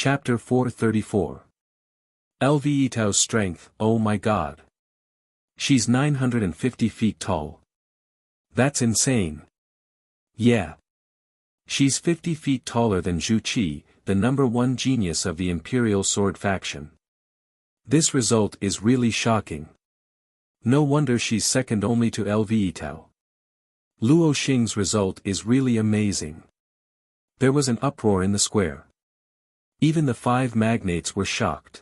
Chapter 434. LV Itao's strength, oh my god. She's 950 feet tall. That's insane. Yeah. She's 50 feet taller than Zhu Qi, the number one genius of the Imperial Sword faction. This result is really shocking. No wonder she's second only to LV Itao. Luo Xing's result is really amazing. There was an uproar in the square. Even the five magnates were shocked.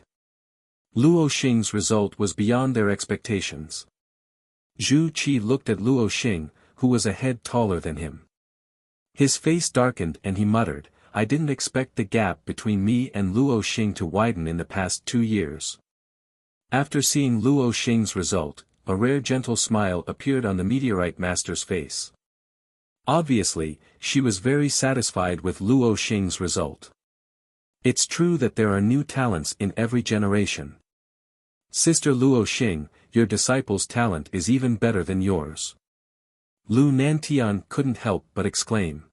Luo Xing's result was beyond their expectations. Zhu Qi looked at Luo Xing, who was a head taller than him. His face darkened and he muttered, "I didn't expect the gap between me and Luo Xing to widen in the past 2 years." After seeing Luo Xing's result, a rare gentle smile appeared on the meteorite master's face. Obviously, she was very satisfied with Luo Xing's result. It's true that there are new talents in every generation. Sister Luo Xing, your disciple's talent is even better than yours. Lu Nantian couldn't help but exclaim.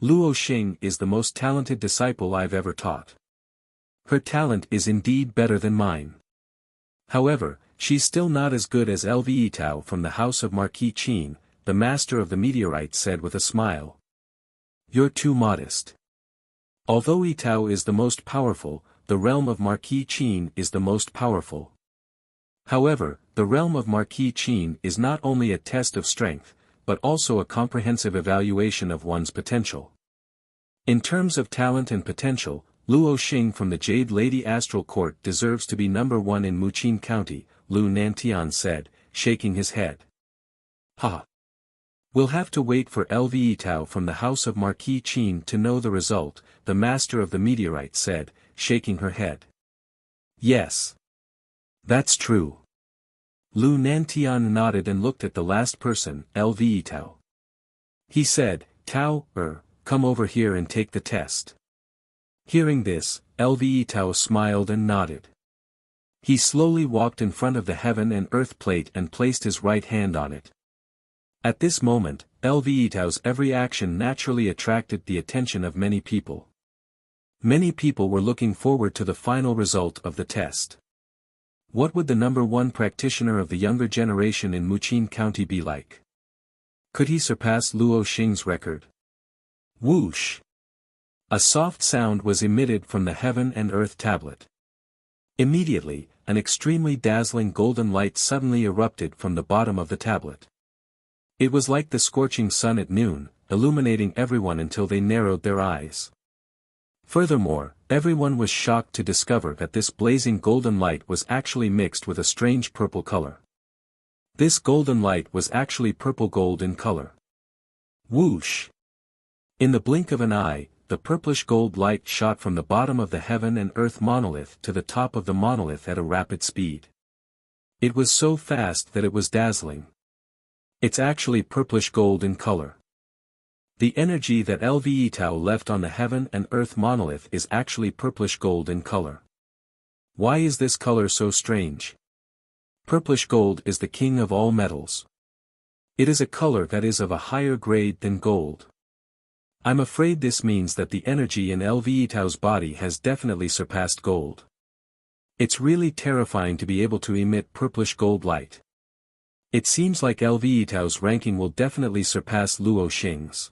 Luo Xing is the most talented disciple I've ever taught. Her talent is indeed better than mine. However, she's still not as good as LV Itao from the house of Marquis Qin, the master of the meteorite said with a smile. You're too modest. Although Itao is the most powerful, the realm of Marquis Qin is the most powerful. However, the realm of Marquis Qin is not only a test of strength, but also a comprehensive evaluation of one's potential. In terms of talent and potential, Luo Xing from the Jade Lady Astral Court deserves to be number one in Muqin County, Lu Nantian said, shaking his head. Ha! We'll have to wait for LV Itao from the house of Marquis Qin to know the result, the master of the meteorite said, shaking her head. Yes. That's true. Lu Nantian nodded and looked at the last person, LV Itao. He said, Tao, come over here and take the test. Hearing this, LV Itao smiled and nodded. He slowly walked in front of the heaven and earth plate and placed his right hand on it. At this moment, LV Itao's every action naturally attracted the attention of many people. Many people were looking forward to the final result of the test. What would the number one practitioner of the younger generation in Muqin County be like? Could he surpass Luo Xing's record? Whoosh! A soft sound was emitted from the heaven and earth tablet. Immediately, an extremely dazzling golden light suddenly erupted from the bottom of the tablet. It was like the scorching sun at noon, illuminating everyone until they narrowed their eyes. Furthermore, everyone was shocked to discover that this blazing golden light was actually mixed with a strange purple color. This golden light was actually purple gold in color. Whoosh! In the blink of an eye, the purplish gold light shot from the bottom of the heaven and earth monolith to the top of the monolith at a rapid speed. It was so fast that it was dazzling. It's actually purplish gold in color. The energy that LV Itao left on the heaven and earth monolith is actually purplish gold in color. Why is this color so strange? Purplish gold is the king of all metals. It is a color that is of a higher grade than gold. I'm afraid this means that the energy in LV Itao's body has definitely surpassed gold. It's really terrifying to be able to emit purplish gold light. It seems like LV Itao's ranking will definitely surpass Luo Xing's.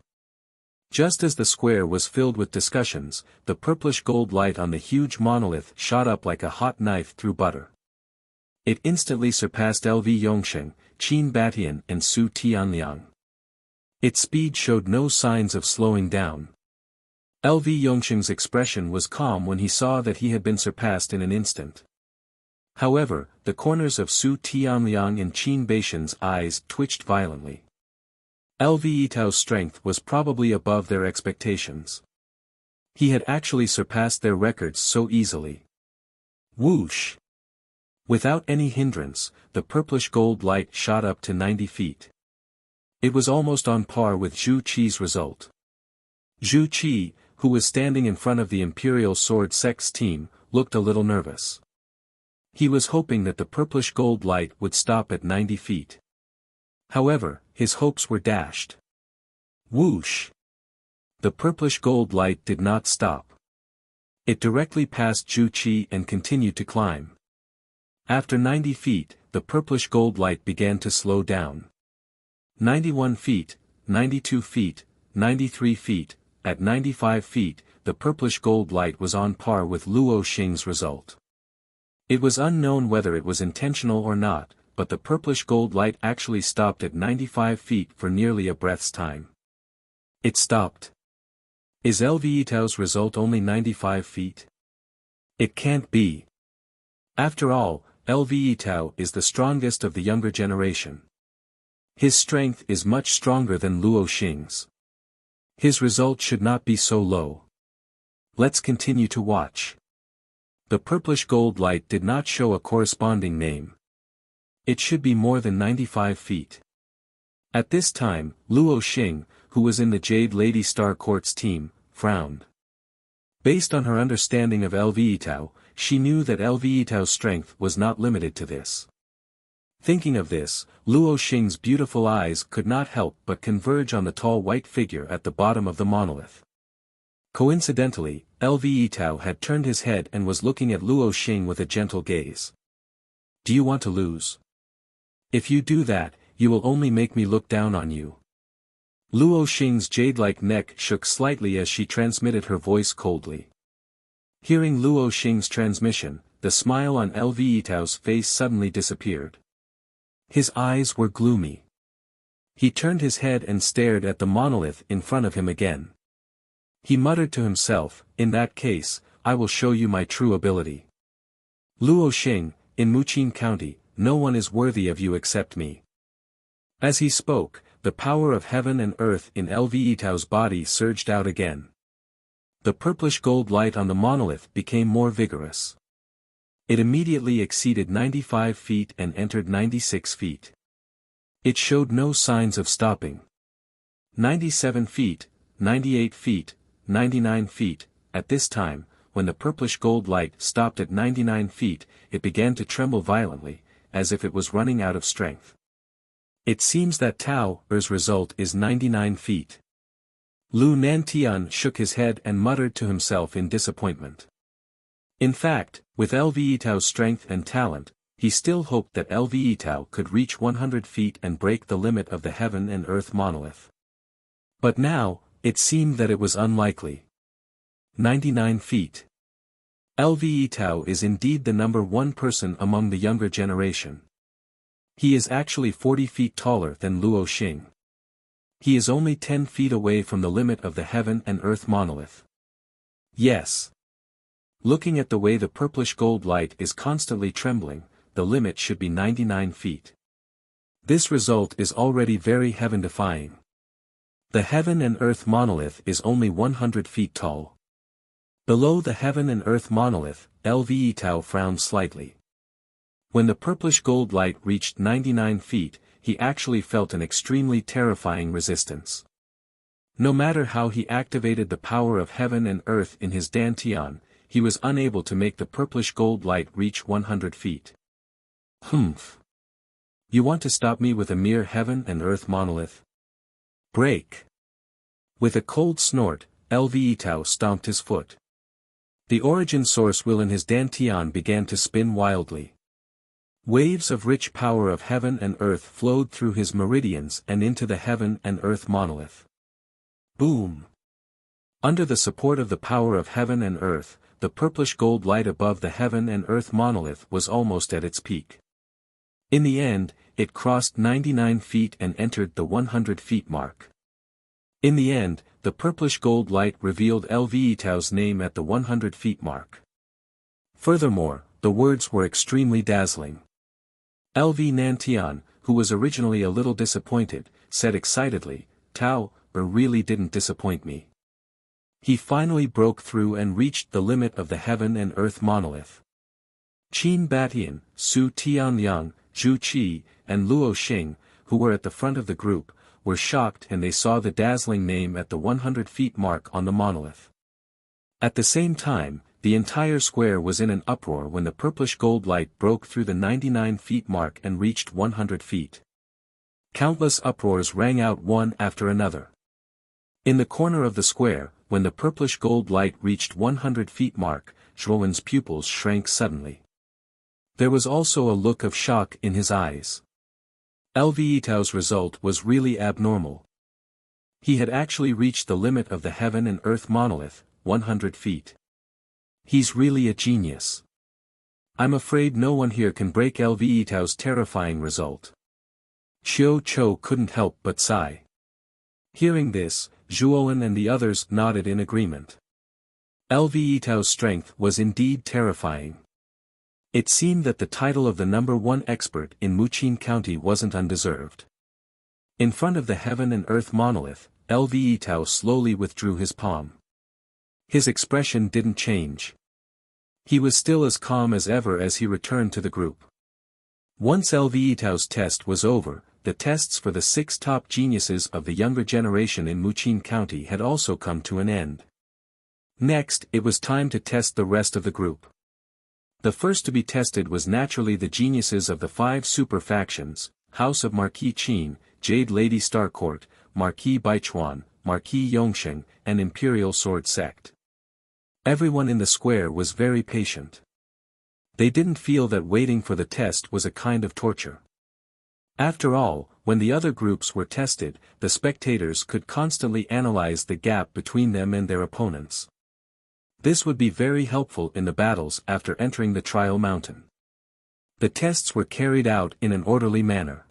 Just as the square was filled with discussions, the purplish gold light on the huge monolith shot up like a hot knife through butter. It instantly surpassed LV Yongsheng, Qin Batian and Su Tianliang. Its speed showed no signs of slowing down. LV Yongsheng's expression was calm when he saw that he had been surpassed in an instant. However, the corners of Su Tianliang and Qin Batian's eyes twitched violently. LV Itao's strength was probably above their expectations. He had actually surpassed their records so easily. Whoosh! Without any hindrance, the purplish gold light shot up to 90 feet. It was almost on par with Zhu Qi's result. Zhu Qi, who was standing in front of the Imperial Sword Sect's team, looked a little nervous. He was hoping that the purplish gold light would stop at 90 feet. However, his hopes were dashed. Whoosh! The purplish gold light did not stop. It directly passed Zhu Qi and continued to climb. After 90 feet, the purplish gold light began to slow down. 91 feet, 92 feet, 93 feet, at 95 feet, the purplish gold light was on par with Luo Xing's result. It was unknown whether it was intentional or not, but the purplish gold light actually stopped at 95 feet for nearly a breath's time. It stopped. Is LV Itao's result only 95 feet? It can't be. After all, LV Itao is the strongest of the younger generation. His strength is much stronger than Luo Xing's. His result should not be so low. Let's continue to watch. The purplish gold light did not show a corresponding name. It should be more than 95 feet. At this time, Luo Xing, who was in the Jade Lady Star Court's team, frowned. Based on her understanding of LV Itao, she knew that LV Itao's strength was not limited to this. Thinking of this, Luo Xing's beautiful eyes could not help but converge on the tall white figure at the bottom of the monolith. Coincidentally, LV Itao had turned his head and was looking at Luo Xing with a gentle gaze. Do you want to lose? If you do that, you will only make me look down on you. Luo Xing's jade-like neck shook slightly as she transmitted her voice coldly. Hearing Luo Xing's transmission, the smile on LV Itao's face suddenly disappeared. His eyes were gloomy. He turned his head and stared at the monolith in front of him again. He muttered to himself, in that case, I will show you my true ability. Luo Xing, in Muqin County, no one is worthy of you except me. As he spoke, the power of heaven and earth in LV Itao's body surged out again. The purplish gold light on the monolith became more vigorous. It immediately exceeded 95 feet and entered 96 feet. It showed no signs of stopping. 97 feet, 98 feet, 99 feet, at this time, when the purplish gold light stopped at 99 feet, it began to tremble violently, as if it was running out of strength. It seems that Tao Er's result is 99 feet. Lu Nantian shook his head and muttered to himself in disappointment. In fact, with LV Itao's strength and talent, he still hoped that LV Itao could reach 100 feet and break the limit of the heaven and earth monolith. But now, it seemed that it was unlikely. 99 feet. LV Itao is indeed the number one person among the younger generation. He is actually 40 feet taller than Luo Xing. He is only 10 feet away from the limit of the heaven and earth monolith. Yes. Looking at the way the purplish gold light is constantly trembling, the limit should be 99 feet. This result is already very heaven-defying. The heaven and earth monolith is only 100 feet tall. Below the heaven and earth monolith, LV Itao frowned slightly. When the purplish gold light reached 99 feet, he actually felt an extremely terrifying resistance. No matter how he activated the power of heaven and earth in his dantian, he was unable to make the purplish gold light reach 100 feet. Humph. You want to stop me with a mere heaven and earth monolith? Break. With a cold snort, LV Itao stomped his foot. The origin source will in his dantian began to spin wildly. Waves of rich power of heaven and earth flowed through his meridians and into the heaven and earth monolith. Boom! Under the support of the power of heaven and earth, the purplish gold light above the heaven and earth monolith was almost at its peak. In the end, it crossed 99 feet and entered the 100 feet mark. In the end, the purplish gold light revealed LV Itao's name at the 100 feet mark. Furthermore, the words were extremely dazzling. LV Nantian, who was originally a little disappointed, said excitedly, Tao Er really didn't disappoint me. He finally broke through and reached the limit of the heaven and earth monolith. Qin Batian, Su Tianyang, Zhu Qi, and Luo Xing, who were at the front of the group, were shocked and they saw the dazzling name at the 100 feet mark on the monolith. At the same time, the entire square was in an uproar when the purplish gold light broke through the 99 feet mark and reached 100 feet. Countless uproars rang out one after another. In the corner of the square, when the purplish gold light reached 100 feet mark, Zhuowen's pupils shrank suddenly. There was also a look of shock in his eyes. Lvitao's result was really abnormal. He had actually reached the limit of the heaven and earth monolith, 100 feet. He's really a genius. I'm afraid no one here can break Lvitao's terrifying result. Xiao Chou couldn't help but sigh. Hearing this, Zhuowen and the others nodded in agreement. Lvitao's strength was indeed terrifying. It seemed that the title of the #1 expert in Wuxia County wasn't undeserved. In front of the heaven and earth monolith, Lvitao slowly withdrew his palm. His expression didn't change. He was still as calm as ever as he returned to the group. Once Lvitao's test was over, the tests for the 6 top geniuses of the younger generation in Wuxia County had also come to an end. Next, it was time to test the rest of the group. The first to be tested was naturally the geniuses of the 5 super factions, House of Marquis Qin, Jade Lady Starcourt, Marquis Baichuan, Marquis Yongsheng, and Imperial Sword Sect. Everyone in the square was very patient. They didn't feel that waiting for the test was a kind of torture. After all, when the other groups were tested, the spectators could constantly analyze the gap between them and their opponents. This would be very helpful in the battles after entering the trial mountain. The tests were carried out in an orderly manner.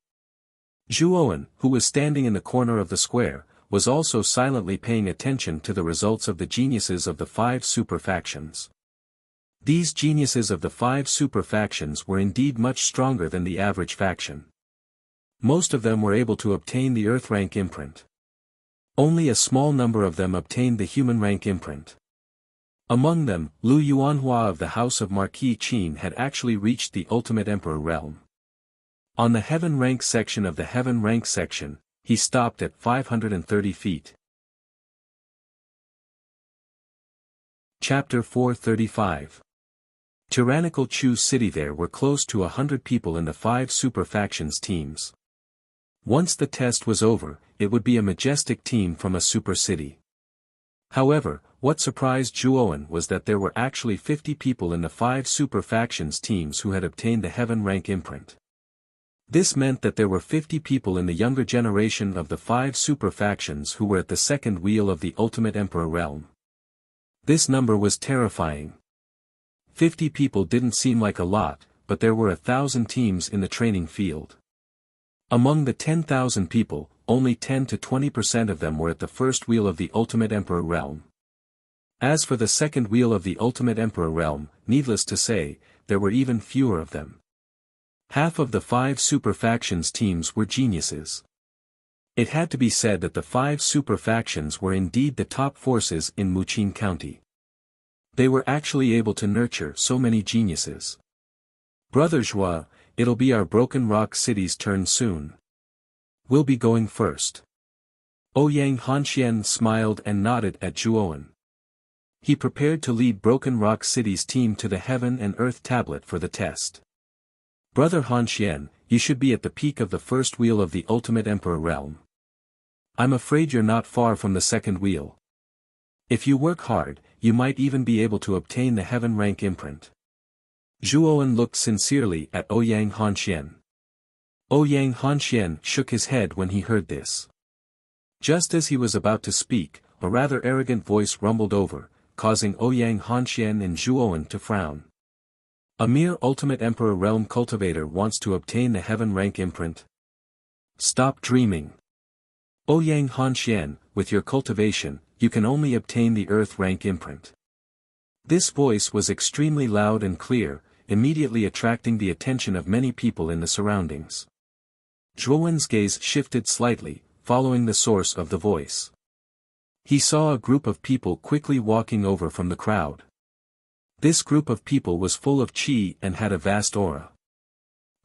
Zhuowen, who was standing in the corner of the square, was also silently paying attention to the results of the geniuses of the 5 super factions. These geniuses of the 5 super factions were indeed much stronger than the average faction. Most of them were able to obtain the Earth rank imprint. Only a small number of them obtained the human rank imprint. Among them, Lu Yuanhua of the House of Marquis Qin had actually reached the Ultimate Emperor realm. On the Heaven rank section of the Heaven rank section, he stopped at 530 feet. Chapter 435. Tyrannical Chu City. There were close to 100 people in the 5 super factions teams. Once the test was over, it would be a majestic team from a super city. However, what surprised Zhuowen was that there were actually 50 people in the 5 super factions teams who had obtained the Heaven rank imprint. This meant that there were 50 people in the younger generation of the 5 super factions who were at the second wheel of the Ultimate Emperor realm. This number was terrifying. 50 people didn't seem like a lot, but there were 1,000 teams in the training field. Among the 10,000 people, only 10 to 20% of them were at the first wheel of the Ultimate Emperor realm. As for the second wheel of the Ultimate Emperor realm, needless to say, there were even fewer of them. Half of the 5 super factions teams were geniuses. It had to be said that the 5 super factions were indeed the top forces in Wuxia County. They were actually able to nurture so many geniuses. Brother Zhua, it'll be our Broken Rock City's turn soon. We'll be going first. Ouyang Hanxian smiled and nodded at Zhuowen. He prepared to lead Broken Rock City's team to the Heaven and Earth tablet for the test. Brother Hanxian, you should be at the peak of the first wheel of the Ultimate Emperor realm. I'm afraid you're not far from the second wheel. If you work hard, you might even be able to obtain the Heaven rank imprint. Zhuowen looked sincerely at Ouyang Hanxian. Ouyang Hanxian shook his head when he heard this. Just as he was about to speak, a rather arrogant voice rumbled over, causing Ouyang Hanxian and Zhuowen to frown. A mere Ultimate Emperor realm cultivator wants to obtain the Heaven rank imprint? Stop dreaming. Ouyang Hanxian, with your cultivation, you can only obtain the Earth rank imprint. This voice was extremely loud and clear, immediately attracting the attention of many people in the surroundings. Zhuowen's gaze shifted slightly, following the source of the voice. He saw a group of people quickly walking over from the crowd. This group of people was full of qi and had a vast aura.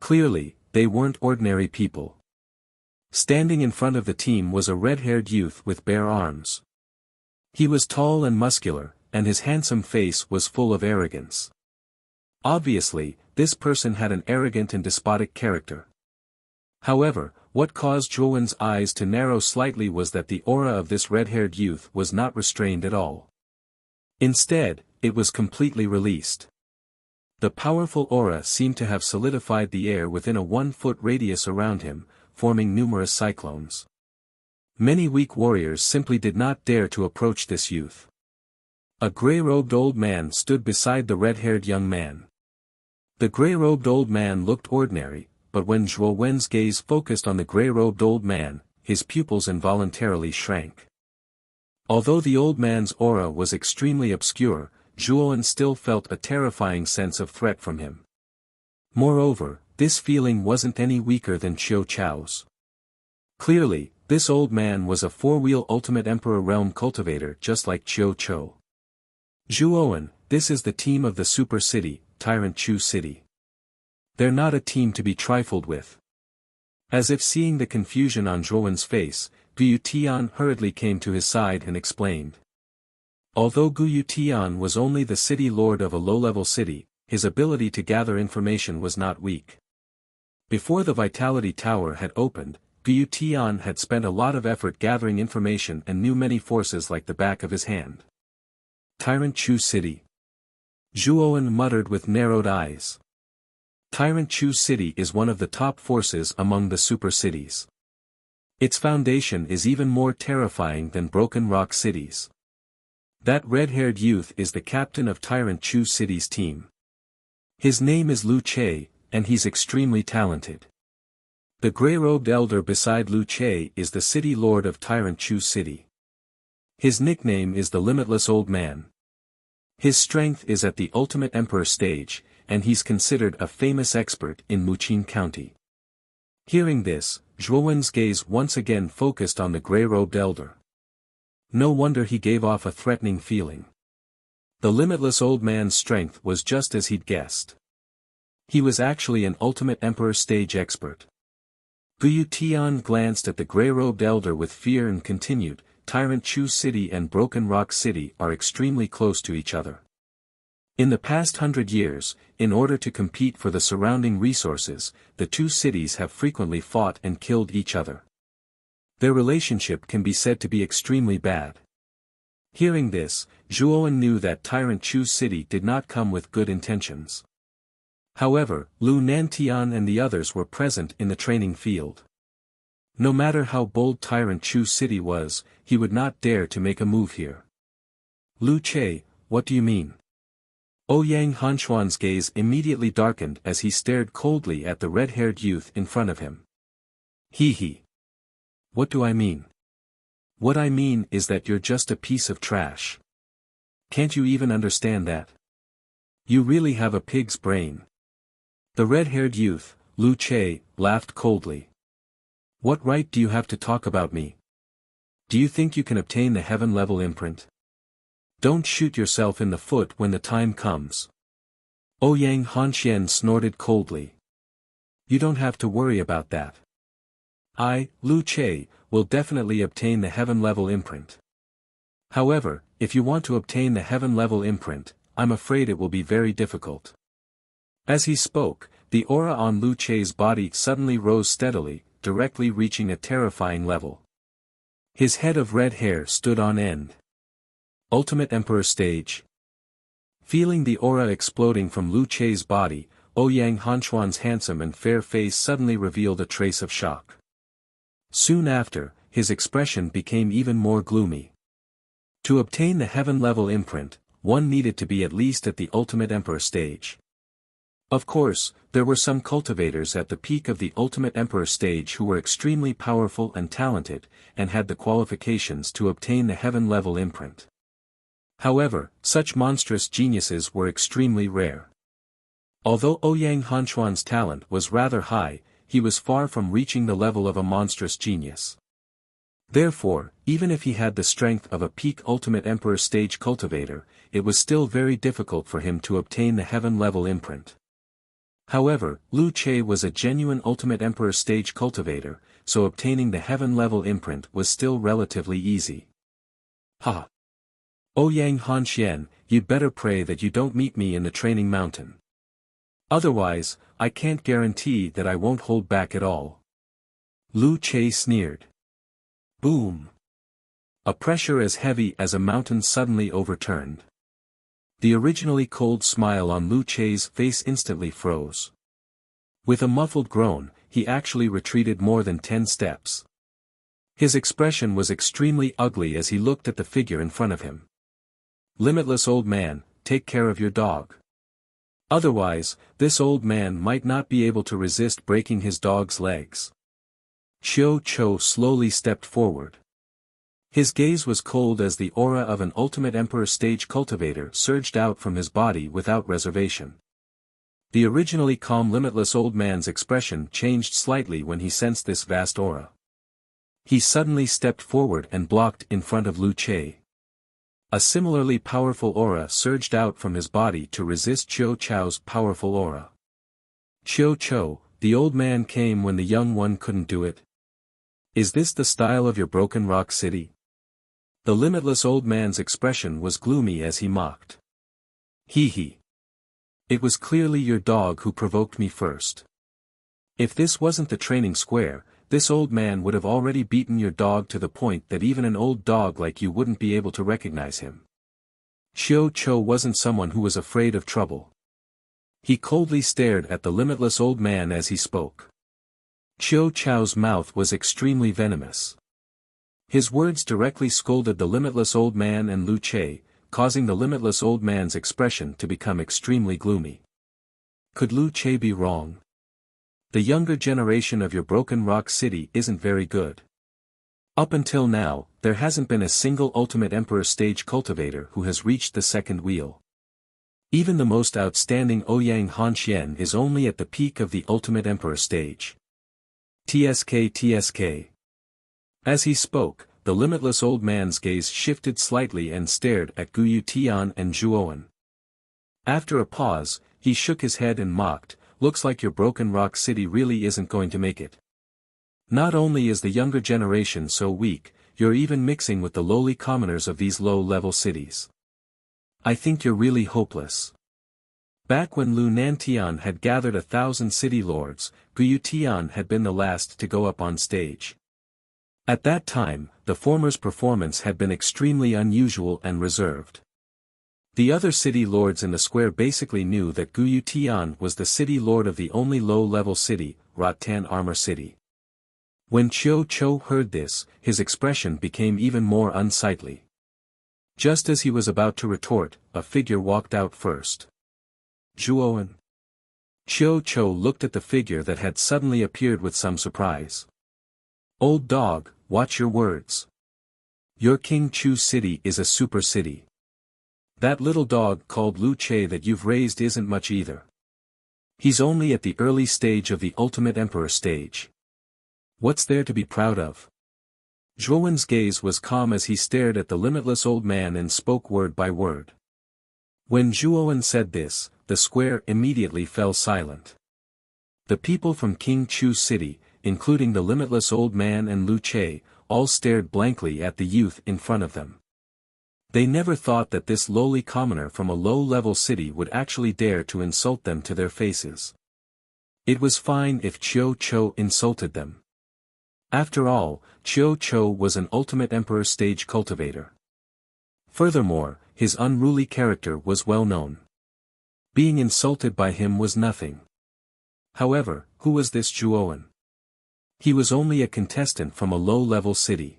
Clearly, they weren't ordinary people. Standing in front of the team was a red-haired youth with bare arms. He was tall and muscular, and his handsome face was full of arrogance. Obviously, this person had an arrogant and despotic character. However, What caused Zhuowen's eyes to narrow slightly was that the aura of this red-haired youth was not restrained at all. Instead, it was completely released. The powerful aura seemed to have solidified the air within a 1-foot radius around him, forming numerous cyclones. Many weak warriors simply did not dare to approach this youth. A gray-robed old man stood beside the red-haired young man. The gray-robed old man looked ordinary, but when Zhuo Wen's gaze focused on the gray-robed old man, his pupils involuntarily shrank. Although the old man's aura was extremely obscure, Zhuo Wen still felt a terrifying sense of threat from him. Moreover, this feeling wasn't any weaker than Qiu Chao's. Clearly, this old man was a four-wheel Ultimate Emperor Realm cultivator just like Qiu Chou. Zhuo Wen, this is the team of the Super City, Tyrant Chu City. They're not a team to be trifled with. As if seeing the confusion on Zhuo Wen's face, Guyu Tian hurriedly came to his side and explained. Although Guyu Tian was only the city lord of a low-level city, his ability to gather information was not weak. Before the Vitality Tower had opened, Guyu Tian had spent a lot of effort gathering information and knew many forces like the back of his hand. Tyrant Chu City. Zhuo Wen muttered with narrowed eyes. Tyrant Chu City is one of the top forces among the super cities. Its foundation is even more terrifying than Broken Rock cities. That red-haired youth is the captain of Tyrant Chu City's team. His name is Lu Che, and he's extremely talented. The gray-robed elder beside Lu Che is the city lord of Tyrant Chu City. His nickname is the Limitless Old Man. His strength is at the Ultimate Emperor stage, and he's considered a famous expert in Muqin County. Hearing this, Zhuo Wen's gaze once again focused on the gray-robed elder. No wonder he gave off a threatening feeling. The limitless old man's strength was just as he'd guessed. He was actually an Ultimate Emperor stage expert. Guyu Tian glanced at the gray-robed elder with fear and continued, Tyrant Chu City and Broken Rock City are extremely close to each other. In the past 100 years, in order to compete for the surrounding resources, the two cities have frequently fought and killed each other. Their relationship can be said to be extremely bad. Hearing this, Zhuo Wen knew that Tyrant Chu City did not come with good intentions. However, Lu Nantian and the others were present in the training field. No matter how bold Tyrant Chu City was, he would not dare to make a move here. Lu Che, what do you mean? Ouyang Hanxuan's gaze immediately darkened as he stared coldly at the red-haired youth in front of him. He. What do I mean? What I mean is that you're just a piece of trash. Can't you even understand that? You really have a pig's brain. The red-haired youth, Lu Che, laughed coldly. What right do you have to talk about me? Do you think you can obtain the heaven-level imprint? Don't shoot yourself in the foot when the time comes. Ouyang Hanxian snorted coldly. You don't have to worry about that. I, Lu Che, will definitely obtain the heaven-level imprint. However, if you want to obtain the heaven-level imprint, I'm afraid it will be very difficult. As he spoke, the aura on Lu Che's body suddenly rose steadily, directly reaching a terrifying level. His head of red hair stood on end. Ultimate Emperor Stage. Feeling the aura exploding from Lu Che's body, Ouyang Hanxuan's handsome and fair face suddenly revealed a trace of shock. Soon after, his expression became even more gloomy. To obtain the heaven-level imprint, one needed to be at least at the Ultimate Emperor stage. Of course, there were some cultivators at the peak of the Ultimate Emperor stage who were extremely powerful and talented, and had the qualifications to obtain the heaven-level imprint. However, such monstrous geniuses were extremely rare. Although Ouyang Hanxuan's talent was rather high, he was far from reaching the level of a monstrous genius. Therefore, even if he had the strength of a peak Ultimate Emperor stage cultivator, it was still very difficult for him to obtain the heaven-level imprint. However, Lu Che was a genuine Ultimate Emperor stage cultivator, so obtaining the heaven-level imprint was still relatively easy. Ha! Ouyang Hanxian, you'd better pray that you don't meet me in the training mountain. Otherwise, I can't guarantee that I won't hold back at all. Lu Che sneered. Boom! A pressure as heavy as a mountain suddenly overturned. The originally cold smile on Lu Che's face instantly froze. With a muffled groan, he actually retreated more than 10 steps. His expression was extremely ugly as he looked at the figure in front of him. Limitless old man, take care of your dog. Otherwise, this old man might not be able to resist breaking his dog's legs. Qiu Chou slowly stepped forward. His gaze was cold as the aura of an ultimate emperor stage cultivator surged out from his body without reservation. The originally calm limitless old man's expression changed slightly when he sensed this vast aura. He suddenly stepped forward and blocked in front of Lu Che. A similarly powerful aura surged out from his body to resist Qiu Chou's powerful aura. Qiu Chou, the old man came when the young one couldn't do it. Is this the style of your Broken Rock City? The limitless old man's expression was gloomy as he mocked. Hee hee. It was clearly your dog who provoked me first. If this wasn't the training square, this old man would have already beaten your dog to the point that even an old dog like you wouldn't be able to recognize him. Qiu Chou wasn't someone who was afraid of trouble. He coldly stared at the limitless old man as he spoke. Qiu Chou's mouth was extremely venomous. His words directly scolded the limitless old man and Lu Che, causing the limitless old man's expression to become extremely gloomy. Could Lu Che be wrong? The younger generation of your Broken Rock City isn't very good. Up until now, there hasn't been a single Ultimate Emperor stage cultivator who has reached the second wheel. Even the most outstanding Ouyang Hanxian is only at the peak of the Ultimate Emperor stage. TSK. As he spoke, the limitless old man's gaze shifted slightly and stared at Guyu Tian and Zhuowen. After a pause, he shook his head and mocked, looks like your Broken Rock City really isn't going to make it. Not only is the younger generation so weak, you're even mixing with the lowly commoners of these low-level cities. I think you're really hopeless. Back when Lu Nantian had gathered 1,000 city lords, Guyu Tian had been the last to go up on stage. At that time, the former's performance had been extremely unusual and reserved. The other city lords in the square basically knew that Guyu Tian was the city lord of the only low-level city, Rattan Armor City. When Qiu Chou heard this, his expression became even more unsightly. Just as he was about to retort, a figure walked out first. Zhuowen. Qiu Chou looked at the figure that had suddenly appeared with some surprise. Old dog, watch your words. Your King Chu city is a super city. That little dog called Lu Che that you've raised isn't much either. He's only at the early stage of the Ultimate Emperor stage. What's there to be proud of? Zhuowen's gaze was calm as he stared at the limitless old man and spoke word by word. When Zhuowen said this, the square immediately fell silent. The people from King Chu city, including the limitless old man and Lu Che, all stared blankly at the youth in front of them. They never thought that this lowly commoner from a low-level city would actually dare to insult them to their faces. It was fine if Qiu Chou insulted them. After all, Qiu Chou was an Ultimate Emperor stage cultivator. Furthermore, his unruly character was well known. Being insulted by him was nothing. However, who was this Zhuowen? He was only a contestant from a low-level city.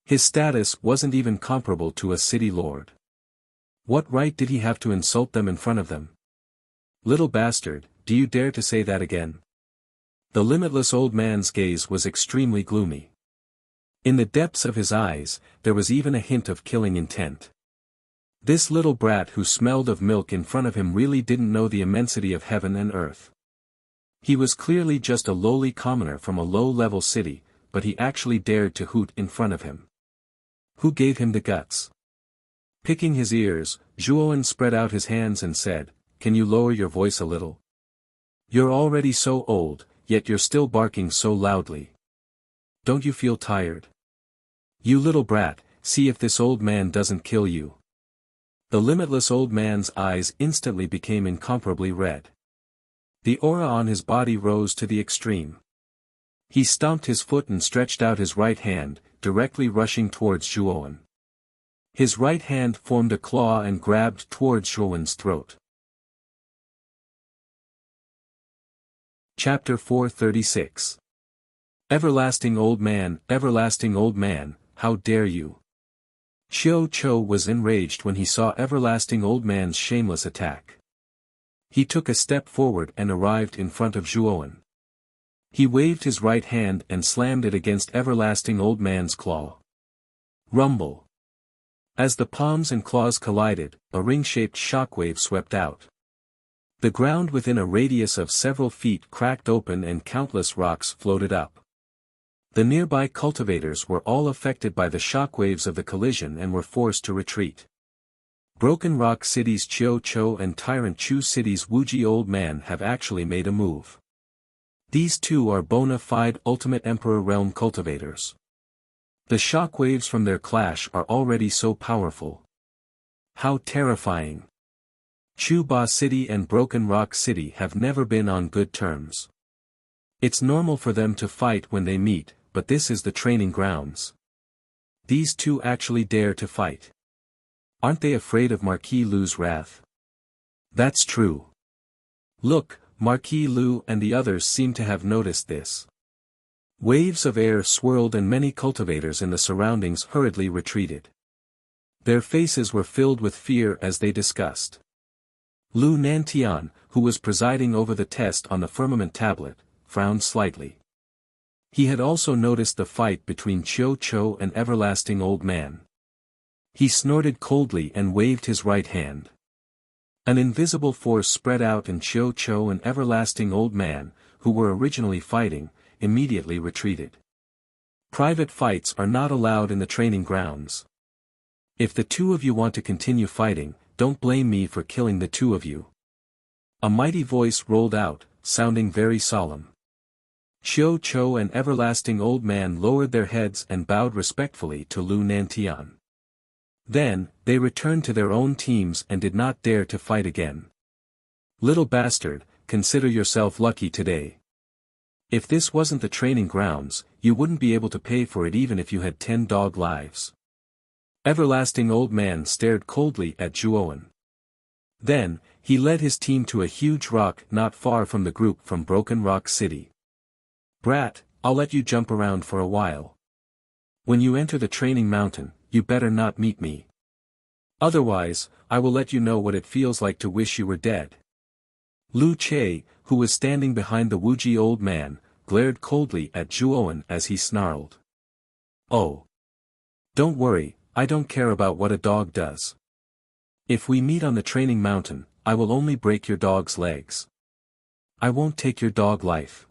His status wasn't even comparable to a city lord. What right did he have to insult them in front of them? Little bastard, do you dare to say that again? The limitless old man's gaze was extremely gloomy. In the depths of his eyes, there was even a hint of killing intent. This little brat who smelled of milk in front of him really didn't know the immensity of heaven and earth. He was clearly just a lowly commoner from a low-level city, but he actually dared to hoot in front of him. Who gave him the guts? Picking his ears, Zhuowen spread out his hands and said, "Can you lower your voice a little? You're already so old, yet you're still barking so loudly. Don't you feel tired? You little brat, see if this old man doesn't kill you." The limitless old man's eyes instantly became incomparably red. The aura on his body rose to the extreme. He stomped his foot and stretched out his right hand, directly rushing towards Zhuowen. His right hand formed a claw and grabbed towards Zhuowen's throat. Chapter 436. Everlasting old man, how dare you? Xiao Chou was enraged when he saw Everlasting Old Man's shameless attack. He took a step forward and arrived in front of Zhuowen. He waved his right hand and slammed it against Everlasting Old Man's claw. Rumble. As the palms and claws collided, a ring-shaped shockwave swept out. The ground within a radius of several feet cracked open and countless rocks floated up. The nearby cultivators were all affected by the shockwaves of the collision and were forced to retreat. Broken Rock City's Qiu Chou and Tyrant Chu City's Wuji Old Man have actually made a move. These two are bona fide Ultimate Emperor Realm cultivators. The shockwaves from their clash are already so powerful. How terrifying! Chu Ba City and Broken Rock City have never been on good terms. It's normal for them to fight when they meet, but this is the training grounds. These two actually dare to fight. Aren't they afraid of Marquis Lu's wrath? That's true. Look, Marquis Lu and the others seem to have noticed this. Waves of air swirled and many cultivators in the surroundings hurriedly retreated. Their faces were filled with fear as they discussed. Lu Nantian, who was presiding over the test on the firmament tablet, frowned slightly. He had also noticed the fight between Qiu Chou and Everlasting Old Man. He snorted coldly and waved his right hand. An invisible force spread out and Qiu Chou and Everlasting Old Man, who were originally fighting, immediately retreated. Private fights are not allowed in the training grounds. If the two of you want to continue fighting, don't blame me for killing the two of you. A mighty voice rolled out, sounding very solemn. Qiu Chou and Everlasting Old Man lowered their heads and bowed respectfully to Lu Nantian. Then, they returned to their own teams and did not dare to fight again. Little bastard, consider yourself lucky today. If this wasn't the training grounds, you wouldn't be able to pay for it even if you had 10 dog lives. Everlasting Old Man stared coldly at Zhuowen. Then, he led his team to a huge rock not far from the group from Broken Rock City. Brat, I'll let you jump around for a while. When you enter the training mountain, you better not meet me. Otherwise, I will let you know what it feels like to wish you were dead. Lu Che, who was standing behind the Wuji Old Man, glared coldly at Zhuowen as he snarled. Oh. Don't worry, I don't care about what a dog does. If we meet on the training mountain, I will only break your dog's legs. I won't take your dog life.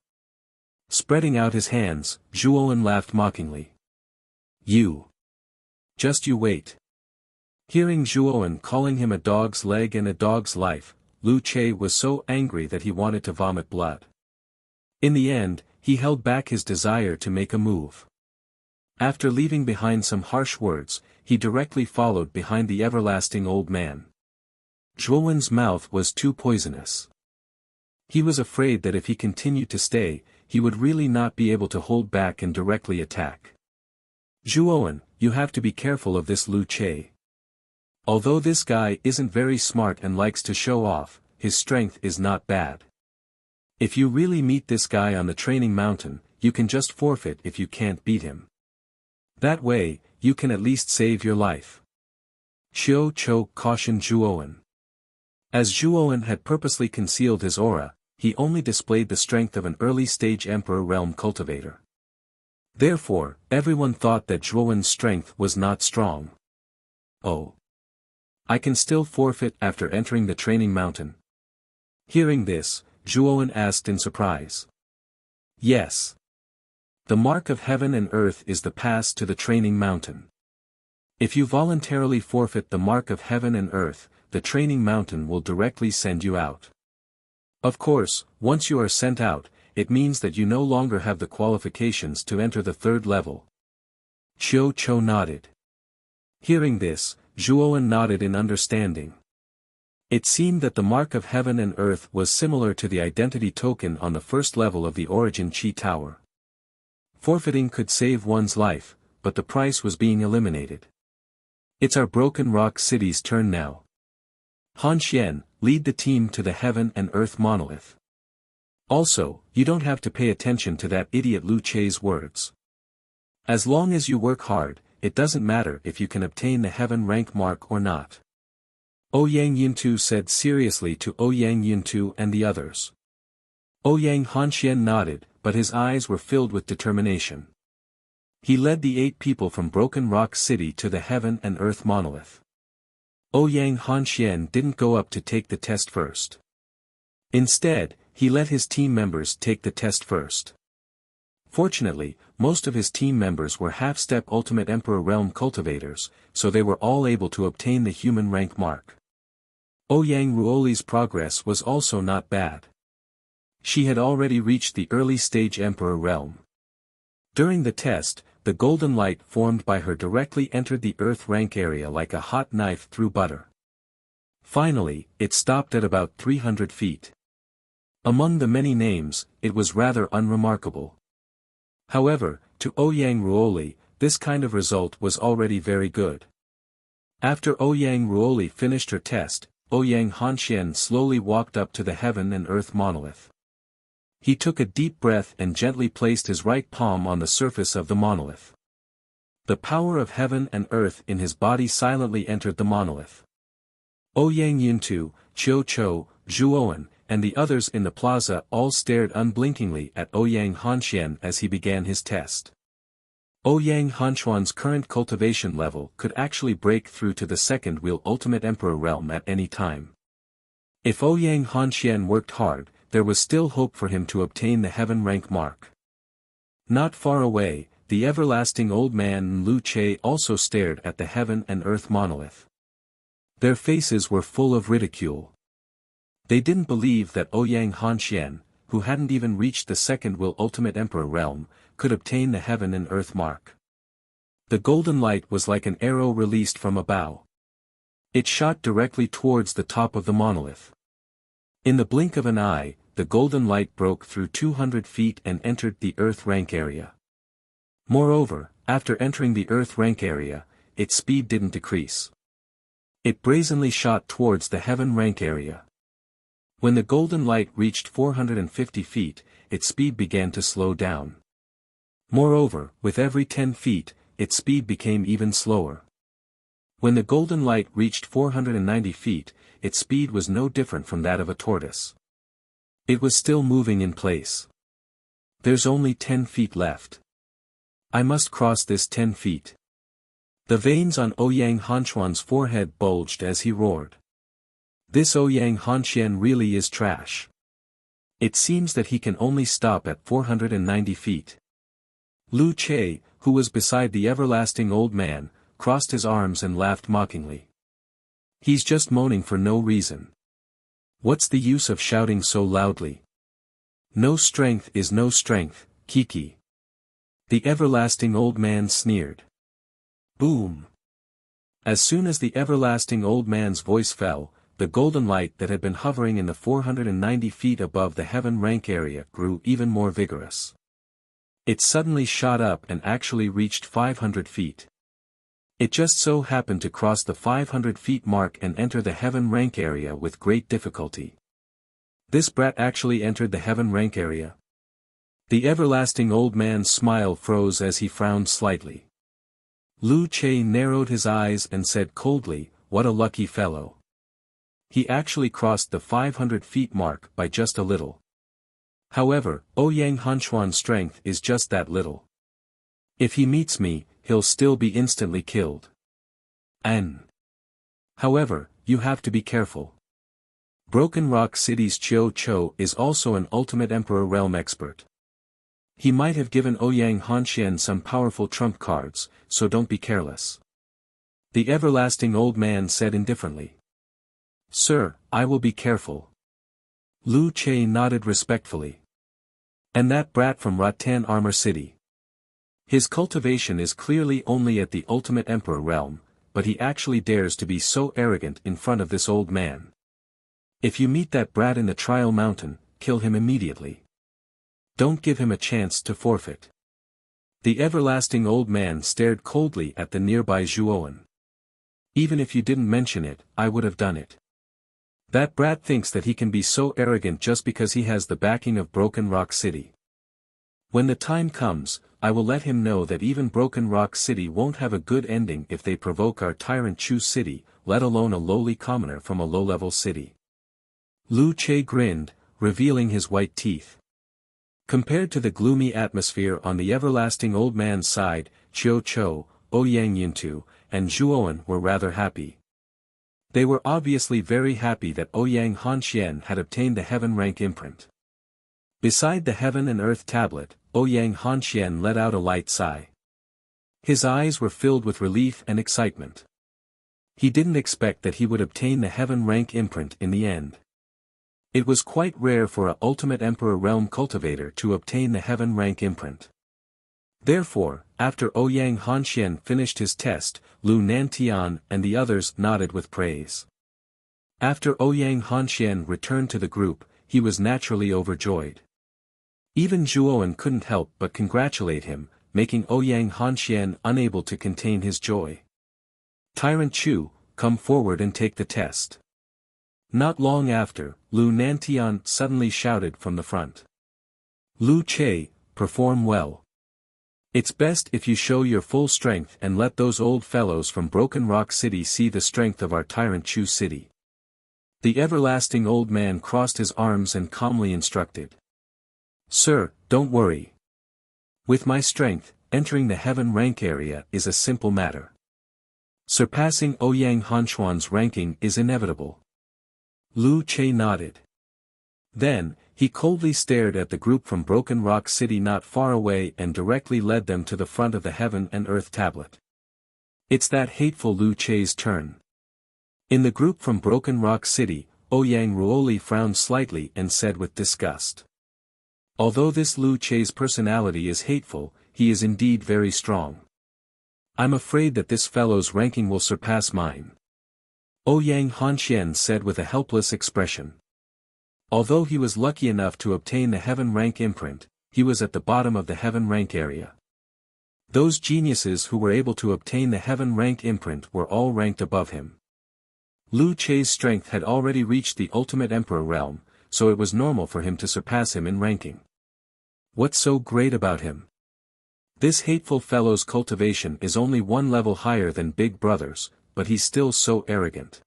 Spreading out his hands, Zhuowen laughed mockingly. You. Just you wait. Hearing Zhuowen calling him a dog's leg and a dog's life, Lu Che was so angry that he wanted to vomit blood. In the end, he held back his desire to make a move. After leaving behind some harsh words, he directly followed behind the Everlasting Old Man. Zhuowen's mouth was too poisonous. He was afraid that if he continued to stay, he would really not be able to hold back and directly attack. Zhuowen, you have to be careful of this Lu Che. Although this guy isn't very smart and likes to show off, his strength is not bad. If you really meet this guy on the training mountain, you can just forfeit if you can't beat him. That way, you can at least save your life. Qiu Chou cautioned Zhuowen. As Zhuowen had purposely concealed his aura, he only displayed the strength of an early-stage Emperor Realm cultivator. Therefore, everyone thought that Zhuowen's strength was not strong. Oh. I can still forfeit after entering the training mountain. Hearing this, Zhuowen asked in surprise. Yes. The mark of heaven and earth is the pass to the training mountain. If you voluntarily forfeit the mark of heaven and earth, the training mountain will directly send you out. Of course, once you are sent out, it means that you no longer have the qualifications to enter the third level. Qiu Chou nodded. Hearing this, Zhuowen nodded in understanding. It seemed that the mark of heaven and earth was similar to the identity token on the first level of the Origin Chi Tower. Forfeiting could save one's life, but the price was being eliminated. It's our Broken Rock City's turn now. Han Xian, lead the team to the heaven and earth monolith. Also, you don't have to pay attention to that idiot Lu Che's words. As long as you work hard, it doesn't matter if you can obtain the heaven rank mark or not. Ouyang Yuntu said seriously to Ouyang Yuntu and the others. Ouyang Hanxian nodded, but his eyes were filled with determination. He led the 8 people from Broken Rock City to the heaven and earth monolith. Ouyang Hanxian didn't go up to take the test first. Instead, he let his team members take the test first. Fortunately, most of his team members were half-step Ultimate Emperor Realm cultivators, so they were all able to obtain the human rank mark. Ouyang Ruoli's progress was also not bad. She had already reached the early stage Emperor Realm. During the test, the golden light formed by her directly entered the earth rank area like a hot knife through butter. Finally, it stopped at about 300 feet. Among the many names, it was rather unremarkable. However, to Ouyang Ruoli, this kind of result was already very good. After Ouyang Ruoli finished her test, Ouyang Hanxian slowly walked up to the heaven and earth monolith. He took a deep breath and gently placed his right palm on the surface of the monolith. The power of heaven and earth in his body silently entered the monolith. Ouyang Yuntu, Qiu Chou, Zhuoan, and the others in the plaza all stared unblinkingly at Ouyang Hanxian as he began his test. Ouyang Hanxuan's current cultivation level could actually break through to the second wheel Ultimate Emperor realm at any time. If Ouyang Hanxian worked hard, there was still hope for him to obtain the heaven rank mark. Not far away, the everlasting old man Lu Che also stared at the heaven and earth monolith. Their faces were full of ridicule. They didn't believe that Ouyang Hanxian, who hadn't even reached the second will Ultimate Emperor realm, could obtain the heaven and earth mark. The golden light was like an arrow released from a bow. It shot directly towards the top of the monolith. In the blink of an eye, the golden light broke through 200 feet and entered the earth rank area. Moreover, after entering the earth rank area, its speed didn't decrease. It brazenly shot towards the heaven rank area. When the golden light reached 450 feet, its speed began to slow down. Moreover, with every 10 feet, its speed became even slower. When the golden light reached 490 feet, its speed was no different from that of a tortoise. It was still moving in place. There's only 10 feet left. I must cross this 10 feet. The veins on Ouyang Hanxuan's forehead bulged as he roared. This Ouyang Hanxian really is trash. It seems that he can only stop at 490 feet. Lu Che, who was beside the everlasting old man, crossed his arms and laughed mockingly. He's just moaning for no reason. What's the use of shouting so loudly? No strength is no strength, Kiki. The everlasting old man sneered. Boom! As soon as the everlasting old man's voice fell, the golden light that had been hovering in the 490 feet above the heaven rank area grew even more vigorous. It suddenly shot up and actually reached 500 feet. It just so happened to cross the 500 feet mark and enter the heaven rank area with great difficulty. This brat actually entered the heaven rank area. The everlasting old man's smile froze as he frowned slightly. Lu Che narrowed his eyes and said coldly, "What a lucky fellow. He actually crossed the 500 feet mark by just a little." However, Ouyang Hanxuan's strength is just that little. If he meets me, he'll still be instantly killed. However, you have to be careful. Broken Rock City's Qiu Chou is also an Ultimate Emperor realm expert. He might have given Ouyang Hanxian some powerful trump cards, so don't be careless. The everlasting old man said indifferently. Sir, I will be careful. Lu Che nodded respectfully. And that brat from Rattan Armor City. His cultivation is clearly only at the Ultimate Emperor realm, but he actually dares to be so arrogant in front of this old man. If you meet that brat in the Trial Mountain, kill him immediately. Don't give him a chance to forfeit. The everlasting old man stared coldly at the nearby Zhuowen. Even if you didn't mention it, I would have done it. That brat thinks that he can be so arrogant just because he has the backing of Broken Rock City. When the time comes, I will let him know that even Broken Rock City won't have a good ending if they provoke our tyrant Chu City, let alone a lowly commoner from a low-level city. Lu Che grinned, revealing his white teeth. Compared to the gloomy atmosphere on the everlasting old man's side, Chiu Chou, Ouyang Yuntu, and Zhuowen were rather happy. They were obviously very happy that Ouyang Hanxian had obtained the heaven rank imprint. Beside the heaven and earth tablet, Ouyang Hanxian let out a light sigh. His eyes were filled with relief and excitement. He didn't expect that he would obtain the heaven rank imprint in the end. It was quite rare for a Ultimate Emperor Realm cultivator to obtain the heaven rank imprint. Therefore, after Ouyang Hanxian finished his test, Lu Nantian and the others nodded with praise. After Ouyang Hanxian returned to the group, he was naturally overjoyed. Even Zhuowen couldn't help but congratulate him, making Ouyang Hanxian unable to contain his joy. Tyrant Chu, come forward and take the test. Not long after, Lu Nantian suddenly shouted from the front. Lu Che, perform well. It's best if you show your full strength and let those old fellows from Broken Rock City see the strength of our tyrant Chu City. The everlasting old man crossed his arms and calmly instructed. Sir, don't worry. With my strength, entering the heaven rank area is a simple matter. Surpassing Ouyang Hanxuan's ranking is inevitable. Lu Che nodded. Then, he coldly stared at the group from Broken Rock City not far away and directly led them to the front of the heaven and earth tablet. It's that hateful Lu Che's turn. In the group from Broken Rock City, Ouyang Ruoli frowned slightly and said with disgust. Although this Lu Che's personality is hateful, he is indeed very strong. I'm afraid that this fellow's ranking will surpass mine. Ouyang Hanxian said with a helpless expression. Although he was lucky enough to obtain the heaven rank imprint, he was at the bottom of the heaven rank area. Those geniuses who were able to obtain the heaven rank imprint were all ranked above him. Lu Che's strength had already reached the ultimate emperor realm, so it was normal for him to surpass him in ranking. What's so great about him? This hateful fellow's cultivation is only one level higher than Big Brother's, but he's still so arrogant.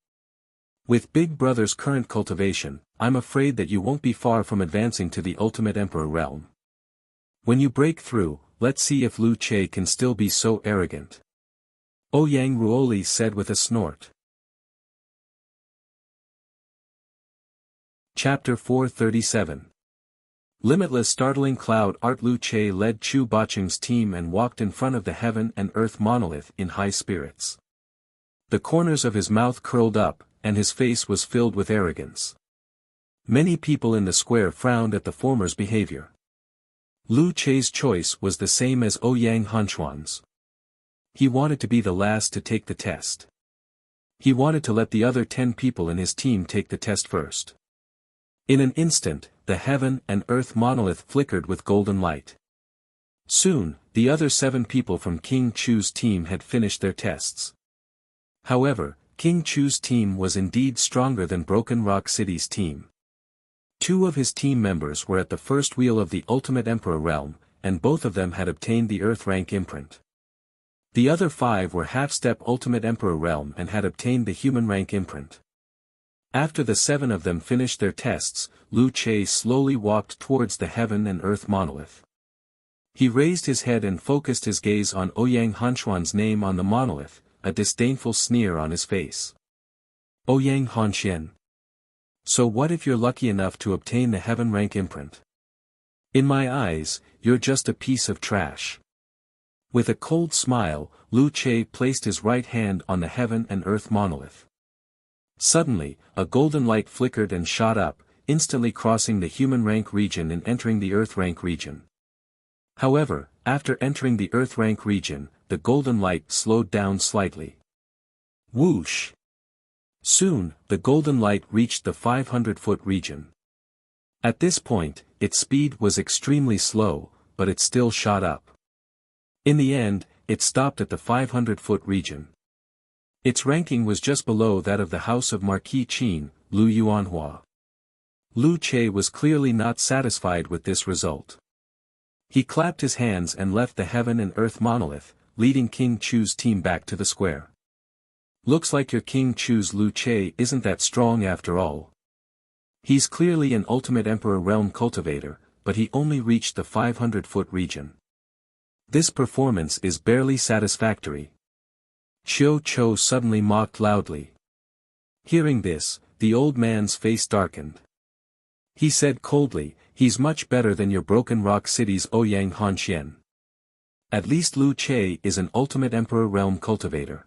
With Big Brother's current cultivation, I'm afraid that you won't be far from advancing to the ultimate emperor realm. When you break through, let's see if Lu Che can still be so arrogant. Ouyang Ruoli said with a snort. Chapter 437. Limitless Startling Cloud Art. Lu Che led Chu Bacheng's team and walked in front of the heaven and earth monolith in high spirits. The corners of his mouth curled up, and his face was filled with arrogance. Many people in the square frowned at the former's behavior. Lu Che's choice was the same as Ouyang Hanxuan's. He wanted to be the last to take the test. He wanted to let the other 10 people in his team take the test first. In an instant, the heaven and earth monolith flickered with golden light. Soon, the other 7 people from King Chu's team had finished their tests. However, King Chu's team was indeed stronger than Broken Rock City's team. 2 of his team members were at the first wheel of the Ultimate Emperor realm, and both of them had obtained the Earth rank imprint. The other 5 were half-step Ultimate Emperor realm and had obtained the Human rank imprint. After the 7 of them finished their tests, Lu Che slowly walked towards the heaven and earth monolith. He raised his head and focused his gaze on Ouyang Hanxuan's name on the monolith, a disdainful sneer on his face. Ouyang Hanxian. So what if you're lucky enough to obtain the heaven rank imprint? In my eyes, you're just a piece of trash. With a cold smile, Lu Che placed his right hand on the heaven and earth monolith. Suddenly, a golden light flickered and shot up, instantly crossing the human rank region and entering the earth rank region. However, after entering the earth rank region, the golden light slowed down slightly. Whoosh! Soon, the golden light reached the 500-foot region. At this point, its speed was extremely slow, but it still shot up. In the end, it stopped at the 500-foot region. Its ranking was just below that of the House of Marquis Qin, Lu Yuanhua. Lu Che was clearly not satisfied with this result. He clapped his hands and left the Heaven and Earth monolith, leading King Chu's team back to the square. Looks like your King Chu's Lu Che isn't that strong after all. He's clearly an ultimate Emperor realm cultivator, but he only reached the 500-foot region. This performance is barely satisfactory. Qiu Chou suddenly mocked loudly. Hearing this, the old man's face darkened. He said coldly, "He's much better than your Broken Rock City's Ouyang Hanxian. At least Lu Che is an ultimate Emperor realm cultivator.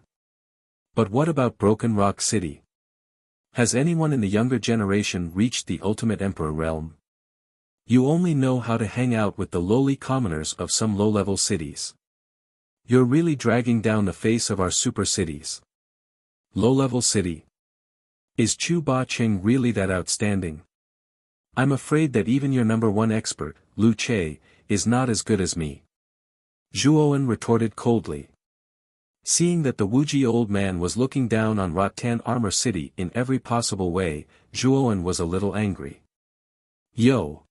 But what about Broken Rock City? Has anyone in the younger generation reached the ultimate Emperor realm? You only know how to hang out with the lowly commoners of some low-level cities. You're really dragging down the face of our super cities. Low-level city. Is Chu Ba Qing really that outstanding? I'm afraid that even your number one expert, Lu Che, is not as good as me." Zhuowen retorted coldly. Seeing that the Wuji old man was looking down on Rattan Armor City in every possible way, Zhuowen was a little angry. "Yo!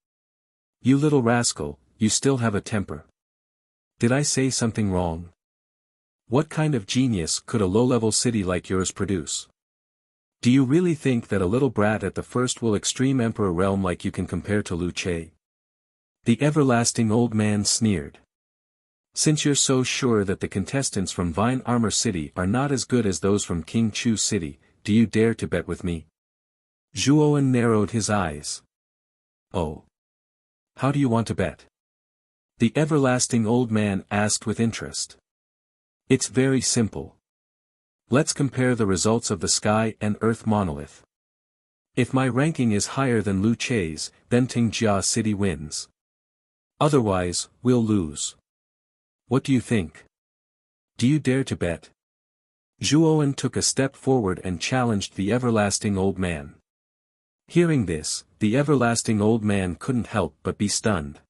You little rascal, you still have a temper. Did I say something wrong? What kind of genius could a low-level city like yours produce? Do you really think that a little brat at the first will extreme Emperor realm like you can compare to Lu Che?" The everlasting old man sneered. "Since you're so sure that the contestants from Vine Armor City are not as good as those from King Chu City, do you dare to bet with me?" Zhuowen narrowed his eyes. "Oh. How do you want to bet?" the everlasting old man asked with interest. "It's very simple. Let's compare the results of the Sky and Earth monolith. If my ranking is higher than Lu Che's, then Tingjia City wins. Otherwise, we'll lose. What do you think? Do you dare to bet?" Zhuowen took a step forward and challenged the everlasting old man. Hearing this, the everlasting old man couldn't help but be stunned.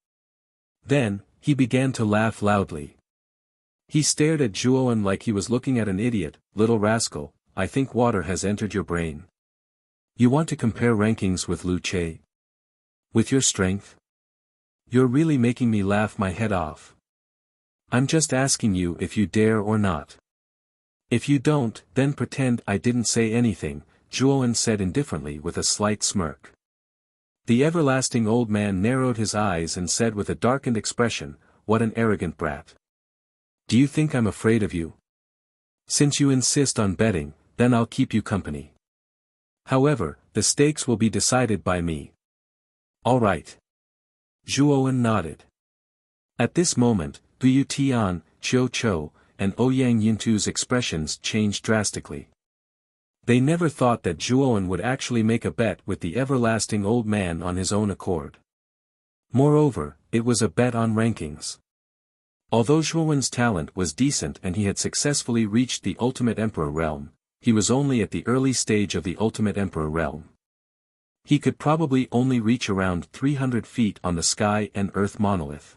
Then, he began to laugh loudly. He stared at Zhuowen like he was looking at an idiot. "Little rascal, I think water has entered your brain. You want to compare rankings with Lu Che? With your strength? You're really making me laugh my head off. I'm just asking you if you dare or not. If you don't, then pretend I didn't say anything," Zhuowen said indifferently with a slight smirk. The everlasting old man narrowed his eyes and said with a darkened expression, "What an arrogant brat. Do you think I'm afraid of you? Since you insist on betting, then I'll keep you company. However, the stakes will be decided by me." "All right." Zhuowen nodded. At this moment, Buyu Tian, Qiu Chou, and Ouyang Yintu's expressions changed drastically. They never thought that Zhuowen would actually make a bet with the everlasting old man on his own accord. Moreover, it was a bet on rankings. Although Zhuowen's talent was decent and he had successfully reached the Ultimate Emperor realm, he was only at the early stage of the Ultimate Emperor realm. He could probably only reach around 300 feet on the Sky and Earth monolith.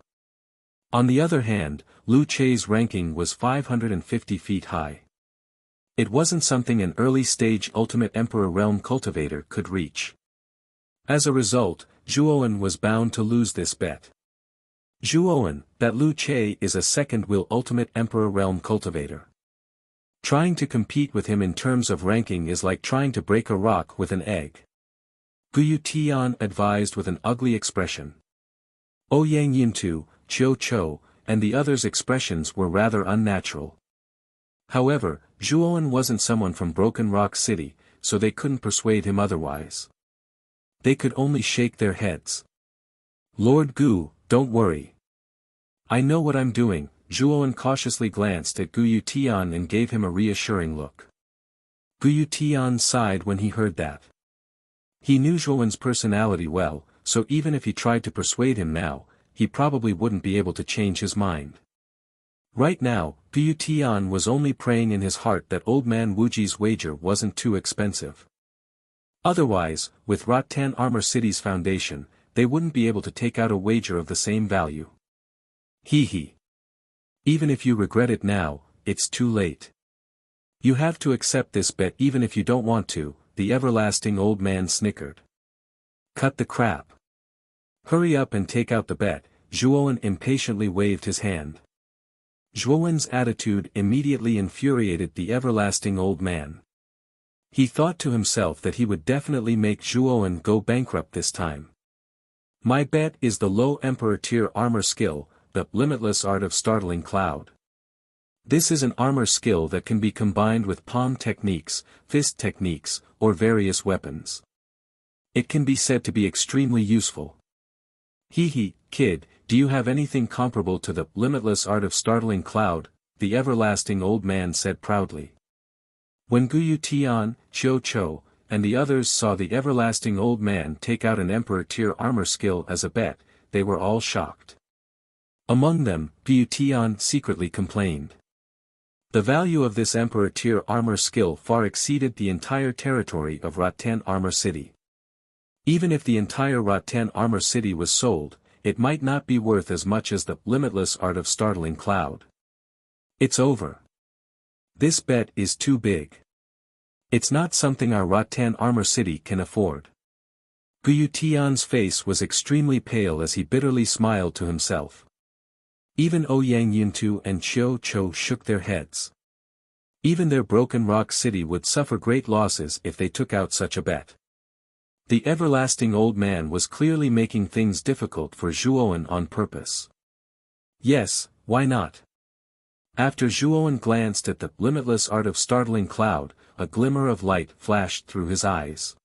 On the other hand, Lu Che's ranking was 550 feet high. It wasn't something an early-stage Ultimate Emperor realm cultivator could reach. As a result, Zhuowen was bound to lose this bet. Zhuowen, that Lu Che is a second-will Ultimate Emperor realm cultivator. Trying to compete with him in terms of ranking is like trying to break a rock with an egg. Buyu Tian advised with an ugly expression. Ouyang Yintu, Qiu Chou, and the others' expressions were rather unnatural. However, Zhuowen wasn't someone from Broken Rock City, so they couldn't persuade him otherwise. They could only shake their heads. "Lord Gu, don't worry. I know what I'm doing." Zhuowen cautiously glanced at Guyu Tian and gave him a reassuring look. Guyu Tian sighed when he heard that. He knew Zhuowen's personality well, so even if he tried to persuade him now, he probably wouldn't be able to change his mind. Right now, Guyu Tian was only praying in his heart that old man Wuji's wager wasn't too expensive. Otherwise, with Rattan Armor City's foundation, they wouldn't be able to take out a wager of the same value. Hee hee. Even if you regret it now, it's too late. You have to accept this bet even if you don't want to, the everlasting old man snickered. Cut the crap. Hurry up and take out the bet, Zhuowen impatiently waved his hand. Zhuowen's attitude immediately infuriated the everlasting old man. He thought to himself that he would definitely make Zhuowen go bankrupt this time. My bet is the low Emperor tier armor skill, the limitless art of startling cloud. This is an armor skill that can be combined with palm techniques, fist techniques, or various weapons. It can be said to be extremely useful. Hee, kid, do you have anything comparable to the limitless art of startling cloud? The everlasting old man said proudly. When Guyu Tian, Qiu Chou, and the others saw the everlasting old man take out an emperor tier armor skill as a bet, they were all shocked. Among them, Guyu Tian secretly complained. The value of this emperor tier armor skill far exceeded the entire territory of Rotten Armor City. Even if the entire Rotten Armor City was sold, it might not be worth as much as the limitless art of startling cloud. It's over. This bet is too big. It's not something our Rotten Armor City can afford. Guyu Tian's face was extremely pale as he bitterly smiled to himself. Even Ouyang Yuntu and Qiu Chou shook their heads. Even their broken rock city would suffer great losses if they took out such a bet. The everlasting old man was clearly making things difficult for Zhuowen on purpose. Yes, why not? After Zhuowen glanced at the limitless art of startling cloud, a glimmer of light flashed through his eyes.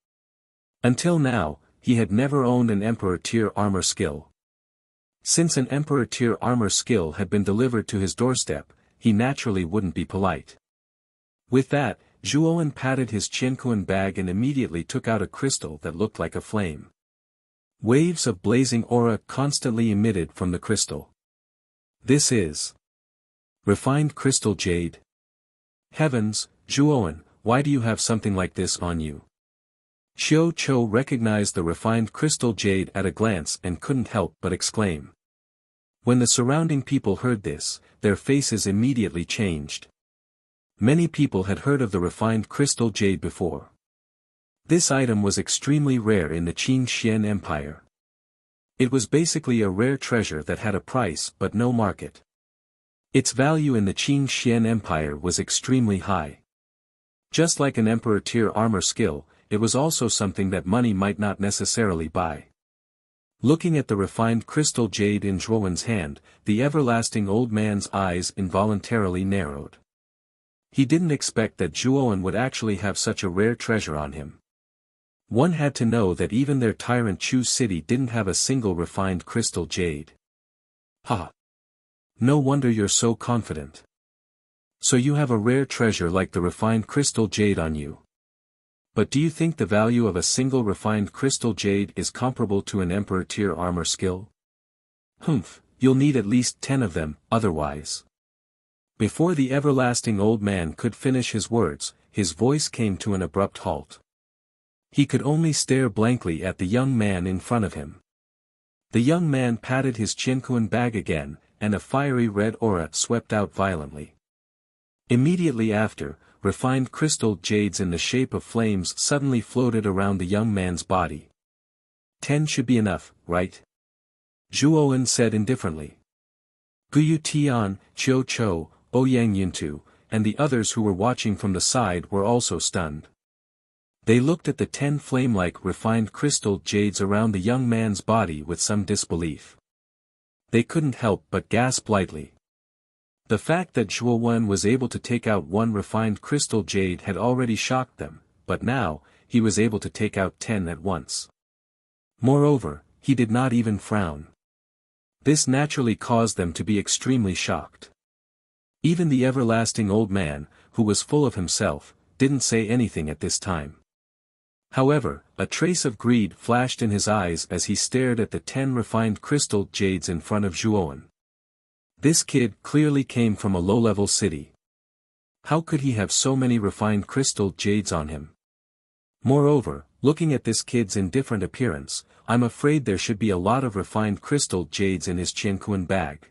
Until now, he had never owned an Emperor tier armor skill. Since an Emperor tier armor skill had been delivered to his doorstep, he naturally wouldn't be polite. With that, Zhuowen patted his Qianquan bag and immediately took out a crystal that looked like a flame. Waves of blazing aura constantly emitted from the crystal. This is refined crystal jade. Heavens, Zhuowen, why do you have something like this on you? Qiu Chou recognized the refined crystal jade at a glance and couldn't help but exclaim. When the surrounding people heard this, their faces immediately changed. Many people had heard of the refined crystal jade before. This item was extremely rare in the Qin Xian Empire. It was basically a rare treasure that had a price but no market. Its value in the Qin Xian Empire was extremely high. Just like an emperor tier armor skill, it was also something that money might not necessarily buy. Looking at the refined crystal jade in Zhuowen's hand, the everlasting old man's eyes involuntarily narrowed. He didn't expect that Zhuowen would actually have such a rare treasure on him. One had to know that even their tyrant Chu city didn't have a single refined crystal jade. Ha! No wonder you're so confident. So you have a rare treasure like the refined crystal jade on you. But do you think the value of a single refined crystal jade is comparable to an emperor tier armor skill? Humph, you'll need at least 10 of them, otherwise. Before the everlasting old man could finish his words, his voice came to an abrupt halt. He could only stare blankly at the young man in front of him. The young man patted his Qianquan bag again, and a fiery red aura swept out violently. Immediately after, refined crystal jades in the shape of flames suddenly floated around the young man's body. 10 should be enough, right? Zhuowen said indifferently. Guyu Tian, Qiu Chou, Ouyang Yuntu, and the others who were watching from the side were also stunned. They looked at the 10 flame-like refined crystal jades around the young man's body with some disbelief. They couldn't help but gasp lightly. The fact that Zhuowen was able to take out one refined crystal jade had already shocked them, but now, he was able to take out 10 at once. Moreover, he did not even frown. This naturally caused them to be extremely shocked. Even the everlasting old man, who was full of himself, didn't say anything at this time. However, a trace of greed flashed in his eyes as he stared at the 10 refined crystal jades in front of Zhuowen. This kid clearly came from a low-level city. How could he have so many refined crystal jades on him? Moreover, looking at this kid's indifferent appearance, I'm afraid there should be a lot of refined crystal jades in his Qianquan bag.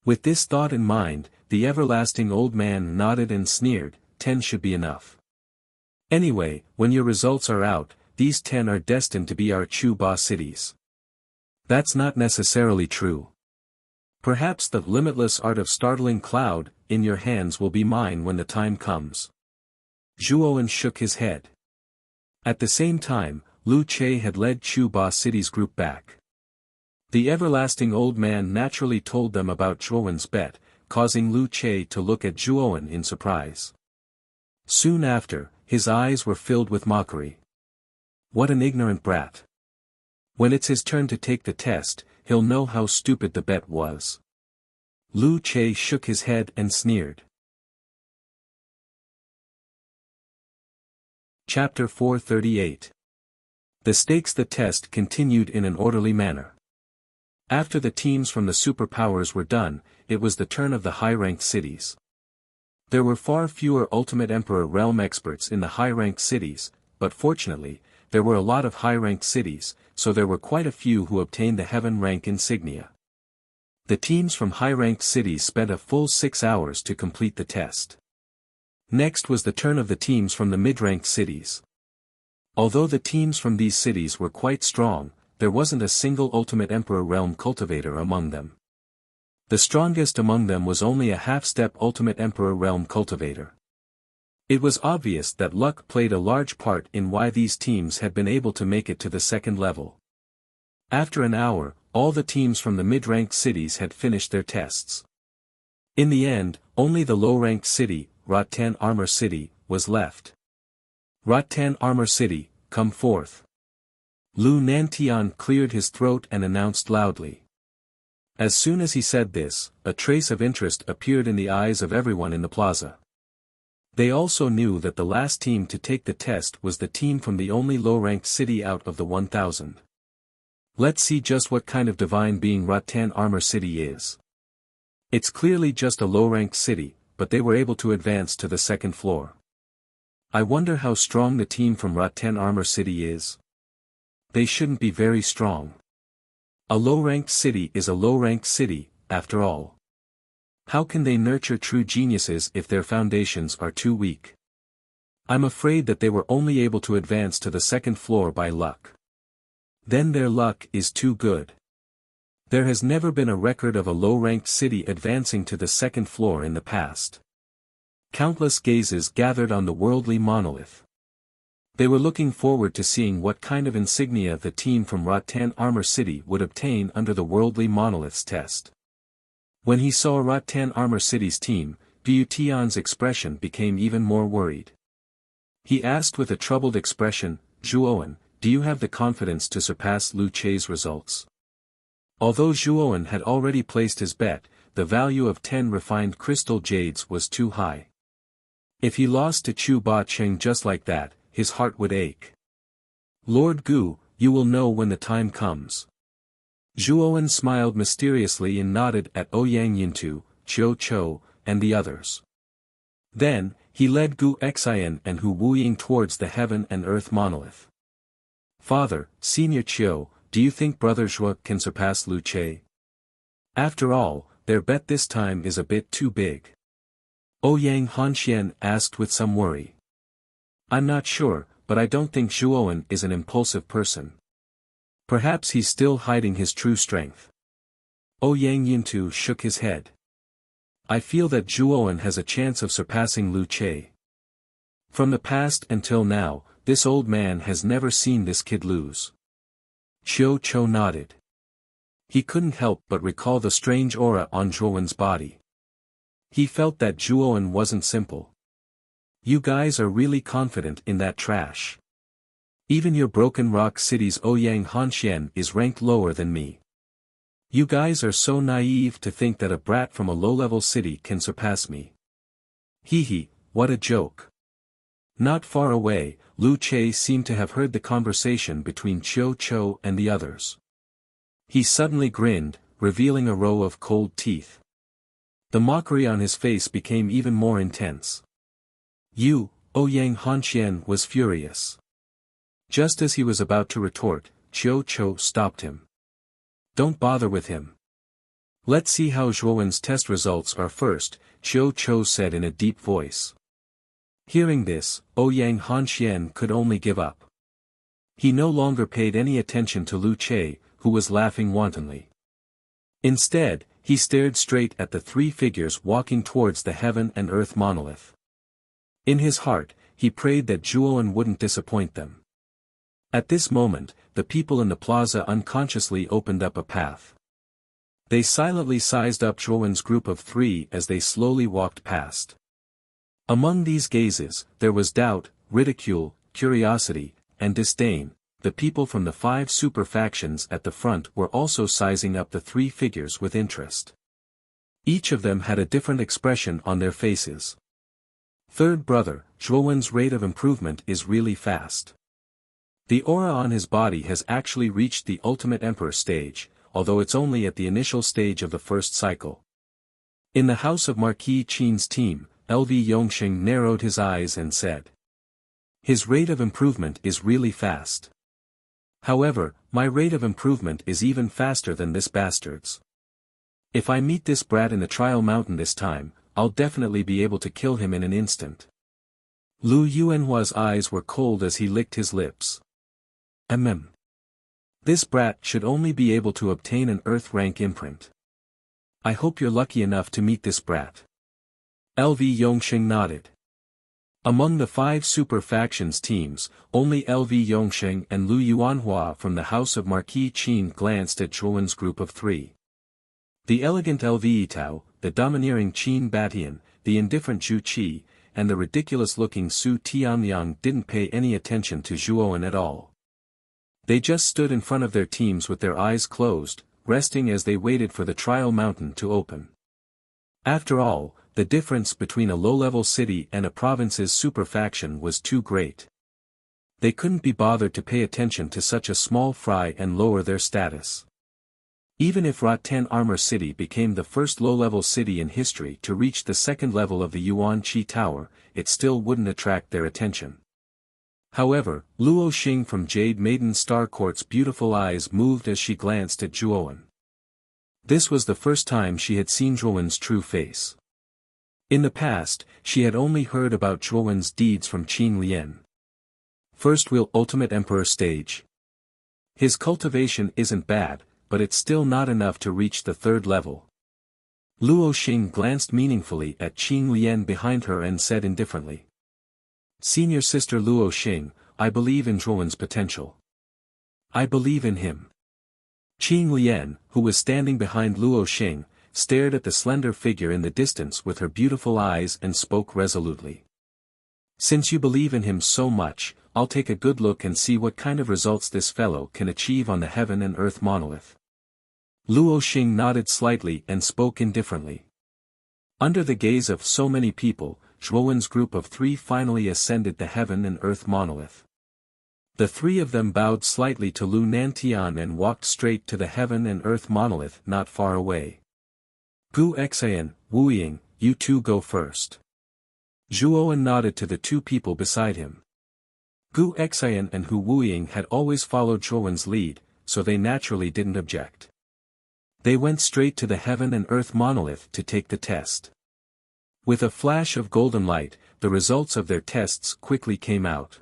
With this thought in mind, the everlasting old man nodded and sneered, 10 should be enough. Anyway, when your results are out, these 10 are destined to be our Chu-Ba cities. That's not necessarily true. Perhaps the limitless art of startling cloud, in your hands will be mine when the time comes. Zhuowen shook his head. At the same time, Lu Che had led Chu-Ba city's group back. The everlasting old man naturally told them about Zhuowen's bet, causing Lu Che to look at Zhuowen in surprise. Soon after, his eyes were filled with mockery. What an ignorant brat. When it's his turn to take the test, he'll know how stupid the bet was. Lu Che shook his head and sneered. Chapter 438. The stakes. The test continued in an orderly manner. After the teams from the superpowers were done, it was the turn of the high-ranked cities. There were far fewer Ultimate Emperor realm experts in the high-ranked cities, but fortunately, there were a lot of high-ranked cities, so there were quite a few who obtained the heaven rank insignia. The teams from high-ranked cities spent a full 6 hours to complete the test. Next was the turn of the teams from the mid-ranked cities. Although the teams from these cities were quite strong, there wasn't a single Ultimate Emperor realm cultivator among them. The strongest among them was only a half-step Ultimate Emperor realm cultivator. It was obvious that luck played a large part in why these teams had been able to make it to the second level. After an hour, all the teams from the mid-ranked cities had finished their tests. In the end, only the low-ranked city, Rattan Armor City, was left. Rattan Armor City, come forth. Lu Nantian cleared his throat and announced loudly. As soon as he said this, a trace of interest appeared in the eyes of everyone in the plaza. They also knew that the last team to take the test was the team from the only low-ranked city out of the 1,000. Let's see just what kind of divine being Rattan Armor City is. It's clearly just a low-ranked city, but they were able to advance to the second floor. I wonder how strong the team from Rattan Armor City is. They shouldn't be very strong. A low-ranked city is a low-ranked city, after all. How can they nurture true geniuses if their foundations are too weak? I'm afraid that they were only able to advance to the second floor by luck. Then their luck is too good. There has never been a record of a low-ranked city advancing to the second floor in the past. Countless gazes gathered on the worldly monolith. They were looking forward to seeing what kind of insignia the team from Rattan Armor City would obtain under the worldly monolith's test. When he saw Rattan Armor City's team, Bu Tian's expression became even more worried. He asked with a troubled expression, Zhuowen, do you have the confidence to surpass Lu Che's results? Although Zhuowen had already placed his bet, the value of 10 refined crystal jades was too high. If he lost to Chu Ba Cheng just like that, his heart would ache. Lord Gu, you will know when the time comes. Zhuowen smiled mysteriously and nodded at Ouyang Yintu, Qiu Chou, and the others. Then, he led Gu Xian and Hu Wuying towards the heaven and earth monolith. Father, Senior Qiu, do you think Brother Zhuo can surpass Lu Che? After all, their bet this time is a bit too big. Ouyang Hanxian asked with some worry. I'm not sure, but I don't think Zhuowen is an impulsive person. Perhaps he's still hiding his true strength. Ouyang Yintu shook his head. I feel that Zhuowen has a chance of surpassing Lu Che. From the past until now, this old man has never seen this kid lose. Qiu Chou nodded. He couldn't help but recall the strange aura on Zhuowen's body. He felt that Zhuowen wasn't simple. You guys are really confident in that trash. Even your Broken Rock City's Ouyang Hanxian is ranked lower than me. You guys are so naive to think that a brat from a low-level city can surpass me. Hee, what a joke. Not far away, Lu Che seemed to have heard the conversation between Qiu Chou and the others. He suddenly grinned, revealing a row of cold teeth. The mockery on his face became even more intense. You, Ouyang Hanxian was furious. Just as he was about to retort, Qiu Chou stopped him. Don't bother with him. Let's see how Zhuowen's test results are first, Qiu Chou said in a deep voice. Hearing this, Ouyang Hanxian could only give up. He no longer paid any attention to Lu Che, who was laughing wantonly. Instead, he stared straight at the three figures walking towards the heaven and earth monolith. In his heart, he prayed that Zhuowen wouldn't disappoint them. At this moment, the people in the plaza unconsciously opened up a path. They silently sized up Zhuowen's group of three as they slowly walked past. Among these gazes, there was doubt, ridicule, curiosity, and disdain. The people from the 5 super factions at the front were also sizing up the three figures with interest. Each of them had a different expression on their faces. Third brother, Zhuowen's rate of improvement is really fast. The aura on his body has actually reached the ultimate emperor stage, although it's only at the initial stage of the first cycle. In the house of Marquis Qin's team, LV Yongxing narrowed his eyes and said. His rate of improvement is really fast. However, my rate of improvement is even faster than this bastard's. If I meet this brat in the trial mountain this time, I'll definitely be able to kill him in an instant. Lu Yuanhua's eyes were cold as he licked his lips. This brat should only be able to obtain an earth rank imprint. I hope you're lucky enough to meet this brat. LV Yongxing nodded. Among the 5 super factions teams, only LV Yongxing and Lu Yuanhua from the house of Marquis Qin glanced at Zhuowen's group of 3. The elegant LV Yitao, the domineering Qin Batian, the indifferent Zhu Qi, and the ridiculous-looking Su Tianliang didn't pay any attention to Zhuowen at all. They just stood in front of their teams with their eyes closed, resting as they waited for the trial mountain to open. After all, the difference between a low-level city and a province's super faction was too great. They couldn't be bothered to pay attention to such a small fry and lower their status. Even if Rotten Armor City became the first low-level city in history to reach the second level of the Yuan Qi Tower, it still wouldn't attract their attention. However, Luo Xing from Jade Maiden Star Court's beautiful eyes moved as she glanced at Zhuowen. This was the first time she had seen Zhuowen's true face. In the past, she had only heard about Zhuowen's deeds from Qin Lian. First wheel Ultimate Emperor stage. His cultivation isn't bad, but it's still not enough to reach the 3rd level. Luo Xing glanced meaningfully at Qin Lian behind her and said indifferently. Senior sister Luo Xing, I believe in Zhuowen's potential. I believe in him. Qin Lian, who was standing behind Luo Xing, stared at the slender figure in the distance with her beautiful eyes and spoke resolutely. Since you believe in him so much, I'll take a good look and see what kind of results this fellow can achieve on the heaven and earth monolith. Luo Xing nodded slightly and spoke indifferently. Under the gaze of so many people, Zhuowen's group of 3 finally ascended the heaven and earth monolith. The 3 of them bowed slightly to Lu Nantian and walked straight to the heaven and earth monolith not far away. Gu Xian, Wu Ying, you 2 go first. Zhuowen nodded to the 2 people beside him. Gu Xian and Hu Wuying had always followed Zhuowen's lead, so they naturally didn't object. They went straight to the heaven and earth monolith to take the test. With a flash of golden light, the results of their tests quickly came out.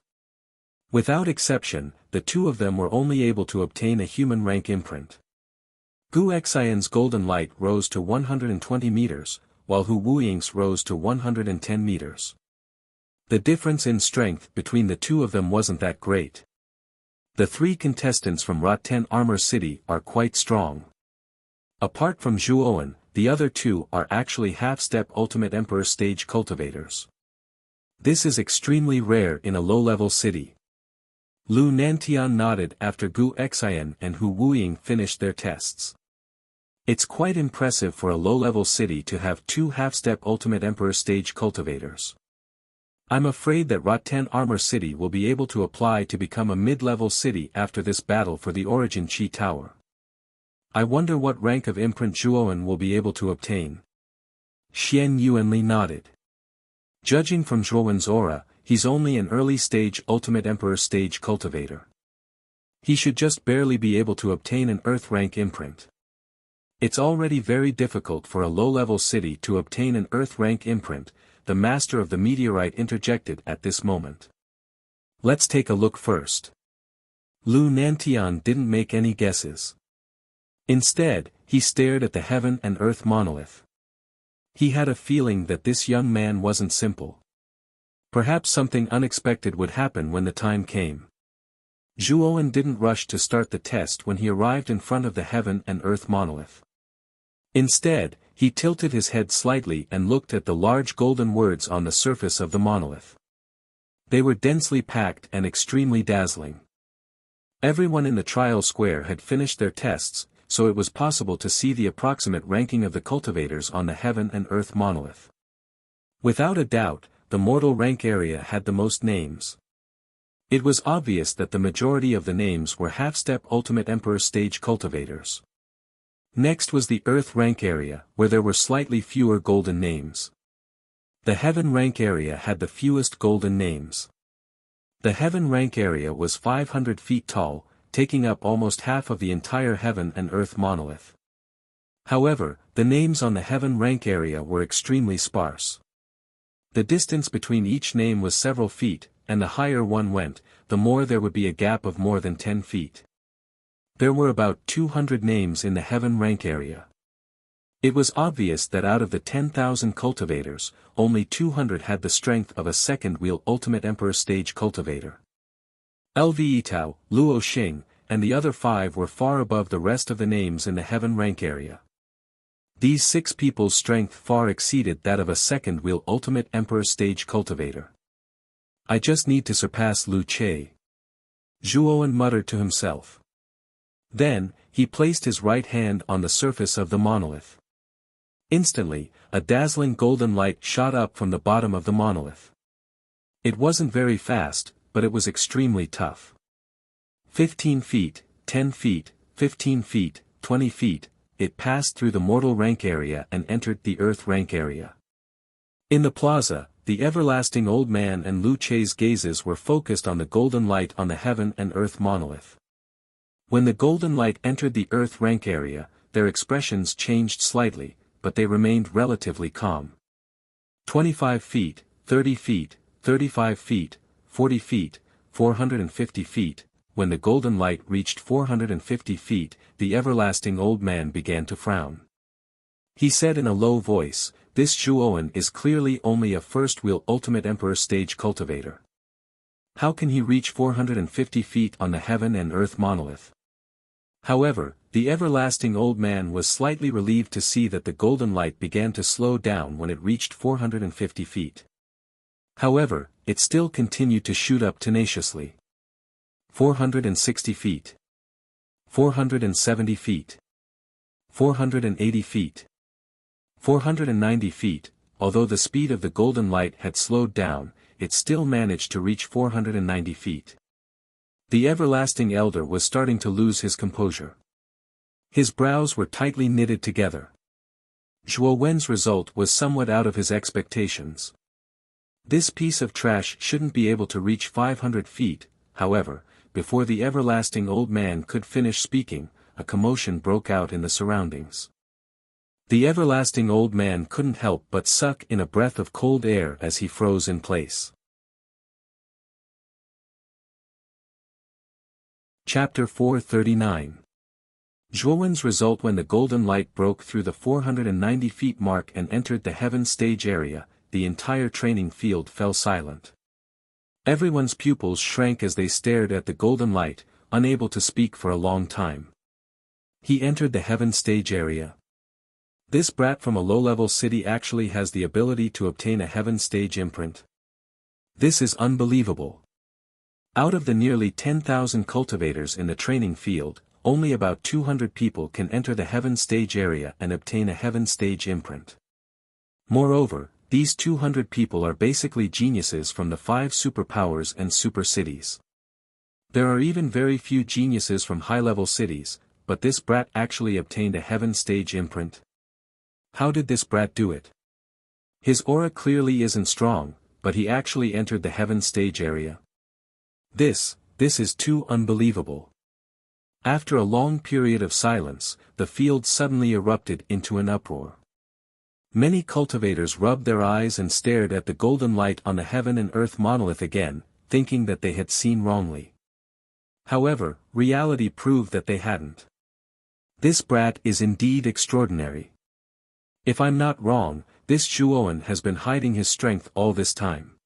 Without exception, the 2 of them were only able to obtain a human rank imprint. Gu Xian's golden light rose to 120 meters, while Hu Wuying's rose to 110 meters. The difference in strength between the 2 of them wasn't that great. The 3 contestants from Rotten Armor City are quite strong. Apart from Zhuowen, the other 2 are actually half-step Ultimate Emperor stage cultivators. This is extremely rare in a low-level city. Lu Nantian nodded after Gu Xian and Hu Wuying finished their tests. It's quite impressive for a low-level city to have 2 half-step Ultimate Emperor stage cultivators. I'm afraid that Rotten Armor City will be able to apply to become a mid-level city after this battle for the Origin Qi Tower. I wonder what rank of imprint Zhuowen will be able to obtain. Xian Yuanli nodded. Judging from Zhuowen's aura, he's only an early-stage Ultimate Emperor stage cultivator. He should just barely be able to obtain an Earth rank imprint. It's already very difficult for a low-level city to obtain an Earth rank imprint, the master of the meteorite interjected at this moment. Let's take a look first. Lu Nantian didn't make any guesses. Instead, he stared at the heaven and earth monolith. He had a feeling that this young man wasn't simple. Perhaps something unexpected would happen when the time came. Zhuowen didn't rush to start the test when he arrived in front of the heaven and earth monolith. Instead, he tilted his head slightly and looked at the large golden words on the surface of the monolith. They were densely packed and extremely dazzling. Everyone in the trial square had finished their tests, so it was possible to see the approximate ranking of the cultivators on the heaven and earth monolith. Without a doubt, the mortal rank area had the most names. It was obvious that the majority of the names were half-step Ultimate Emperor stage cultivators. Next was the earth rank area, where there were slightly fewer golden names. The heaven rank area had the fewest golden names. The heaven rank area was 500 feet tall, taking up almost half of the entire heaven and earth monolith. However, the names on the heaven rank area were extremely sparse. The distance between each name was several feet, and the higher one went, the more there would be a gap of more than 10 feet. There were about 200 names in the heaven rank area. It was obvious that out of the 10,000 cultivators, only 200 had the strength of a second-wheel Ultimate Emperor stage cultivator. Lve Tao, Luo Xing, and the other 5 were far above the rest of the names in the heaven rank area. These 6 people's strength far exceeded that of a second-wheel Ultimate Emperor stage cultivator. I just need to surpass Lu Che. Zhuowen muttered to himself. Then, he placed his right hand on the surface of the monolith. Instantly, a dazzling golden light shot up from the bottom of the monolith. It wasn't very fast, but it was extremely tough. 15 feet, 10 feet, 15 feet, 20 feet, it passed through the mortal rank area and entered the earth rank area. In the plaza, the everlasting old man and Lu Che's gazes were focused on the golden light on the heaven and earth monolith. When the golden light entered the earth rank area, their expressions changed slightly, but they remained relatively calm. 25 feet, 30 feet, 35 feet, 40 feet, 450 feet, when the golden light reached 450 feet, the everlasting old man began to frown. He said in a low voice, "This Zhuowen is clearly only a first-wheel Ultimate Emperor stage cultivator. How can he reach 450 feet on the heaven and earth monolith?" However, the everlasting old man was slightly relieved to see that the golden light began to slow down when it reached 450 feet. However, it still continued to shoot up tenaciously. 460 feet. 470 feet. 480 feet. 490 feet, although the speed of the golden light had slowed down, it still managed to reach 490 feet. The everlasting elder was starting to lose his composure. His brows were tightly knitted together. Zhuowen's result was somewhat out of his expectations. This piece of trash shouldn't be able to reach 500 feet, however, before the everlasting old man could finish speaking, a commotion broke out in the surroundings. The everlasting old man couldn't help but suck in a breath of cold air as he froze in place. Chapter 439. Zhuowen's result. When the golden light broke through the 490 feet mark and entered the heaven stage area, the entire training field fell silent. Everyone's pupils shrank as they stared at the golden light, unable to speak for a long time. He entered the heaven stage area. This brat from a low-level city actually has the ability to obtain a heaven stage imprint. This is unbelievable. Out of the nearly 10,000 cultivators in the training field, only about 200 people can enter the heaven stage area and obtain a heaven stage imprint. Moreover, these 200 people are basically geniuses from the 5 superpowers and super cities. There are even very few geniuses from high-level cities, but this brat actually obtained a heaven stage imprint. How did this brat do it? His aura clearly isn't strong, but he actually entered the heaven stage area. This is too unbelievable. After a long period of silence, the field suddenly erupted into an uproar. Many cultivators rubbed their eyes and stared at the golden light on the heaven and earth monolith again, thinking that they had seen wrongly. However, reality proved that they hadn't. This brat is indeed extraordinary. If I'm not wrong, this Zhuowen has been hiding his strength all this time.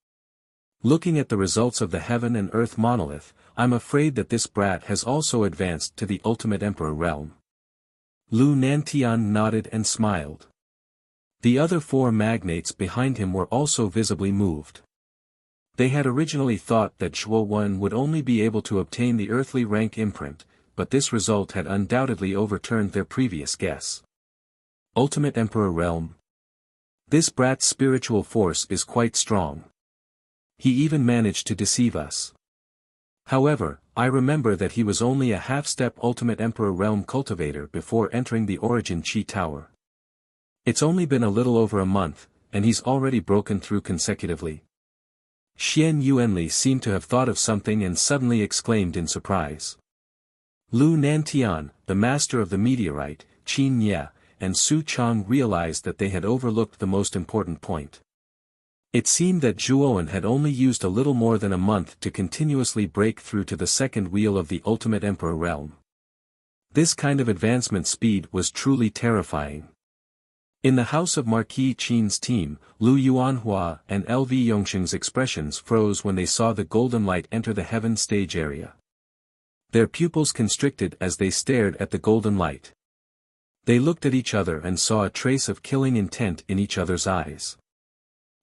Looking at the results of the heaven and earth monolith, I'm afraid that this brat has also advanced to the ultimate emperor realm. Lu Nantian nodded and smiled. The other four magnates behind him were also visibly moved. They had originally thought that Zhuowen would only be able to obtain the earthly rank imprint, but this result had undoubtedly overturned their previous guess. Ultimate Emperor Realm. This brat's spiritual force is quite strong. He even managed to deceive us. However, I remember that he was only a half-step Ultimate Emperor Realm cultivator before entering the Origin Chi Tower. It's only been a little over a month, and he's already broken through consecutively. Xian Yuanli seemed to have thought of something and suddenly exclaimed in surprise. Lu Nantian, the master of the meteorite, Qin Ye, and Su Chang realized that they had overlooked the most important point. It seemed that Zhuowen had only used a little more than a month to continuously break through to the second wheel of the Ultimate Emperor realm. This kind of advancement speed was truly terrifying. In the house of Marquis Qin's team, Lu Yuanhua and LV Yongsheng's expressions froze when they saw the golden light enter the heaven stage area. Their pupils constricted as they stared at the golden light. They looked at each other and saw a trace of killing intent in each other's eyes.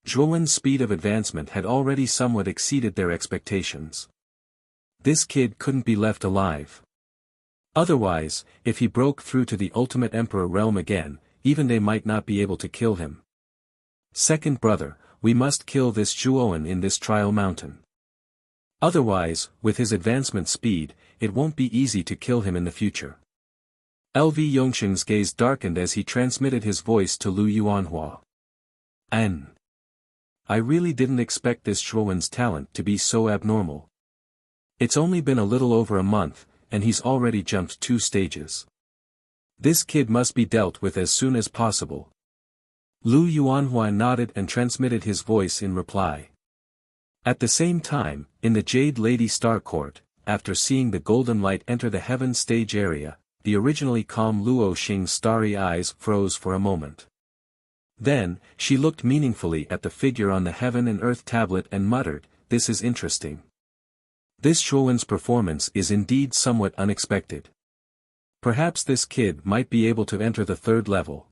Zhuowen's speed of advancement had already somewhat exceeded their expectations. This kid couldn't be left alive. Otherwise, if he broke through to the Ultimate Emperor realm again, even they might not be able to kill him. Second brother, we must kill this Zhuowen in this trial mountain. Otherwise, with his advancement speed, it won't be easy to kill him in the future. LV Yongsheng's gaze darkened as he transmitted his voice to Lu Yuanhua. I really didn't expect this Zhuowen's talent to be so abnormal. It's only been a little over a month, and he's already jumped 2 stages. This kid must be dealt with as soon as possible. Lu Yuanhua nodded and transmitted his voice in reply. At the same time, in the Jade Lady Star Court, after seeing the golden light enter the heaven stage area, the originally calm Luo Xing's starry eyes froze for a moment. Then, she looked meaningfully at the figure on the heaven and earth tablet and muttered, "This is interesting. This Zhuowen's performance is indeed somewhat unexpected. Perhaps this kid might be able to enter the 3rd level."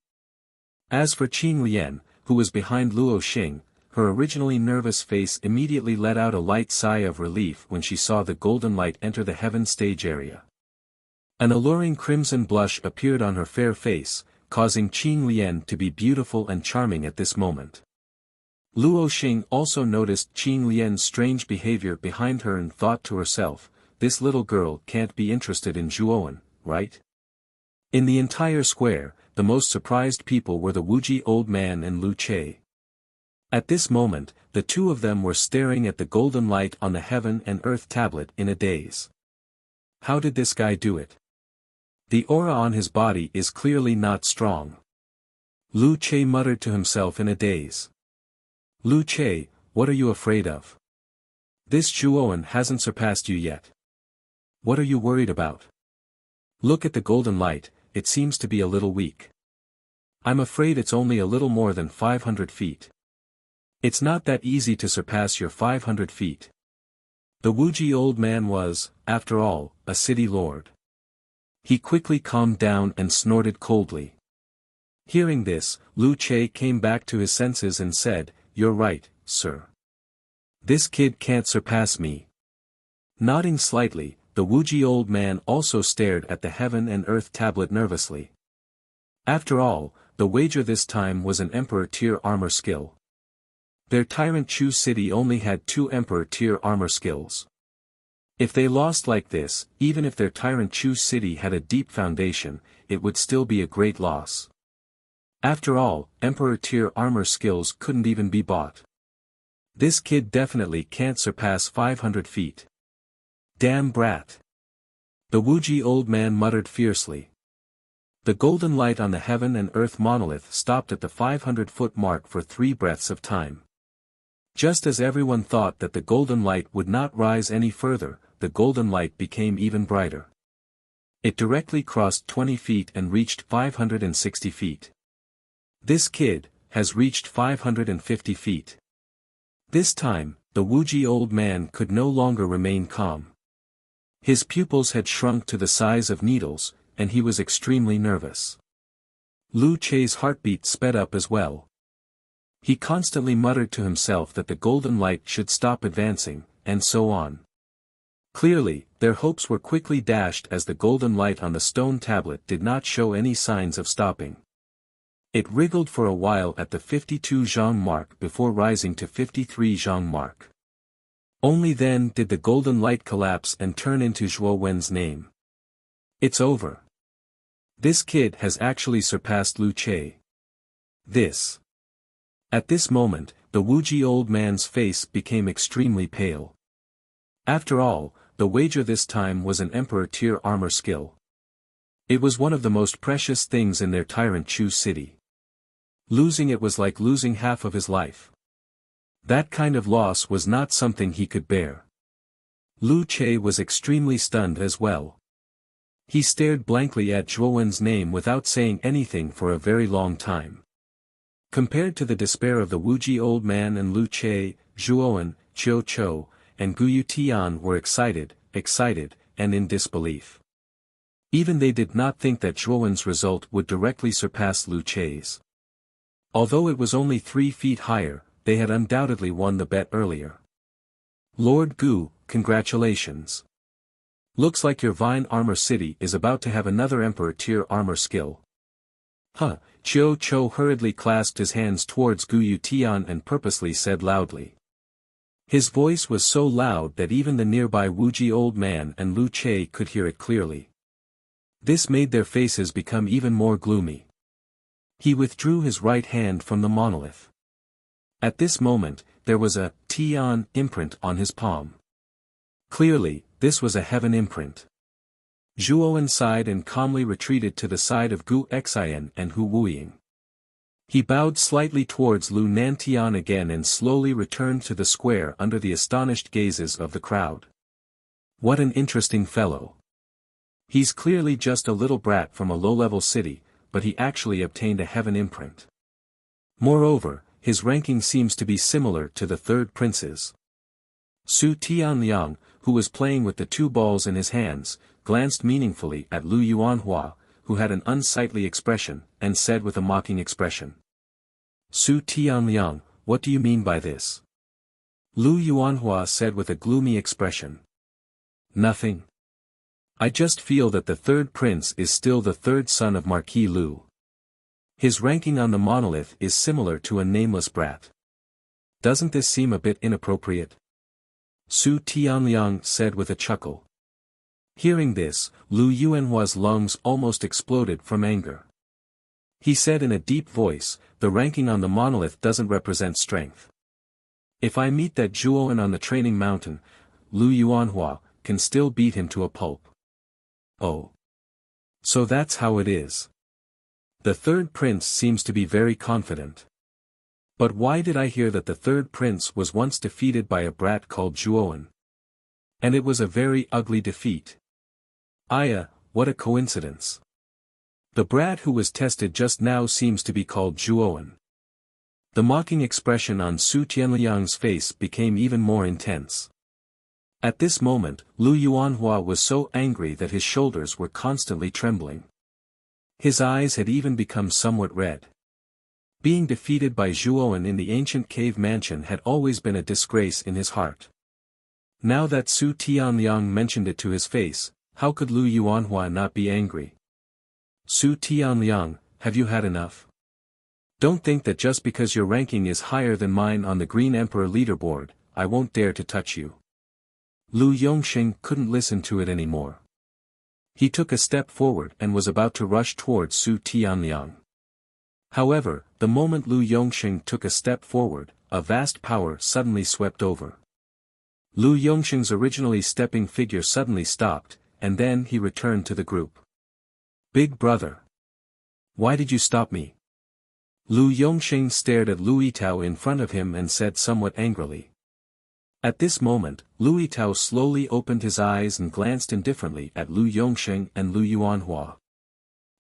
As for Qing Lian, who was behind Luo Xing, her originally nervous face immediately let out a light sigh of relief when she saw the golden light enter the heaven stage area. An alluring crimson blush appeared on her fair face, causing Qing Lian to be beautiful and charming at this moment. Luo Xing also noticed Qing Lian's strange behavior behind her and thought to herself, this little girl can't be interested in Zhuowen, right? In the entire square, the most surprised people were the Wuji old man and Lu Che. At this moment, the two of them were staring at the golden light on the heaven and earth tablet in a daze. How did this guy do it? The aura on his body is clearly not strong. Lu Che muttered to himself in a daze. Lu Che, what are you afraid of? This Zhuowen hasn't surpassed you yet. What are you worried about? Look at the golden light, it seems to be a little weak. I'm afraid it's only a little more than 500 feet. It's not that easy to surpass your 500 feet. The Wuji old man was, after all, a city lord. He quickly calmed down and snorted coldly. Hearing this, Lu Che came back to his senses and said, "You're right, sir. This kid can't surpass me." Nodding slightly, the Wuji old man also stared at the heaven and earth tablet nervously. After all, the wager this time was an Emperor tier armor skill. Their Tyrant Chu city only had 2 Emperor tier armor skills. If they lost like this, even if their Tyrant Chu city had a deep foundation, it would still be a great loss. After all, Emperor tier armor skills couldn't even be bought. This kid definitely can't surpass 500 feet. Damn brat. The Wuji old man muttered fiercely. The golden light on the heaven and earth monolith stopped at the 500-foot mark for 3 breaths of time. Just as everyone thought that the golden light would not rise any further, the golden light became even brighter. It directly crossed 20 feet and reached 560 feet. This kid has reached 550 feet. This time, the Wuji old man could no longer remain calm. His pupils had shrunk to the size of needles, and he was extremely nervous. Lu Che's heartbeat sped up as well. He constantly muttered to himself that the golden light should stop advancing, and so on. Clearly, their hopes were quickly dashed as the golden light on the stone tablet did not show any signs of stopping. It wriggled for a while at the 52 zhang mark before rising to 53 zhang mark. Only then did the golden light collapse and turn into Zhuo Wen's name. It's over. This kid has actually surpassed Lu Che. At this moment, the Wuji old man's face became extremely pale. After all, the wager this time was an emperor-tier armor skill. It was one of the most precious things in their tyrant Chu city. Losing it was like losing half of his life. That kind of loss was not something he could bear. Lu Che was extremely stunned as well. He stared blankly at Zhuo Wen's name without saying anything for a very long time. Compared to the despair of the Wuji old man and Lu Che, Zhuowen, Qiu Chou, and Guyu Tian were excited, and in disbelief. Even they did not think that Zhuowen's result would directly surpass Lu Che's. Although it was only 3 feet higher, they had undoubtedly won the bet earlier. Lord Gu, congratulations. Looks like your Vine Armor City is about to have another Emperor-tier armor skill. Qiu Chou hurriedly clasped his hands towards Guyu Tian and purposely said loudly. His voice was so loud that even the nearby Wuji old man and Lu Che could hear it clearly. This made their faces become even more gloomy. He withdrew his right hand from the monolith. At this moment, there was a Tian imprint on his palm. Clearly, this was a heaven imprint. Zhuowen sighed and calmly retreated to the side of Gu Xian and Hu Wuying. He bowed slightly towards Lu Nantian again and slowly returned to the square under the astonished gazes of the crowd. What an interesting fellow. He's clearly just a little brat from a low-level city, but he actually obtained a heaven imprint. Moreover, his ranking seems to be similar to the third prince's. Su Tianliang, who was playing with the 2 balls in his hands, glanced meaningfully at Lu Yuanhua, who had an unsightly expression, and said with a mocking expression. Su Tianliang, what do you mean by this? Lu Yuanhua said with a gloomy expression. Nothing. I just feel that the third prince is still the third son of Marquis Lu. His ranking on the monolith is similar to a nameless brat. Doesn't this seem a bit inappropriate? Su Tianliang said with a chuckle. Hearing this, Lu Yuanhua's lungs almost exploded from anger. He said in a deep voice, the ranking on the monolith doesn't represent strength. If I meet that Zhuowen on the training mountain, Lu Yuanhua can still beat him to a pulp. Oh. So that's how it is. The third prince seems to be very confident. But why did I hear that the third prince was once defeated by a brat called Zhuowen? And it was a very ugly defeat. What a coincidence. The brat who was tested just now seems to be called Zhuowen. The mocking expression on Su Tianliang's face became even more intense. At this moment, Lu Yuanhua was so angry that his shoulders were constantly trembling. His eyes had even become somewhat red. Being defeated by Zhuowen in the ancient cave mansion had always been a disgrace in his heart. Now that Su Tianliang mentioned it to his face, how could Lu Yuanhua not be angry? Su Tianliang, have you had enough? Don't think that just because your ranking is higher than mine on the Green Emperor leaderboard, I won't dare to touch you. Lu Yongxing couldn't listen to it anymore. He took a step forward and was about to rush towards Su Tianliang. However, the moment Lu Yongxing took a step forward, a vast power suddenly swept over. Lu Yongxing's originally stepping figure suddenly stopped, and then he returned to the group. Big brother. Why did you stop me? Lu Yongxing stared at Lu Yitao in front of him and said somewhat angrily. At this moment, Lu Yitao slowly opened his eyes and glanced indifferently at Lu Yongxing and Lu Yuanhua.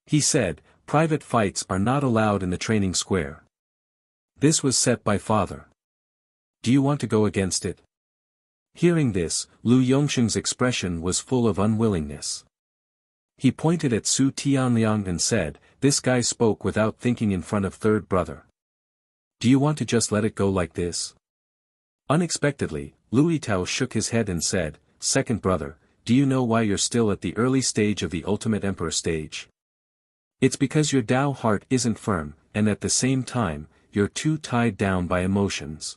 He said, private fights are not allowed in the training square. This was set by father. Do you want to go against it? Hearing this, Lu Yongxing's expression was full of unwillingness. He pointed at Su Tianliang and said, this guy spoke without thinking in front of third brother. Do you want to just let it go like this? Unexpectedly, Lu Yitao shook his head and said, second brother, do you know why you're still at the early stage of the ultimate emperor stage? It's because your Tao heart isn't firm, and at the same time, you're too tied down by emotions.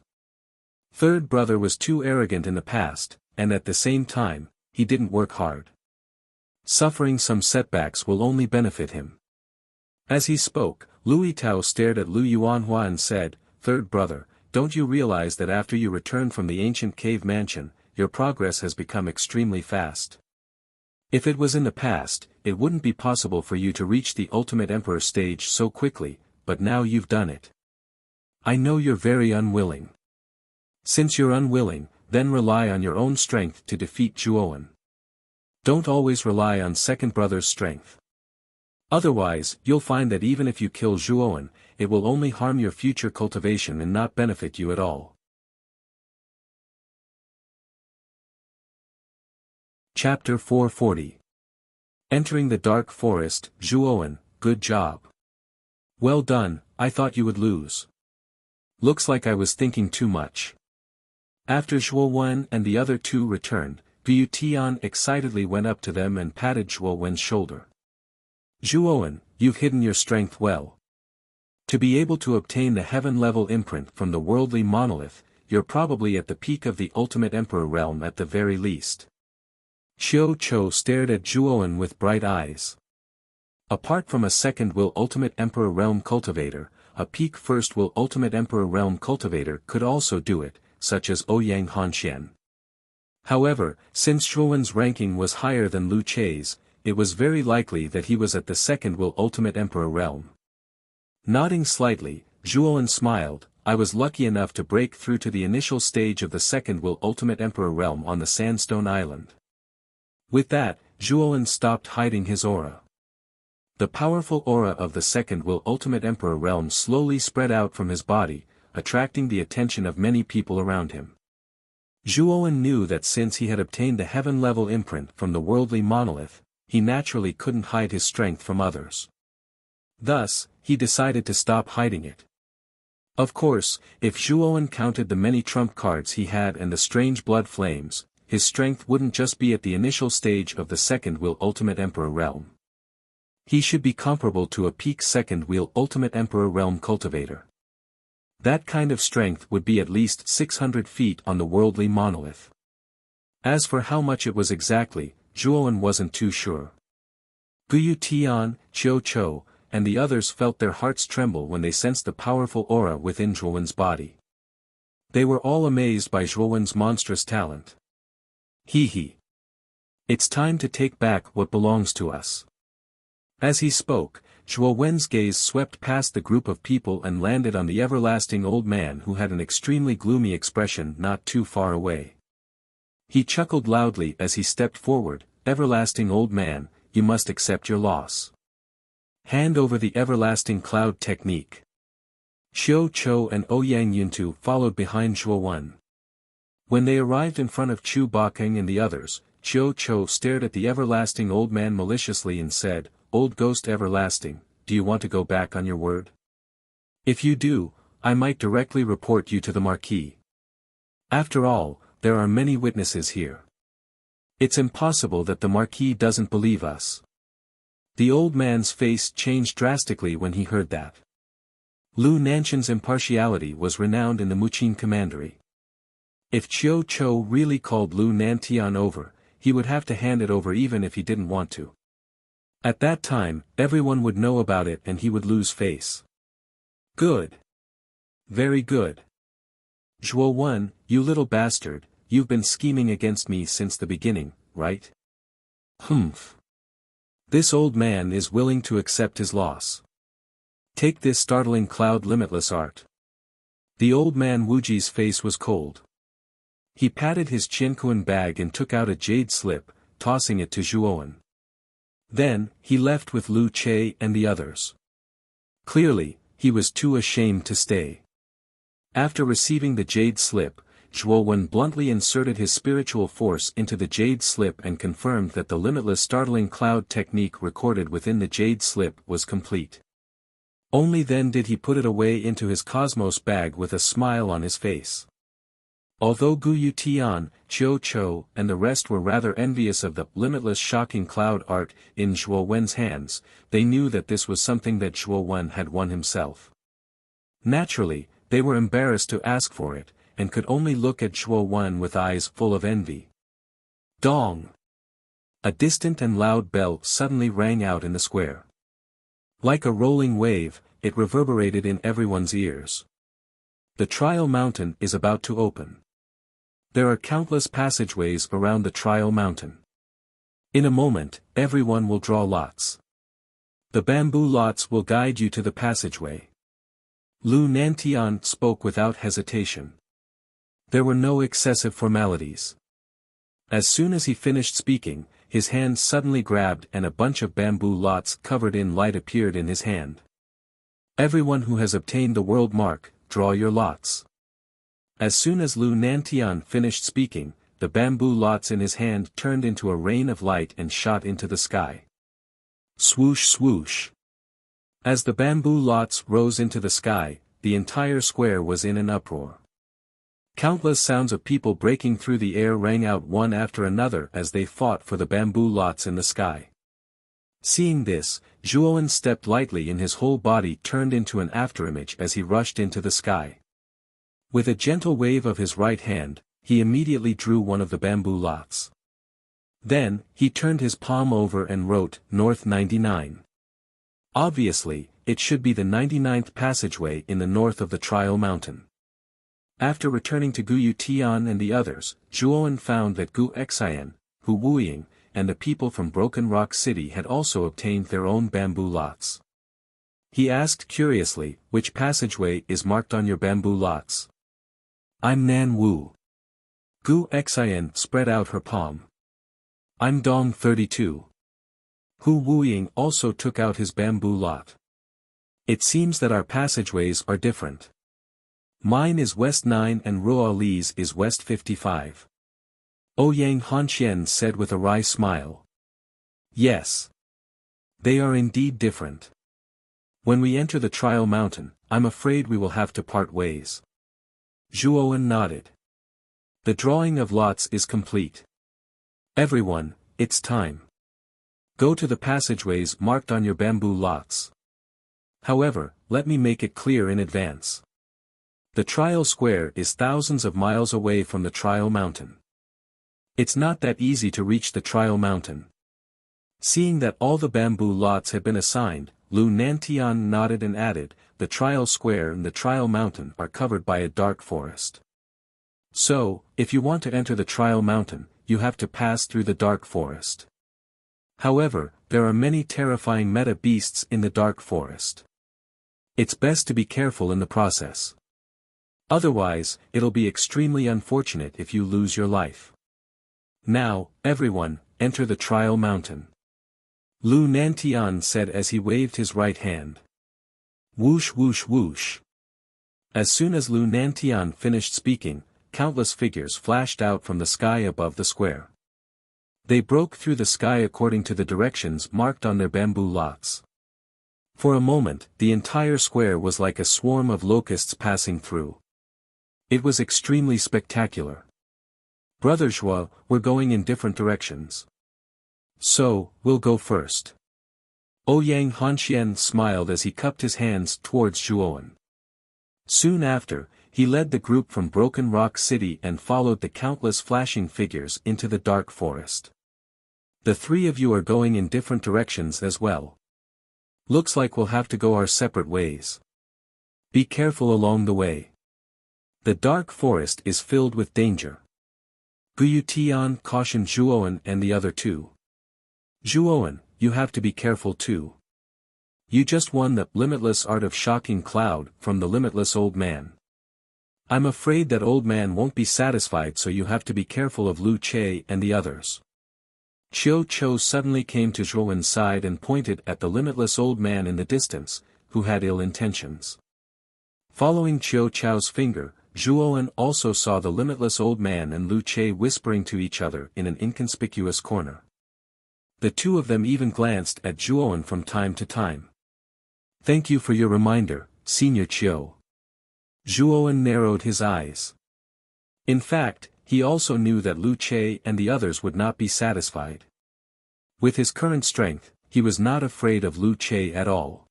Third brother was too arrogant in the past, and at the same time, he didn't work hard. Suffering some setbacks will only benefit him. As he spoke, Lu Yitao stared at Lu Yuanhua and said, third brother, don't you realize that after you returned from the ancient cave mansion, your progress has become extremely fast? If it was in the past, it wouldn't be possible for you to reach the ultimate emperor stage so quickly, but now you've done it. I know you're very unwilling. Since you're unwilling, then rely on your own strength to defeat Zhuowen. Don't always rely on second brother's strength. Otherwise, you'll find that even if you kill Zhuowen, it will only harm your future cultivation and not benefit you at all. Chapter 440. Entering the dark forest, Zhuowen, good job. Well done, I thought you would lose. Looks like I was thinking too much. After Zhuowen and the other two returned, Gu Tian excitedly went up to them and patted Zhuowen's shoulder. Zhuowen, you've hidden your strength well. To be able to obtain the heaven-level imprint from the worldly monolith, you're probably at the peak of the ultimate emperor realm at the very least. Xiao Chou stared at Zhuowen with bright eyes. Apart from a second will ultimate emperor realm cultivator, a peak first will ultimate emperor realm cultivator could also do it, such as Ouyang Hanxian. However, since Zhuowen's ranking was higher than Lu Chei's, it was very likely that he was at the second will ultimate emperor realm. Nodding slightly, Zhuowen smiled, I was lucky enough to break through to the initial stage of the second will ultimate emperor realm on the Sandstone Island. With that, Zhuowen stopped hiding his aura. The powerful aura of the second will ultimate emperor realm slowly spread out from his body, attracting the attention of many people around him. Zhuowen knew that since he had obtained the heaven-level imprint from the worldly monolith, he naturally couldn't hide his strength from others. Thus, he decided to stop hiding it. Of course, if Zhuowen counted the many trump cards he had and the strange blood flames, his strength wouldn't just be at the initial stage of the second will ultimate emperor realm. He should be comparable to a peak second wheel ultimate emperor realm cultivator. That kind of strength would be at least 600 feet on the worldly monolith. As for how much it was exactly, Zhuowen wasn't too sure. Gu Tian, Xiao Chou, and the others felt their hearts tremble when they sensed the powerful aura within Zhuowen's body. They were all amazed by Zhuowen's monstrous talent. He. It's time to take back what belongs to us. As he spoke, Zhuowen's gaze swept past the group of people and landed on the everlasting old man who had an extremely gloomy expression not too far away. He chuckled loudly as he stepped forward, everlasting old man, you must accept your loss. Hand over the everlasting cloud technique. Xiao Chou and Ouyang Yuntu followed behind Zhuowen. When they arrived in front of Chu Bakeng and the others, Xiao Chou stared at the everlasting old man maliciously and said, Old ghost everlasting, do you want to go back on your word? If you do, I might directly report you to the Marquis. After all, there are many witnesses here. It's impossible that the Marquis doesn't believe us. The old man's face changed drastically when he heard that. Lu Nanshan's impartiality was renowned in the Muqin commandery. If Xiao Chou really called Lu Nantian over, he would have to hand it over even if he didn't want to. At that time, everyone would know about it and he would lose face. Good. Very good. Zhuowen, you little bastard, you've been scheming against me since the beginning, right? Humph. This old man is willing to accept his loss. Take this startling cloud limitless art. The old man Wuji's face was cold. He patted his Qianquan bag and took out a jade slip, tossing it to Zhuowen. Then, he left with Lu Che and the others. Clearly, he was too ashamed to stay. After receiving the jade slip, Zhuowen bluntly inserted his spiritual force into the jade slip and confirmed that the limitless startling cloud technique recorded within the jade slip was complete. Only then did he put it away into his cosmos bag with a smile on his face. Although Guyu Tian, Qiu Chou and the rest were rather envious of the limitless shocking cloud art in Zhuowen's hands, they knew that this was something that Zhuowen had won himself. Naturally, they were embarrassed to ask for it, and could only look at Zhuowen with eyes full of envy. Dong! A distant and loud bell suddenly rang out in the square. Like a rolling wave, it reverberated in everyone's ears. The trial mountain is about to open. There are countless passageways around the trial mountain. In a moment, everyone will draw lots. The bamboo lots will guide you to the passageway. Lu Nantian spoke without hesitation. There were no excessive formalities. As soon as he finished speaking, his hand suddenly grabbed and a bunch of bamboo lots covered in light appeared in his hand. Everyone who has obtained the world mark, draw your lots. As soon as Lu Nantian finished speaking, the bamboo lots in his hand turned into a rain of light and shot into the sky. Swoosh swoosh. As the bamboo lots rose into the sky, the entire square was in an uproar. Countless sounds of people breaking through the air rang out one after another as they fought for the bamboo lots in the sky. Seeing this, Zhuowen stepped lightly and his whole body turned into an afterimage as he rushed into the sky. With a gentle wave of his right hand, he immediately drew one of the bamboo lots. Then, he turned his palm over and wrote, North 99. Obviously, it should be the 99th passageway in the north of the trial mountain. After returning to Guyu Tian and the others, Zhuowen found that Gu Xian, Hu Wuying, and the people from Broken Rock City had also obtained their own bamboo lots. He asked curiously, which passageway is marked on your bamboo lots? I'm Nan Wu. Gu Xian spread out her palm. I'm Dong 32. Hu Wuying also took out his bamboo lot. It seems that our passageways are different. Mine is West 9 and Ruo Li's is West 55. Ouyang Hanxian said with a wry smile. Yes. They are indeed different. When we enter the trial mountain, I'm afraid we will have to part ways. Zhuowen nodded. The drawing of lots is complete. Everyone, it's time. Go to the passageways marked on your bamboo lots. However, let me make it clear in advance. The trial square is thousands of miles away from the trial mountain. It's not that easy to reach the trial mountain. Seeing that all the bamboo lots had been assigned, Lu Nantian nodded and added, the trial square and the trial mountain are covered by a dark forest. So, if you want to enter the trial mountain, you have to pass through the dark forest. However, there are many terrifying meta beasts in the dark forest. It's best to be careful in the process. Otherwise, it'll be extremely unfortunate if you lose your life. Now, everyone, enter the trial mountain. Lu Nantian said as he waved his right hand. Whoosh whoosh whoosh. As soon as Lu Nantian finished speaking, countless figures flashed out from the sky above the square. They broke through the sky according to the directions marked on their bamboo lots. For a moment, the entire square was like a swarm of locusts passing through. It was extremely spectacular. Brother Zhuo, we're going in different directions. So, we'll go first. Ouyang Hanxian smiled as he cupped his hands towards Zhuowen. Soon after, he led the group from Broken Rock City and followed the countless flashing figures into the dark forest. The three of you are going in different directions as well. Looks like we'll have to go our separate ways. Be careful along the way. The dark forest is filled with danger. Guyu Tian cautioned Zhuowen and the other two. Zhuowen, you have to be careful too. You just won the limitless art of shocking cloud from the limitless old man. I'm afraid that old man won't be satisfied, so you have to be careful of Lu Che and the others. Qiu Chou suddenly came to Zhuowen's side and pointed at the limitless old man in the distance, who had ill intentions. Following Qiu Chou's finger, Zhuowen also saw the limitless old man and Lu Che whispering to each other in an inconspicuous corner. The two of them even glanced at Zhuowen from time to time. Thank you for your reminder, Senior Qiu. Zhuowen narrowed his eyes. In fact, he also knew that Lu Che and the others would not be satisfied. With his current strength, he was not afraid of Lu Che at all.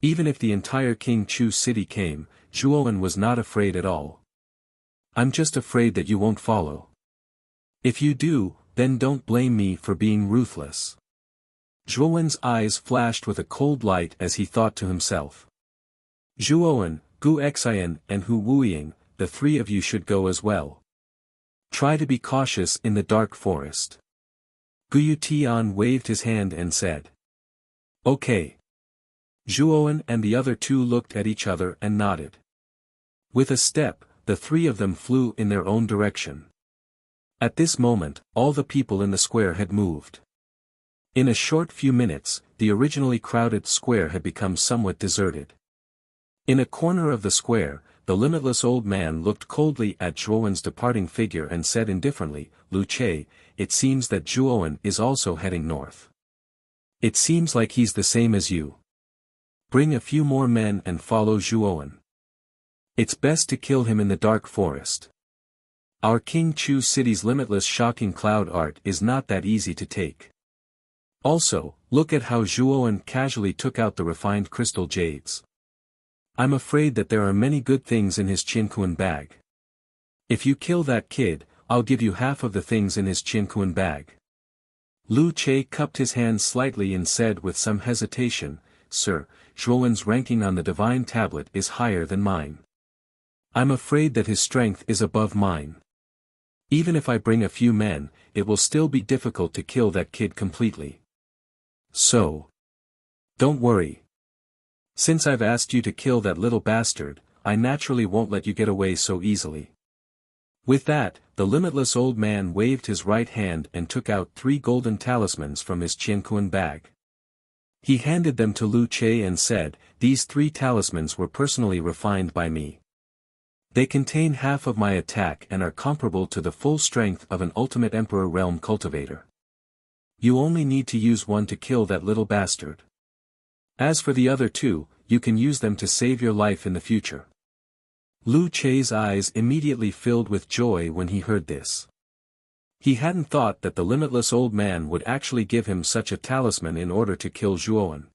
Even if the entire King Chu city came, Zhuowen was not afraid at all. I'm just afraid that you won't follow. If you do, then don't blame me for being ruthless. Zhuowen's eyes flashed with a cold light as he thought to himself. Zhuowen, Gu Xian and Hu Wuying, the three of you should go as well. Try to be cautious in the dark forest. Gu Tian waved his hand and said. Okay. Zhuowen and the other two looked at each other and nodded. With a step, the three of them flew in their own direction. At this moment, all the people in the square had moved. In a short few minutes, the originally crowded square had become somewhat deserted. In a corner of the square, the limitless old man looked coldly at Zhuowen's departing figure and said indifferently, Lu Che, it seems that Zhuowen is also heading north. It seems like he's the same as you. Bring a few more men and follow Zhuowen. It's best to kill him in the dark forest. Our King Chu city's limitless shocking cloud art is not that easy to take. Also, look at how Zhuowen casually took out the refined crystal jades. I'm afraid that there are many good things in his Qinkuan bag. If you kill that kid, I'll give you half of the things in his Qinkuan bag. Lu Che cupped his hands slightly and said with some hesitation, Sir, Zhuowen's ranking on the divine tablet is higher than mine. I'm afraid that his strength is above mine. Even if I bring a few men, it will still be difficult to kill that kid completely. So. Don't worry. Since I've asked you to kill that little bastard, I naturally won't let you get away so easily. With that, the limitless old man waved his right hand and took out 3 golden talismans from his Qiankuan bag. He handed them to Lu Che and said, These 3 talismans were personally refined by me. They contain half of my attack and are comparable to the full strength of an ultimate Emperor Realm cultivator. You only need to use one to kill that little bastard. As for the other 2, you can use them to save your life in the future. Lu Che's eyes immediately filled with joy when he heard this. He hadn't thought that the limitless old man would actually give him such a talisman in order to kill Zhuowen.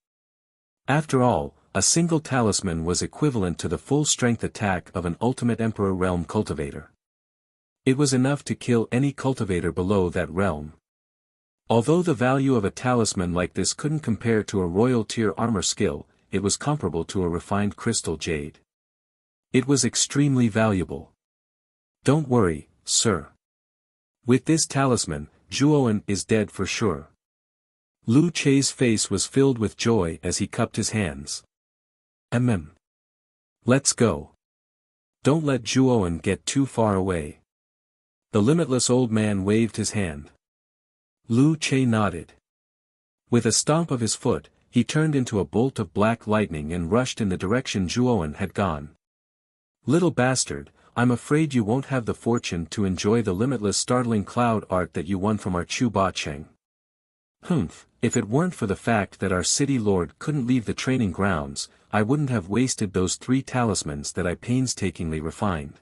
After all, a single talisman was equivalent to the full strength attack of an ultimate Emperor Realm cultivator. It was enough to kill any cultivator below that realm. Although the value of a talisman like this couldn't compare to a royal tier armor skill, it was comparable to a refined crystal jade. It was extremely valuable. Don't worry, sir. With this talisman, Zhuowen is dead for sure. Lu Che's face was filled with joy as he cupped his hands. Let's go. Don't let Zhuowen get too far away. The limitless old man waved his hand. Lu Che nodded. With a stomp of his foot, he turned into a bolt of black lightning and rushed in the direction Zhuowen had gone. Little bastard, I'm afraid you won't have the fortune to enjoy the limitless startling cloud art that you won from our Chu Ba Cheng. Humph, if it weren't for the fact that our city lord couldn't leave the training grounds, I wouldn't have wasted those 3 talismans that I painstakingly refined.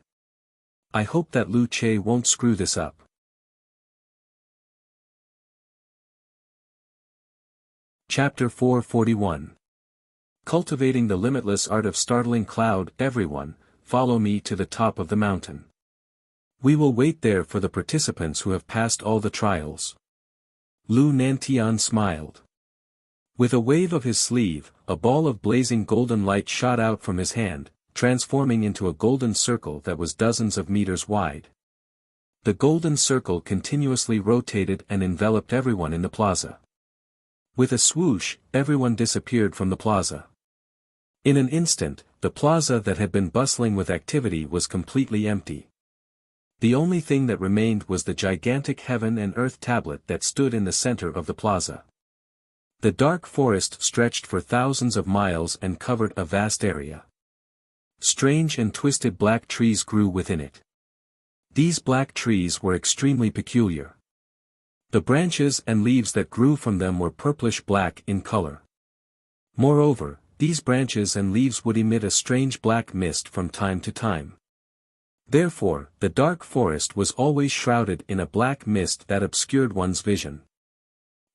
I hope that Lu Che won't screw this up. Chapter 441. Cultivating the limitless art of startling cloud. Everyone, follow me to the top of the mountain. We will wait there for the participants who have passed all the trials. Lu Nantian smiled. With a wave of his sleeve, a ball of blazing golden light shot out from his hand, transforming into a golden circle that was dozens of meters wide. The golden circle continuously rotated and enveloped everyone in the plaza. With a swoosh, everyone disappeared from the plaza. In an instant, the plaza that had been bustling with activity was completely empty. The only thing that remained was the gigantic heaven and earth tablet that stood in the center of the plaza. The dark forest stretched for thousands of miles and covered a vast area. Strange and twisted black trees grew within it. These black trees were extremely peculiar. The branches and leaves that grew from them were purplish-black in color. Moreover, these branches and leaves would emit a strange black mist from time to time. Therefore, the dark forest was always shrouded in a black mist that obscured one's vision.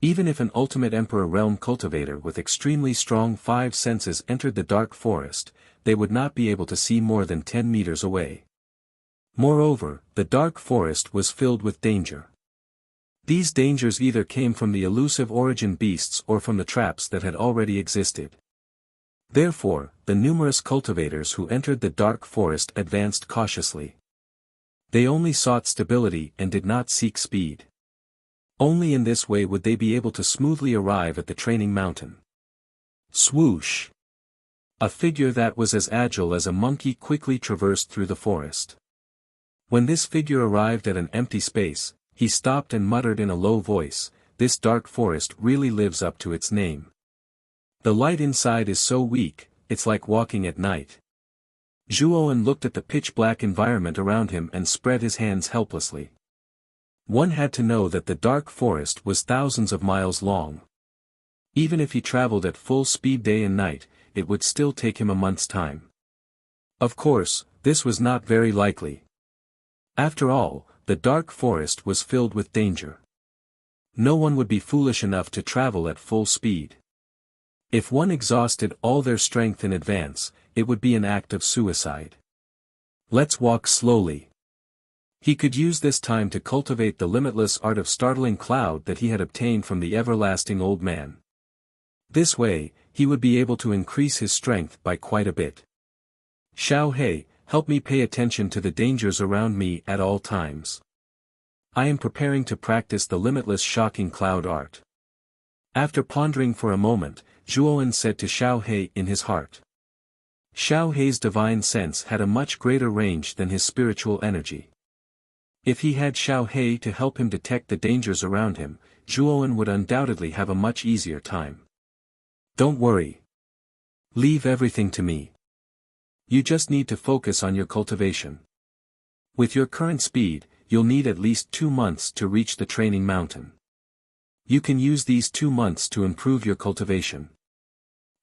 Even if an ultimate Emperor realm cultivator with extremely strong five senses entered the dark forest, they would not be able to see more than 10 meters away. Moreover, the dark forest was filled with danger. These dangers either came from the elusive origin beasts or from the traps that had already existed. Therefore, the numerous cultivators who entered the dark forest advanced cautiously. They only sought stability and did not seek speed. Only in this way would they be able to smoothly arrive at the training mountain. Swoosh! A figure that was as agile as a monkey quickly traversed through the forest. When this figure arrived at an empty space, he stopped and muttered in a low voice, "This dark forest really lives up to its name. The light inside is so weak, it's like walking at night." Zhuowen looked at the pitch-black environment around him and spread his hands helplessly. One had to know that the dark forest was thousands of miles long. Even if he traveled at full speed day and night, it would still take him a month's time. Of course, this was not very likely. After all, the dark forest was filled with danger. No one would be foolish enough to travel at full speed. If one exhausted all their strength in advance, it would be an act of suicide. Let's walk slowly. He could use this time to cultivate the limitless art of startling cloud that he had obtained from the everlasting old man. This way, he would be able to increase his strength by quite a bit. Xiao He, help me pay attention to the dangers around me at all times. I am preparing to practice the limitless shocking cloud art. After pondering for a moment, Zhuowen said to Xiao He in his heart. Xiao He's divine sense had a much greater range than his spiritual energy. If he had Xiao He to help him detect the dangers around him, Zhuowen would undoubtedly have a much easier time. Don't worry. Leave everything to me. You just need to focus on your cultivation. With your current speed, you'll need at least 2 months to reach the training mountain. You can use these 2 months to improve your cultivation.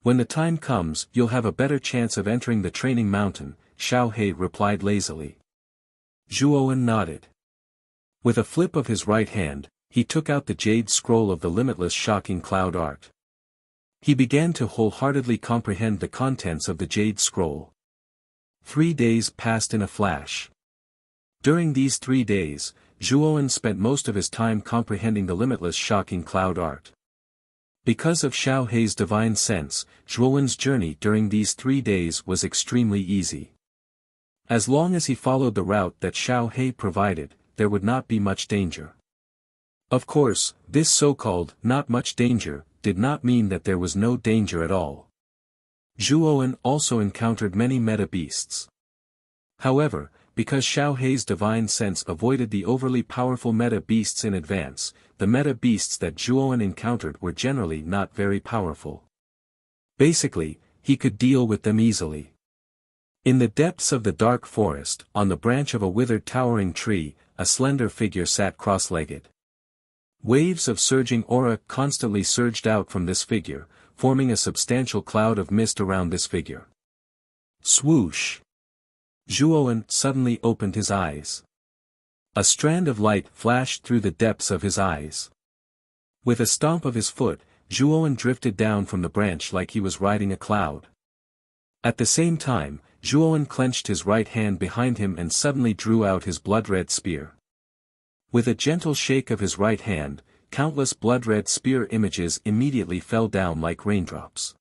When the time comes, you'll have a better chance of entering the training mountain, Xiao He replied lazily. Zhuowen nodded. With a flip of his right hand, he took out the jade scroll of the limitless shocking cloud art. He began to wholeheartedly comprehend the contents of the jade scroll. 3 days passed in a flash. During these 3 days, Zhuowen spent most of his time comprehending the limitless shocking cloud art. Because of Xiao He's divine sense, Zhuowen's journey during these 3 days was extremely easy. As long as he followed the route that Xiao He provided, there would not be much danger. Of course, this so-called not much danger did not mean that there was no danger at all. Zhuowen also encountered many meta-beasts. However, because Xiao He's divine sense avoided the overly powerful meta-beasts in advance, the meta-beasts that Zhuowen encountered were generally not very powerful. Basically, he could deal with them easily. In the depths of the dark forest, on the branch of a withered towering tree, a slender figure sat cross-legged. Waves of surging aura constantly surged out from this figure, forming a substantial cloud of mist around this figure. Swoosh! Zhuowen suddenly opened his eyes. A strand of light flashed through the depths of his eyes. With a stomp of his foot, Zhuowen drifted down from the branch like he was riding a cloud. At the same time, Zhuowen clenched his right hand behind him and suddenly drew out his blood-red spear. With a gentle shake of his right hand, countless blood-red spear images immediately fell down like raindrops.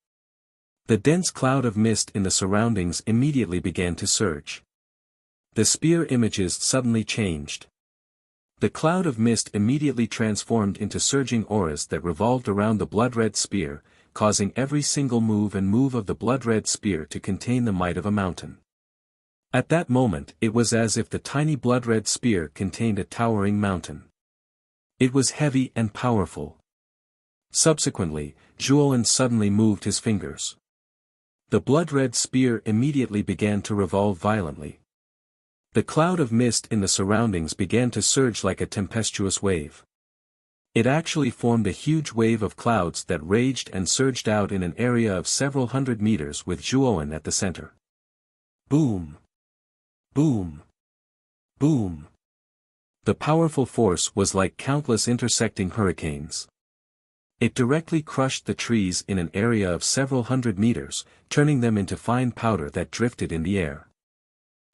The dense cloud of mist in the surroundings immediately began to surge. The spear images suddenly changed. The cloud of mist immediately transformed into surging auras that revolved around the blood-red spear, causing every single move of the blood-red spear to contain the might of a mountain. At that moment it was as if the tiny blood-red spear contained a towering mountain. It was heavy and powerful. Subsequently, Zhuowen suddenly moved his fingers. The blood-red spear immediately began to revolve violently. The cloud of mist in the surroundings began to surge like a tempestuous wave. It actually formed a huge wave of clouds that raged and surged out in an area of several hundred meters with Zhuowen at the center. Boom! Boom! Boom! The powerful force was like countless intersecting hurricanes. It directly crushed the trees in an area of several hundred meters, turning them into fine powder that drifted in the air.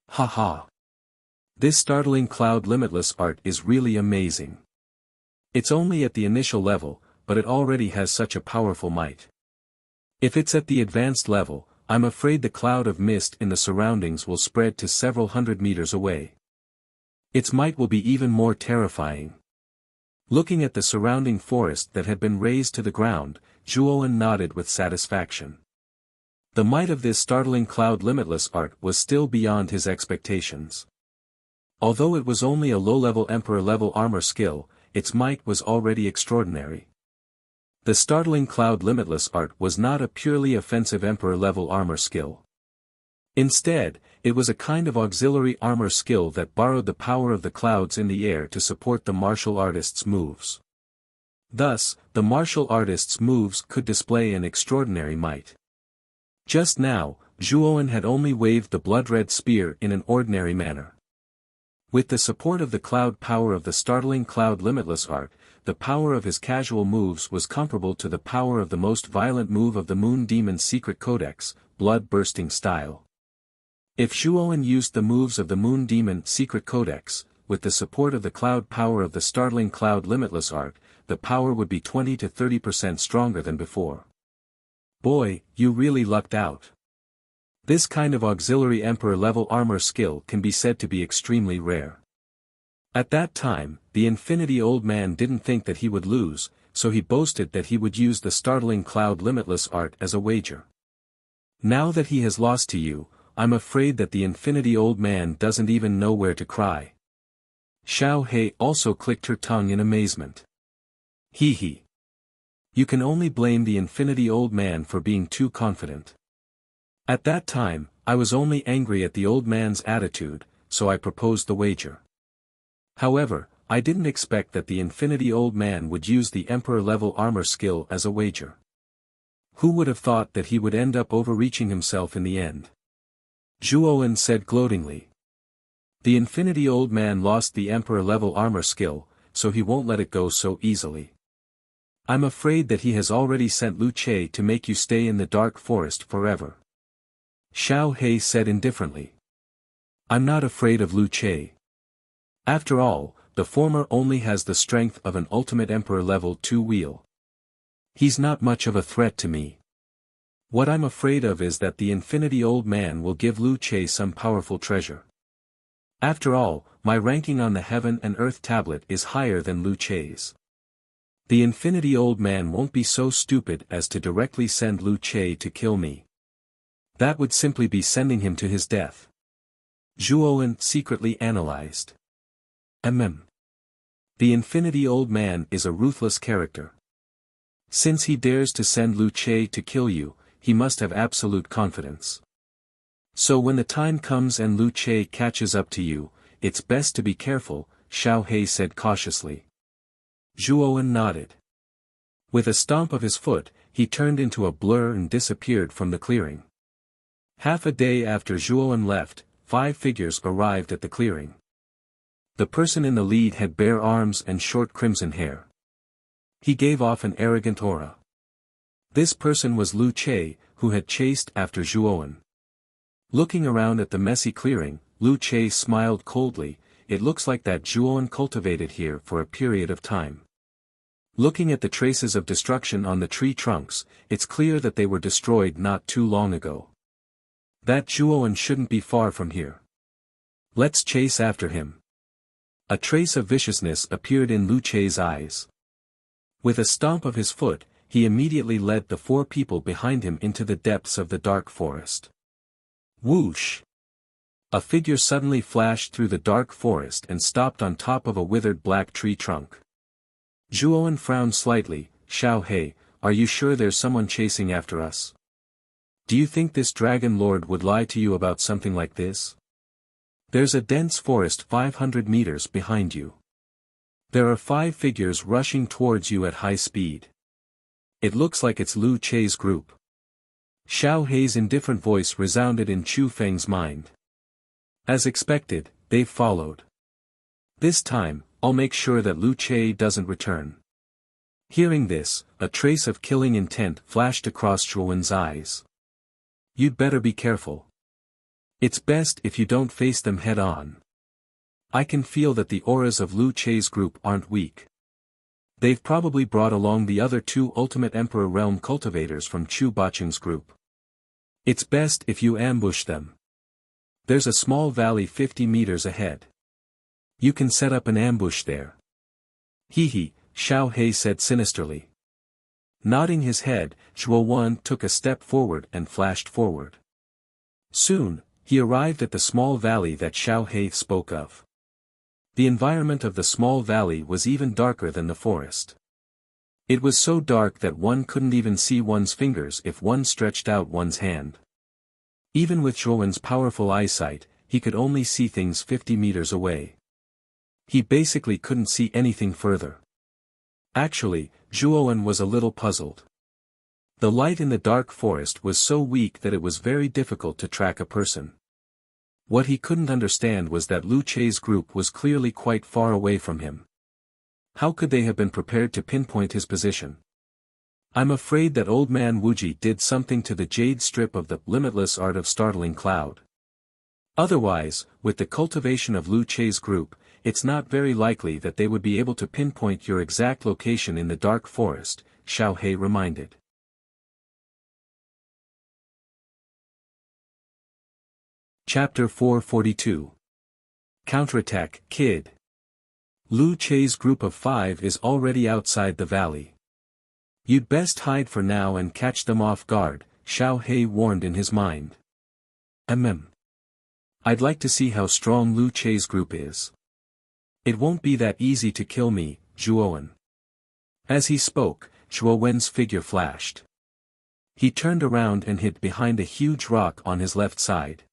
Ha ha! This startling cloud limitless art is really amazing. It's only at the initial level, but it already has such a powerful might. If it's at the advanced level, I'm afraid the cloud of mist in the surroundings will spread to several hundred meters away. Its might will be even more terrifying. Looking at the surrounding forest that had been razed to the ground, Zhuowen nodded with satisfaction. The might of this startling cloud limitless art was still beyond his expectations. Although it was only a low-level emperor-level armor skill, its might was already extraordinary. The startling cloud limitless art was not a purely offensive emperor-level armor skill. Instead, it was a kind of auxiliary armor skill that borrowed the power of the clouds in the air to support the martial artist's moves. Thus, the martial artist's moves could display an extraordinary might. Just now, Zhuowen had only waved the blood-red spear in an ordinary manner. With the support of the cloud power of the startling cloud limitless art, the power of his casual moves was comparable to the power of the most violent move of the Moon Demon's secret codex, blood-bursting style. If Zhuowen used the moves of the Moon Demon's secret codex, with the support of the cloud power of the startling cloud limitless art, the power would be 20 to 30% stronger than before. Boy, you really lucked out. This kind of auxiliary emperor-level armor skill can be said to be extremely rare. At that time, the Infinity Old Man didn't think that he would lose, so he boasted that he would use the startling cloud limitless art as a wager. Now that he has lost to you, I'm afraid that the Infinity Old Man doesn't even know where to cry. Xiao He also clicked her tongue in amazement. Hee hee. You can only blame the Infinity Old Man for being too confident. At that time, I was only angry at the old man's attitude, so I proposed the wager. However, I didn't expect that the Infinity Old Man would use the Emperor-level armor skill as a wager. Who would have thought that he would end up overreaching himself in the end? Zhuowen said gloatingly. The Infinity Old Man lost the Emperor-level armor skill, so he won't let it go so easily. I'm afraid that he has already sent Lu Che to make you stay in the dark forest forever. Xiao He said indifferently. I'm not afraid of Lu Che. After all, the former only has the strength of an ultimate Emperor level 2 wheel. He's not much of a threat to me. What I'm afraid of is that the Infinity Old Man will give Lu Che some powerful treasure. After all, my ranking on the Heaven and Earth tablet is higher than Lu Che's. The Infinity Old Man won't be so stupid as to directly send Lu Che to kill me. That would simply be sending him to his death. Zhuowen secretly analyzed. The Infinity Old Man is a ruthless character. Since he dares to send Lu Che to kill you, he must have absolute confidence. So when the time comes and Lu Che catches up to you, it's best to be careful, Xiao He said cautiously. Zhuowen nodded. With a stomp of his foot, he turned into a blur and disappeared from the clearing. Half a day after Zhuowen left, 5 figures arrived at the clearing. The person in the lead had bare arms and short crimson hair. He gave off an arrogant aura. This person was Lu Che, who had chased after Zhuowen. Looking around at the messy clearing, Lu Che smiled coldly. It looks like that Zhuowen cultivated here for a period of time. Looking at the traces of destruction on the tree trunks, it's clear that they were destroyed not too long ago. That Zhuowen shouldn't be far from here. Let's chase after him. A trace of viciousness appeared in Lu Che's eyes. With a stomp of his foot, he immediately led the 4 people behind him into the depths of the dark forest. Whoosh! A figure suddenly flashed through the dark forest and stopped on top of a withered black tree trunk. Zhuowen frowned slightly. "Xiao He, are you sure there's someone chasing after us? Do you think this dragon lord would lie to you about something like this? There's a dense forest 500 meters behind you. There are 5 figures rushing towards you at high speed. It looks like it's Lu Che's group." Xiao Hei's indifferent voice resounded in Chu Feng's mind. As expected, they've followed. This time, I'll make sure that Lu Che doesn't return. Hearing this, a trace of killing intent flashed across Zhuowen's eyes. You'd better be careful. It's best if you don't face them head-on. I can feel that the auras of Lu Che's group aren't weak. They've probably brought along the other 2 Ultimate Emperor Realm cultivators from Chu Bacheng's group. It's best if you ambush them. There's a small valley 50 meters ahead. You can set up an ambush there. Hee, Xiao He said sinisterly. Nodding his head, Zhuowen took a step forward and flashed forward. Soon, he arrived at the small valley that Xiao He spoke of. The environment of the small valley was even darker than the forest. It was so dark that one couldn't even see one's fingers if one stretched out one's hand. Even with Zhuowen's powerful eyesight, he could only see things 50 meters away. He basically couldn't see anything further. Actually, Zhuowen was a little puzzled. The light in the dark forest was so weak that it was very difficult to track a person. What he couldn't understand was that Lu Che's group was clearly quite far away from him. How could they have been prepared to pinpoint his position? I'm afraid that old man Wuji did something to the jade strip of the limitless art of startling cloud. Otherwise, with the cultivation of Lu Che's group, it's not very likely that they would be able to pinpoint your exact location in the dark forest, Xiao He reminded. Chapter 442. Counterattack, Kid. Lu Che's group of 5 is already outside the valley. You'd best hide for now and catch them off guard, Xiao He warned in his mind. I'd like to see how strong Lu Che's group is. It won't be that easy to kill me, Zhuowen. As he spoke, Zhuowen's figure flashed. He turned around and hid behind a huge rock on his left side.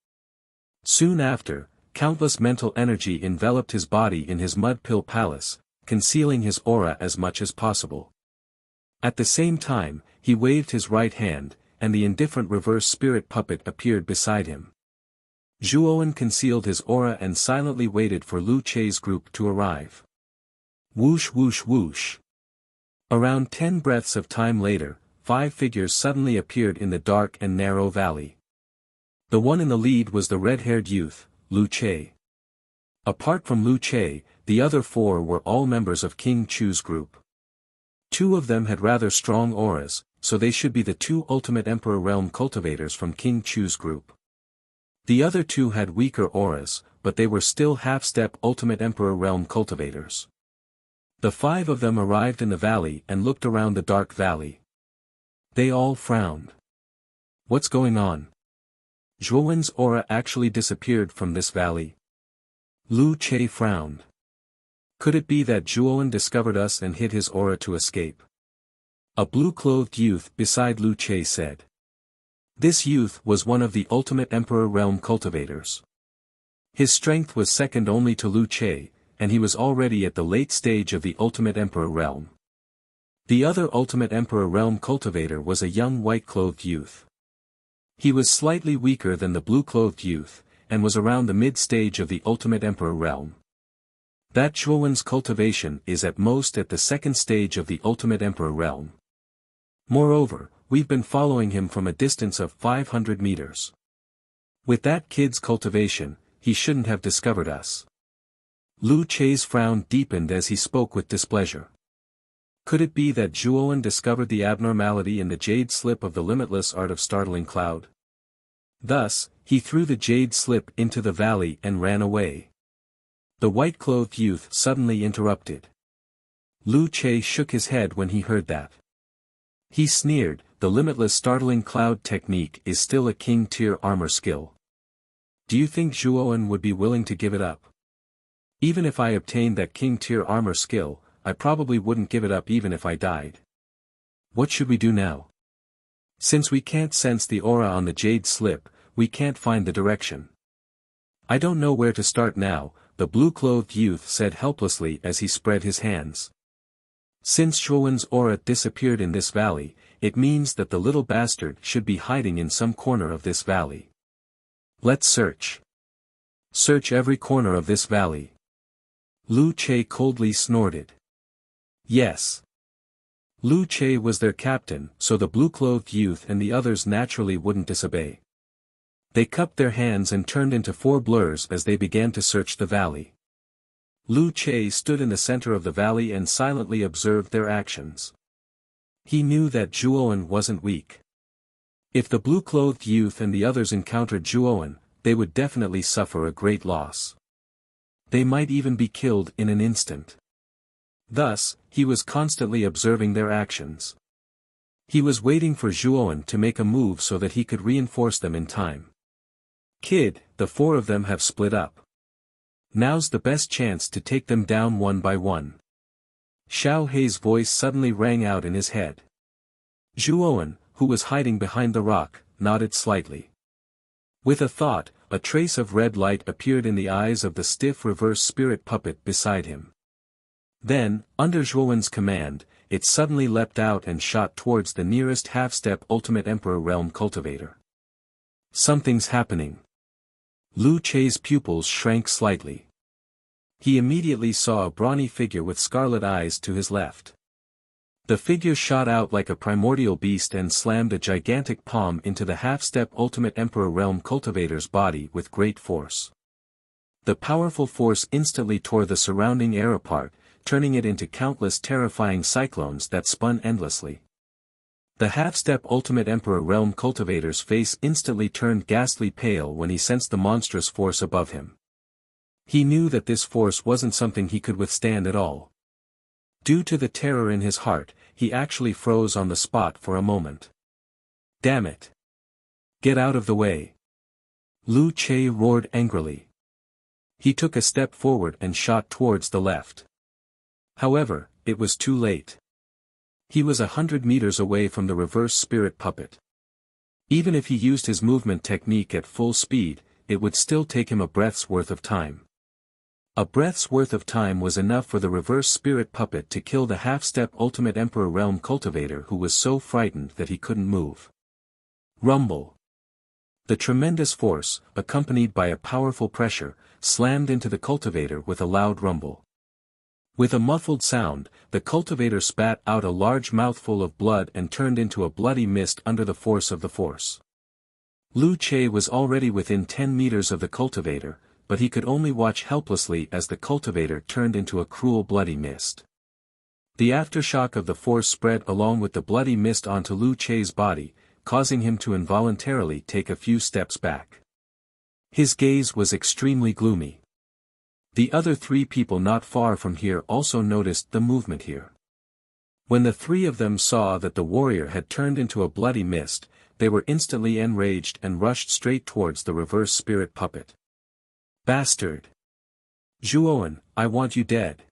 Soon after, countless mental energy enveloped his body in his mud pill palace, concealing his aura as much as possible. At the same time, he waved his right hand, and the indifferent reverse spirit puppet appeared beside him. Zhuowen concealed his aura and silently waited for Lu Che's group to arrive. Whoosh whoosh whoosh. Around 10 breaths of time later, 5 figures suddenly appeared in the dark and narrow valley. The one in the lead was the red-haired youth, Lu Che. Apart from Lu Che, the other 4 were all members of King Chu's group. 2 of them had rather strong auras, so they should be the 2 Ultimate Emperor Realm cultivators from King Chu's group. The other 2 had weaker auras, but they were still half-step Ultimate Emperor Realm cultivators. The 5 of them arrived in the valley and looked around the dark valley. They all frowned. What's going on? Zhuowen's aura actually disappeared from this valley. Lu Che frowned. Could it be that Zhuowen discovered us and hid his aura to escape? A blue-clothed youth beside Lu Che said. This youth was one of the Ultimate Emperor Realm cultivators. His strength was second only to Lu Che, and he was already at the late stage of the Ultimate Emperor Realm. The other Ultimate Emperor Realm cultivator was a young white-clothed youth. He was slightly weaker than the blue-clothed youth, and was around the mid-stage of the Ultimate Emperor Realm. That Zhuowen's cultivation is at most at the second stage of the Ultimate Emperor Realm. Moreover, we've been following him from a distance of 500 meters. With that kid's cultivation, he shouldn't have discovered us. Lu Che's frown deepened as he spoke with displeasure. Could it be that Zhuowen discovered the abnormality in the jade slip of the limitless art of startling cloud? Thus, he threw the jade slip into the valley and ran away. The white-clothed youth suddenly interrupted. Lu Che shook his head when he heard that. He sneered, the limitless startling cloud technique is still a king-tier armor skill. Do you think Zhuowen would be willing to give it up? Even if I obtained that king-tier armor skill, I probably wouldn't give it up even if I died. What should we do now? Since we can't sense the aura on the jade slip, we can't find the direction. I don't know where to start now, the blue-clothed youth said helplessly as he spread his hands. Since Zhuowen's aura disappeared in this valley, it means that the little bastard should be hiding in some corner of this valley. Let's search. Search every corner of this valley. Lu Che coldly snorted. Yes. Lu Che was their captain, so the blue-clothed youth and the others naturally wouldn't disobey. They cupped their hands and turned into four blurs as they began to search the valley. Lu Che stood in the center of the valley and silently observed their actions. He knew that Zhuowen wasn't weak. If the blue-clothed youth and the others encountered Zhuowen, they would definitely suffer a great loss. They might even be killed in an instant. Thus, he was constantly observing their actions. He was waiting for Zhuowen to make a move so that he could reinforce them in time. Kid, the four of them have split up. Now's the best chance to take them down one by one. Xiao Hei's voice suddenly rang out in his head. Zhuowen, who was hiding behind the rock, nodded slightly. With a thought, a trace of red light appeared in the eyes of the stiff reverse spirit puppet beside him. Then, under Zhuowen's command, it suddenly leapt out and shot towards the nearest half-step Ultimate Emperor Realm cultivator. Something's happening. Lu Che's pupils shrank slightly. He immediately saw a brawny figure with scarlet eyes to his left. The figure shot out like a primordial beast and slammed a gigantic palm into the half-step Ultimate Emperor Realm cultivator's body with great force. The powerful force instantly tore the surrounding air apart, turning it into countless terrifying cyclones that spun endlessly. The half-step Ultimate Emperor Realm cultivator's face instantly turned ghastly pale when he sensed the monstrous force above him. He knew that this force wasn't something he could withstand at all. Due to the terror in his heart, he actually froze on the spot for a moment. Damn it! Get out of the way! Lu Che roared angrily. He took a step forward and shot towards the left. However, it was too late. He was 100 meters away from the reverse spirit puppet. Even if he used his movement technique at full speed, it would still take him a breath's worth of time. A breath's worth of time was enough for the reverse spirit puppet to kill the half-step Ultimate Emperor Realm cultivator who was so frightened that he couldn't move. Rumble. The tremendous force, accompanied by a powerful pressure, slammed into the cultivator with a loud rumble. With a muffled sound, the cultivator spat out a large mouthful of blood and turned into a bloody mist under the force of the force. Lu Che was already within 10 meters of the cultivator, but he could only watch helplessly as the cultivator turned into a cruel bloody mist. The aftershock of the force spread along with the bloody mist onto Lu Che's body, causing him to involuntarily take a few steps back. His gaze was extremely gloomy. The other three people not far from here also noticed the movement here. When the three of them saw that the warrior had turned into a bloody mist, they were instantly enraged and rushed straight towards the reverse spirit puppet. Bastard! Zhuowen, I want you dead!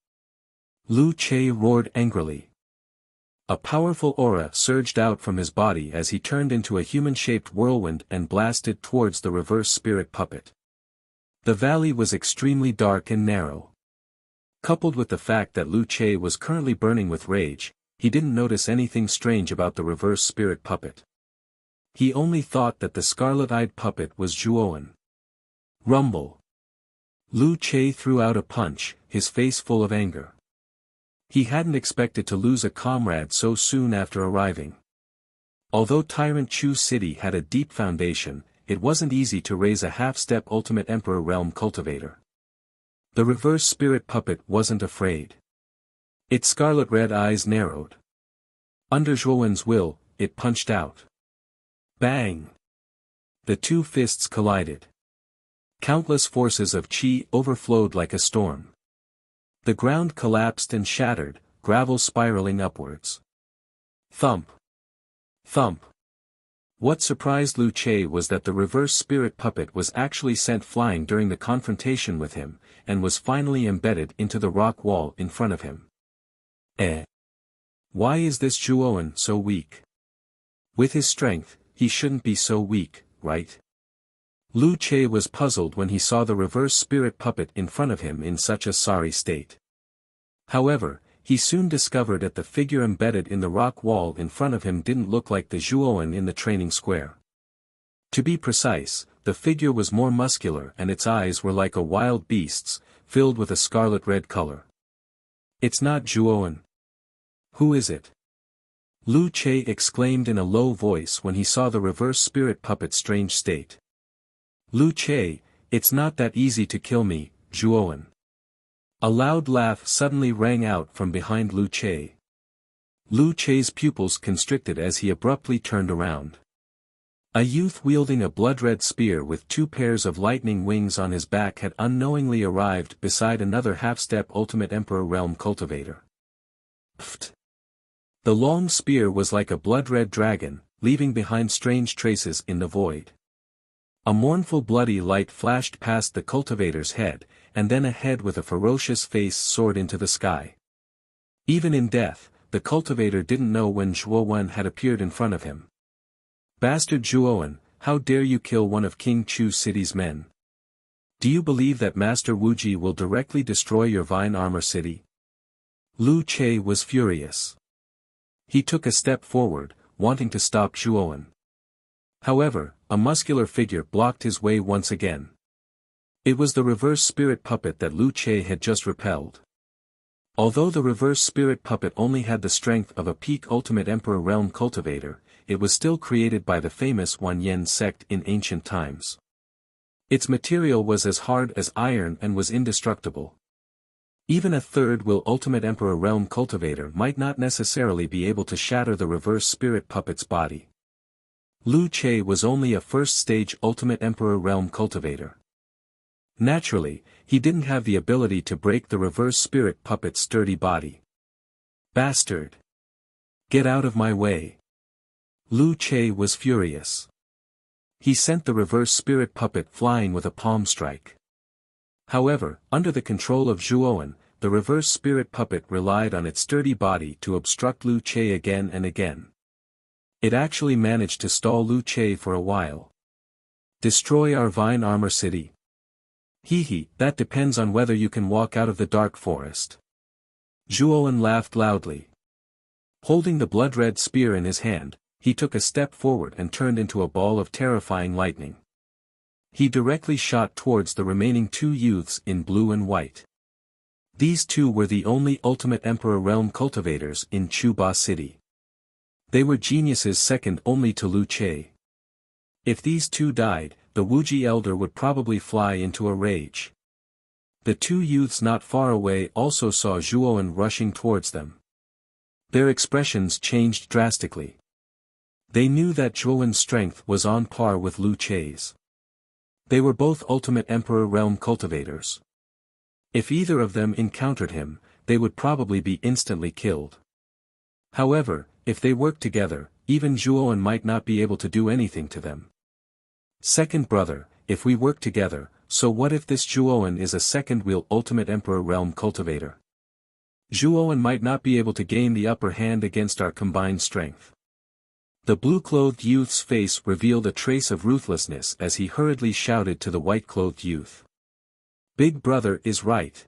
Lu Che roared angrily. A powerful aura surged out from his body as he turned into a human-shaped whirlwind and blasted towards the reverse spirit puppet. The valley was extremely dark and narrow. Coupled with the fact that Lu Che was currently burning with rage, he didn't notice anything strange about the reverse spirit puppet. He only thought that the scarlet-eyed puppet was Zhuowen. Rumble. Lu Che threw out a punch, his face full of anger. He hadn't expected to lose a comrade so soon after arriving. Although Tyrant Chu City had a deep foundation, it wasn't easy to raise a half-step Ultimate Emperor Realm cultivator. The reverse spirit puppet wasn't afraid. Its scarlet-red eyes narrowed. Under Zhuowen's will, it punched out. Bang! The two fists collided. Countless forces of qi overflowed like a storm. The ground collapsed and shattered, gravel spiraling upwards. Thump. Thump. What surprised Lu Che was that the reverse spirit puppet was actually sent flying during the confrontation with him, and was finally embedded into the rock wall in front of him. Why is this Zhuowen so weak? With his strength, he shouldn't be so weak, right? Lu Che was puzzled when he saw the reverse spirit puppet in front of him in such a sorry state. However, he soon discovered that the figure embedded in the rock wall in front of him didn't look like the Zhuowen in the training square. To be precise, the figure was more muscular and its eyes were like a wild beast's, filled with a scarlet-red color. It's not Zhuowen. Who is it? Lu Che exclaimed in a low voice when he saw the reverse spirit puppet's strange state. Lu Che, it's not that easy to kill me, Zhuowen. A loud laugh suddenly rang out from behind Lu Che. Lu Che's pupils constricted as he abruptly turned around. A youth wielding a blood-red spear with 2 pairs of lightning wings on his back had unknowingly arrived beside another half-step Ultimate Emperor Realm cultivator. Pfft! The long spear was like a blood-red dragon, leaving behind strange traces in the void. A mournful bloody light flashed past the cultivator's head, and then a head with a ferocious face soared into the sky. Even in death, the cultivator didn't know when Zhuowen had appeared in front of him. Bastard Zhuowen, how dare you kill one of King Chu City's men? Do you believe that Master Wuji will directly destroy your Vine Armor City? Lu Che was furious. He took a step forward, wanting to stop Zhuowen. However, a muscular figure blocked his way once again. It was the reverse spirit puppet that Lu Che had just repelled. Although the reverse spirit puppet only had the strength of a peak Ultimate Emperor Realm cultivator, it was still created by the famous Wanyan sect in ancient times. Its material was as hard as iron and was indestructible. Even a third-will Ultimate Emperor Realm cultivator might not necessarily be able to shatter the reverse spirit puppet's body. Lu Che was only a first-stage Ultimate Emperor Realm cultivator. Naturally, he didn't have the ability to break the reverse spirit puppet's sturdy body. Bastard! Get out of my way! Lu Che was furious. He sent the reverse spirit puppet flying with a palm strike. However, under the control of Zhuowen, the reverse spirit puppet relied on its sturdy body to obstruct Lu Che again and again. It actually managed to stall Lu Che for a while. Destroy our Vine Armor City. Hee, that depends on whether you can walk out of the dark forest. Zhuowen laughed loudly. Holding the blood-red spear in his hand, he took a step forward and turned into a ball of terrifying lightning. He directly shot towards the remaining 2 youths in blue and white. These 2 were the only Ultimate Emperor Realm cultivators in Chuba City. They were geniuses second only to Lu Che. If these 2 died, the Wuji elder would probably fly into a rage. The 2 youths not far away also saw Zhuowen rushing towards them. Their expressions changed drastically. They knew that Zhuowen's strength was on par with Lu Che's. They were both Ultimate Emperor Realm cultivators. If either of them encountered him, they would probably be instantly killed. However, if they worked together, even Zhuowen might not be able to do anything to them. Second brother, if we work together, so what if this Zhuowen is a second-wheel Ultimate Emperor Realm cultivator? Zhuowen might not be able to gain the upper hand against our combined strength. The blue-clothed youth's face revealed a trace of ruthlessness as he hurriedly shouted to the white-clothed youth. Big brother is right.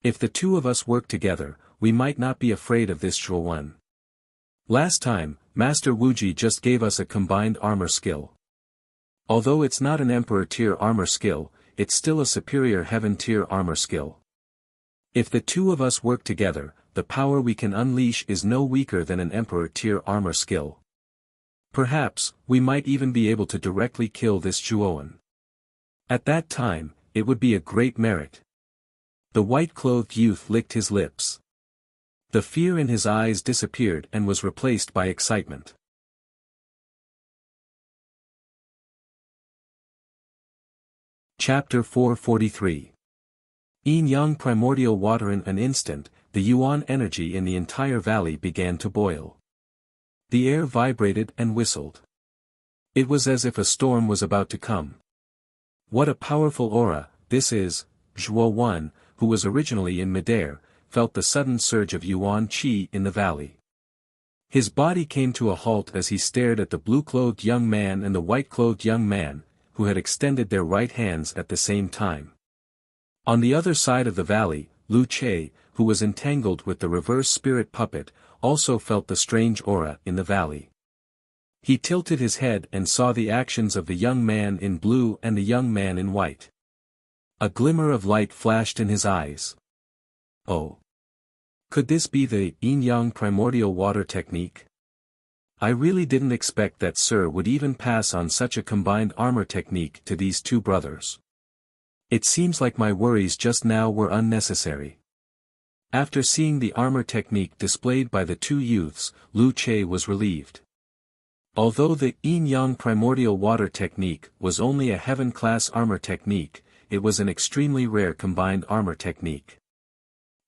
If the 2 of us work together, we might not be afraid of this Zhuowen. Last time, Master Wuji just gave us a combined armor skill. Although it's not an Emperor tier armor skill, it's still a superior Heaven tier armor skill. If the 2 of us work together, the power we can unleash is no weaker than an Emperor tier armor skill. Perhaps, we might even be able to directly kill this Zhuowen. At that time, it would be a great merit. The white-clothed youth licked his lips. The fear in his eyes disappeared and was replaced by excitement. Chapter 443. Yin-yang primordial water. In an instant, the yuan energy in the entire valley began to boil. The air vibrated and whistled. It was as if a storm was about to come. What a powerful aura this is! Zhuo Wen, who was originally in midair, felt the sudden surge of yuan qi in the valley. His body came to a halt as he stared at the blue-clothed young man and the white-clothed young man, who had extended their right hands at the same time. On the other side of the valley, Lu Che, who was entangled with the reverse spirit puppet, also felt the strange aura in the valley. He tilted his head and saw the actions of the young man in blue and the young man in white. A glimmer of light flashed in his eyes. Oh! Could this be the yin-yang primordial water technique? I really didn't expect that Sir would even pass on such a combined armor technique to these two brothers. It seems like my worries just now were unnecessary. After seeing the armor technique displayed by the two youths, Lu Che was relieved. Although the yin-yang primordial water technique was only a heaven-class armor technique, it was an extremely rare combined armor technique.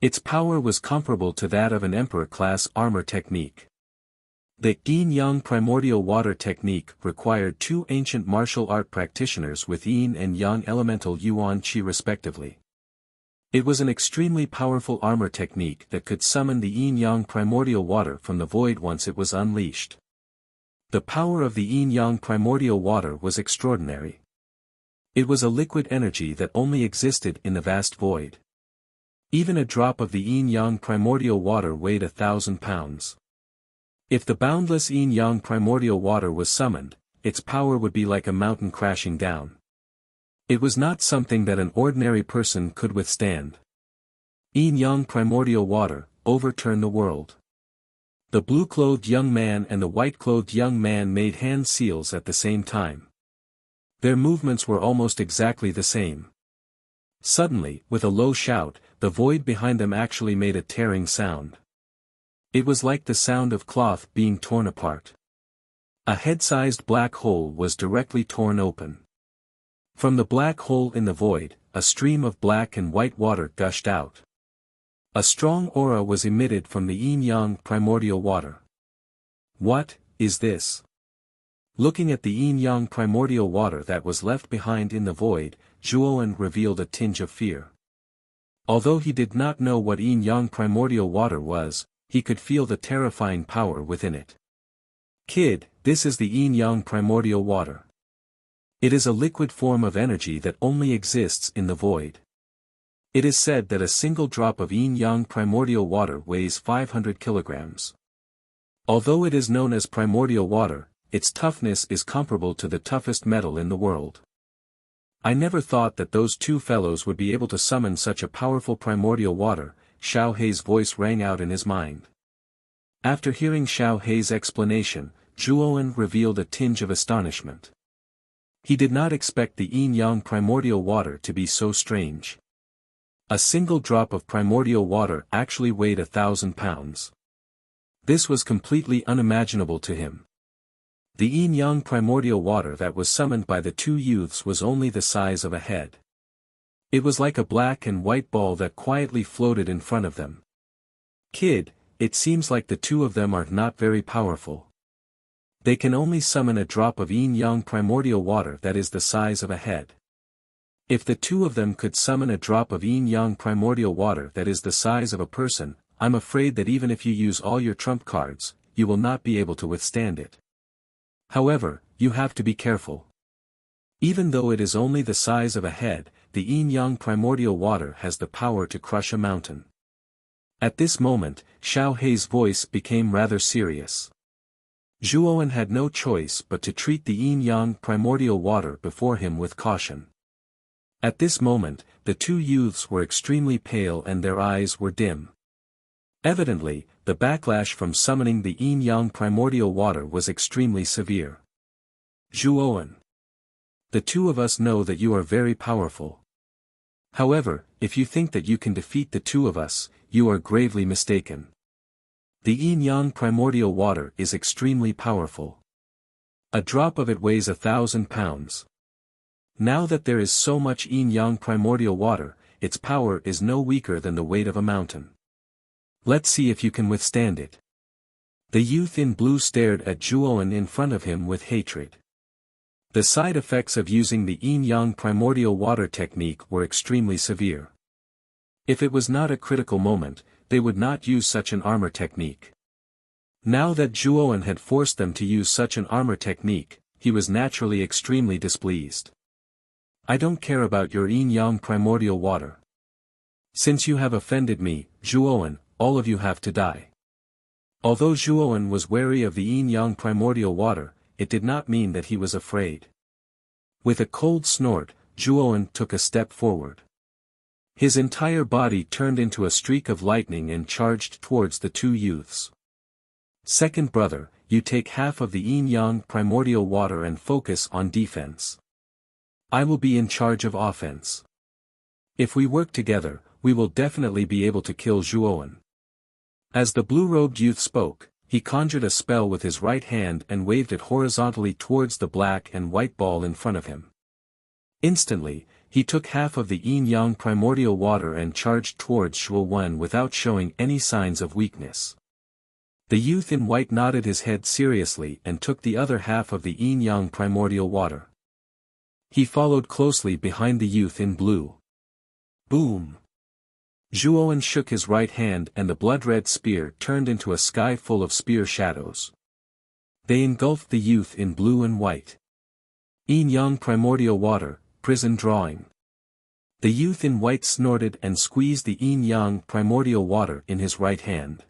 Its power was comparable to that of an emperor-class armor technique. The yin-yang primordial water technique required two ancient martial art practitioners with yin and yang elemental yuan qi respectively. It was an extremely powerful armor technique that could summon the yin-yang primordial water from the void once it was unleashed. The power of the yin-yang primordial water was extraordinary. It was a liquid energy that only existed in the vast void. Even a drop of the yin-yang primordial water weighed 1,000 pounds. If the boundless yin-yang primordial water was summoned, its power would be like a mountain crashing down. It was not something that an ordinary person could withstand. Yin-yang primordial water, overturn the world. The blue-clothed young man and the white-clothed young man made hand seals at the same time. Their movements were almost exactly the same. Suddenly, with a low shout, the void behind them actually made a tearing sound. It was like the sound of cloth being torn apart. A head-sized black hole was directly torn open. From the black hole in the void, a stream of black and white water gushed out. A strong aura was emitted from the yin-yang primordial water. What is this? Looking at the yin-yang primordial water that was left behind in the void, Zhuowen revealed a tinge of fear. Although he did not know what yin-yang primordial water was, he could feel the terrifying power within it. Kid, this is the yin-yang primordial water. It is a liquid form of energy that only exists in the void. It is said that a single drop of yin-yang primordial water weighs 500 kilograms. Although it is known as primordial water, its toughness is comparable to the toughest metal in the world. I never thought that those two fellows would be able to summon such a powerful primordial water. Xiao Hei's voice rang out in his mind. After hearing Xiao Hei's explanation, Zhuowen revealed a tinge of astonishment. He did not expect the yin-yang primordial water to be so strange. A single drop of primordial water actually weighed 1,000 pounds. This was completely unimaginable to him. The yin-yang primordial water that was summoned by the two youths was only the size of a head. It was like a black and white ball that quietly floated in front of them. Kid, it seems like the two of them are not very powerful. They can only summon a drop of yin-yang primordial water that is the size of a head. If the two of them could summon a drop of yin-yang primordial water that is the size of a person, I'm afraid that even if you use all your trump cards, you will not be able to withstand it. However, you have to be careful. Even though it is only the size of a head, the yin-yang primordial water has the power to crush a mountain. At this moment, Xiao Hei's voice became rather serious. Zhuowen had no choice but to treat the yin-yang primordial water before him with caution. At this moment, the two youths were extremely pale and their eyes were dim. Evidently, the backlash from summoning the yin-yang primordial water was extremely severe. Zhuowen. The two of us know that you are very powerful. However, if you think that you can defeat the two of us, you are gravely mistaken. The yin-yang primordial water is extremely powerful. A drop of it weighs 1,000 pounds. Now that there is so much yin-yang primordial water, its power is no weaker than the weight of a mountain. Let's see if you can withstand it. The youth in blue stared at Zhuowen in front of him with hatred. The side effects of using the yin-yang primordial water technique were extremely severe. If it was not a critical moment, they would not use such an armor technique. Now that Zhuowen had forced them to use such an armor technique, he was naturally extremely displeased. I don't care about your yin-yang primordial water. Since you have offended me, Zhuowen, all of you have to die. Although Zhuowen was wary of the yin-yang primordial water, it did not mean that he was afraid. With a cold snort, Zhuowen took a step forward. His entire body turned into a streak of lightning and charged towards the two youths. Second brother, you take half of the yin-yang primordial water and focus on defense. I will be in charge of offense. If we work together, we will definitely be able to kill Zhuowen. As the blue-robed youth spoke, he conjured a spell with his right hand and waved it horizontally towards the black and white ball in front of him. Instantly, he took half of the yin-yang primordial water and charged towards Zhuowen without showing any signs of weakness. The youth in white nodded his head seriously and took the other half of the yin-yang primordial water. He followed closely behind the youth in blue. Boom! Zhuowen shook his right hand and the blood-red spear turned into a sky full of spear shadows. They engulfed the youth in blue and white. Yin-yang primordial water, prison drawing. The youth in white snorted and squeezed the yin-yang primordial water in his right hand.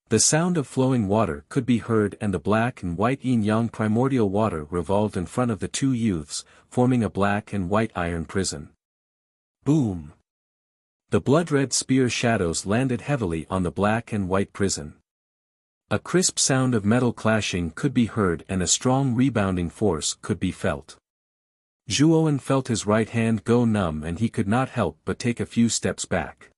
The sound of flowing water could be heard and the black and white yin-yang primordial water revolved in front of the two youths, forming a black and white iron prison. Boom! The blood-red spear shadows landed heavily on the black and white prison. A crisp sound of metal clashing could be heard and a strong rebounding force could be felt. Zhuowen felt his right hand go numb and he could not help but take a few steps back.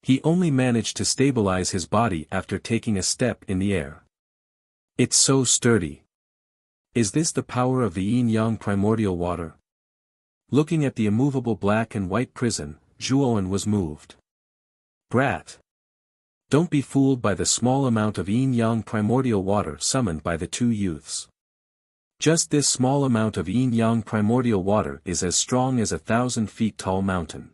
He only managed to stabilize his body after taking a step in the air. It's so sturdy. Is this the power of the yin-yang primordial water? Looking at the immovable black and white prison, Zhuowen was moved. Brat! Don't be fooled by the small amount of yin-yang primordial water summoned by the two youths. Just this small amount of yin-yang primordial water is as strong as 1,000 feet tall mountain.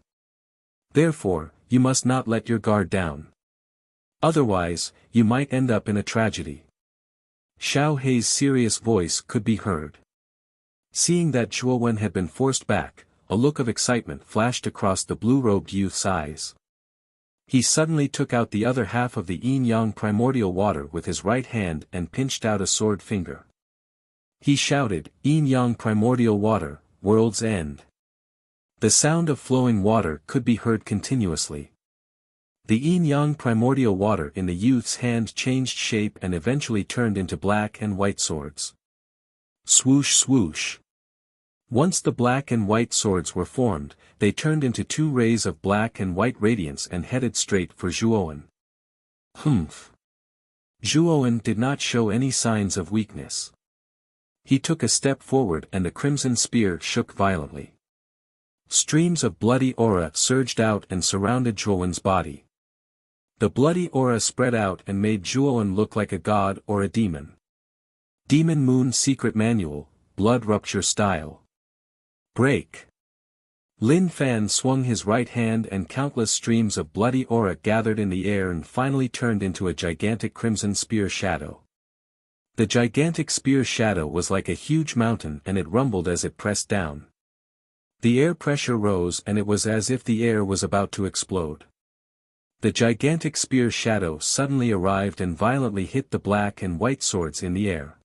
Therefore, you must not let your guard down. Otherwise, you might end up in a tragedy. Xiao Hei's serious voice could be heard. Seeing that Zhuowen had been forced back, a look of excitement flashed across the blue-robed youth's eyes. He suddenly took out the other half of the yin-yang primordial water with his right hand and pinched out a sword finger. He shouted, "Yin-yang primordial water, world's end." The sound of flowing water could be heard continuously. The yin-yang primordial water in the youth's hand changed shape and eventually turned into black and white swords. Swoosh swoosh. Once the black and white swords were formed, they turned into two rays of black and white radiance and headed straight for Zhuowen. Humph! Zhuowen did not show any signs of weakness. He took a step forward and the crimson spear shook violently. Streams of bloody aura surged out and surrounded Zhuowen's body. The bloody aura spread out and made Zhuowen look like a god or a demon. Demon Moon Secret Manual, Blood Rupture Style. Break! Lin Fan swung his right hand and countless streams of bloody aura gathered in the air and finally turned into a gigantic crimson spear shadow. The gigantic spear shadow was like a huge mountain and it rumbled as it pressed down. The air pressure rose and it was as if the air was about to explode. The gigantic spear shadow suddenly arrived and violently hit the black and white swords in the air.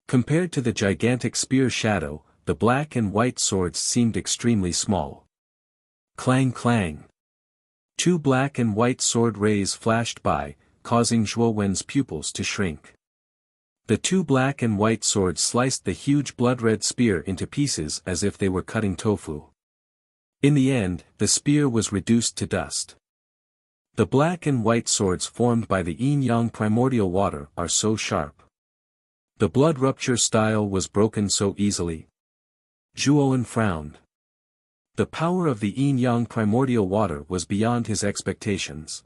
Compared to the gigantic spear shadow, the black and white swords seemed extremely small. Clang clang. Two black and white sword rays flashed by, causing Zhuowen's pupils to shrink. The two black and white swords sliced the huge blood-red spear into pieces as if they were cutting tofu. In the end, the spear was reduced to dust. The black and white swords formed by the yin-yang primordial water are so sharp. The blood rupture style was broken so easily. Zhuowen frowned. The power of the yin-yang primordial water was beyond his expectations.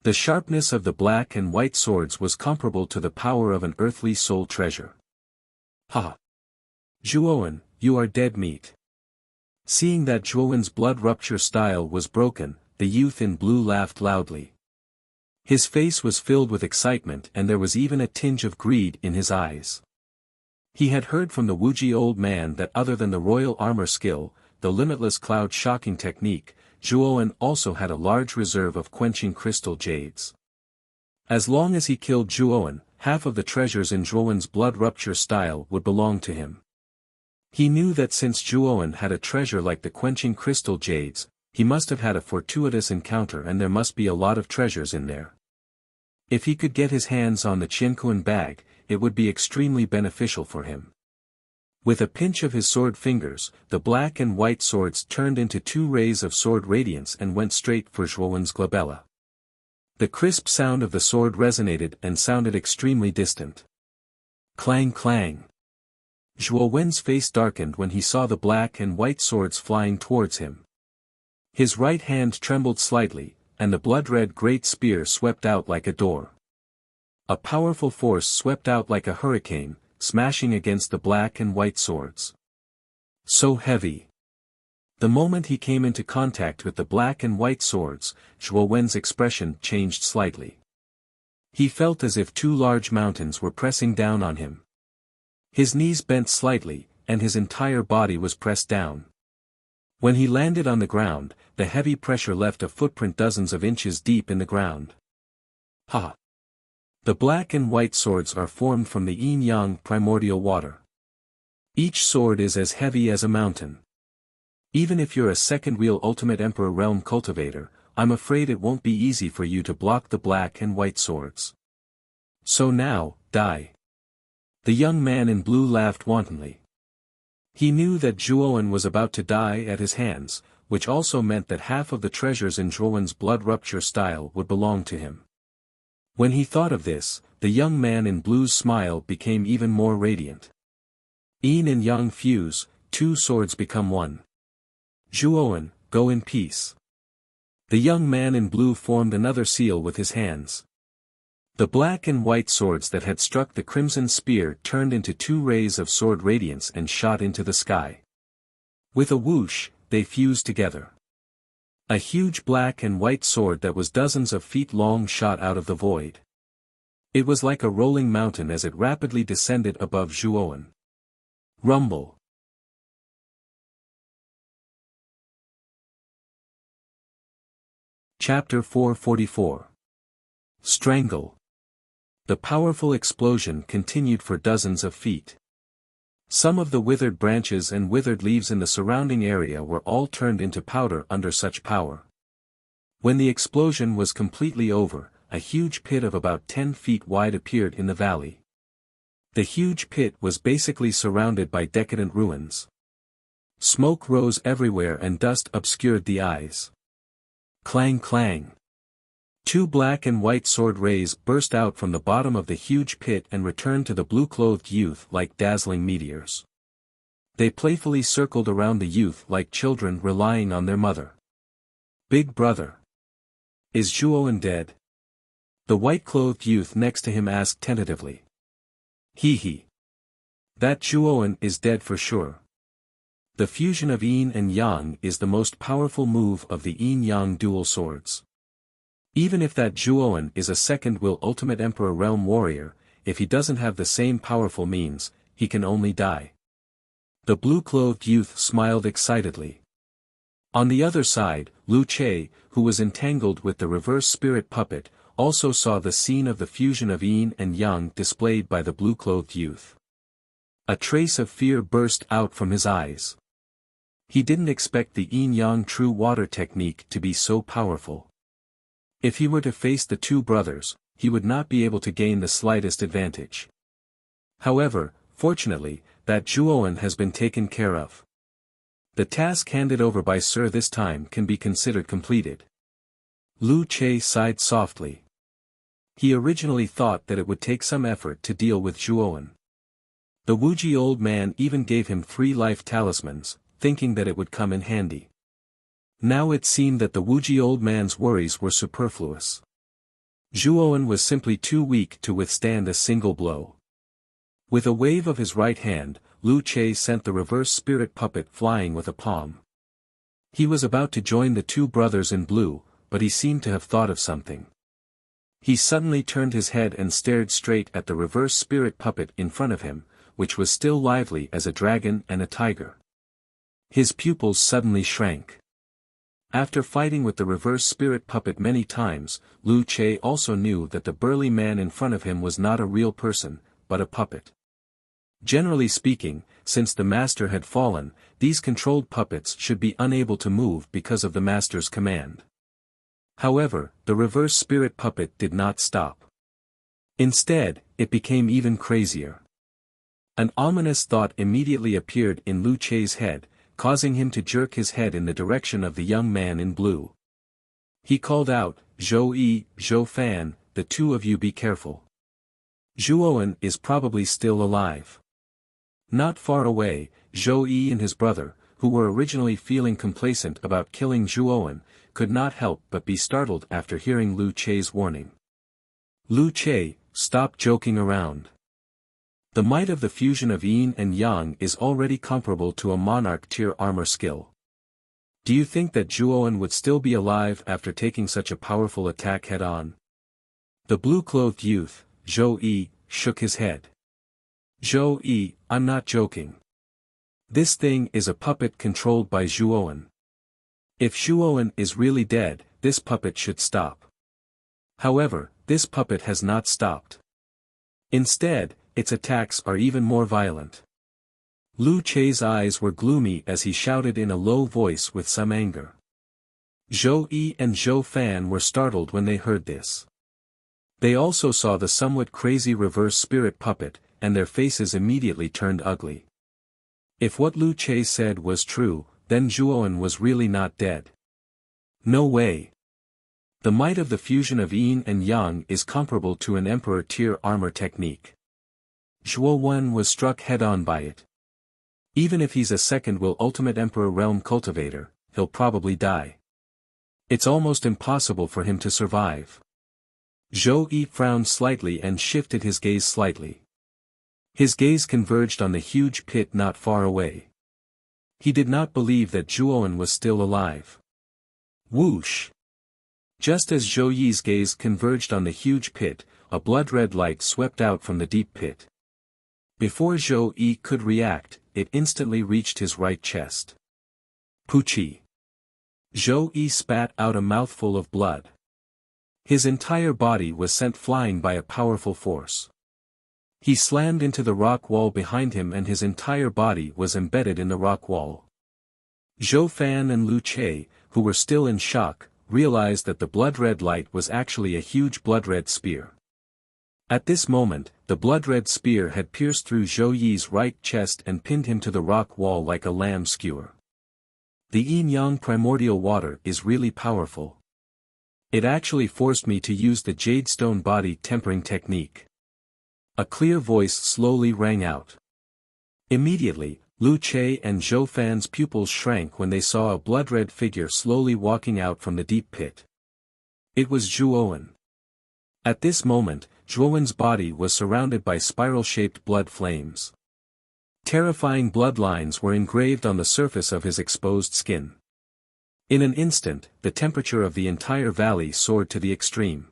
The sharpness of the black and white swords was comparable to the power of an earthly soul treasure. Ha! Zhuowen, you are dead meat. Seeing that Zhuowen's blood rupture style was broken, the youth in blue laughed loudly. His face was filled with excitement and there was even a tinge of greed in his eyes. He had heard from the Wuxia old man that other than the royal armor skill, the limitless cloud shocking technique, Zhuowen also had a large reserve of quenching crystal jades. As long as he killed Zhuowen, half of the treasures in Zhuowen's blood rupture style would belong to him. He knew that since Zhuowen had a treasure like the quenching crystal jades, he must have had a fortuitous encounter and there must be a lot of treasures in there. If he could get his hands on the Qianquan bag, it would be extremely beneficial for him. With a pinch of his sword fingers, the black and white swords turned into two rays of sword radiance and went straight for Zhuowen's glabella. The crisp sound of the sword resonated and sounded extremely distant. Clang clang. Zhuowen's face darkened when he saw the black and white swords flying towards him. His right hand trembled slightly, and the blood-red great spear swept out like a door. A powerful force swept out like a hurricane, smashing against the black and white swords. So heavy. The moment he came into contact with the black and white swords, Zhuowen's expression changed slightly. He felt as if two large mountains were pressing down on him. His knees bent slightly, and his entire body was pressed down. When he landed on the ground, the heavy pressure left a footprint dozens of inches deep in the ground. Ha! The black and white swords are formed from the yin-yang primordial water. Each sword is as heavy as a mountain. Even if you're a second-wheel Ultimate Emperor Realm cultivator, I'm afraid it won't be easy for you to block the black and white swords. So now, die. The young man in blue laughed wantonly. He knew that Zhuowen was about to die at his hands, which also meant that half of the treasures in Zhuowen's blood rupture style would belong to him. When he thought of this, the young man in blue's smile became even more radiant. Yin and yang fuse, two swords become one. Zhuowen, go in peace. The young man in blue formed another seal with his hands. The black and white swords that had struck the crimson spear turned into two rays of sword radiance and shot into the sky. With a whoosh, they fused together. A huge black and white sword that was dozens of feet long shot out of the void. It was like a rolling mountain as it rapidly descended above Zhuowen. Rumble. Chapter 444. Strangle. The powerful explosion continued for dozens of feet. Some of the withered branches and withered leaves in the surrounding area were all turned into powder under such power. When the explosion was completely over, a huge pit of about 10 feet wide appeared in the valley. The huge pit was basically surrounded by decadent ruins. Smoke rose everywhere and dust obscured the eyes. Clang clang. Two black and white sword rays burst out from the bottom of the huge pit and returned to the blue-clothed youth like dazzling meteors. They playfully circled around the youth like children relying on their mother. Big brother. Is Zhuowen dead? The white-clothed youth next to him asked tentatively. He. That Zhuowen is dead for sure. The fusion of yin and yang is the most powerful move of the yin-yang dual swords. Even if that Zhuowen is a second-will Ultimate Emperor Realm warrior, if he doesn't have the same powerful means, he can only die. The blue-clothed youth smiled excitedly. On the other side, Lu Che, who was entangled with the reverse spirit puppet, also saw the scene of the fusion of yin and yang displayed by the blue-clothed youth. A trace of fear burst out from his eyes. He didn't expect the yin-yang true water technique to be so powerful. If he were to face the two brothers, he would not be able to gain the slightest advantage. However, fortunately, that Zhuowen has been taken care of. The task handed over by Sir this time can be considered completed. Lu Che sighed softly. He originally thought that it would take some effort to deal with Zhuowen. The Wuji old man even gave him 3 life talismans, thinking that it would come in handy. Now it seemed that the Wuji old man's worries were superfluous. Zhuowen was simply too weak to withstand a single blow. With a wave of his right hand, Lu Che sent the reverse spirit puppet flying with a palm. He was about to join the 2 brothers in blue, but he seemed to have thought of something. He suddenly turned his head and stared straight at the reverse spirit puppet in front of him, which was still lively as a dragon and a tiger. His pupils suddenly shrank. After fighting with the reverse spirit puppet many times, Lu Che also knew that the burly man in front of him was not a real person, but a puppet. Generally speaking, since the master had fallen, these controlled puppets should be unable to move because of the master's command. However, the reverse spirit puppet did not stop. Instead, it became even crazier. An ominous thought immediately appeared in Lu Che's head, causing him to jerk his head in the direction of the young man in blue. He called out, "Zhou Yi, Zhou Fan, the 2 of you be careful. Zhuowen is probably still alive." Not far away, Zhou Yi and his brother, who were originally feeling complacent about killing Zhuowen, could not help but be startled after hearing Lu Che's warning. "Lu Che, stop joking around. The might of the fusion of yin and yang is already comparable to a monarch tier armor skill. Do you think that Zhuowen would still be alive after taking such a powerful attack head-on?" The blue-clothed youth, Zhou Yi, shook his head. "Zhou Yi, I'm not joking. This thing is a puppet controlled by Zhuowen. If Zhuowen is really dead, this puppet should stop. However, this puppet has not stopped. Instead, its attacks are even more violent." Lu Che's eyes were gloomy as he shouted in a low voice with some anger. Zhou Yi and Zhou Fan were startled when they heard this. They also saw the somewhat crazy reverse spirit puppet, and their faces immediately turned ugly. If what Lu Che said was true, then Zhuowen was really not dead. No way. The might of the fusion of yin and yang is comparable to an emperor tier armor technique. Zhuowen was struck head-on by it. Even if he's a second-will ultimate emperor realm cultivator, he'll probably die. It's almost impossible for him to survive. Zhou Yi frowned slightly and shifted his gaze slightly. His gaze converged on the huge pit not far away. He did not believe that Zhuowen was still alive. Whoosh! Just as Zhou Yi's gaze converged on the huge pit, a blood-red light swept out from the deep pit. Before Zhou Yi could react, it instantly reached his right chest. Poochie! Zhou Yi spat out a mouthful of blood. His entire body was sent flying by a powerful force. He slammed into the rock wall behind him and his entire body was embedded in the rock wall. Zhou Fan and Lu Che, who were still in shock, realized that the blood-red light was actually a huge blood-red spear. At this moment, the blood-red spear had pierced through Zhou Yi's right chest and pinned him to the rock wall like a lamb skewer. The yin-yang primordial water is really powerful. It actually forced me to use the jadestone body tempering technique. A clear voice slowly rang out. Immediately, Lu Che and Zhou Fan's pupils shrank when they saw a blood-red figure slowly walking out from the deep pit. It was Zhuowen. At this moment, Zhuowen's body was surrounded by spiral-shaped blood flames. Terrifying bloodlines were engraved on the surface of his exposed skin. In an instant, the temperature of the entire valley soared to the extreme.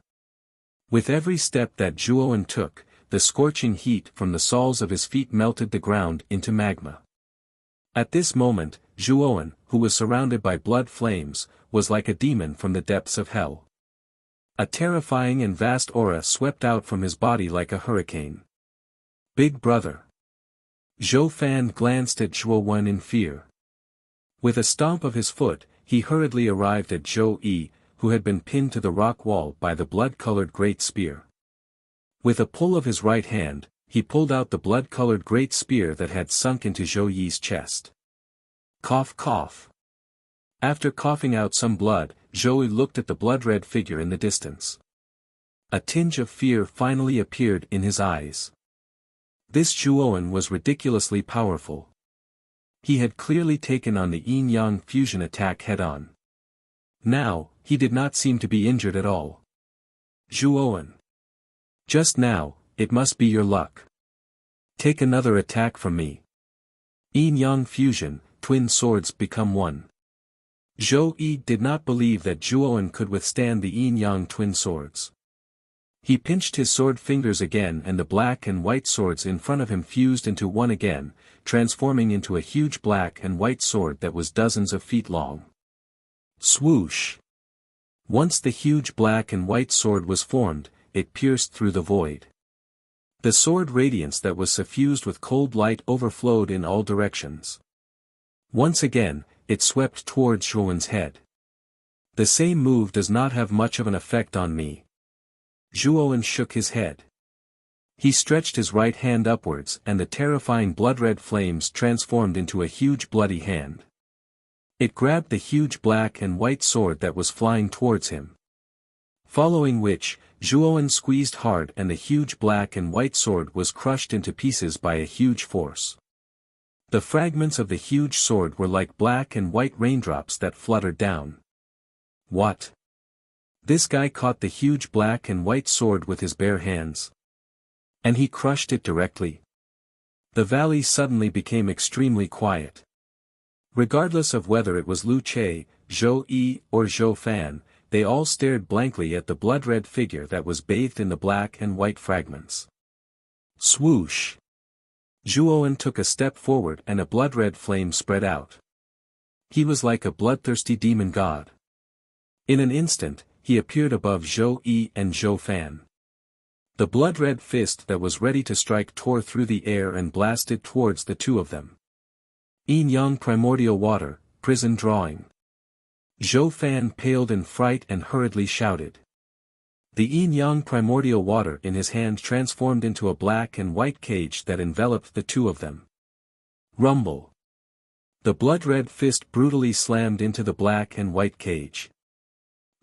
With every step that Zhuowen took, the scorching heat from the soles of his feet melted the ground into magma. At this moment, Zhuowen, who was surrounded by blood flames, was like a demon from the depths of hell. A terrifying and vast aura swept out from his body like a hurricane. Big brother. Zhou Fan glanced at Zhuowen in fear. With a stomp of his foot, he hurriedly arrived at Zhou Yi, who had been pinned to the rock wall by the blood-colored great spear. With a pull of his right hand, he pulled out the blood-colored great spear that had sunk into Zhou Yi's chest. Cough cough. After coughing out some blood, Zhou Yi looked at the blood-red figure in the distance. A tinge of fear finally appeared in his eyes. This Zhuowen was ridiculously powerful. He had clearly taken on the yin-yang fusion attack head-on. Now, he did not seem to be injured at all. Zhuowen. Just now, it must be your luck. Take another attack from me. Yin-yang fusion, twin swords become one. Zhou Yi did not believe that Zhuowen could withstand the yin-yang twin swords. He pinched his sword fingers again and the black and white swords in front of him fused into one again, transforming into a huge black and white sword that was dozens of feet long. Swoosh! Once the huge black and white sword was formed, it pierced through the void. The sword radiance that was suffused with cold light overflowed in all directions. Once again, it swept towards Zhuowen's head. The same move does not have much of an effect on me. Zhuowen shook his head. He stretched his right hand upwards and the terrifying blood-red flames transformed into a huge bloody hand. It grabbed the huge black and white sword that was flying towards him. Following which, Zhuowen squeezed hard and the huge black and white sword was crushed into pieces by a huge force. The fragments of the huge sword were like black and white raindrops that fluttered down. What? This guy caught the huge black and white sword with his bare hands. And he crushed it directly. The valley suddenly became extremely quiet. Regardless of whether it was Lu Che, Zhou Yi, or Zhou Fan, they all stared blankly at the blood-red figure that was bathed in the black and white fragments. Swoosh! Zhuowen took a step forward and a blood-red flame spread out. He was like a bloodthirsty demon god. In an instant, he appeared above Zhou Yi and Zhou Fan. The blood-red fist that was ready to strike tore through the air and blasted towards the two of them. Yin-yang primordial water, prison drawing. Zhou Fan paled in fright and hurriedly shouted. The yin-yang primordial water in his hand transformed into a black and white cage that enveloped the two of them. Rumble. The blood-red fist brutally slammed into the black and white cage.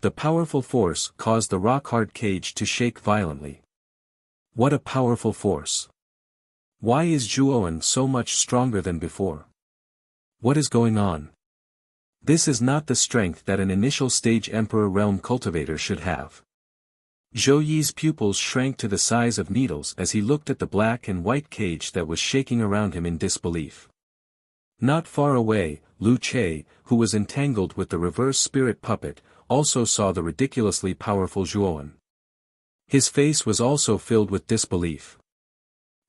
The powerful force caused the rock-hard cage to shake violently. What a powerful force! Why is Zhuowen so much stronger than before? What is going on? This is not the strength that an initial stage Emperor Realm cultivator should have. Zhou Yi's pupils shrank to the size of needles as he looked at the black and white cage that was shaking around him in disbelief. Not far away, Lu Che, who was entangled with the reverse spirit puppet, also saw the ridiculously powerful Zhuowen. His face was also filled with disbelief.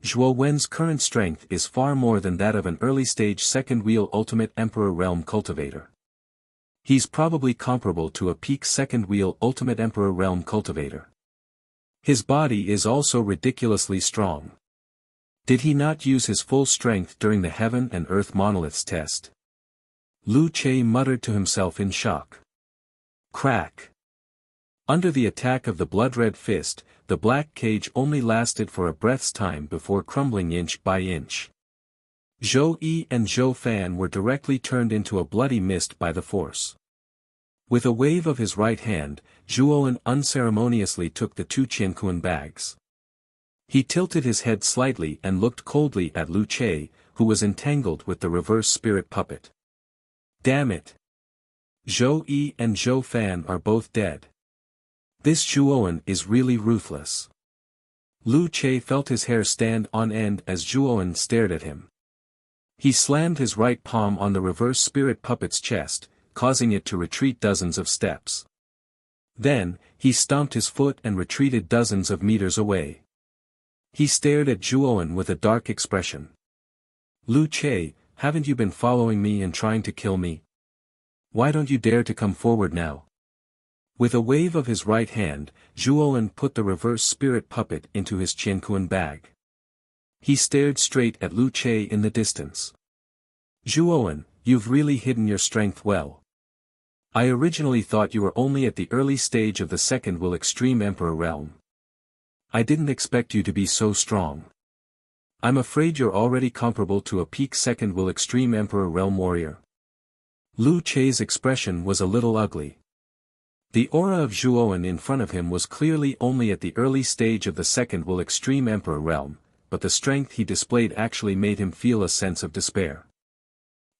Zhuowen's current strength is far more than that of an early-stage second-wheel Ultimate Emperor Realm cultivator. He's probably comparable to a peak second-wheel Ultimate Emperor Realm cultivator. His body is also ridiculously strong. Did he not use his full strength during the Heaven and Earth Monoliths test? Lu Che muttered to himself in shock. Crack! Under the attack of the blood-red fist, the black cage only lasted for a breath's time before crumbling inch by inch. Zhou Yi and Zhou Fan were directly turned into a bloody mist by the force. With a wave of his right hand, Zhuowen unceremoniously took the two Qianquan bags. He tilted his head slightly and looked coldly at Lu Che, who was entangled with the reverse spirit puppet. Damn it! Zhou Yi and Zhou Fan are both dead. This Zhuowen is really ruthless. Lu Che felt his hair stand on end as Zhuowen stared at him. He slammed his right palm on the reverse spirit puppet's chest, causing it to retreat dozens of steps. Then, he stomped his foot and retreated dozens of meters away. He stared at Zhuowen with a dark expression. Lu Che, haven't you been following me and trying to kill me? Why don't you dare to come forward now? With a wave of his right hand, Zhuowen put the reverse spirit puppet into his Qianquan bag. He stared straight at Lu Che in the distance. Zhuowen, you've really hidden your strength well. I originally thought you were only at the early stage of the second will extreme Emperor realm. I didn't expect you to be so strong. I'm afraid you're already comparable to a peak second will extreme Emperor realm warrior. Lu Che's expression was a little ugly. The aura of Zhuowen in front of him was clearly only at the early stage of the second will extreme Emperor realm, but the strength he displayed actually made him feel a sense of despair.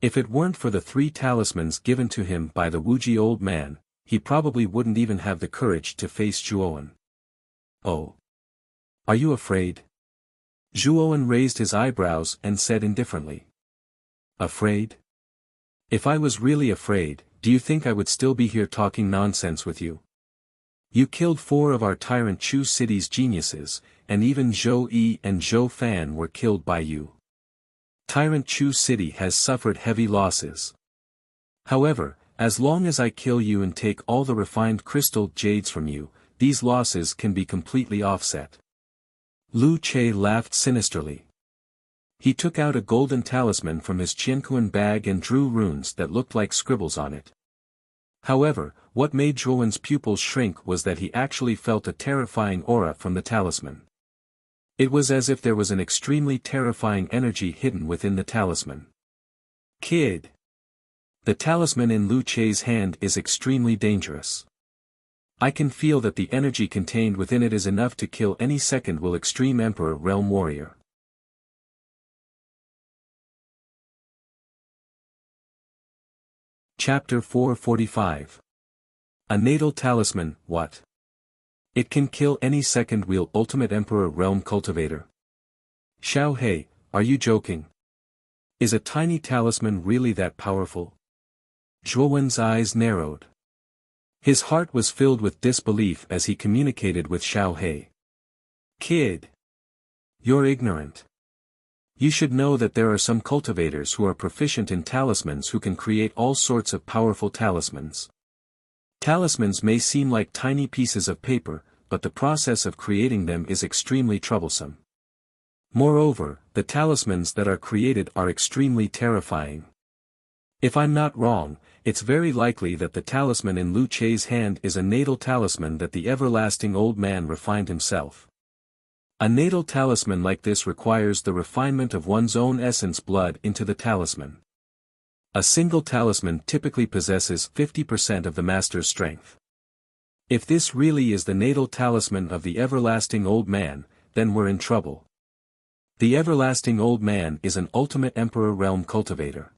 If it weren't for the 3 talismans given to him by the Wuxia old man, he probably wouldn't even have the courage to face Zhuowen. Oh. Are you afraid? Zhuowen raised his eyebrows and said indifferently. Afraid? If I was really afraid, do you think I would still be here talking nonsense with you? You killed 4 of our tyrant Chu city's geniuses, and even Zhou Yi and Zhou Fan were killed by you. Tyrant Chu city has suffered heavy losses. However, as long as I kill you and take all the refined crystal jades from you, these losses can be completely offset. Lu Che laughed sinisterly. He took out a golden talisman from his Qianquan bag and drew runes that looked like scribbles on it. However, what made Zhuowen's pupils shrink was that he actually felt a terrifying aura from the talisman. It was as if there was an extremely terrifying energy hidden within the talisman. Kid! The talisman in Lu Che's hand is extremely dangerous. I can feel that the energy contained within it is enough to kill any second will Extreme Emperor Realm Warrior. Chapter 445. A Natal Talisman, what? It can kill any second wheel Ultimate Emperor Realm Cultivator. Xiao He, are you joking? Is a tiny talisman really that powerful? Zhuowen's eyes narrowed. His heart was filled with disbelief as he communicated with Xiao He. Kid! You're ignorant. You should know that there are some cultivators who are proficient in talismans who can create all sorts of powerful talismans. Talismans may seem like tiny pieces of paper, but the process of creating them is extremely troublesome. Moreover, the talismans that are created are extremely terrifying. If I'm not wrong, it's very likely that the talisman in Lu Che's hand is a natal talisman that the everlasting old man refined himself. A natal talisman like this requires the refinement of one's own essence blood into the talisman. A single talisman typically possesses 50% of the master's strength. If this really is the natal talisman of the everlasting old man, then we're in trouble. The everlasting old man is an ultimate emperor realm cultivator.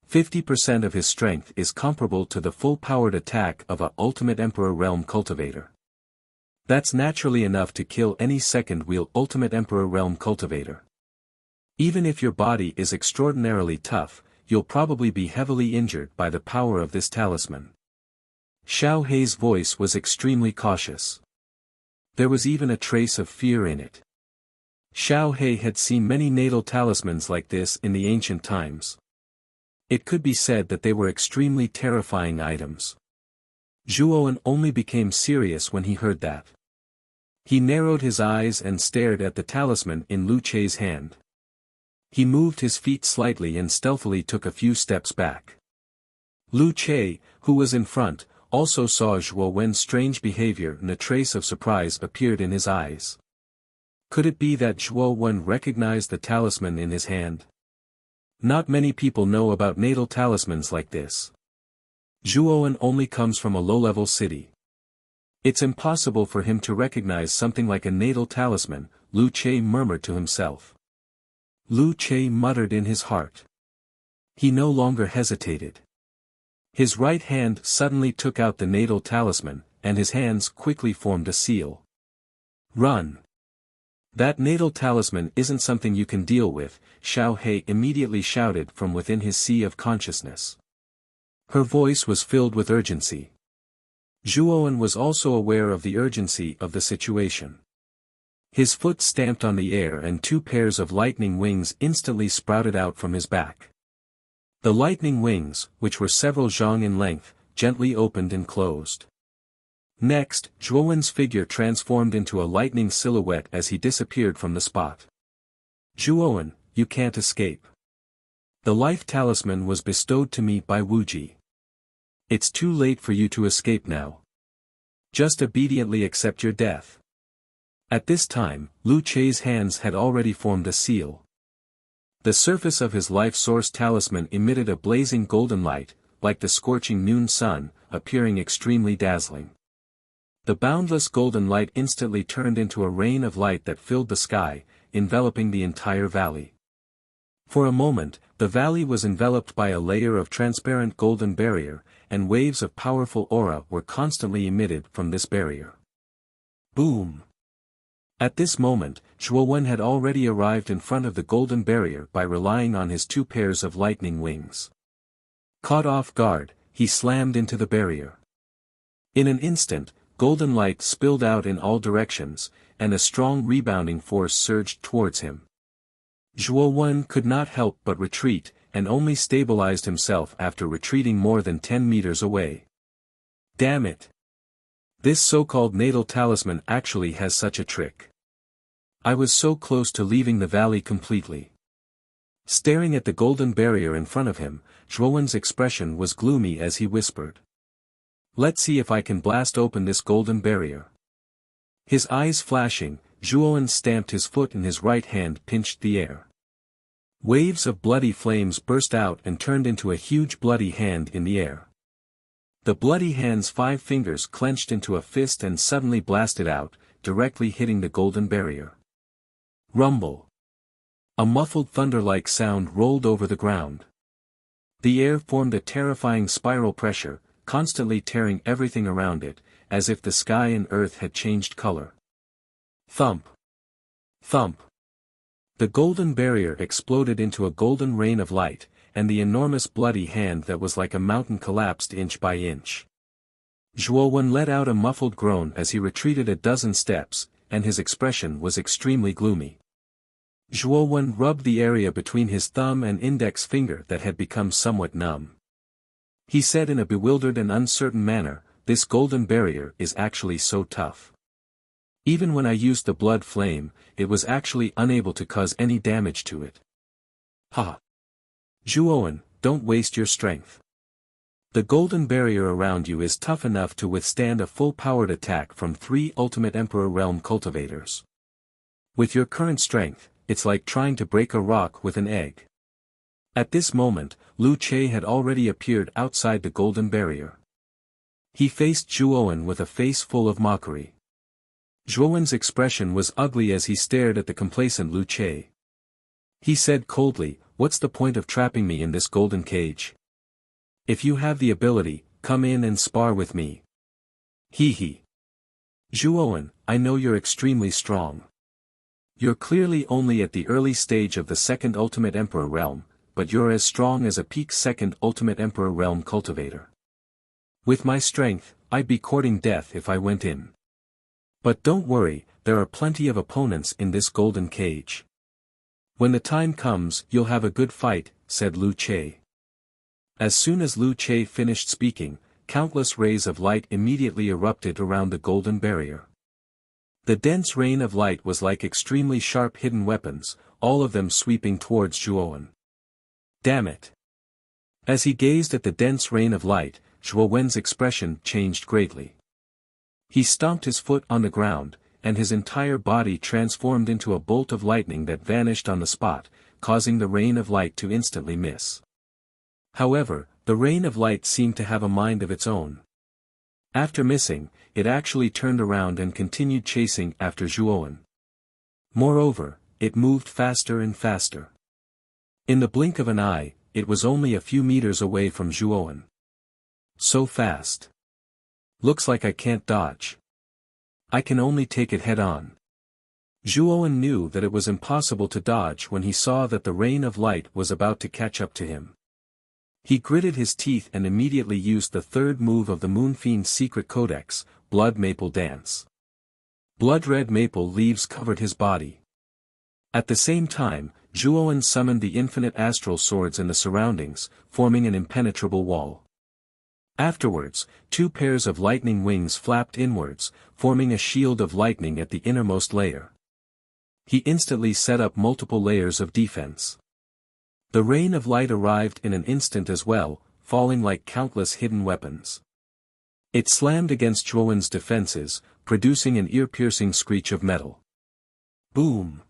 50% of his strength is comparable to the full-powered attack of a ultimate emperor realm cultivator. That's naturally enough to kill any second-wheel ultimate emperor realm cultivator. Even if your body is extraordinarily tough, you'll probably be heavily injured by the power of this talisman. Xiao He's voice was extremely cautious. There was even a trace of fear in it. Xiao He had seen many natal talismans like this in the ancient times. It could be said that they were extremely terrifying items. Zhuowen only became serious when he heard that. He narrowed his eyes and stared at the talisman in Lu Che's hand. He moved his feet slightly and stealthily took a few steps back. Lu Che, who was in front, also saw Zhuowen's strange behavior and a trace of surprise appeared in his eyes. Could it be that Zhuowen recognized the talisman in his hand? Not many people know about natal talismans like this. Zhuowen only comes from a low-level city. It's impossible for him to recognize something like a natal talisman, Lu Che murmured to himself. Lu Che muttered in his heart. He no longer hesitated. His right hand suddenly took out the natal talisman, and his hands quickly formed a seal. Run! That natal talisman isn't something you can deal with, Xiao He immediately shouted from within his sea of consciousness. Her voice was filled with urgency. Zhuowen was also aware of the urgency of the situation. His foot stamped on the air and 2 pairs of lightning wings instantly sprouted out from his back. The lightning wings, which were several zhang in length, gently opened and closed. Next, Zhuowen's figure transformed into a lightning silhouette as he disappeared from the spot. Zhuowen, you can't escape. The life talisman was bestowed to me by Wuji. It's too late for you to escape now. Just obediently accept your death. At this time, Lu Che's hands had already formed a seal. The surface of his life source talisman emitted a blazing golden light, like the scorching noon sun, appearing extremely dazzling. The boundless golden light instantly turned into a rain of light that filled the sky, enveloping the entire valley. For a moment, the valley was enveloped by a layer of transparent golden barrier, and waves of powerful aura were constantly emitted from this barrier. Boom! At this moment, Zhuo had already arrived in front of the golden barrier by relying on his 2 pairs of lightning wings. Caught off guard, he slammed into the barrier. In an instant, golden light spilled out in all directions, and a strong rebounding force surged towards him. Zhuo could not help but retreat, and only stabilized himself after retreating more than 10 meters away. Damn it! This so-called natal talisman actually has such a trick. I was so close to leaving the valley completely. Staring at the golden barrier in front of him, Zhuo's expression was gloomy as he whispered. Let's see if I can blast open this golden barrier. His eyes flashing, Zhuo stamped his foot and his right hand pinched the air. Waves of bloody flames burst out and turned into a huge bloody hand in the air. The bloody hand's 5 fingers clenched into a fist and suddenly blasted out, directly hitting the golden barrier. Rumble. A muffled thunder-like sound rolled over the ground. The air formed a terrifying spiral pressure, constantly tearing everything around it, as if the sky and earth had changed color. Thump. Thump. The golden barrier exploded into a golden rain of light, and the enormous bloody hand that was like a mountain collapsed inch by inch. Zhuo let out a muffled groan as he retreated a dozen steps, and his expression was extremely gloomy. Zhuo rubbed the area between his thumb and index finger that had become somewhat numb. He said in a bewildered and uncertain manner, "This golden barrier is actually so tough. Even when I used the blood flame, it was actually unable to cause any damage to it." Ha! Zhuo, don't waste your strength. The golden barrier around you is tough enough to withstand a full-powered attack from 3 Ultimate Emperor Realm cultivators. With your current strength, it's like trying to break a rock with an egg. At this moment, Lu Che had already appeared outside the golden barrier. He faced Zhuo with a face full of mockery. Zhuo's expression was ugly as he stared at the complacent Lu Che. He said coldly, "What's the point of trapping me in this golden cage? If you have the ability, come in and spar with me." Hee. Zhuo, I know you're extremely strong. You're clearly only at the early stage of the 2nd Ultimate Emperor Realm, but you're as strong as a peak 2nd Ultimate Emperor Realm cultivator. With my strength, I'd be courting death if I went in. But don't worry, there are plenty of opponents in this golden cage. When the time comes, you'll have a good fight, said Lu Che. As soon as Lu Che finished speaking, countless rays of light immediately erupted around the golden barrier. The dense rain of light was like extremely sharp hidden weapons, all of them sweeping towards Zhuo. Damn it! As he gazed at the dense rain of light, Zhuo's expression changed greatly. He stomped his foot on the ground, and his entire body transformed into a bolt of lightning that vanished on the spot, causing the rain of light to instantly miss. However, the rain of light seemed to have a mind of its own. After missing, it actually turned around and continued chasing after Zhuo. Moreover, it moved faster and faster. In the blink of an eye, it was only a few meters away from Zhuo. So fast. Looks like I can't dodge. I can only take it head-on. Zhuo knew that it was impossible to dodge when he saw that the rain of light was about to catch up to him. He gritted his teeth and immediately used the 3rd move of the Moon Fiend's secret codex, Blood Maple Dance. Blood-red maple leaves covered his body. At the same time, Zhuo summoned the infinite astral swords in the surroundings, forming an impenetrable wall. Afterwards, 2 pairs of lightning wings flapped inwards, forming a shield of lightning at the innermost layer. He instantly set up multiple layers of defense. The rain of light arrived in an instant as well, falling like countless hidden weapons. It slammed against Zhuo's defenses, producing an ear-piercing screech of metal. Boom!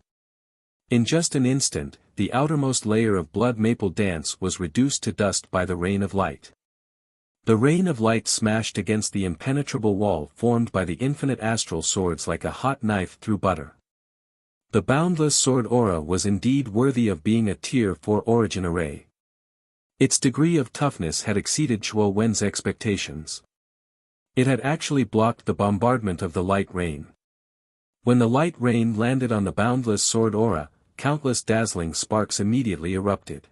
In just an instant, the outermost layer of Blood Maple Dance was reduced to dust by the rain of light. The rain of light smashed against the impenetrable wall formed by the infinite astral swords like a hot knife through butter. The boundless sword aura was indeed worthy of being a Tier 4 origin array. Its degree of toughness had exceeded Zhuo Wen's expectations. It had actually blocked the bombardment of the light rain. When the light rain landed on the boundless sword aura, countless dazzling sparks immediately erupted.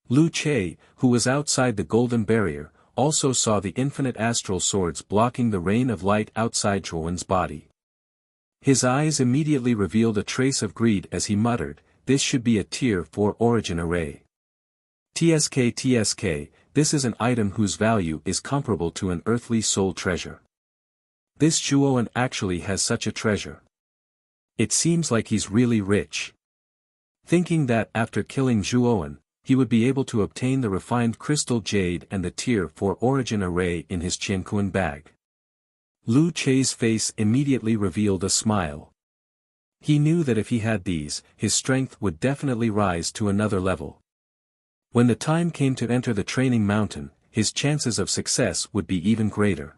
Lu Che, who was outside the golden barrier, also saw the infinite astral swords blocking the rain of light outside Zhuo Wen's body. His eyes immediately revealed a trace of greed as he muttered, "This should be a Tier 4 origin array. TSK, this is an item whose value is comparable to an earthly soul treasure. This Zhuo actually has such a treasure. It seems like he's really rich." Thinking that after killing Zhuo, he would be able to obtain the refined crystal jade and the Tier 4 origin array in his Qianquan bag. Lu Che's face immediately revealed a smile. He knew that if he had these, his strength would definitely rise to another level. When the time came to enter the training mountain, his chances of success would be even greater.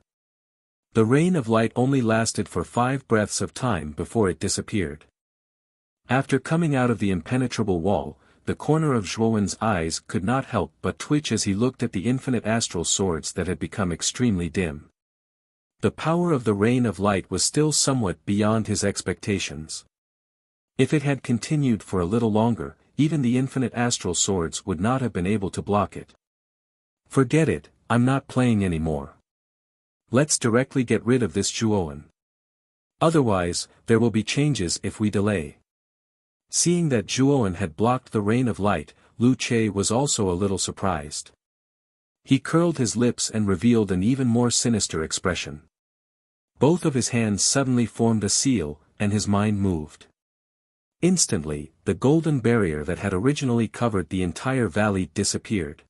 The rain of light only lasted for 5 breaths of time before it disappeared. After coming out of the impenetrable wall, the corner of Zhuowen's eyes could not help but twitch as he looked at the infinite astral swords that had become extremely dim. The power of the rain of light was still somewhat beyond his expectations. If it had continued for a little longer, even the infinite astral swords would not have been able to block it. "Forget it, I'm not playing anymore. Let's directly get rid of this Zhuo. Otherwise, there will be changes if we delay." Seeing that Zhuo had blocked the rain of light, Lu Che was also a little surprised. He curled his lips and revealed an even more sinister expression. Both of his hands suddenly formed a seal, and his mind moved. Instantly, the golden barrier that had originally covered the entire valley disappeared.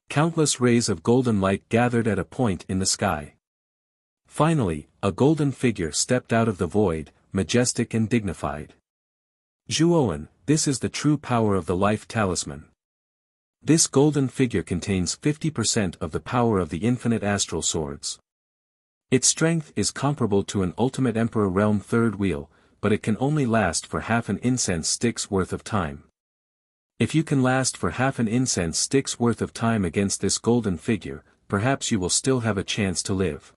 Countless rays of golden light gathered at a point in the sky. Finally, a golden figure stepped out of the void, majestic and dignified. "Zhuo, this is the true power of the life talisman. This golden figure contains 50% of the power of the infinite astral swords. Its strength is comparable to an ultimate emperor realm third wheel, but it can only last for half an incense stick's worth of time. If you can last for half an incense stick's worth of time against this golden figure, perhaps you will still have a chance to live.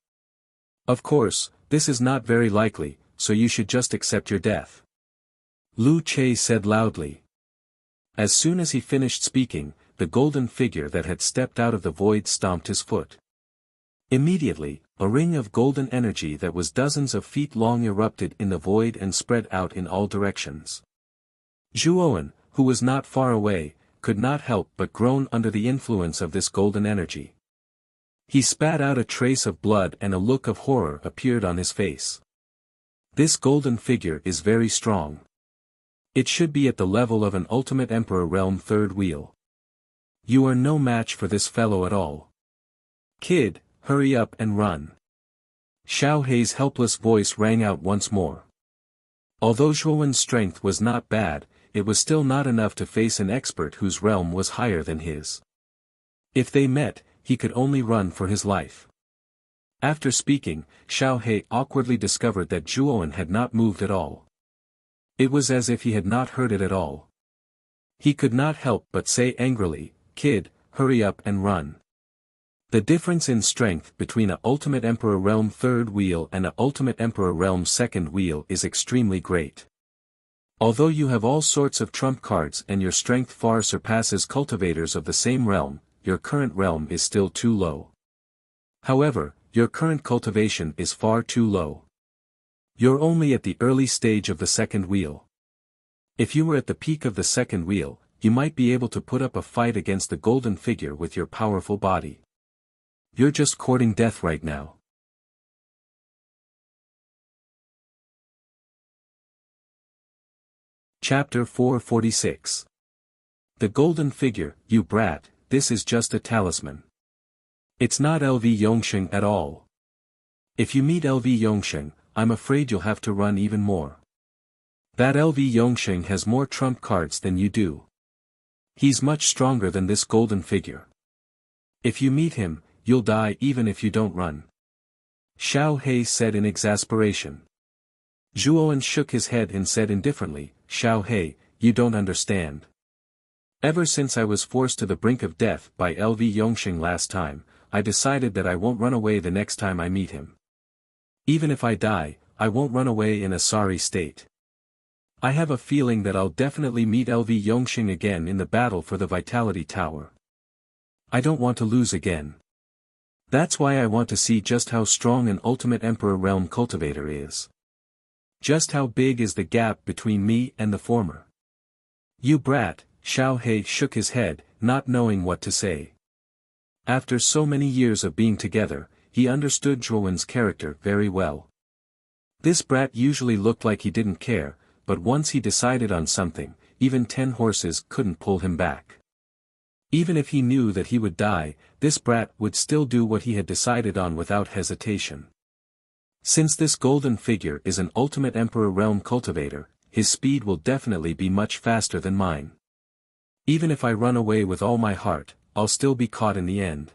Of course, this is not very likely, so you should just accept your death," Lu Che said loudly. As soon as he finished speaking, the golden figure that had stepped out of the void stomped his foot. Immediately, a ring of golden energy that was dozens of feet long erupted in the void and spread out in all directions. Zhuo, who was not far away, could not help but groan under the influence of this golden energy. He spat out a trace of blood and a look of horror appeared on his face. This golden figure is very strong. It should be at the level of an ultimate emperor realm third wheel. You are no match for this fellow at all. Kid, hurry up and run. Xiao Hei's helpless voice rang out once more. Although Zhuowen's strength was not bad, it was still not enough to face an expert whose realm was higher than his. If they met, he could only run for his life. After speaking, Xiao Hei awkwardly discovered that Zhuowen had not moved at all. It was as if he had not heard it at all. He could not help but say angrily, "Kid, hurry up and run." The difference in strength between a Ultimate Emperor Realm third wheel and a Ultimate Emperor Realm second wheel is extremely great. Although you have all sorts of trump cards and your strength far surpasses cultivators of the same realm, your current realm is still too low. However, your current cultivation is far too low. You're only at the early stage of the second wheel. If you were at the peak of the second wheel, you might be able to put up a fight against the golden figure with your powerful body. You're just courting death right now. Chapter 446. The golden figure, you brat, this is just a talisman. It's not LV Yongsheng at all. If you meet LV Yongsheng, I'm afraid you'll have to run even more. That LV Yongsheng has more trump cards than you do. He's much stronger than this golden figure. If you meet him, you'll die even if you don't run. Xiao Hei said in exasperation. Zhuowen shook his head and said indifferently, Xiao He, you don't understand. Ever since I was forced to the brink of death by LV Yongxing last time, I decided that I won't run away the next time I meet him. Even if I die, I won't run away in a sorry state. I have a feeling that I'll definitely meet LV Yongxing again in the battle for the Vitality Tower. I don't want to lose again. That's why I want to see just how strong an Ultimate Emperor Realm Cultivator is. Just how big is the gap between me and the former? You brat, Xiao He shook his head, not knowing what to say. After so many years of being together, he understood Zhuowen's character very well. This brat usually looked like he didn't care, but once he decided on something, even 10 horses couldn't pull him back. Even if he knew that he would die, this brat would still do what he had decided on without hesitation. Since this golden figure is an Ultimate Emperor Realm Cultivator, his speed will definitely be much faster than mine. Even if I run away with all my heart, I'll still be caught in the end.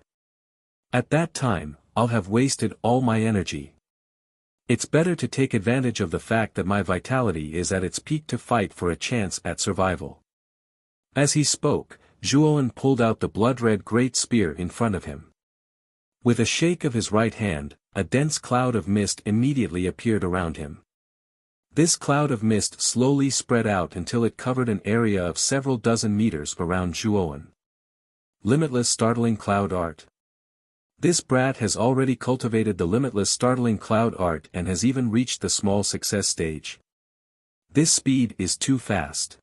At that time, I'll have wasted all my energy. It's better to take advantage of the fact that my vitality is at its peak to fight for a chance at survival. As he spoke, Zhuowen pulled out the blood-red great spear in front of him. With a shake of his right hand, a dense cloud of mist immediately appeared around him. This cloud of mist slowly spread out until it covered an area of several dozen meters around Zhuowen. Limitless Startling Cloud Art. This brat has already cultivated the Limitless Startling Cloud Art and has even reached the small success stage. This speed is too fast.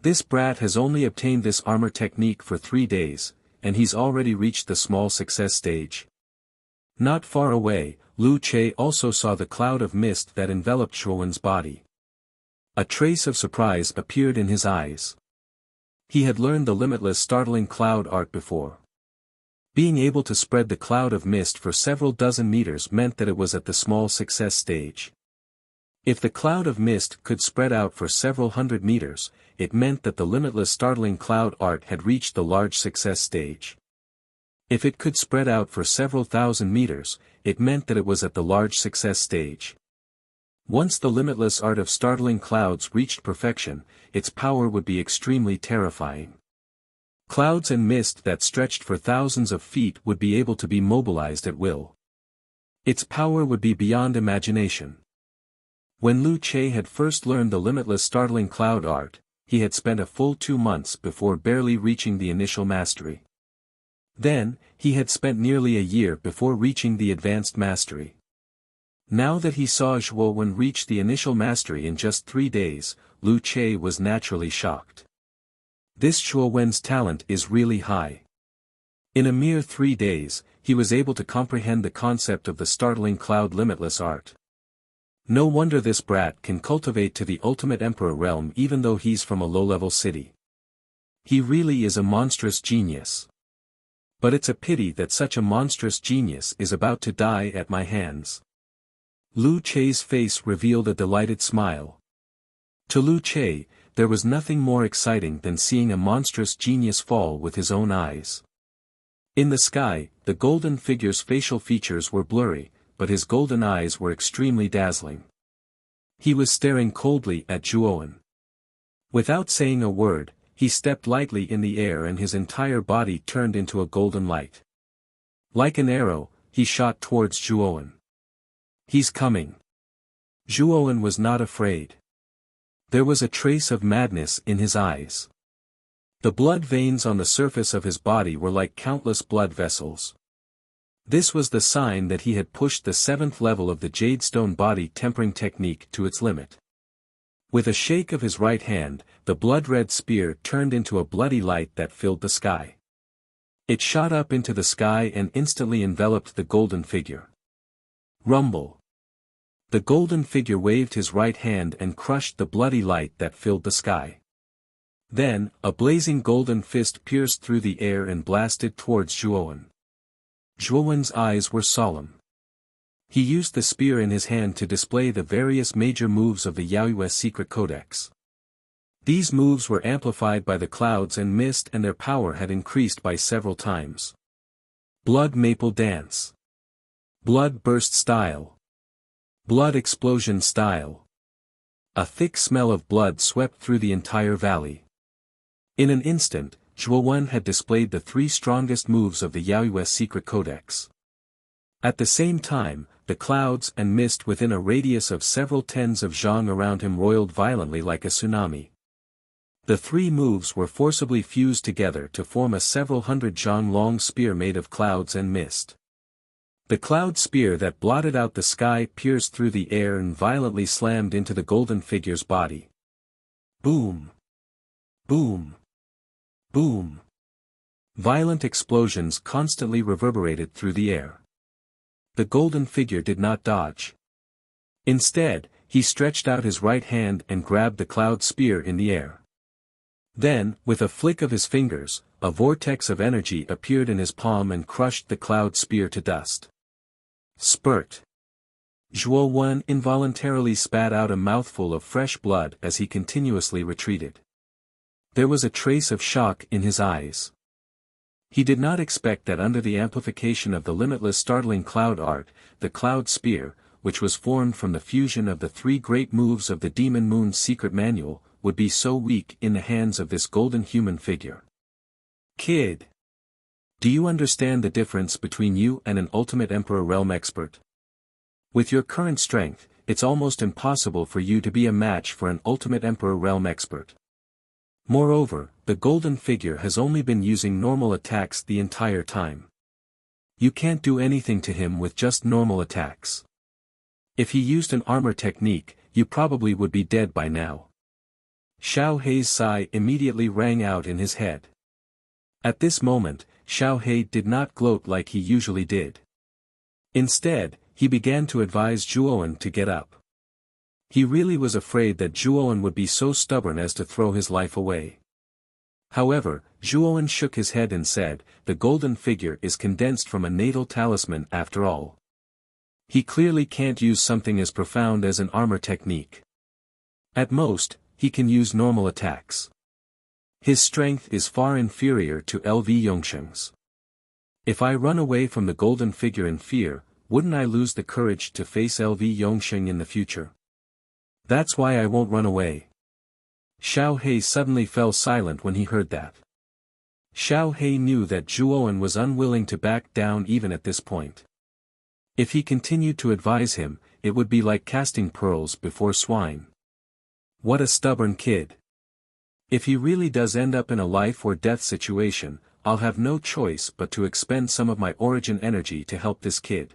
This brat has only obtained this armor technique for 3 days, and he's already reached the small success stage. Not far away, Lu Che also saw the cloud of mist that enveloped Zhuowen's body. A trace of surprise appeared in his eyes. He had learned the Limitless Startling Cloud Art before. Being able to spread the cloud of mist for several dozen meters meant that it was at the small success stage. If the cloud of mist could spread out for several hundred meters, it meant that the Limitless Startling Cloud Art had reached the large success stage. If it could spread out for several thousand meters, it meant that it was at the large success stage. Once the limitless art of startling clouds reached perfection, its power would be extremely terrifying. Clouds and mist that stretched for thousands of feet would be able to be mobilized at will. Its power would be beyond imagination. When Lu Che had first learned the limitless startling cloud art, he had spent a full 2 months before barely reaching the initial mastery. Then, he had spent nearly a year before reaching the advanced mastery. Now that he saw Zhuowen reach the initial mastery in just 3 days, Lu Che was naturally shocked. This Zhuowen's talent is really high. In a mere 3 days, he was able to comprehend the concept of the startling cloud limitless art. No wonder this brat can cultivate to the ultimate emperor realm even though he's from a low-level city. He really is a monstrous genius. But it's a pity that such a monstrous genius is about to die at my hands. Lu Che's face revealed a delighted smile. To Lu Che, there was nothing more exciting than seeing a monstrous genius fall with his own eyes. In the sky, the golden figure's facial features were blurry, but his golden eyes were extremely dazzling. He was staring coldly at Zhuowen. Without saying a word, he stepped lightly in the air and his entire body turned into a golden light. Like an arrow, he shot towards Zhuowen. He's coming. Zhuowen was not afraid. There was a trace of madness in his eyes. The blood veins on the surface of his body were like countless blood vessels. This was the sign that he had pushed the 7th level of the Jadestone body tempering technique to its limit. With a shake of his right hand, the blood-red spear turned into a bloody light that filled the sky. It shot up into the sky and instantly enveloped the golden figure. Rumble. The golden figure waved his right hand and crushed the bloody light that filled the sky. Then, a blazing golden fist pierced through the air and blasted towards Zhuowen. Zhuowen's eyes were solemn. He used the spear in his hand to display the various major moves of the Yaoyue secret codex. These moves were amplified by the clouds and mist and their power had increased by several times. Blood Maple Dance. Blood Burst Style. Blood explosion style. A thick smell of blood swept through the entire valley. In an instant, Zhuowen had displayed the 3 strongest moves of the Yaoyue secret codex. At the same time, the clouds and mist within a radius of several tens of zhang around him roiled violently like a tsunami. The 3 moves were forcibly fused together to form a several hundred zhang long spear made of clouds and mist. The cloud spear that blotted out the sky pierced through the air and violently slammed into the golden figure's body. Boom! Boom! Boom! Violent explosions constantly reverberated through the air. The golden figure did not dodge. Instead, he stretched out his right hand and grabbed the cloud spear in the air. Then, with a flick of his fingers, a vortex of energy appeared in his palm and crushed the cloud spear to dust. Spurt! Zhuowen involuntarily spat out a mouthful of fresh blood as he continuously retreated. There was a trace of shock in his eyes. He did not expect that under the amplification of the limitless startling cloud art, the cloud spear, which was formed from the fusion of the 3 great moves of the Demon Moon's secret manual, would be so weak in the hands of this golden human figure. Kid! Do you understand the difference between you and an ultimate Emperor Realm expert? With your current strength, it's almost impossible for you to be a match for an ultimate Emperor Realm expert. Moreover, the golden figure has only been using normal attacks the entire time. You can't do anything to him with just normal attacks. If he used an armor technique, you probably would be dead by now. Xiao Hei's sigh immediately rang out in his head. At this moment, Xiao Hei did not gloat like he usually did. Instead, he began to advise Zhuowen to get up. He really was afraid that Zhuowen would be so stubborn as to throw his life away. However, Zhuowen shook his head and said, the golden figure is condensed from a natal talisman after all. He clearly can't use something as profound as an armor technique. At most, he can use normal attacks. His strength is far inferior to LV Yongsheng's. If I run away from the golden figure in fear, wouldn't I lose the courage to face LV Yongsheng in the future? That's why I won't run away. Xiao Hei suddenly fell silent when he heard that. Xiao Hei knew that Zhuowen was unwilling to back down even at this point. If he continued to advise him, it would be like casting pearls before swine. What a stubborn kid. If he really does end up in a life or death situation, I'll have no choice but to expend some of my origin energy to help this kid.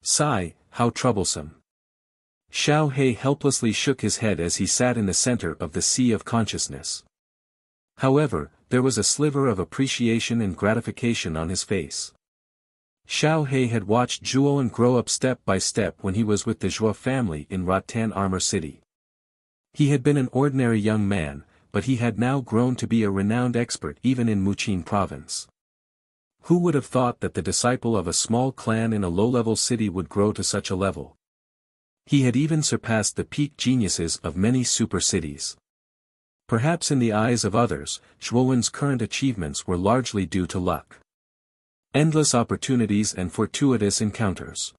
Sigh, how troublesome. Xiao Hei helplessly shook his head as he sat in the center of the sea of consciousness. However, there was a sliver of appreciation and gratification on his face. Xiao Hei had watched Zhuowen grow up step by step when he was with the Zhuo family in Rattan Armor City. He had been an ordinary young man, but he had now grown to be a renowned expert even in Muqin province. Who would have thought that the disciple of a small clan in a low-level city would grow to such a level? He had even surpassed the peak geniuses of many super cities. Perhaps in the eyes of others, Zhuowen's current achievements were largely due to luck. Endless opportunities and fortuitous encounters.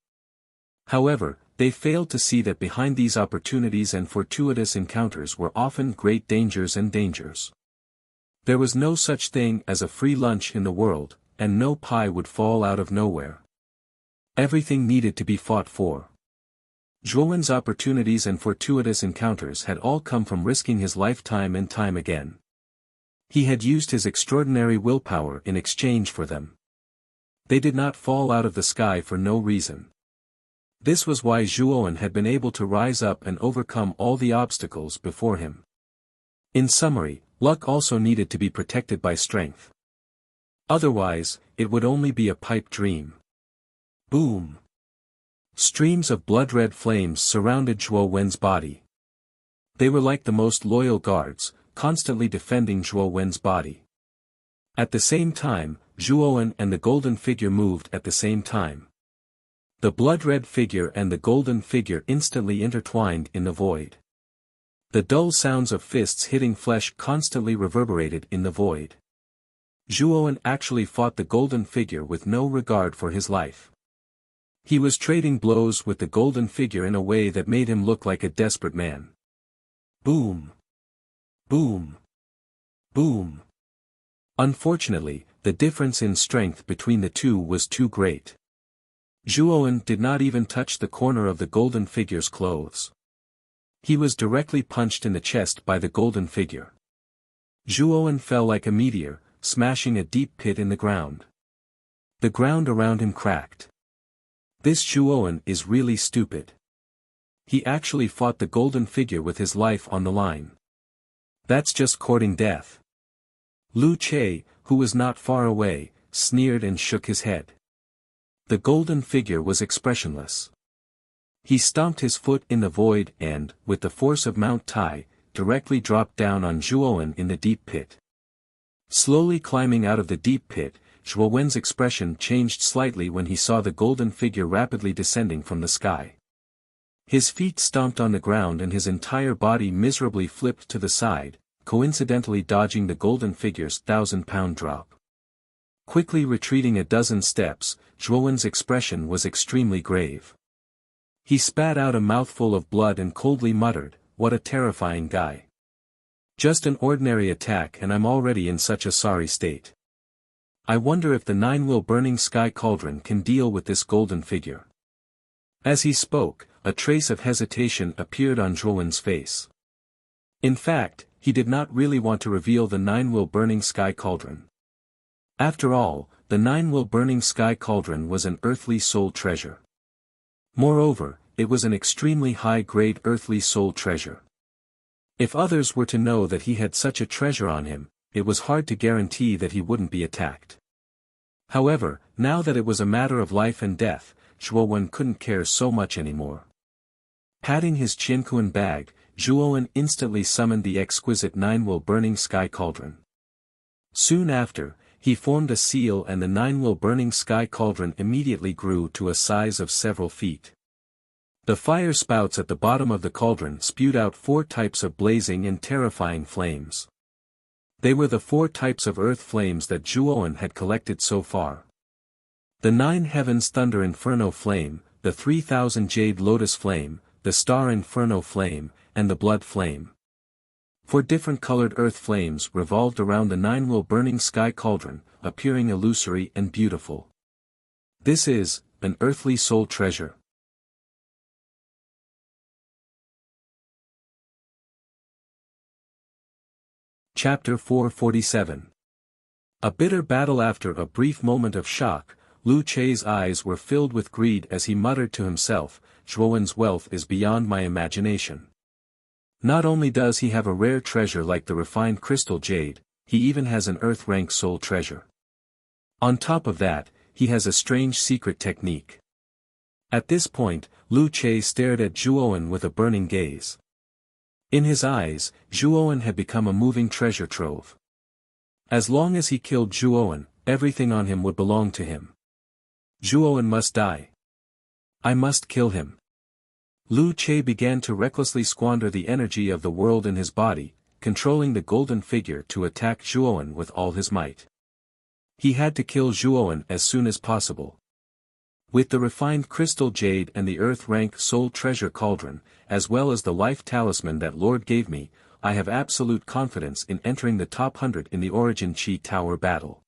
However, they failed to see that behind these opportunities and fortuitous encounters were often great dangers and dangers. There was no such thing as a free lunch in the world, and no pie would fall out of nowhere. Everything needed to be fought for. Zhuowen's opportunities and fortuitous encounters had all come from risking his life time and time again. He had used his extraordinary willpower in exchange for them. They did not fall out of the sky for no reason. This was why Zhuowen had been able to rise up and overcome all the obstacles before him. In summary, luck also needed to be protected by strength. Otherwise, it would only be a pipe dream. Boom! Streams of blood-red flames surrounded Zhuowen's body. They were like the most loyal guards, constantly defending Zhuowen's body. At the same time, Zhuowen and the golden figure moved at the same time. The blood-red figure and the golden figure instantly intertwined in the void. The dull sounds of fists hitting flesh constantly reverberated in the void. Zhuowen actually fought the golden figure with no regard for his life. He was trading blows with the golden figure in a way that made him look like a desperate man. Boom! Boom! Boom! Unfortunately, the difference in strength between the two was too great. Zhuowen did not even touch the corner of the golden figure's clothes. He was directly punched in the chest by the golden figure. Zhuowen fell like a meteor, smashing a deep pit in the ground. The ground around him cracked. This Zhuowen is really stupid. He actually fought the golden figure with his life on the line. That's just courting death. Lu Che, who was not far away, sneered and shook his head. The golden figure was expressionless. He stomped his foot in the void and, with the force of Mount Tai, directly dropped down on Zhuowen in the deep pit. Slowly climbing out of the deep pit, Zhuowen's expression changed slightly when he saw the golden figure rapidly descending from the sky. His feet stomped on the ground and his entire body miserably flipped to the side, coincidentally dodging the golden figure's 1,000-pound drop. Quickly retreating a dozen steps, Zhuowen's expression was extremely grave. He spat out a mouthful of blood and coldly muttered, "What a terrifying guy. Just an ordinary attack and I'm already in such a sorry state. I wonder if the nine-wheel burning sky cauldron can deal with this golden figure." As he spoke, a trace of hesitation appeared on Zhuowen's face. In fact, he did not really want to reveal the nine-wheel burning sky cauldron. After all, the nine-wheel burning sky cauldron was an earthly soul treasure. Moreover, it was an extremely high-grade earthly soul treasure. If others were to know that he had such a treasure on him, it was hard to guarantee that he wouldn't be attacked. However, now that it was a matter of life and death, Zhuowen couldn't care so much anymore. Patting his Qinquan bag, Zhuowen instantly summoned the exquisite nine-wheel burning sky cauldron. Soon after, he formed a seal and the nine-wheel burning sky cauldron immediately grew to a size of several feet. The fire spouts at the bottom of the cauldron spewed out 4 types of blazing and terrifying flames. They were the 4 types of earth flames that Zhuowen had collected so far. The 9 heavens thunder inferno flame, the 3,000 jade lotus flame, the star inferno flame, and the blood flame. 4 different colored earth flames revolved around the nine-wheel burning sky cauldron, appearing illusory and beautiful. This is an earthly soul treasure. Chapter 447. A bitter battle. After a brief moment of shock, Lu Che's eyes were filled with greed as he muttered to himself, "Zhuowen's wealth is beyond my imagination. Not only does he have a rare treasure like the refined crystal jade, he even has an earth-rank soul treasure. On top of that, he has a strange secret technique." At this point, Lu Che stared at Zhuowen with a burning gaze. In his eyes, Zhuowen had become a moving treasure trove. As long as he killed Zhuowen, everything on him would belong to him. Zhuowen must die. I must kill him. Lu Che began to recklessly squander the energy of the world in his body, controlling the golden figure to attack Zhuowen with all his might. He had to kill Zhuowen as soon as possible. With the refined crystal jade and the earth-rank soul treasure cauldron, as well as the life talisman that Lord gave me, I have absolute confidence in entering the top 100 in the Origin Chi Tower battle.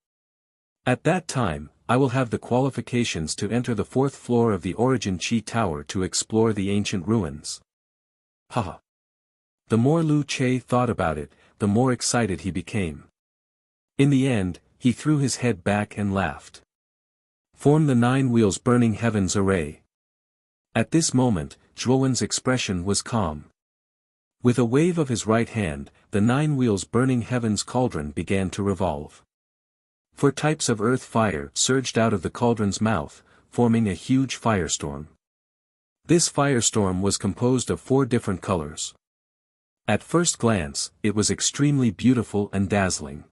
At that time, I will have the qualifications to enter the 4th floor of the Origin Chi Tower to explore the ancient ruins. Haha. The more Lu Che thought about it, the more excited he became. In the end, he threw his head back and laughed. Form the 9 wheels burning heavens array. At this moment, Zhuowen's expression was calm. With a wave of his right hand, the 9 wheels burning heavens cauldron began to revolve. 4 types of earth fire surged out of the cauldron's mouth, forming a huge firestorm. This firestorm was composed of 4 different colors. At first glance, it was extremely beautiful and dazzling.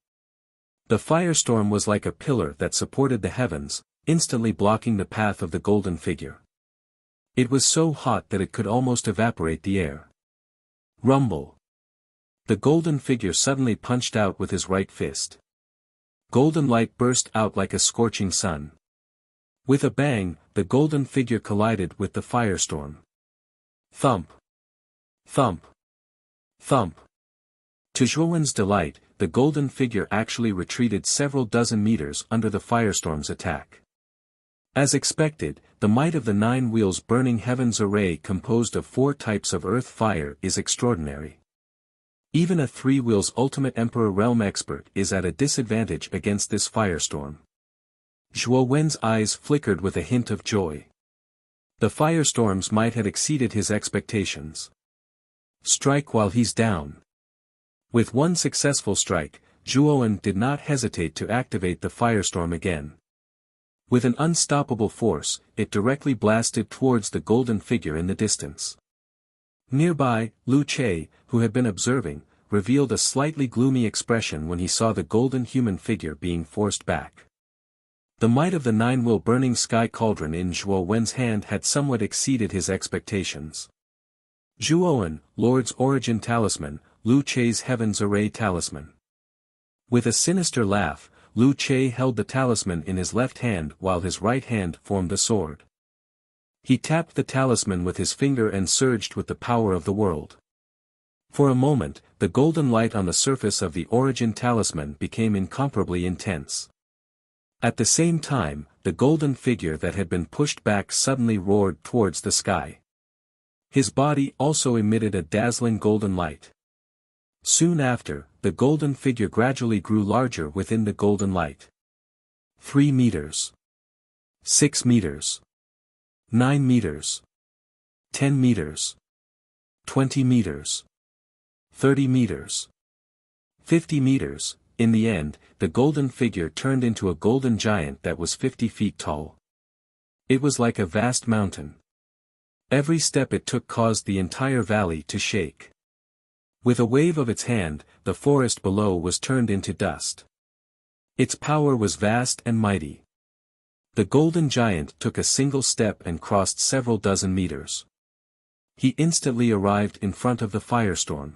The firestorm was like a pillar that supported the heavens, instantly blocking the path of the golden figure. It was so hot that it could almost evaporate the air. Rumble. The golden figure suddenly punched out with his right fist. Golden light burst out like a scorching sun. With a bang, the golden figure collided with the firestorm. Thump! Thump! Thump! To Zhuowen's delight, the golden figure actually retreated several dozen meters under the firestorm's attack. As expected, the might of the 9 wheels burning heaven's array composed of 4 types of earth fire is extraordinary. Even a 3 wheels ultimate Emperor Realm expert is at a disadvantage against this firestorm. Zhuo Wen's eyes flickered with a hint of joy. The firestorm's might had exceeded his expectations. Strike while he's down. With one successful strike, Zhuowen did not hesitate to activate the firestorm again. With an unstoppable force, it directly blasted towards the golden figure in the distance. Nearby, Lu Che, who had been observing, revealed a slightly gloomy expression when he saw the golden human figure being forced back. The might of the 9-wheel burning sky cauldron in Zhuo Wen's hand had somewhat exceeded his expectations. Zhuowen, Lord's Origin Talisman, Lu Che's Heaven's Array Talisman. With a sinister laugh, Lu Che held the talisman in his left hand while his right hand formed the sword. He tapped the talisman with his finger and surged with the power of the world. For a moment, the golden light on the surface of the Origin Talisman became incomparably intense. At the same time, the golden figure that had been pushed back suddenly roared towards the sky. His body also emitted a dazzling golden light. Soon after, the golden figure gradually grew larger within the golden light. 3 meters. 6 meters. 9 meters. 10 meters. 20 meters. 30 meters. 50 meters. In the end, the golden figure turned into a golden giant that was 50 feet tall. It was like a vast mountain. Every step it took caused the entire valley to shake. With a wave of its hand, the forest below was turned into dust. Its power was vast and mighty. The golden giant took a single step and crossed several dozen meters. He instantly arrived in front of the firestorm.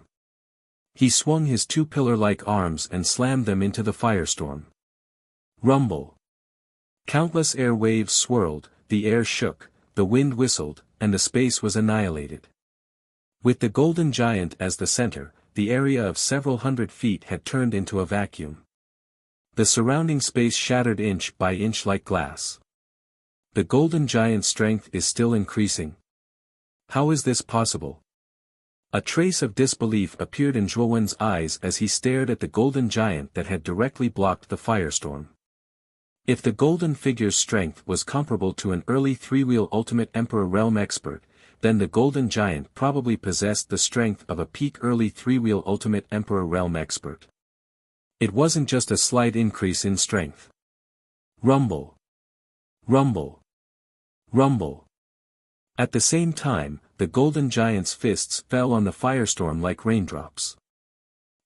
He swung his 2 pillar-like arms and slammed them into the firestorm. Rumble. Countless air waves swirled, the air shook, the wind whistled, and the space was annihilated. With the golden giant as the center, the area of several hundred feet had turned into a vacuum. The surrounding space shattered inch by inch like glass. The golden giant's strength is still increasing. How is this possible? A trace of disbelief appeared in Zhuowen's eyes as he stared at the golden giant that had directly blocked the firestorm. If the golden figure's strength was comparable to an early 3-wheel Ultimate Emperor Realm expert, then the golden giant probably possessed the strength of a peak early 3-wheel Ultimate Emperor Realm expert. It wasn't just a slight increase in strength. Rumble. Rumble. Rumble. At the same time, the golden giant's fists fell on the firestorm like raindrops.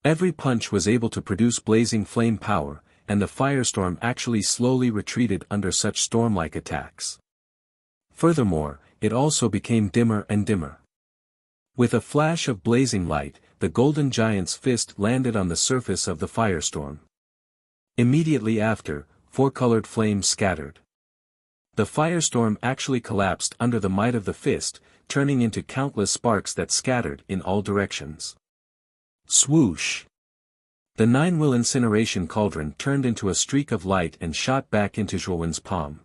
Every punch was able to produce blazing flame power, and the firestorm actually slowly retreated under such storm-like attacks. Furthermore, it also became dimmer and dimmer. With a flash of blazing light, the golden giant's fist landed on the surface of the firestorm. Immediately after, 4 colored flames scattered. The firestorm actually collapsed under the might of the fist, turning into countless sparks that scattered in all directions. Swoosh! The 9-wheel incineration cauldron turned into a streak of light and shot back into Zhuowen's palm.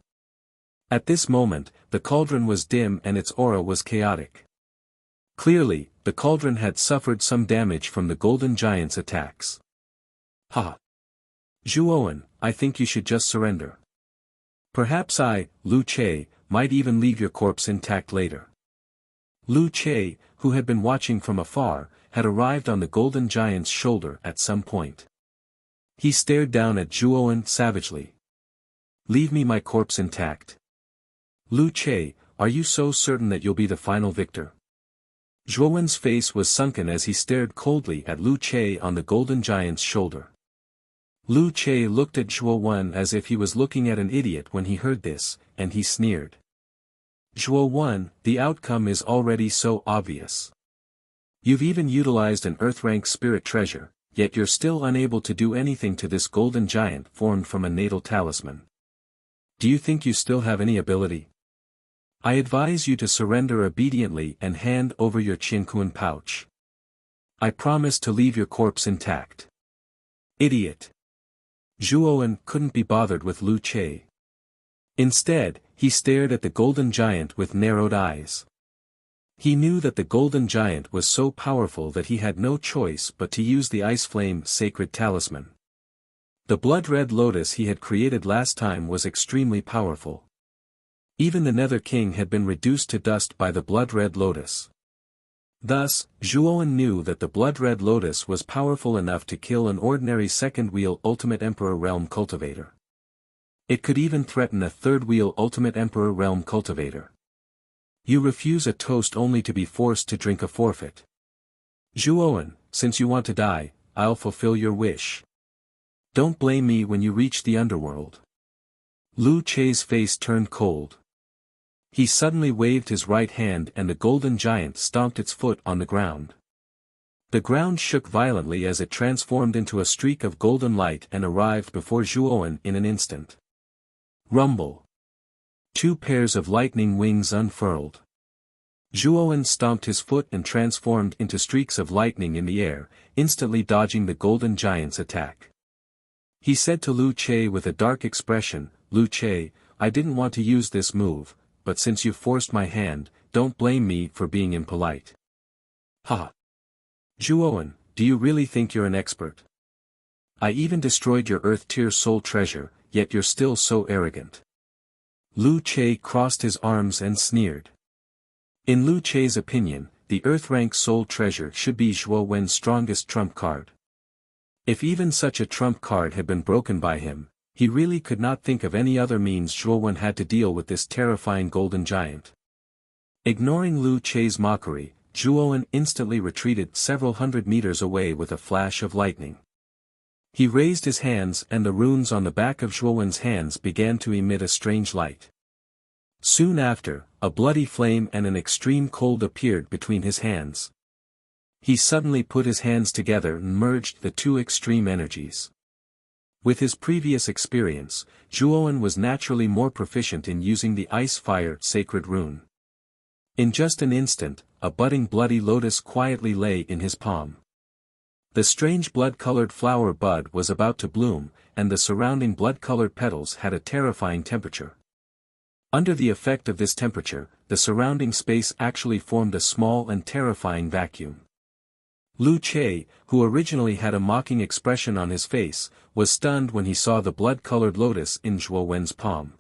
At this moment, the cauldron was dim and its aura was chaotic. Clearly, the cauldron had suffered some damage from the golden giant's attacks. Ha! Zhuowen, I think you should just surrender. Perhaps I, Lu Che, might even leave your corpse intact later. Lu Che, who had been watching from afar, had arrived on the golden giant's shoulder at some point. He stared down at Zhuowen savagely. Leave me my corpse intact. Lu Che, are you so certain that you'll be the final victor? Zhuowen's face was sunken as he stared coldly at Lu Che on the golden giant's shoulder. Lu Che looked at Zhuowen as if he was looking at an idiot when he heard this, and he sneered. Zhuowen, the outcome is already so obvious. You've even utilized an Earth-rank spirit treasure, yet you're still unable to do anything to this golden giant formed from a natal talisman. Do you think you still have any ability? I advise you to surrender obediently and hand over your Qianquan pouch. I promise to leave your corpse intact. Idiot. Zhuowen couldn't be bothered with Lu Che. Instead, he stared at the golden giant with narrowed eyes. He knew that the golden giant was so powerful that he had no choice but to use the ice flame sacred talisman. The blood-red lotus he had created last time was extremely powerful. Even the Nether King had been reduced to dust by the blood-red lotus. Thus, Zhuowen knew that the blood-red lotus was powerful enough to kill an ordinary second-wheel Ultimate Emperor Realm cultivator. It could even threaten a third-wheel Ultimate Emperor Realm cultivator. You refuse a toast only to be forced to drink a forfeit. Zhuowen, since you want to die, I'll fulfill your wish. Don't blame me when you reach the underworld. Lu Che's face turned cold. He suddenly waved his right hand and the golden giant stomped its foot on the ground. The ground shook violently as it transformed into a streak of golden light and arrived before Zhuowen in an instant. Rumble. 2 pairs of lightning wings unfurled. Zhuowen stomped his foot and transformed into streaks of lightning in the air, instantly dodging the golden giant's attack. He said to Lu Che with a dark expression, Lu Che, I didn't want to use this move, but since you forced my hand, don't blame me for being impolite. Ha! Zhuowen, do you really think you're an expert? I even destroyed your Earth-tier soul treasure, yet you're still so arrogant. Lu Che crossed his arms and sneered. In Lu Che's opinion, the Earth-rank soul treasure should be Zhuowen's strongest trump card. If even such a trump card had been broken by him, he really could not think of any other means Zhuowen had to deal with this terrifying golden giant. Ignoring Lu Che's mockery, Zhuowen instantly retreated several hundred meters away with a flash of lightning. He raised his hands and the runes on the back of Zhuowen's hands began to emit a strange light. Soon after, a bloody flame and an extreme cold appeared between his hands. He suddenly put his hands together and merged the 2 extreme energies. With his previous experience, Zhuowen was naturally more proficient in using the ice-fire sacred rune. In just an instant, a budding bloody lotus quietly lay in his palm. The strange blood-colored flower bud was about to bloom, and the surrounding blood-colored petals had a terrifying temperature. Under the effect of this temperature, the surrounding space actually formed a small and terrifying vacuum. Lu Che, who originally had a mocking expression on his face, was stunned when he saw the blood-colored lotus in Zhuowen's palm.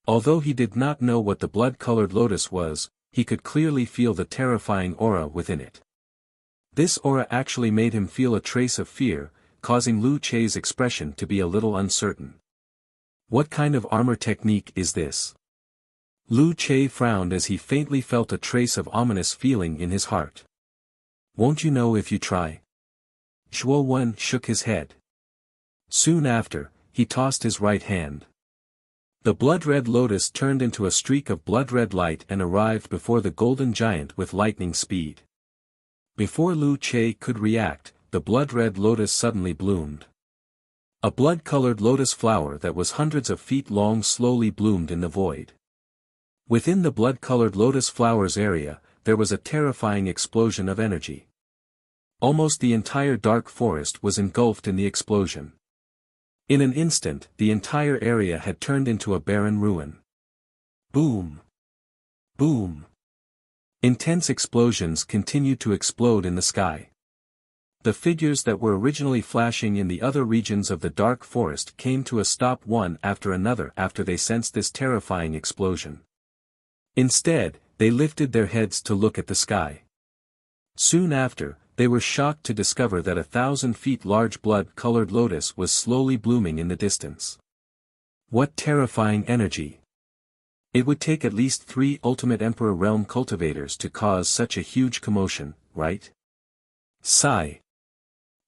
Although he did not know what the blood-colored lotus was, he could clearly feel the terrifying aura within it. This aura actually made him feel a trace of fear, causing Lu Che's expression to be a little uncertain. What kind of armor technique is this? Lu Che frowned as he faintly felt a trace of ominous feeling in his heart. Won't you know if you try? Zhuowen shook his head. Soon after, he tossed his right hand. The blood-red lotus turned into a streak of blood-red light and arrived before the golden giant with lightning speed. Before Lu Che could react, the blood-red lotus suddenly bloomed. A blood-colored lotus flower that was hundreds of feet long slowly bloomed in the void. Within the blood-colored lotus flower's area, there was a terrifying explosion of energy. Almost the entire dark forest was engulfed in the explosion. In an instant, the entire area had turned into a barren ruin. Boom! Boom! Intense explosions continued to explode in the sky. The figures that were originally flashing in the other regions of the dark forest came to a stop one after another after they sensed this terrifying explosion. Instead, they lifted their heads to look at the sky. Soon after, they were shocked to discover that 1,000 feet large blood-colored lotus was slowly blooming in the distance. What terrifying energy! It would take at least 3 Ultimate Emperor Realm cultivators to cause such a huge commotion, right? Sigh.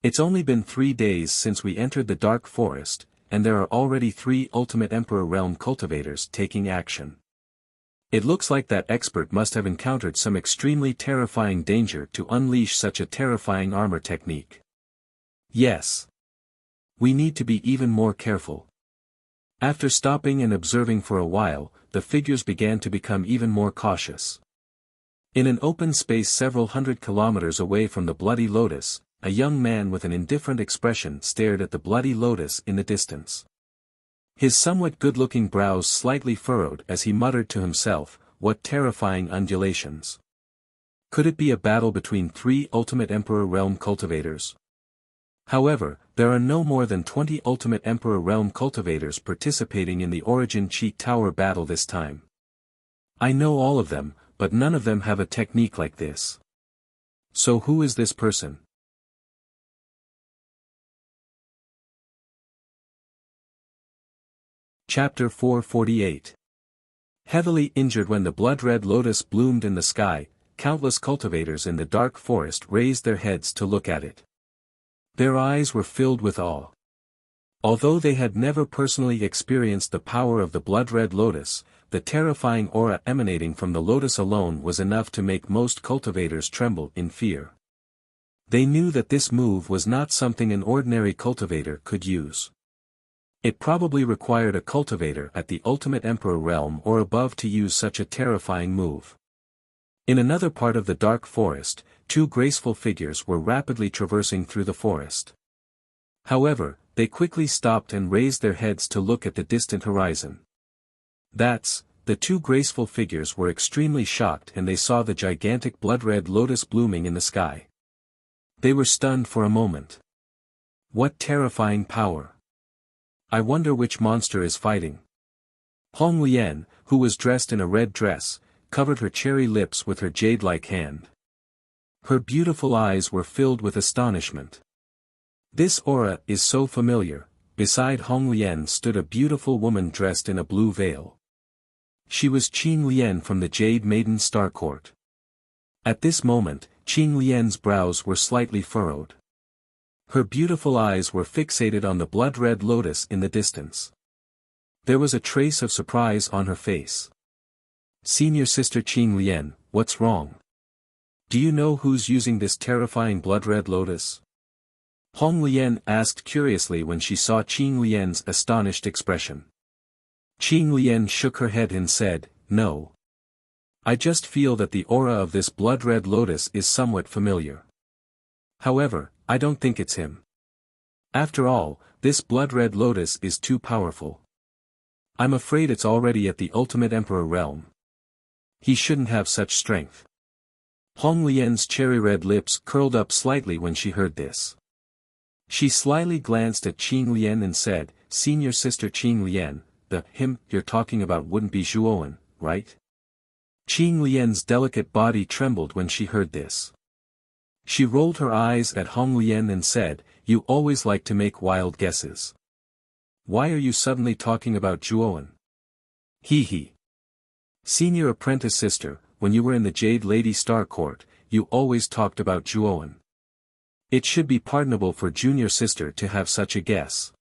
It's only been 3 days since we entered the dark forest, and there are already 3 Ultimate Emperor Realm cultivators taking action. It looks like that expert must have encountered some extremely terrifying danger to unleash such a terrifying armor technique. Yes. We need to be even more careful. After stopping and observing for a while, the figures began to become even more cautious. In an open space several hundred kilometers away from the bloody lotus, a young man with an indifferent expression stared at the bloody lotus in the distance. His somewhat good-looking brows slightly furrowed as he muttered to himself, "What terrifying undulations! Could it be a battle between 3 Ultimate Emperor Realm cultivators?" However, there are no more than 20 Ultimate Emperor Realm cultivators participating in the Origin Cheat Tower battle this time. I know all of them, but none of them have a technique like this. So who is this person? Chapter 448. Heavily injured when the blood-red lotus bloomed in the sky, countless cultivators in the dark forest raised their heads to look at it. Their eyes were filled with awe. Although they had never personally experienced the power of the blood-red lotus, the terrifying aura emanating from the lotus alone was enough to make most cultivators tremble in fear. They knew that this move was not something an ordinary cultivator could use. It probably required a cultivator at the Ultimate Emperor realm or above to use such a terrifying move. In another part of the dark forest, 2 graceful figures were rapidly traversing through the forest. However, they quickly stopped and raised their heads to look at the distant horizon. The 2 graceful figures were extremely shocked and they saw the gigantic blood-red lotus blooming in the sky. They were stunned for a moment. What terrifying power! I wonder which monster is fighting. Hong Lian, who was dressed in a red dress, covered her cherry lips with her jade-like hand. Her beautiful eyes were filled with astonishment. This aura is so familiar. Beside Hong Lian stood a beautiful woman dressed in a blue veil. She was Qing Lian from the Jade Maiden Star Court. At this moment, Qing Lian's brows were slightly furrowed. Her beautiful eyes were fixated on the blood-red lotus in the distance. There was a trace of surprise on her face. "Senior Sister Qing Lian, what's wrong? Do you know who's using this terrifying blood-red lotus?" Hong Lian asked curiously when she saw Qing Lian's astonished expression. Qing Lian shook her head and said, "No. I just feel that the aura of this blood-red lotus is somewhat familiar. However, I don't think it's him. After all, this blood-red lotus is too powerful. I'm afraid it's already at the Ultimate Emperor realm. He shouldn't have such strength." Hong Lian's cherry-red lips curled up slightly when she heard this. She slyly glanced at Qing Lian and said, "Senior Sister Qing Lian, him you're talking about wouldn't be Zhuowen, right?" Qing Lian's delicate body trembled when she heard this. She rolled her eyes at Hong Lian and said, "You always like to make wild guesses. Why are you suddenly talking about Zhuowen?" He. "Senior apprentice sister, when you were in the Jade Lady Star Court, you always talked about Zhuowen. It should be pardonable for junior sister to have such a guess."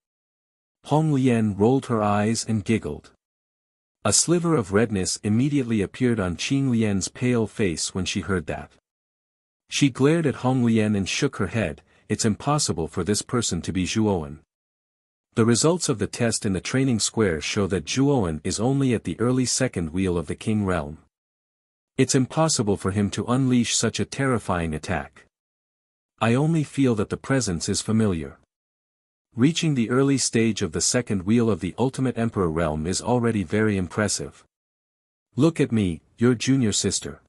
Hong Lian rolled her eyes and giggled. A sliver of redness immediately appeared on Qing Lian's pale face when she heard that. She glared at Hong Lian and shook her head. "It's impossible for this person to be Zhuowen. The results of the test in the training square show that Zhuowen is only at the early second wheel of the King realm. It's impossible for him to unleash such a terrifying attack. I only feel that the presence is familiar. Reaching the early stage of the second wheel of the Ultimate Emperor realm is already very impressive. Look at me, your junior sister.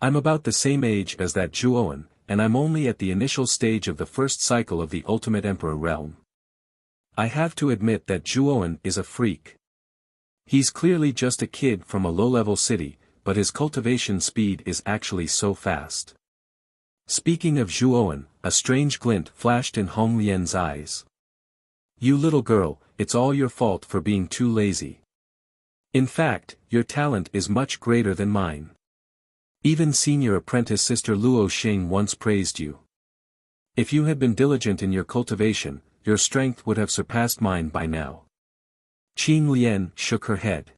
I'm about the same age as that Zhuowen, and I'm only at the initial stage of the first cycle of the Ultimate Emperor realm. I have to admit that Zhuowen is a freak. He's clearly just a kid from a low-level city, but his cultivation speed is actually so fast." Speaking of Zhuowen, a strange glint flashed in Hong Lian's eyes. "You little girl, it's all your fault for being too lazy. In fact, your talent is much greater than mine. Even senior apprentice sister Luo Xing once praised you. If you had been diligent in your cultivation, your strength would have surpassed mine by now." Qing Lian shook her head.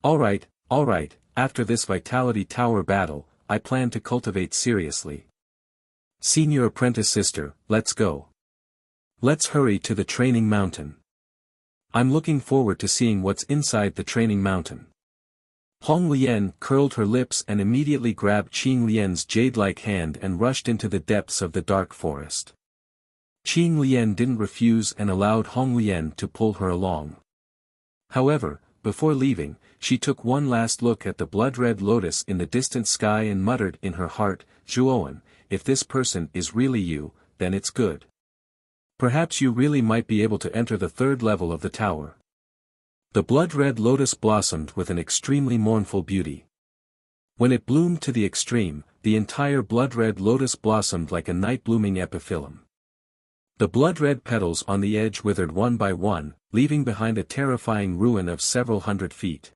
All right, after this Vitality Tower battle, I plan to cultivate seriously. Senior apprentice sister, let's go. Let's hurry to the training mountain. I'm looking forward to seeing what's inside the training mountain. Hong Lian curled her lips and immediately grabbed Qing Lian's jade-like hand and rushed into the depths of the dark forest. Qing Lian didn't refuse and allowed Hong Lian to pull her along. However, before leaving, she took one last look at the blood-red lotus in the distant sky and muttered in her heart, "Zhuowen, if this person is really you, then it's good. Perhaps you really might be able to enter the third level of the tower." The blood-red lotus blossomed with an extremely mournful beauty. When it bloomed to the extreme, the entire blood-red lotus blossomed like a night-blooming epiphyllum. The blood-red petals on the edge withered one by one, leaving behind a terrifying ruin of several hundred feet.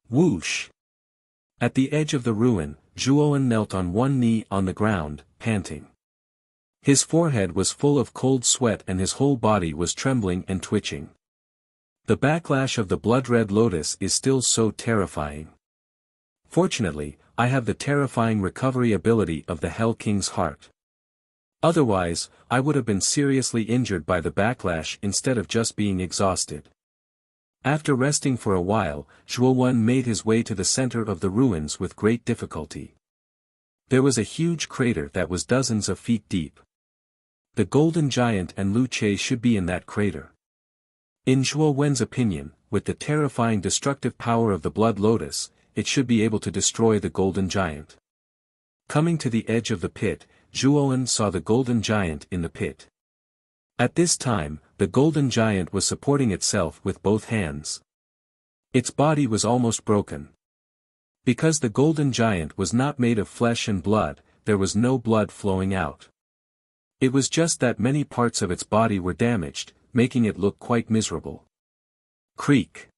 Whoosh! At the edge of the ruin, Zhuowen knelt on one knee on the ground, panting. His forehead was full of cold sweat and his whole body was trembling and twitching. The backlash of the blood-red lotus is still so terrifying. Fortunately, I have the terrifying recovery ability of the Hell King's heart. Otherwise, I would have been seriously injured by the backlash instead of just being exhausted. After resting for a while, Zhuowen made his way to the center of the ruins with great difficulty. There was a huge crater that was dozens of feet deep. The Golden Giant and Lu Che should be in that crater. In Zhuowen's opinion, with the terrifying destructive power of the Blood Lotus, it should be able to destroy the Golden Giant. Coming to the edge of the pit, Zhuowen saw the Golden Giant in the pit. At this time, the Golden Giant was supporting itself with both hands. Its body was almost broken. Because the Golden Giant was not made of flesh and blood, there was no blood flowing out. It was just that many parts of its body were damaged, making it look quite miserable. Creak.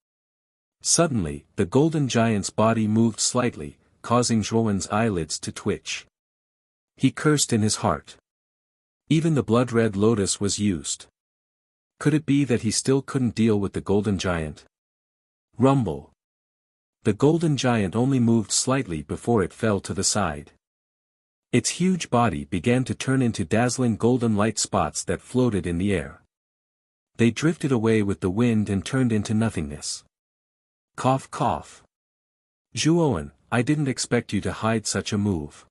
Suddenly, the Golden Giant's body moved slightly, causing Zhuowen's eyelids to twitch. He cursed in his heart. Even the blood-red lotus was used. Could it be that he still couldn't deal with the Golden Giant? Rumble. The Golden Giant only moved slightly before it fell to the side. Its huge body began to turn into dazzling golden light spots that floated in the air. They drifted away with the wind and turned into nothingness. Cough cough. Zhuowen, I didn't expect you to hide such a move.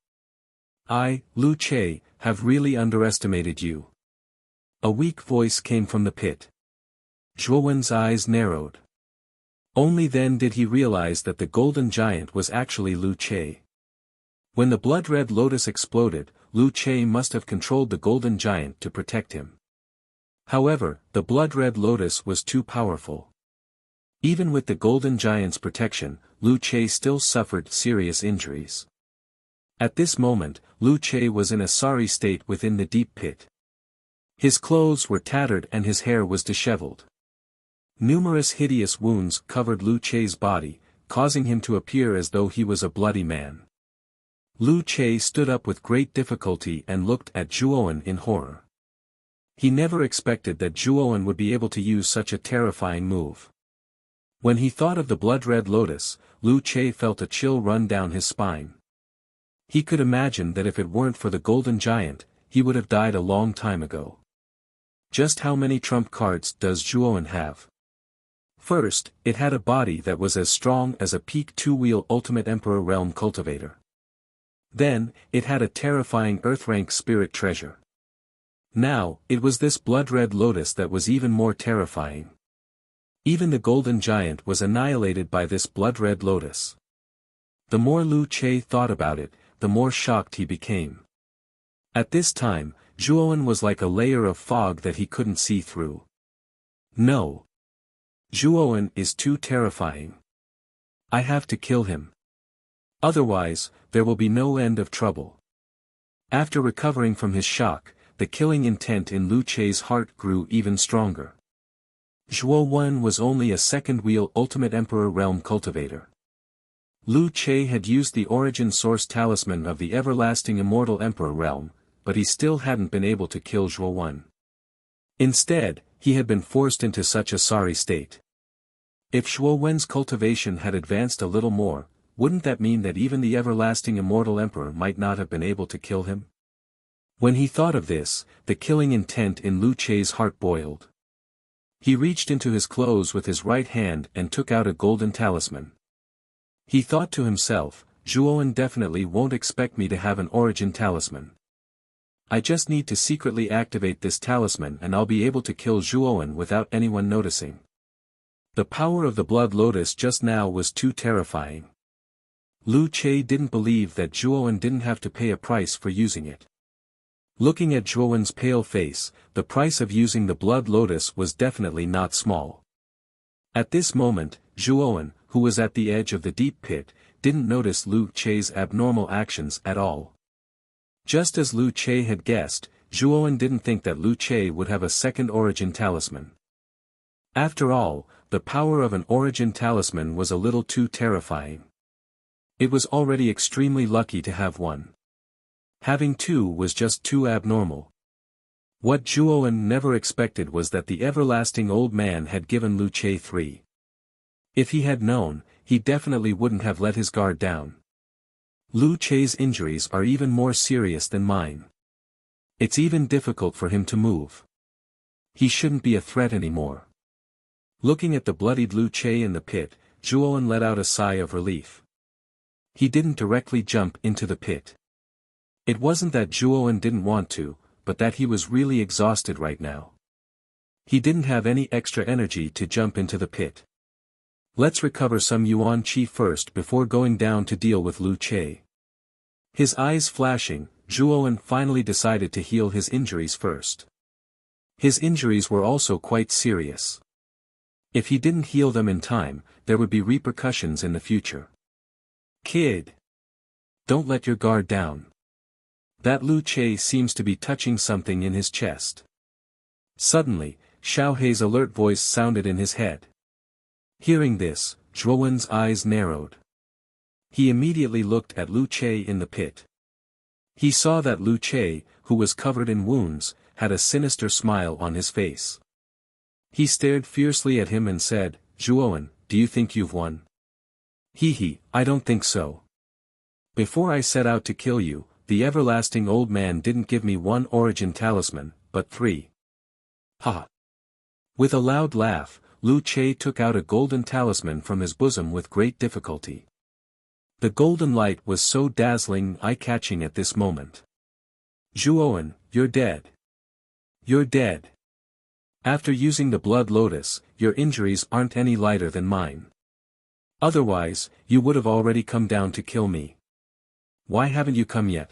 I, Lu Che, have really underestimated you. A weak voice came from the pit. Zhuowen's eyes narrowed. Only then did he realize that the Golden Giant was actually Lu Che. When the blood-red lotus exploded, Lu Che must have controlled the Golden Giant to protect him. However, the blood-red lotus was too powerful. Even with the Golden Giant's protection, Lu Che still suffered serious injuries. At this moment, Lu Che was in a sorry state within the deep pit. His clothes were tattered and his hair was disheveled. Numerous hideous wounds covered Lu Che's body, causing him to appear as though he was a bloody man. Lu Che stood up with great difficulty and looked at Zhuowen in horror. He never expected that Zhuowen would be able to use such a terrifying move. When he thought of the blood-red lotus, Lu Che felt a chill run down his spine. He could imagine that if it weren't for the Golden Giant, he would have died a long time ago. Just how many trump cards does Zhuowen have? First, it had a body that was as strong as a peak two-wheel Ultimate Emperor Realm cultivator. Then, it had a terrifying Earth-rank spirit treasure. Now, it was this blood-red lotus that was even more terrifying. Even the Golden Giant was annihilated by this blood-red lotus. The more Lu Che thought about it, the more shocked he became. At this time, Zhuowen was like a layer of fog that he couldn't see through. No. Zhuowen is too terrifying. I have to kill him. Otherwise, there will be no end of trouble. After recovering from his shock, the killing intent in Lu Che's heart grew even stronger. Zhuowen was only a second-wheel Ultimate Emperor Realm cultivator. Lu Che had used the origin source talisman of the everlasting immortal Emperor Realm, but he still hadn't been able to kill Zhuowen. Instead, he had been forced into such a sorry state. If Zhuowen's cultivation had advanced a little more, wouldn't that mean that even the everlasting immortal Emperor might not have been able to kill him? When he thought of this, the killing intent in Lu Che's heart boiled. He reached into his clothes with his right hand and took out a golden talisman. He thought to himself, Zhuowen definitely won't expect me to have an origin talisman. I just need to secretly activate this talisman and I'll be able to kill Zhuowen without anyone noticing. The power of the blood lotus just now was too terrifying. Lu Che didn't believe that Zhuowen didn't have to pay a price for using it. Looking at Zhuowen's pale face, the price of using the blood lotus was definitely not small. At this moment, Zhuowen, who was at the edge of the deep pit, didn't notice Lu Che's abnormal actions at all. Just as Lu Che had guessed, Zhuowen didn't think that Lu Che would have a second origin talisman. After all, the power of an origin talisman was a little too terrifying. It was already extremely lucky to have one. Having two was just too abnormal. What Zhuowen never expected was that the everlasting old man had given Lu Che 3. If he had known, he definitely wouldn't have let his guard down. Lu Che's injuries are even more serious than mine. It's even difficult for him to move. He shouldn't be a threat anymore. Looking at the bloodied Lu Che in the pit, Zhuowen let out a sigh of relief. He didn't directly jump into the pit. It wasn't that Zhuowen didn't want to, but that he was really exhausted right now. He didn't have any extra energy to jump into the pit. Let's recover some Yuan Qi first before going down to deal with Lu Che. His eyes flashing, Zhuowen finally decided to heal his injuries first. His injuries were also quite serious. If he didn't heal them in time, there would be repercussions in the future. Kid! Don't let your guard down. That Lu Che seems to be touching something in his chest. Suddenly, Xiao Hei's alert voice sounded in his head. Hearing this, Zhuowen's eyes narrowed. He immediately looked at Lu Che in the pit. He saw that Lu Che, who was covered in wounds, had a sinister smile on his face. He stared fiercely at him and said, Zhuowen, do you think you've won? He, I don't think so. Before I set out to kill you, the everlasting old man didn't give me one origin talisman, but 3. Ha! With a loud laugh, Lu Che took out a golden talisman from his bosom with great difficulty. The golden light was so dazzling, eye-catching at this moment. Zhuowen, you're dead. You're dead. After using the blood lotus, your injuries aren't any lighter than mine. Otherwise, you would have already come down to kill me. Why haven't you come yet?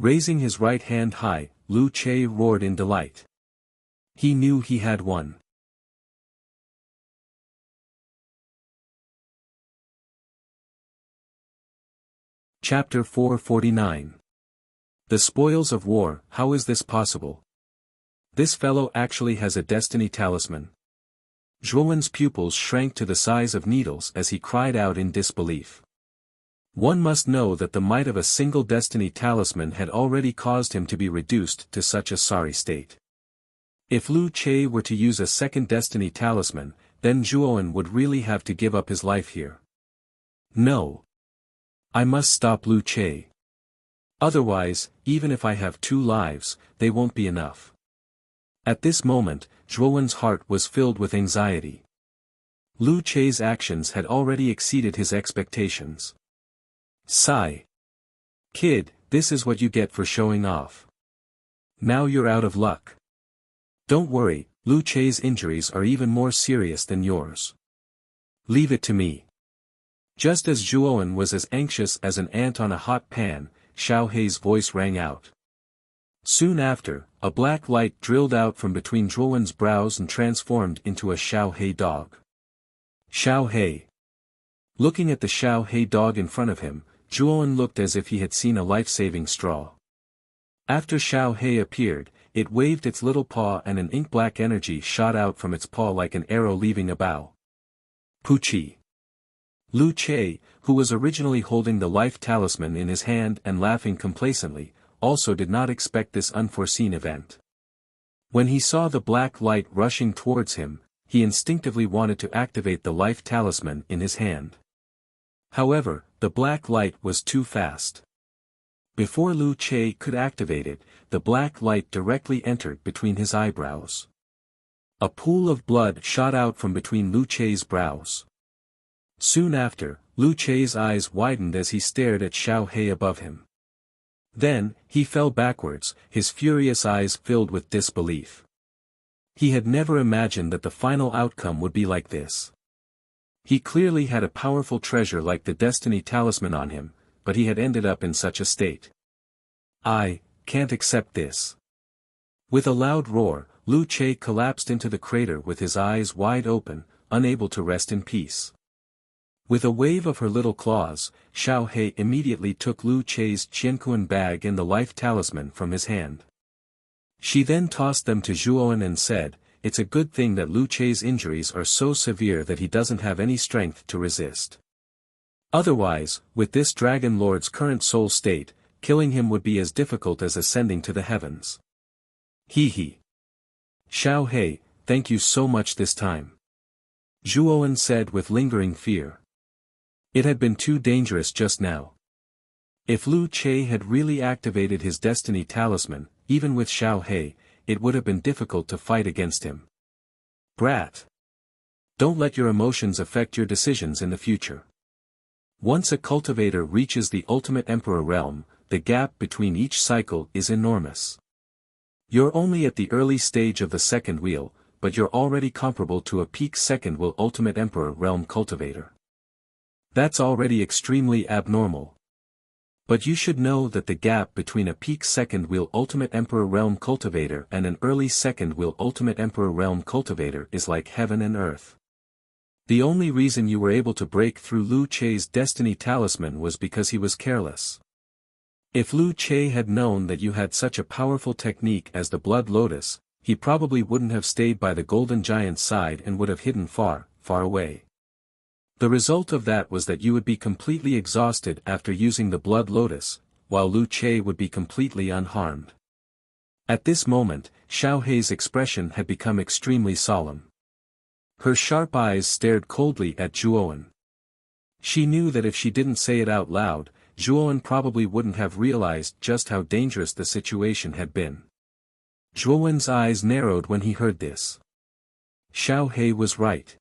Raising his right hand high, Lu Che roared in delight. He knew he had won. Chapter 449. The Spoils of War. How is this possible? This fellow actually has a destiny talisman. Zhuowen's pupils shrank to the size of needles as he cried out in disbelief. One must know that the might of a single destiny talisman had already caused him to be reduced to such a sorry state. If Lu Che were to use a second destiny talisman, then Zhuowen would really have to give up his life here. No. I must stop Lu Che. Otherwise, even if I have 2 lives, they won't be enough. At this moment, Zhuowen's heart was filled with anxiety. Lu Che's actions had already exceeded his expectations. Sigh. Kid, this is what you get for showing off. Now you're out of luck. Don't worry, Lu Che's injuries are even more serious than yours. Leave it to me. Just as Zhuowen was as anxious as an ant on a hot pan, Xiao Hei's voice rang out. Soon after, a black light drilled out from between Zhuowen's brows and transformed into a Xiao Hei dog. Xiao Hei. Looking at the Xiao Hei dog in front of him, Zhuowen looked as if he had seen a life-saving straw. After Xiao Hei appeared, it waved its little paw and an ink-black energy shot out from its paw like an arrow leaving a bow. Puchi. Lu Che, who was originally holding the life talisman in his hand and laughing complacently, also did not expect this unforeseen event. When he saw the black light rushing towards him, he instinctively wanted to activate the life talisman in his hand. However, the black light was too fast. Before Lu Che could activate it, the black light directly entered between his eyebrows. A pool of blood shot out from between Lu Chei's brows. Soon after, Lu Chei's eyes widened as he stared at Xiao He above him. Then, he fell backwards, his furious eyes filled with disbelief. He had never imagined that the final outcome would be like this. He clearly had a powerful treasure like the Destiny Talisman on him, but he had ended up in such a state. I can't accept this. With a loud roar, Lu Chei collapsed into the crater with his eyes wide open, unable to rest in peace. With a wave of her little claws, Xiao He immediately took Lu Chei's Qianquan bag and the life talisman from his hand. She then tossed them to Zhuowen and said, "It's a good thing that Lu Chei's injuries are so severe that he doesn't have any strength to resist. Otherwise, with this Dragon Lord's current soul state, killing him would be as difficult as ascending to the heavens." He. "Xiao He, thank you so much this time," Zhuowen said with lingering fear. It had been too dangerous just now. If Lu Chei had really activated his Destiny Talisman, even with Xiao He, it would have been difficult to fight against him. Brat. Don't let your emotions affect your decisions in the future. Once a cultivator reaches the ultimate Emperor realm, the gap between each cycle is enormous. You're only at the early stage of the second wheel, but you're already comparable to a peak second wheel ultimate Emperor realm cultivator. That's already extremely abnormal. But you should know that the gap between a peak second wheel ultimate Emperor realm cultivator and an early second wheel ultimate Emperor realm cultivator is like heaven and earth. The only reason you were able to break through Lu Chei's Destiny Talisman was because he was careless. If Lu Chei had known that you had such a powerful technique as the Blood Lotus, he probably wouldn't have stayed by the Golden Giant's side and would have hidden far, far away. The result of that was that you would be completely exhausted after using the Blood Lotus, while Lu Chei would be completely unharmed. At this moment, Xiao He's expression had become extremely solemn. Her sharp eyes stared coldly at Zhuowen. She knew that if she didn't say it out loud, Zhuowen probably wouldn't have realized just how dangerous the situation had been. Zhuowen's eyes narrowed when he heard this. Xiao He was right.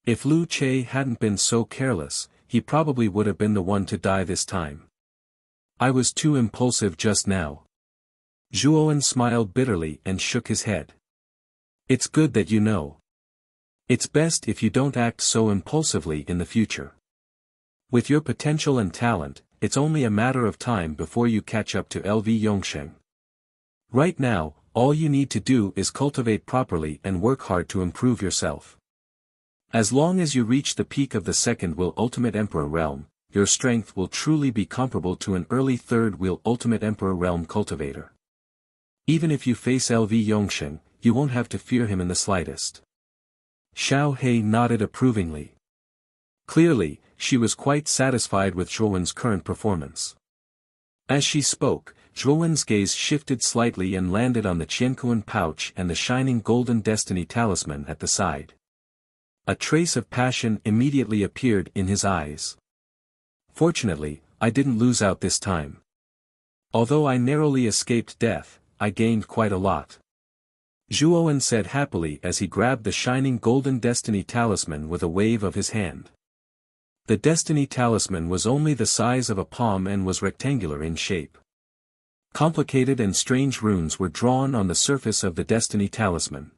If Lu Chei hadn't been so careless, he probably would have been the one to die this time. I was too impulsive just now. Zhuowen smiled bitterly and shook his head. It's good that you know. It's best if you don't act so impulsively in the future. With your potential and talent, it's only a matter of time before you catch up to LV Yongsheng. Right now, all you need to do is cultivate properly and work hard to improve yourself. As long as you reach the peak of the second wheel ultimate Emperor realm, your strength will truly be comparable to an early third wheel ultimate Emperor realm cultivator. Even if you face LV Yongsheng, you won't have to fear him in the slightest. Xiao He nodded approvingly. Clearly, she was quite satisfied with Zhuowen's current performance. As she spoke, Zhuowen's gaze shifted slightly and landed on the Qianquan pouch and the shining golden Destiny Talisman at the side. A trace of passion immediately appeared in his eyes. Fortunately, I didn't lose out this time. Although I narrowly escaped death, I gained quite a lot. Zhuowen said happily as he grabbed the shining golden Destiny Talisman with a wave of his hand. The Destiny Talisman was only the size of a palm and was rectangular in shape. Complicated and strange runes were drawn on the surface of the Destiny Talisman.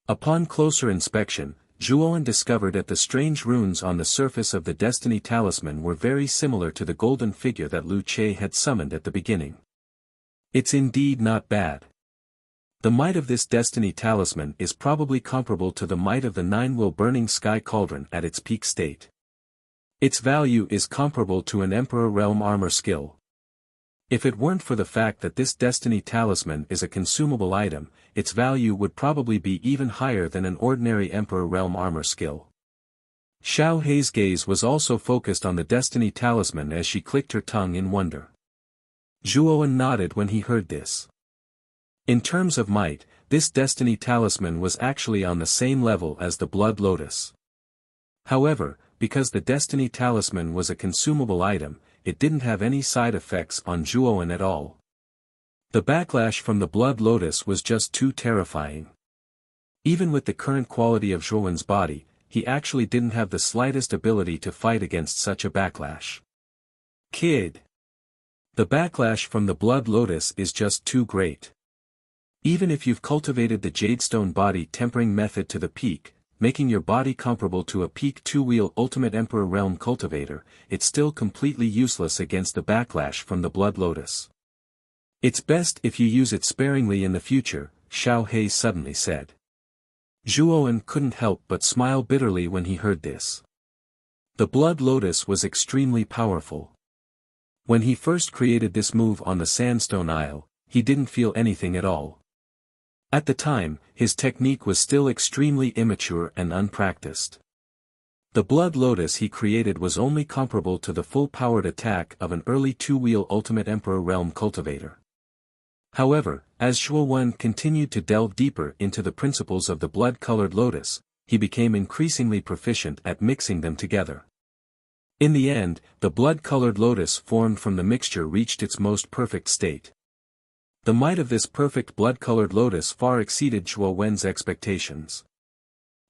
Upon closer inspection, Zhuowen discovered that the strange runes on the surface of the Destiny Talisman were very similar to the golden figure that Lu Chei had summoned at the beginning. It's indeed not bad. The might of this Destiny Talisman is probably comparable to the might of the nine-wheel burning sky cauldron at its peak state. Its value is comparable to an Emperor Realm armor skill. If it weren't for the fact that this Destiny Talisman is a consumable item, its value would probably be even higher than an ordinary Emperor Realm armor skill. Xiao He's gaze was also focused on the Destiny Talisman as she clicked her tongue in wonder. Zhuowen nodded when he heard this. In terms of might, this Destiny Talisman was actually on the same level as the Blood Lotus. However, because the Destiny Talisman was a consumable item, it didn't have any side effects on Zhuowen at all. The backlash from the Blood Lotus was just too terrifying. Even with the current quality of Zhuowen's body, he actually didn't have the slightest ability to fight against such a backlash. Kid. The backlash from the Blood Lotus is just too great. Even if you've cultivated the Jadestone body tempering method to the peak, making your body comparable to a peak two-wheel Ultimate Emperor Realm cultivator, it's still completely useless against the backlash from the Blood Lotus. It's best if you use it sparingly in the future, Xiao He suddenly said. Zhuowen couldn't help but smile bitterly when he heard this. The Blood Lotus was extremely powerful. When he first created this move on the Sandstone Isle, he didn't feel anything at all. At the time, his technique was still extremely immature and unpracticed. The Blood Lotus he created was only comparable to the full-powered attack of an early two-wheel Ultimate Emperor Realm cultivator. However, as Zhuowen continued to delve deeper into the principles of the blood-colored lotus, he became increasingly proficient at mixing them together. In the end, the blood-colored lotus formed from the mixture reached its most perfect state. The might of this perfect blood-colored lotus far exceeded Zhuowen's expectations.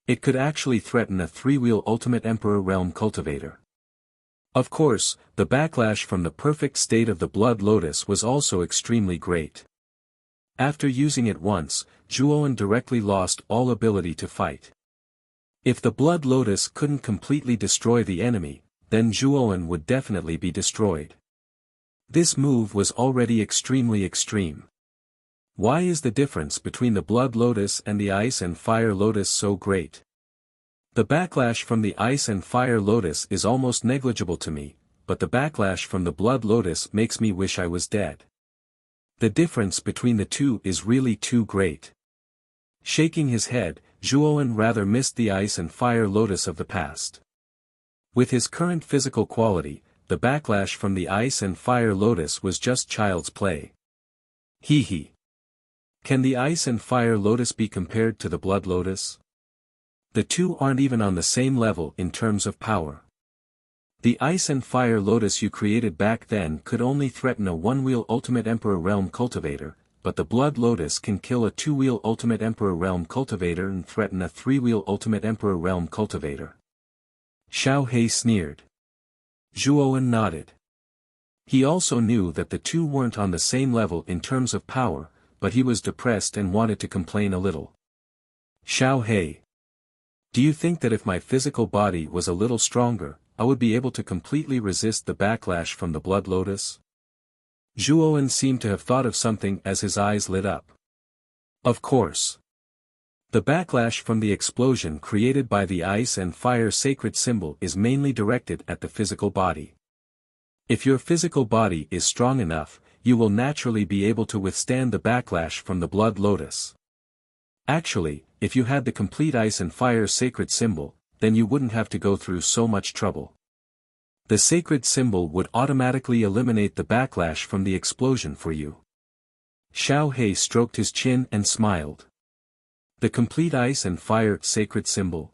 It could actually threaten a three-wheel Ultimate Emperor Realm cultivator. Of course, the backlash from the perfect state of the Blood Lotus was also extremely great. After using it once, Zhuowen directly lost all ability to fight. If the Blood Lotus couldn't completely destroy the enemy, then Zhuowen would definitely be destroyed. This move was already extremely extreme. Why is the difference between the Blood Lotus and the Ice and Fire Lotus so great? The backlash from the Ice and Fire Lotus is almost negligible to me, but the backlash from the Blood Lotus makes me wish I was dead. The difference between the two is really too great. Shaking his head, Zhuowen rather missed the Ice and Fire Lotus of the past. With his current physical quality, the backlash from the Ice and Fire Lotus was just child's play. Hee. Can the Ice and Fire Lotus be compared to the Blood Lotus? The two aren't even on the same level in terms of power. The Ice and Fire Lotus you created back then could only threaten a one-wheel Ultimate Emperor Realm cultivator, but the Blood Lotus can kill a two-wheel Ultimate Emperor Realm cultivator and threaten a three-wheel Ultimate Emperor Realm cultivator. Xiao He sneered. Zhuowen nodded. He also knew that the two weren't on the same level in terms of power, but he was depressed and wanted to complain a little. Xiao He. Do you think that if my physical body was a little stronger, I would be able to completely resist the backlash from the Blood Lotus? Zhuowen seemed to have thought of something as his eyes lit up. Of course. The backlash from the explosion created by the Ice and Fire sacred symbol is mainly directed at the physical body. If your physical body is strong enough, you will naturally be able to withstand the backlash from the Blood Lotus. Actually, if you had the complete Ice and Fire sacred symbol, then you wouldn't have to go through so much trouble. The sacred symbol would automatically eliminate the backlash from the explosion for you. Xiao He stroked his chin and smiled. The complete Ice and Fire sacred symbol?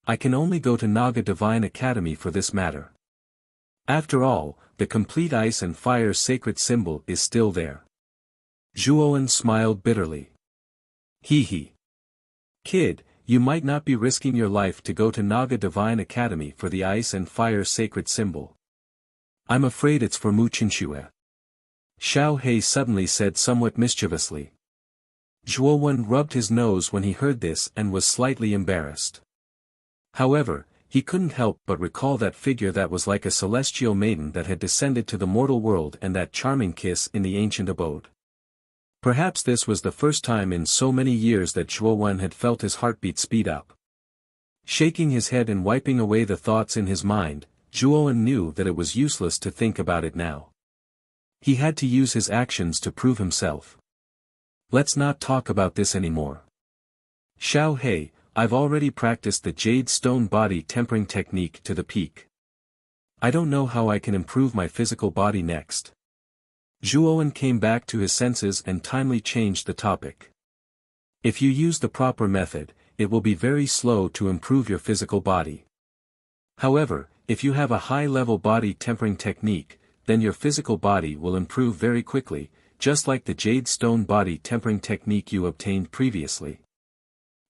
I can only go to Naga Divine Academy for this matter. After all, the complete Ice and Fire sacred symbol is still there. Zhuowen smiled bitterly. Hee. Kid, you might not be risking your life to go to Naga Divine Academy for the Ice and Fire sacred symbol. I'm afraid it's for Mu Qinxue. Xiao He suddenly said somewhat mischievously. Zhuowen rubbed his nose when he heard this and was slightly embarrassed. However, he couldn't help but recall that figure that was like a celestial maiden that had descended to the mortal world and that charming kiss in the ancient abode. Perhaps this was the first time in so many years that Zhuowen had felt his heartbeat speed up. Shaking his head and wiping away the thoughts in his mind, Zhuowen knew that it was useless to think about it now. He had to use his actions to prove himself. Let's not talk about this anymore. Xiao He, I've already practiced the Jade Stone body tempering technique to the peak. I don't know how I can improve my physical body next. Zhuowen came back to his senses and timely changed the topic. If you use the proper method, it will be very slow to improve your physical body. However, if you have a high-level body tempering technique, then your physical body will improve very quickly, just like the Jade Stone body tempering technique you obtained previously.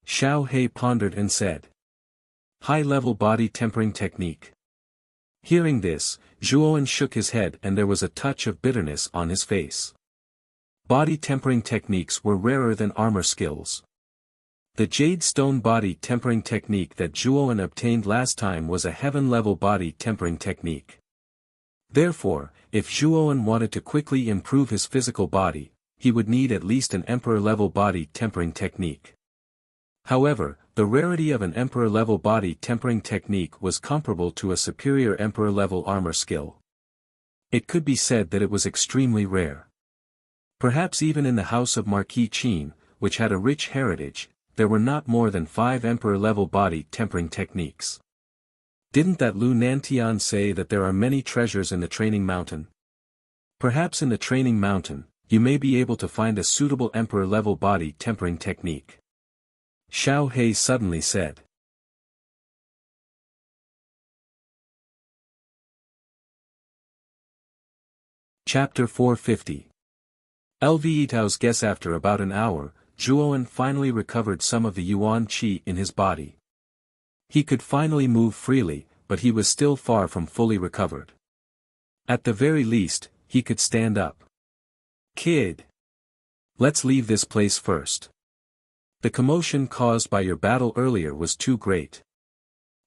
Xiao He pondered and said. High-level body tempering technique. Hearing this, Zhuowen shook his head and there was a touch of bitterness on his face. Body tempering techniques were rarer than armor skills. The jade stone body tempering technique that Zhuowen obtained last time was a heaven-level body tempering technique. Therefore, if Zhuowen wanted to quickly improve his physical body, he would need at least an emperor-level body tempering technique. However, the rarity of an emperor-level body tempering technique was comparable to a superior emperor-level armor skill. It could be said that it was extremely rare. Perhaps even in the house of Marquis Qin, which had a rich heritage, there were not more than 5 emperor-level body tempering techniques. Didn't that Lu Nantian say that there are many treasures in the Training Mountain? Perhaps in the Training Mountain, you may be able to find a suitable emperor-level body tempering technique. Xiao He suddenly said. Chapter 450. Lvitao's guess. After about an hour, Zhuowen finally recovered some of the yuan qi in his body. He could finally move freely, but he was still far from fully recovered. At the very least, he could stand up. Kid! Let's leave this place first. The commotion caused by your battle earlier was too great.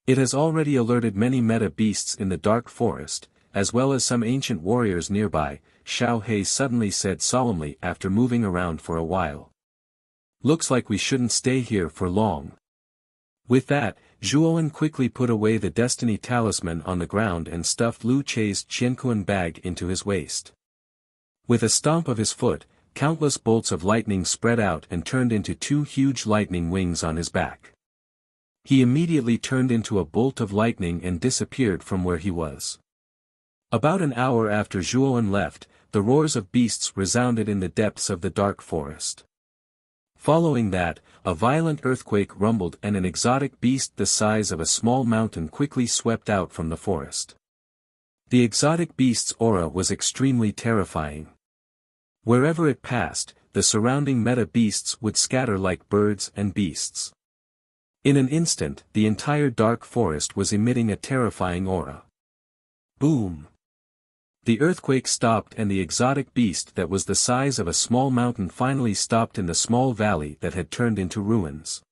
It has already alerted many meta beasts in the dark forest, as well as some ancient warriors nearby, Xiao He suddenly said solemnly after moving around for a while. Looks like we shouldn't stay here for long. With that, Zhuowen quickly put away the destiny talisman on the ground and stuffed Lu Chei's Qianquan bag into his waist. With a stomp of his foot, countless bolts of lightning spread out and turned into 2 huge lightning wings on his back. He immediately turned into a bolt of lightning and disappeared from where he was. About an hour after Zhuowen left, the roars of beasts resounded in the depths of the dark forest. Following that, a violent earthquake rumbled and an exotic beast the size of a small mountain quickly swept out from the forest. The exotic beast's aura was extremely terrifying. Wherever it passed, the surrounding meta beasts would scatter like birds and beasts. In an instant, the entire dark forest was emitting a terrifying aura. Boom! The earthquake stopped and the exotic beast that was the size of a small mountain finally stopped in the small valley that had turned into ruins.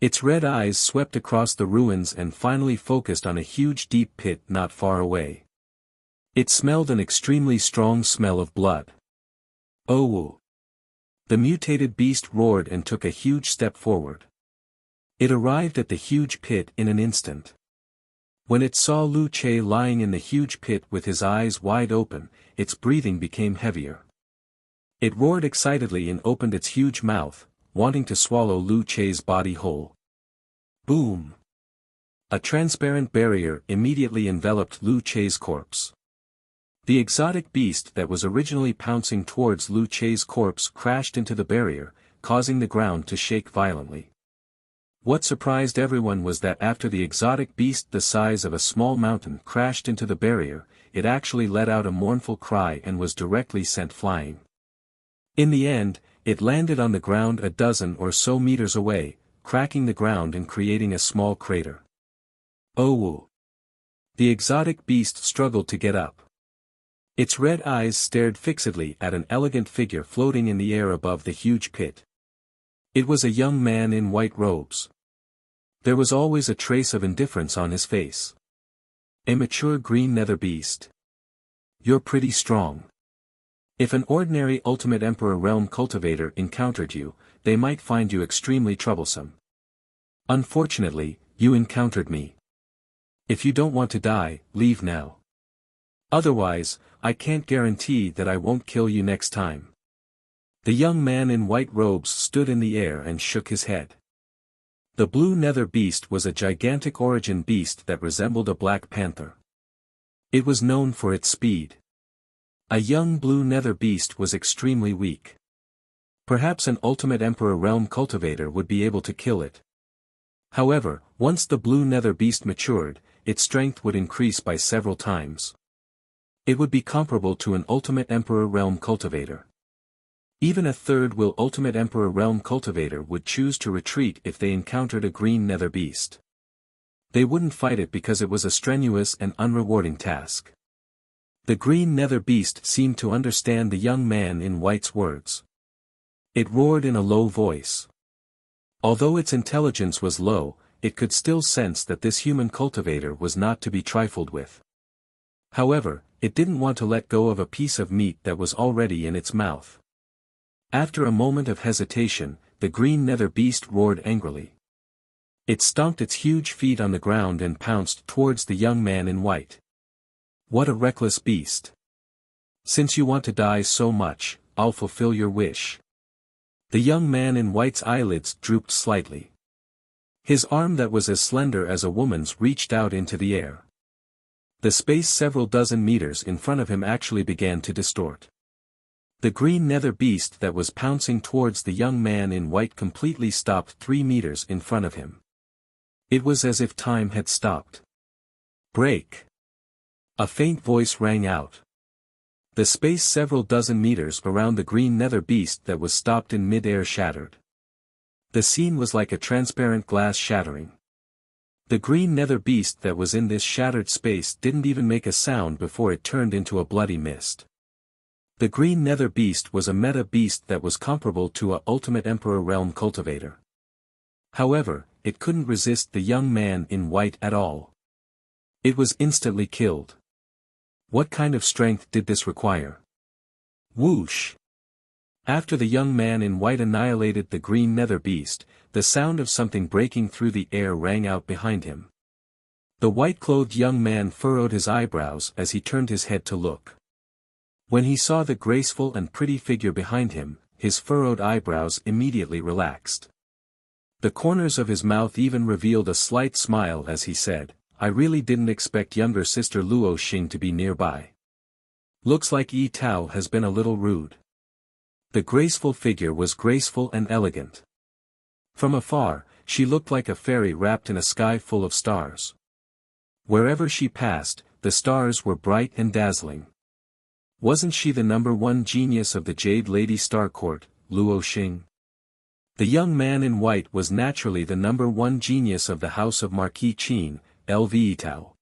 Its red eyes swept across the ruins and finally focused on a huge deep pit not far away. It smelled an extremely strong smell of blood. Oh! The mutated beast roared and took a huge step forward. It arrived at the huge pit in an instant. When it saw Lu Chei lying in the huge pit with his eyes wide open, its breathing became heavier. It roared excitedly and opened its huge mouth, wanting to swallow Lu Chei's body whole. Boom! A transparent barrier immediately enveloped Lu Chei's corpse. The exotic beast that was originally pouncing towards Lu Chei's corpse crashed into the barrier, causing the ground to shake violently. What surprised everyone was that after the exotic beast the size of a small mountain crashed into the barrier, it actually let out a mournful cry and was directly sent flying. In the end, it landed on the ground a dozen or so meters away, cracking the ground and creating a small crater. Oh! The exotic beast struggled to get up. Its red eyes stared fixedly at an elegant figure floating in the air above the huge pit. It was a young man in white robes. There was always a trace of indifference on his face. A mature green nether beast. You're pretty strong. If an ordinary Ultimate Emperor Realm cultivator encountered you, they might find you extremely troublesome. Unfortunately, you encountered me. If you don't want to die, leave now. Otherwise, I can't guarantee that I won't kill you next time. The young man in white robes stood in the air and shook his head. The blue nether beast was a gigantic origin beast that resembled a black panther. It was known for its speed. A young blue nether beast was extremely weak. Perhaps an Ultimate Emperor Realm cultivator would be able to kill it. However, once the blue nether beast matured, its strength would increase by several times. It would be comparable to an Ultimate Emperor Realm cultivator. Even a third-will Ultimate Emperor Realm cultivator would choose to retreat if they encountered a green nether beast. They wouldn't fight it because it was a strenuous and unrewarding task. The green nether beast seemed to understand the young man in white's words. It roared in a low voice. Although its intelligence was low, it could still sense that this human cultivator was not to be trifled with. However, it didn't want to let go of a piece of meat that was already in its mouth. After a moment of hesitation, the green nether beast roared angrily. It stomped its huge feet on the ground and pounced towards the young man in white. What a reckless beast! Since you want to die so much, I'll fulfill your wish. The young man in white's eyelids drooped slightly. His arm that was as slender as a woman's reached out into the air. The space several dozen meters in front of him actually began to distort. The green nether beast that was pouncing towards the young man in white completely stopped 3 meters in front of him. It was as if time had stopped. Break! A faint voice rang out. The space several dozen meters around the green nether beast that was stopped in mid-air shattered. The scene was like a transparent glass shattering. The green nether beast that was in this shattered space didn't even make a sound before it turned into a bloody mist. The green nether beast was a meta beast that was comparable to a Ultimate Emperor Realm cultivator. However, it couldn't resist the young man in white at all. It was instantly killed. What kind of strength did this require? Whoosh! After the young man in white annihilated the green nether beast, the sound of something breaking through the air rang out behind him. The white-clothed young man furrowed his eyebrows as he turned his head to look. When he saw the graceful and pretty figure behind him, his furrowed eyebrows immediately relaxed. The corners of his mouth even revealed a slight smile as he said, "I really didn't expect younger sister Luo Xing to be nearby. Looks like Yi Tao has been a little rude." The graceful figure was graceful and elegant. From afar, she looked like a fairy wrapped in a sky full of stars. Wherever she passed, the stars were bright and dazzling. Wasn't she the #1 genius of the Jade Lady Star Court, Luo Xing? The young man in white was naturally the #1 genius of the House of Marquis Qin, LV Tao.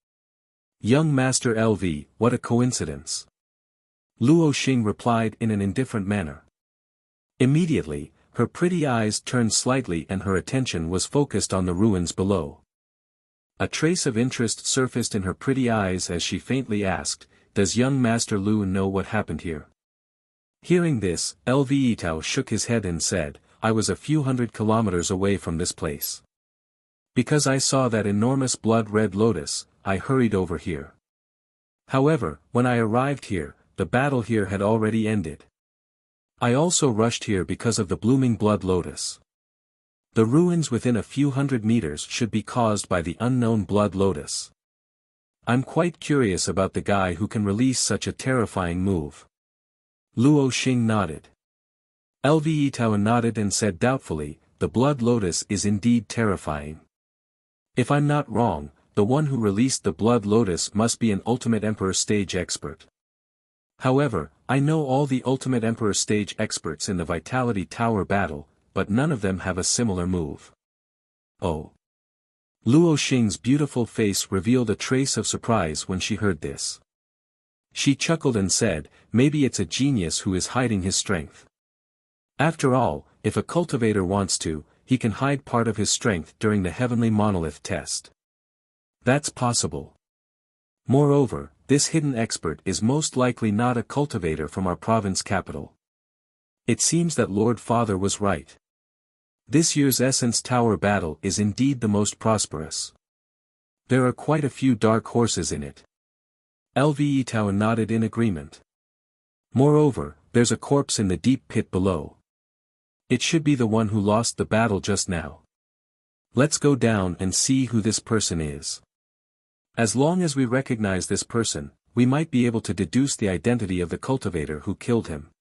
Young Master LV, what a coincidence. Luo Xing replied in an indifferent manner. Immediately, her pretty eyes turned slightly and her attention was focused on the ruins below. A trace of interest surfaced in her pretty eyes as she faintly asked, "Does young Master Lu know what happened here?" Hearing this, LV Tao shook his head and said, "I was a few hundred kilometers away from this place. Because I saw that enormous blood-red lotus, I hurried over here. However, when I arrived here, the battle here had already ended. I also rushed here because of the blooming blood lotus. The ruins within a few hundred meters should be caused by the unknown blood lotus. I'm quite curious about the guy who can release such a terrifying move." Luo Xing nodded. LV Tao nodded and said doubtfully, "The blood lotus is indeed terrifying. If I'm not wrong, the one who released the blood lotus must be an Ultimate Emperor stage expert. However, I know all the Ultimate Emperor stage experts in the Vitality Tower battle, but none of them have a similar move." Oh. Luo Xing's beautiful face revealed a trace of surprise when she heard this. She chuckled and said, "Maybe it's a genius who is hiding his strength. After all, if a cultivator wants to, he can hide part of his strength during the Heavenly Monolith test. That's possible. Moreover, this hidden expert is most likely not a cultivator from our province capital. It seems that Lord Father was right. This year's Essence Tower battle is indeed the most prosperous. There are quite a few dark horses in it." LV Tao nodded in agreement. "Moreover, there's a corpse in the deep pit below. It should be the one who lost the battle just now. Let's go down and see who this person is. As long as we recognize this person, we might be able to deduce the identity of the cultivator who killed him."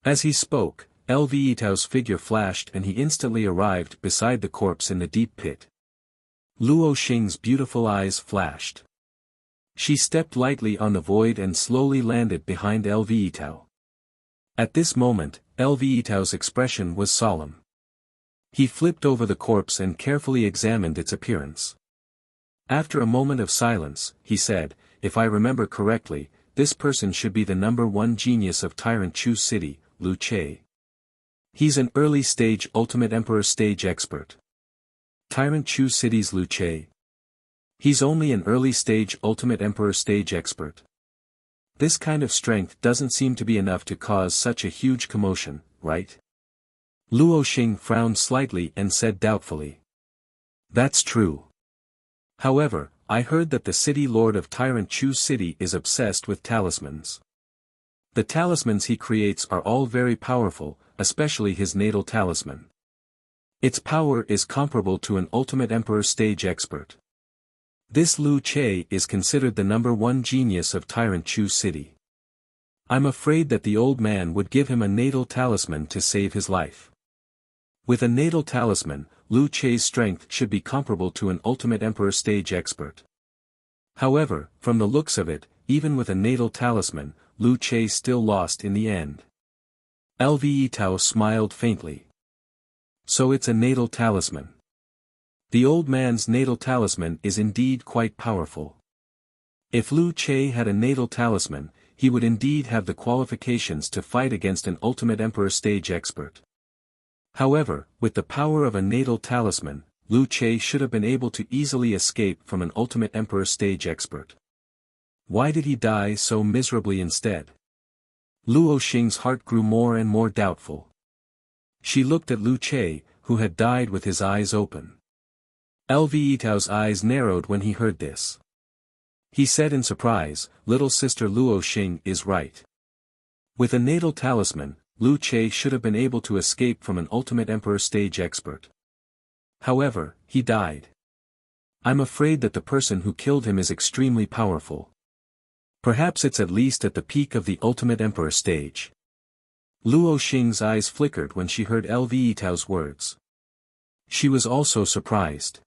As he spoke, LV Tao's figure flashed and he instantly arrived beside the corpse in the deep pit. Luo Xing's beautiful eyes flashed. She stepped lightly on the void and slowly landed behind LV Tao. At this moment, LV Itao's expression was solemn. He flipped over the corpse and carefully examined its appearance. After a moment of silence, he said, "If I remember correctly, this person should be the #1 genius of Tyrant Chu City, Lu Che. He's an early-stage Ultimate Emperor stage expert." Tyrant Chu City's Lu Che. He's only an early-stage Ultimate Emperor stage expert. This kind of strength doesn't seem to be enough to cause such a huge commotion, right? Luo Xing frowned slightly and said doubtfully. "That's true. However, I heard that the city lord of Tyrant Chu City is obsessed with talismans. The talismans he creates are all very powerful, especially his natal talisman. Its power is comparable to an Ultimate Emperor stage expert. This Lu Che is considered the #1 genius of Tyrant Chu City. I'm afraid that the old man would give him a natal talisman to save his life. With a natal talisman, Lu Che's strength should be comparable to an Ultimate Emperor stage expert. However, from the looks of it, even with a natal talisman, Lu Che still lost in the end." LV Itao smiled faintly. "So it's a natal talisman. The old man's natal talisman is indeed quite powerful. If Lu Che had a natal talisman, he would indeed have the qualifications to fight against an Ultimate Emperor stage expert. However, with the power of a natal talisman, Lu Che should have been able to easily escape from an Ultimate Emperor stage expert. Why did he die so miserably instead?" Luo Xing's heart grew more and more doubtful. She looked at Lu Che, who had died with his eyes open. LV Itao's eyes narrowed when he heard this. He said in surprise, "Little sister Luo Xing is right. With a natal talisman, Lu Che should have been able to escape from an Ultimate Emperor stage expert. However, he died. I'm afraid that the person who killed him is extremely powerful. Perhaps it's at least at the peak of the Ultimate Emperor stage." Luo Xing's eyes flickered when she heard LV Itao's words. She was also surprised.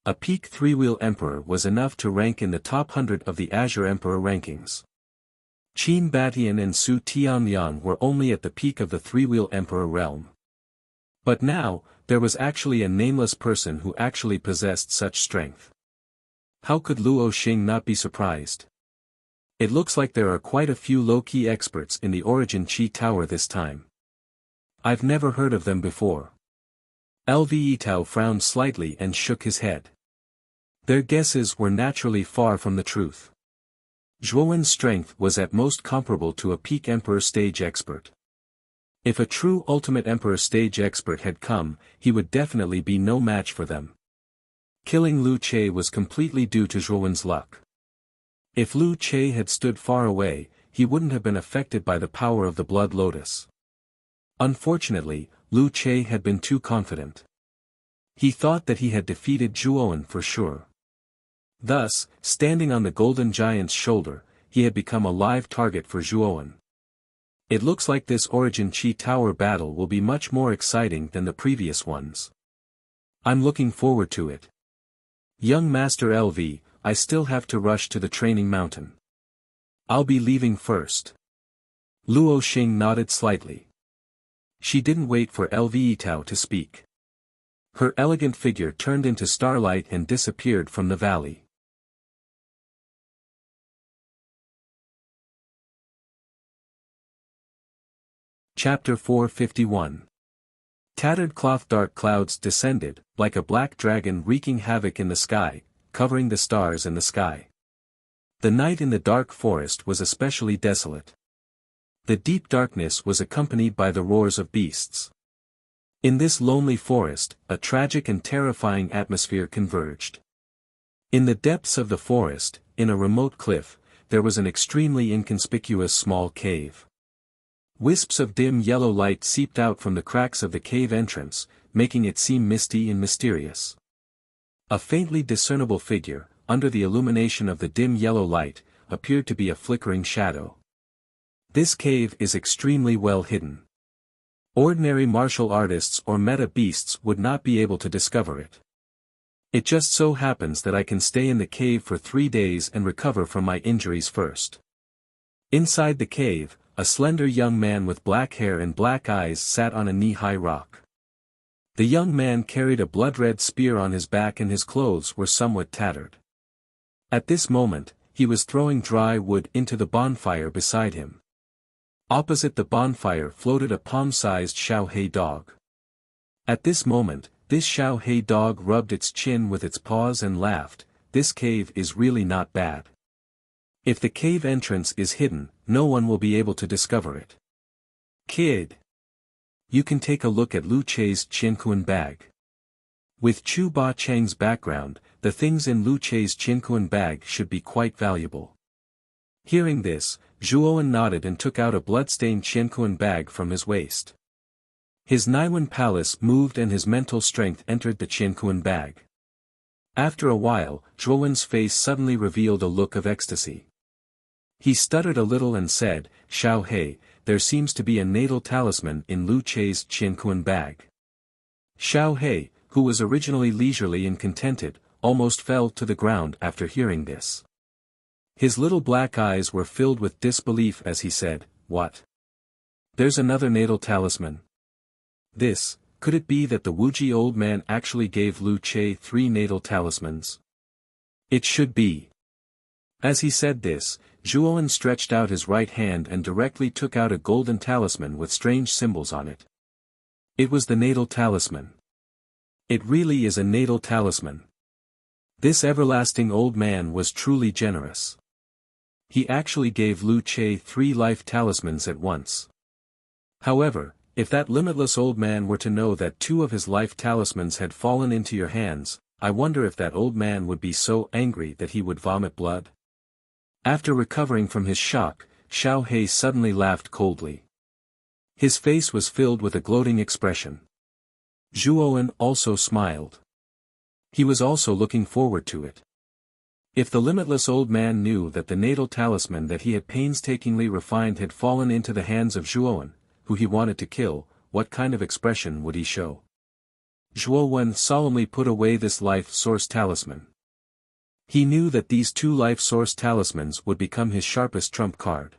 A peak three-wheel emperor was enough to rank in the top 100 of the Azure Emperor rankings. Qin Batian and Su Tianliang were only at the peak of the three-wheel emperor realm. But now, there was actually a nameless person who actually possessed such strength. How could Luo Xing not be surprised? It looks like there are quite a few low-key experts in the Origin Qi Tower this time. I've never heard of them before. LV Itao frowned slightly and shook his head. Their guesses were naturally far from the truth. Zhuowen's strength was at most comparable to a peak Emperor stage expert. If a true Ultimate Emperor stage expert had come, he would definitely be no match for them. Killing Lu Che was completely due to Zhuowen's luck. If Lu Che had stood far away, he wouldn't have been affected by the power of the Blood Lotus. Unfortunately, Lu Che had been too confident. He thought that he had defeated Zhuowen for sure. Thus, standing on the Golden Giant's shoulder, he had become a live target for Zhuowen. It looks like this Origin Qi Tower battle will be much more exciting than the previous ones. I'm looking forward to it. Young Master LV, I still have to rush to the training mountain. I'll be leaving first. Luo Xing nodded slightly. She didn't wait for LV Itao to speak. Her elegant figure turned into starlight and disappeared from the valley. Chapter 451. Tattered cloth. Dark clouds descended, like a black dragon wreaking havoc in the sky, covering the stars in the sky. The night in the dark forest was especially desolate. The deep darkness was accompanied by the roars of beasts. In this lonely forest, a tragic and terrifying atmosphere converged. In the depths of the forest, in a remote cliff, there was an extremely inconspicuous small cave. Wisps of dim yellow light seeped out from the cracks of the cave entrance, making it seem misty and mysterious. A faintly discernible figure, under the illumination of the dim yellow light, appeared to be a flickering shadow. This cave is extremely well hidden. Ordinary martial artists or meta beasts would not be able to discover it. It just so happens that I can stay in the cave for 3 days and recover from my injuries first. Inside the cave, a slender young man with black hair and black eyes sat on a knee-high rock. The young man carried a blood-red spear on his back and his clothes were somewhat tattered. At this moment, he was throwing dry wood into the bonfire beside him. Opposite the bonfire floated a palm-sized Xiaohei dog. At this moment, this Xiaohei dog rubbed its chin with its paws and laughed. This cave is really not bad. If the cave entrance is hidden, no one will be able to discover it. Kid. You can take a look at Lu Chei's Qianquan bag. With Chu Ba Chang's background, the things in Lu Chei's Qianquan bag should be quite valuable. Hearing this, Zhuowen nodded and took out a blood-stained Qianquan bag from his waist. His Naiwan palace moved and his mental strength entered the Qianquan bag. After a while, Zhuowen's face suddenly revealed a look of ecstasy. He stuttered a little and said, "Xiaohei, there seems to be a natal talisman in Lu Chei's Qianquan bag." Xiaohei, who was originally leisurely and contented, almost fell to the ground after hearing this. His little black eyes were filled with disbelief as he said, "What? There's another natal talisman? Could it be that the Wuji old man actually gave Lu Chei 3 natal talismans? It should be." As he said this, Zhuowen stretched out his right hand and directly took out a golden talisman with strange symbols on it. It was the natal talisman. It really is a natal talisman. This everlasting old man was truly generous. He actually gave Lu Chei 3 life talismans at once. However, if that limitless old man were to know that 2 of his life talismans had fallen into your hands, I wonder if that old man would be so angry that he would vomit blood? After recovering from his shock, Xiaohei suddenly laughed coldly. His face was filled with a gloating expression. Zhuowen also smiled. He was also looking forward to it. If the limitless old man knew that the natal talisman that he had painstakingly refined had fallen into the hands of Zhuowen, who he wanted to kill, what kind of expression would he show? Zhuowen solemnly put away this life source talisman. He knew that these 2 life source talismans would become his sharpest trump card.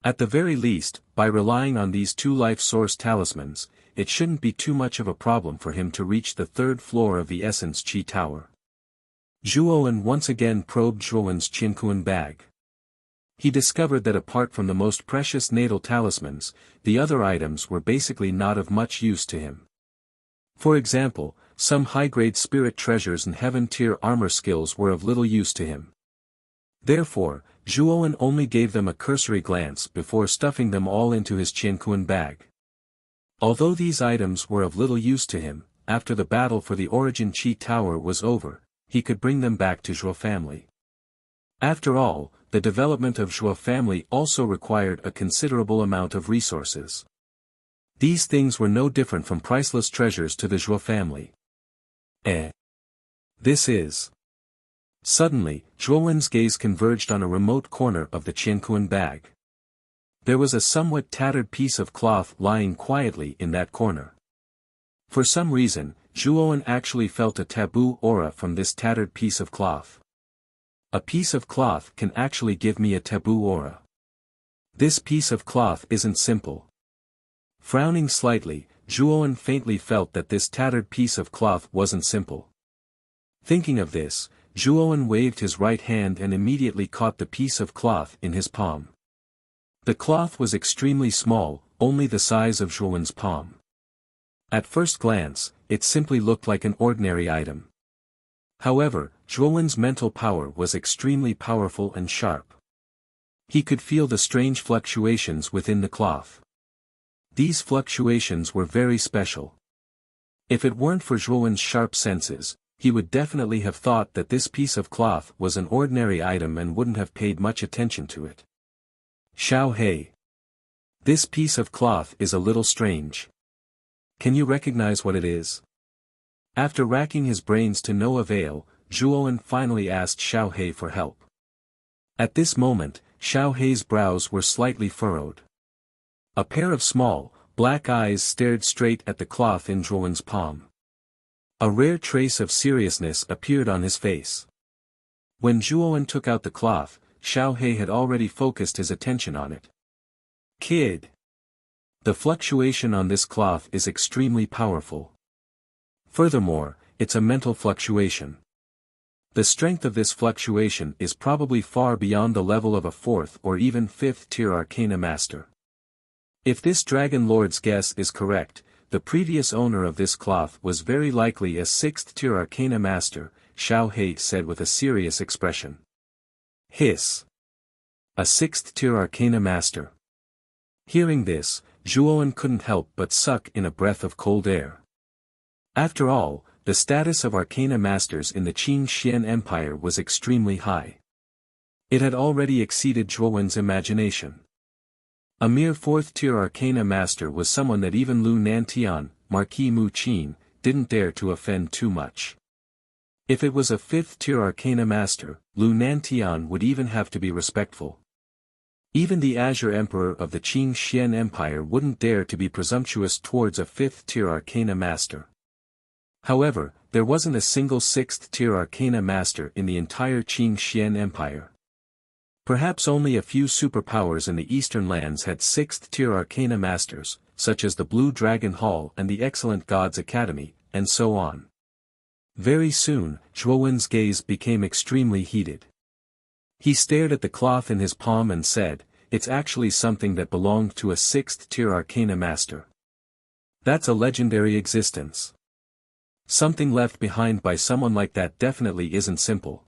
At the very least, by relying on these 2 life source talismans, it shouldn't be too much of a problem for him to reach the 3rd floor of the Essence Qi Tower. Zhuowen once again probed Zhuowen's Qianquan bag. He discovered that apart from the most precious natal talismans, the other items were basically not of much use to him. For example, some high-grade spirit treasures and heaven-tier armor skills were of little use to him. Therefore, Zhuowen only gave them a cursory glance before stuffing them all into his Qianquan bag. Although these items were of little use to him, after the battle for the Origin Qi Tower was over, he could bring them back to Zhuo family. After all, the development of Zhuo family also required a considerable amount of resources. These things were no different from priceless treasures to the Zhuo family. This is. Suddenly, Zhuowen's gaze converged on a remote corner of the Qianquan bag. There was a somewhat tattered piece of cloth lying quietly in that corner. For some reason, Zhuowen actually felt a taboo aura from this tattered piece of cloth. A piece of cloth can actually give me a taboo aura. This piece of cloth isn't simple. Frowning slightly, Zhuowen faintly felt that this tattered piece of cloth wasn't simple. Thinking of this, Zhuowen waved his right hand and immediately caught the piece of cloth in his palm. The cloth was extremely small, only the size of Zhuowen's palm. At first glance, it simply looked like an ordinary item. However, Zhuowen's mental power was extremely powerful and sharp. He could feel the strange fluctuations within the cloth. These fluctuations were very special. If it weren't for Zhuowen's sharp senses, he would definitely have thought that this piece of cloth was an ordinary item and wouldn't have paid much attention to it. Xiaohei. This piece of cloth is a little strange. Can you recognize what it is? After racking his brains to no avail, Zhuowen finally asked Xiaohei for help. At this moment, Xiaohei's brows were slightly furrowed. A pair of small, black eyes stared straight at the cloth in Zhuowen's palm. A rare trace of seriousness appeared on his face. When Zhuowen took out the cloth, Xiaohei had already focused his attention on it. Kid. The fluctuation on this cloth is extremely powerful. Furthermore, it's a mental fluctuation. The strength of this fluctuation is probably far beyond the level of a 4th or even 5th tier Arcana Master. If this Dragon Lord's guess is correct, the previous owner of this cloth was very likely a 6th tier Arcana Master, Xiao He said with a serious expression. Hiss. A 6th tier Arcana Master. Hearing this, Zhuowen couldn't help but suck in a breath of cold air. After all, the status of Arcana Masters in the Qin Xian Empire was extremely high. It had already exceeded Zhuowen's imagination. A mere 4th tier Arcana Master was someone that even Lu Nantian, Marquis Mu Qin, didn't dare to offend too much. If it was a 5th tier Arcana Master, Lu Nantian would even have to be respectful. Even the Azure Emperor of the Qin Xian Empire wouldn't dare to be presumptuous towards a 5th tier Arcana Master. However, there wasn't a single 6th tier Arcana Master in the entire Qin Xian Empire. Perhaps only a few superpowers in the eastern lands had 6th tier Arcana Masters, such as the Blue Dragon Hall and the Excellent Gods Academy, and so on. Very soon, Zhuowen's gaze became extremely heated. He stared at the cloth in his palm and said, "It's actually something that belonged to a 6th tier Arcana Master. That's a legendary existence. Something left behind by someone like that definitely isn't simple.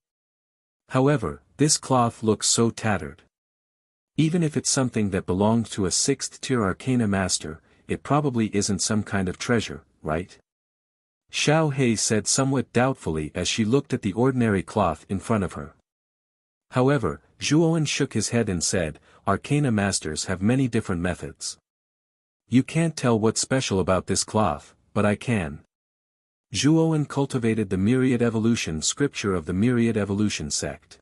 However, this cloth looks so tattered. Even if it's something that belonged to a 6th tier Arcana Master, it probably isn't some kind of treasure, right?" Xiao He said somewhat doubtfully as she looked at the ordinary cloth in front of her. However, Zhuowen shook his head and said, "Arcana Masters have many different methods. You can't tell what's special about this cloth, but I can." Zhuowen cultivated the Myriad Evolution scripture of the Myriad Evolution sect.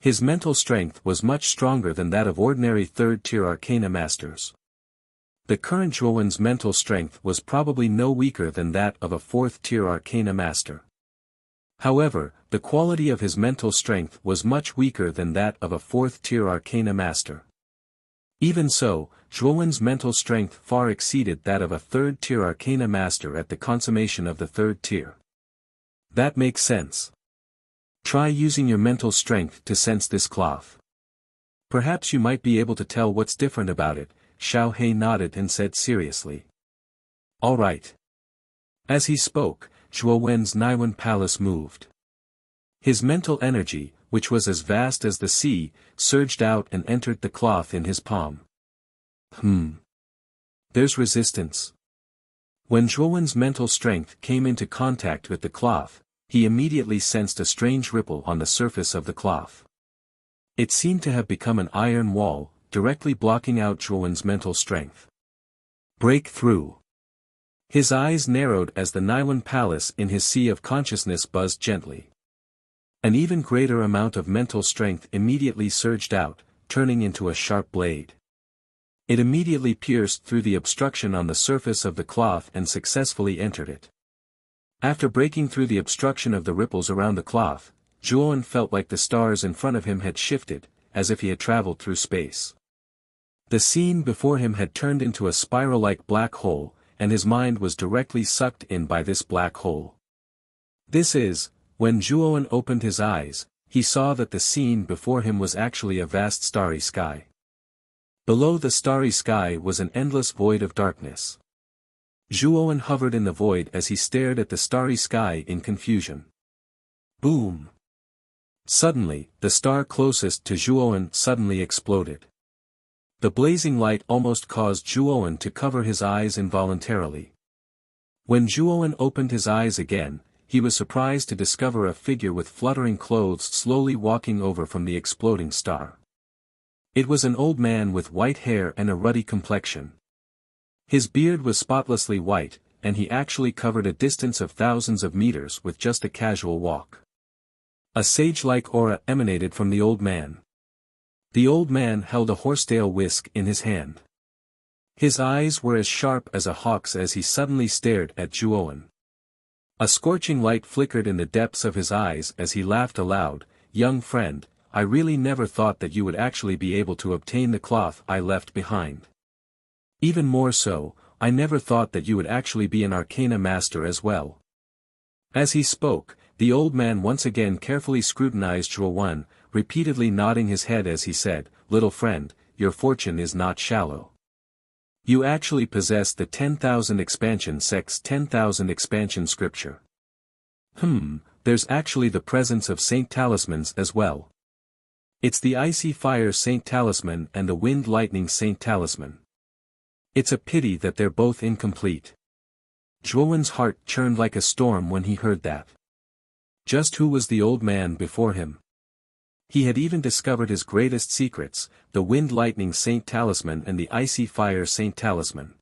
His mental strength was much stronger than that of ordinary 3rd tier Arcana Masters. The current Zhuowen's mental strength was probably no weaker than that of a 4th tier Arcana Master. However, the quality of his mental strength was much weaker than that of a 4th tier Arcana Master. Even so, Zhuowen's mental strength far exceeded that of a 3rd tier Arcana Master at the consummation of the 3rd tier. That makes sense. Try using your mental strength to sense this cloth. Perhaps you might be able to tell what's different about it. Xiao He nodded and said seriously. All right. As he spoke, Zhuowen's Naiwen Palace moved. His mental energy, which was as vast as the sea, surged out and entered the cloth in his palm. There's resistance. When Zhuowen's mental strength came into contact with the cloth, he immediately sensed a strange ripple on the surface of the cloth. It seemed to have become an iron wall, directly blocking out Zhuowen's mental strength. Break through. His eyes narrowed as the Naiwen Palace in his sea of consciousness buzzed gently. An even greater amount of mental strength immediately surged out, turning into a sharp blade. It immediately pierced through the obstruction on the surface of the cloth and successfully entered it. After breaking through the obstruction of the ripples around the cloth, Zhuowen felt like the stars in front of him had shifted, as if he had traveled through space. The scene before him had turned into a spiral-like black hole, and his mind was directly sucked in by this black hole. When Zhuowen opened his eyes, he saw that the scene before him was actually a vast starry sky. Below the starry sky was an endless void of darkness. Zhuowen hovered in the void as he stared at the starry sky in confusion. Boom! Suddenly, the star closest to Zhuowen suddenly exploded. The blazing light almost caused Zhuowen to cover his eyes involuntarily. When Zhuowen opened his eyes again, he was surprised to discover a figure with fluttering clothes slowly walking over from the exploding star. It was an old man with white hair and a ruddy complexion. His beard was spotlessly white, and he actually covered a distance of thousands of meters with just a casual walk. A sage-like aura emanated from the old man. The old man held a horsetail whisk in his hand. His eyes were as sharp as a hawk's as he suddenly stared at Zhuowen. A scorching light flickered in the depths of his eyes as he laughed aloud. "Young friend, I really never thought that you would actually be able to obtain the cloth I left behind. Even more so, I never thought that you would actually be an arcana master as well. As he spoke, the old man once again carefully scrutinized Zhuo, repeatedly nodding his head as he said, "Little friend, your fortune is not shallow. You actually possess the 10,000 expansion sects 10,000 expansion scripture. There's actually the presence of Saint Talismans as well. It's the Icy Fire Saint Talisman and the Wind Lightning Saint Talisman. It's a pity that they're both incomplete." Zhuowen's heart churned like a storm when he heard that. Just who was the old man before him? He had even discovered his greatest secrets, the Wind Lightning Saint Talisman and the Icy Fire Saint Talisman.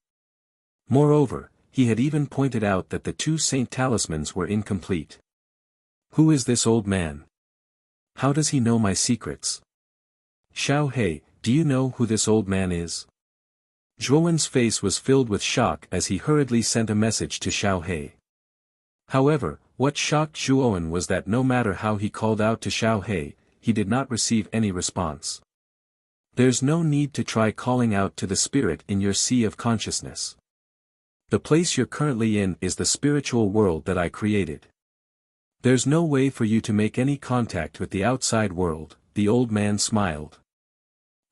Moreover, he had even pointed out that the two Saint Talismans were incomplete. Who is this old man? How does he know my secrets? Xiao He, do you know who this old man is? Zhuowen's face was filled with shock as he hurriedly sent a message to Xiao He. However, what shocked Zhuowen was that no matter how he called out to Xiao he did not receive any response. There's no need to try calling out to the spirit in your sea of consciousness. The place you're currently in is the spiritual world that I created. There's no way for you to make any contact with the outside world, the old man smiled.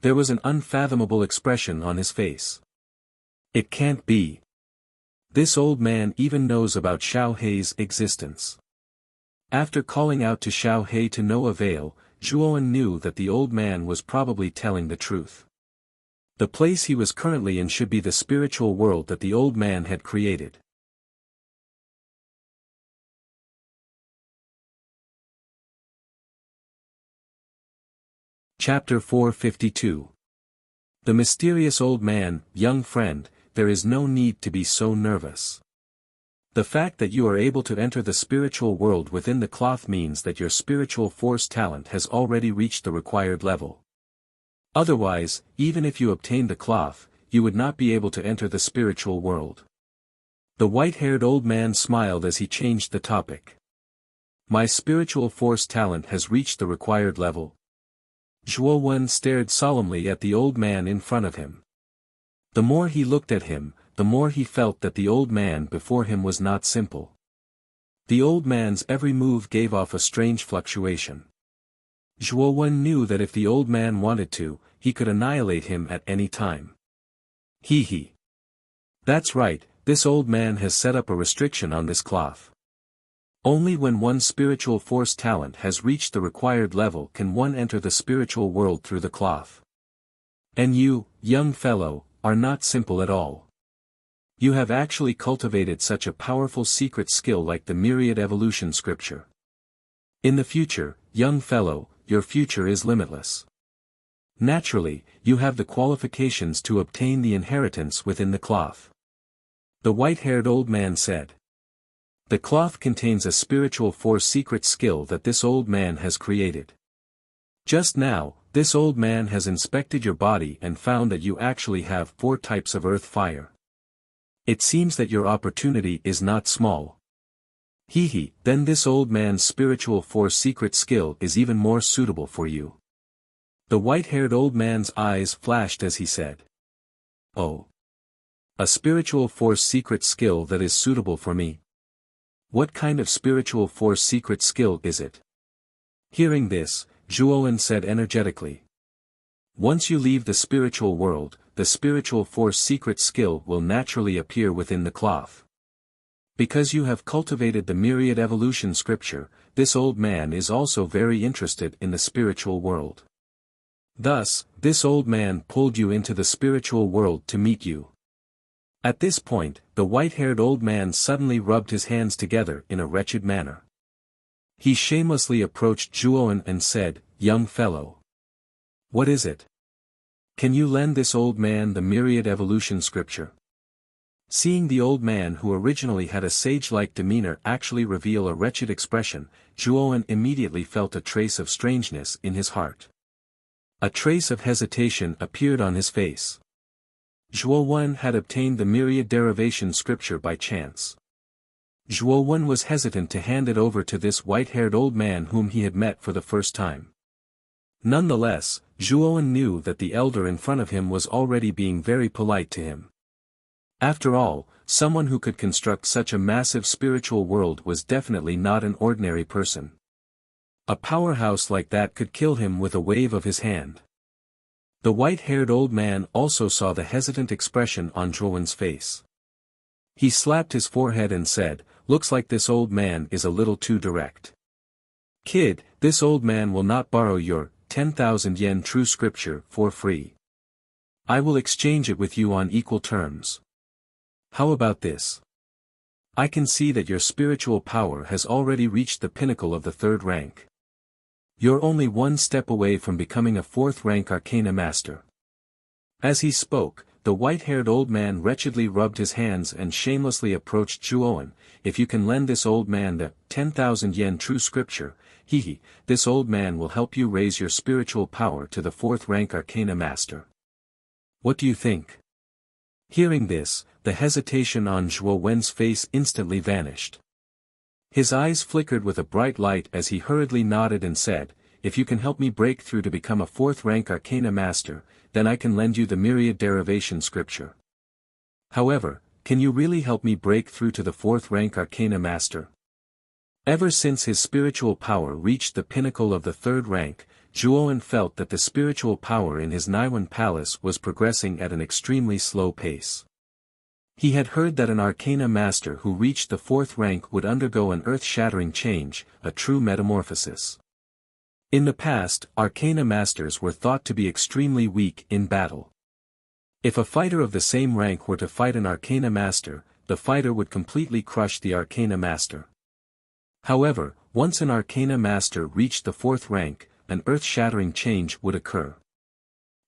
There was an unfathomable expression on his face. It can't be. This old man even knows about Xiao He's existence. After calling out to Xiao He to no avail, Zhuowen knew that the old man was probably telling the truth. The place he was currently in should be the spiritual world that the old man had created. Chapter 452. The mysterious old man, young friend, there is no need to be so nervous. The fact that you are able to enter the spiritual world within the cloth means that your spiritual force talent has already reached the required level. Otherwise, even if you obtained the cloth, you would not be able to enter the spiritual world. The white-haired old man smiled as he changed the topic. My spiritual force talent has reached the required level. Zhuowen stared solemnly at the old man in front of him. The more he looked at him, the more he felt that the old man before him was not simple. The old man's every move gave off a strange fluctuation. Zhuowen knew that if the old man wanted to, he could annihilate him at any time. He. That's right, this old man has set up a restriction on this cloth. Only when one's spiritual force talent has reached the required level can one enter the spiritual world through the cloth. And you, young fellow, are not simple at all. You have actually cultivated such a powerful secret skill like the myriad evolution scripture. In the future, young fellow, your future is limitless. Naturally, you have the qualifications to obtain the inheritance within the cloth. The white-haired old man said. The cloth contains a spiritual force secret skill that this old man has created. Just now, this old man has inspected your body and found that you actually have 4 types of earth fire. It seems that your opportunity is not small. Then this old man's spiritual force secret skill is even more suitable for you. The white-haired old man's eyes flashed as he said. Oh. A spiritual force secret skill that is suitable for me. What kind of spiritual force secret skill is it? Hearing this, Zhuowen said energetically. Once you leave the spiritual world, the spiritual force secret skill will naturally appear within the cloth. Because you have cultivated the myriad evolution scripture, this old man is also very interested in the spiritual world. Thus, this old man pulled you into the spiritual world to meet you. At this point, the white-haired old man suddenly rubbed his hands together in a wretched manner. He shamelessly approached Zhuowen and said, "Young fellow. What is it? Can you lend this old man the myriad evolution scripture?" Seeing the old man who originally had a sage-like demeanor actually reveal a wretched expression, Zhuowen immediately felt a trace of strangeness in his heart. A trace of hesitation appeared on his face. Zhuowen had obtained the myriad derivation scripture by chance. Zhuowen was hesitant to hand it over to this white-haired old man whom he had met for the first time. Nonetheless, Zhuowen knew that the elder in front of him was already being very polite to him. After all, someone who could construct such a massive spiritual world was definitely not an ordinary person. A powerhouse like that could kill him with a wave of his hand. The white-haired old man also saw the hesitant expression on Zhuowen's face. He slapped his forehead and said, "Looks like this old man is a little too direct. Kid, this old man will not borrow your 10,000 yen true scripture for free. I will exchange it with you on equal terms. How about this? I can see that your spiritual power has already reached the pinnacle of the 3rd rank. You're only one step away from becoming a 4th rank Arcana Master." As he spoke, the white-haired old man wretchedly rubbed his hands and shamelessly approached Zhuowen. "If you can lend this old man the 10,000 yen true scripture, this old man will help you raise your spiritual power to the 4th rank Arcana Master. What do you think?" Hearing this, the hesitation on Zhuowen's face instantly vanished. His eyes flickered with a bright light as he hurriedly nodded and said, "If you can help me break through to become a 4th rank Arcana Master, then I can lend you the myriad derivation scripture. However, can you really help me break through to the 4th rank Arcana Master?" Ever since his spiritual power reached the pinnacle of the 3rd rank, Zhuowen felt that the spiritual power in his Naiwan Palace was progressing at an extremely slow pace. He had heard that an Arcana Master who reached the 4th rank would undergo an earth-shattering change, a true metamorphosis. In the past, Arcana Masters were thought to be extremely weak in battle. If a fighter of the same rank were to fight an Arcana Master, the fighter would completely crush the Arcana Master. However, once an Arcana Master reached the 4th rank, an earth-shattering change would occur.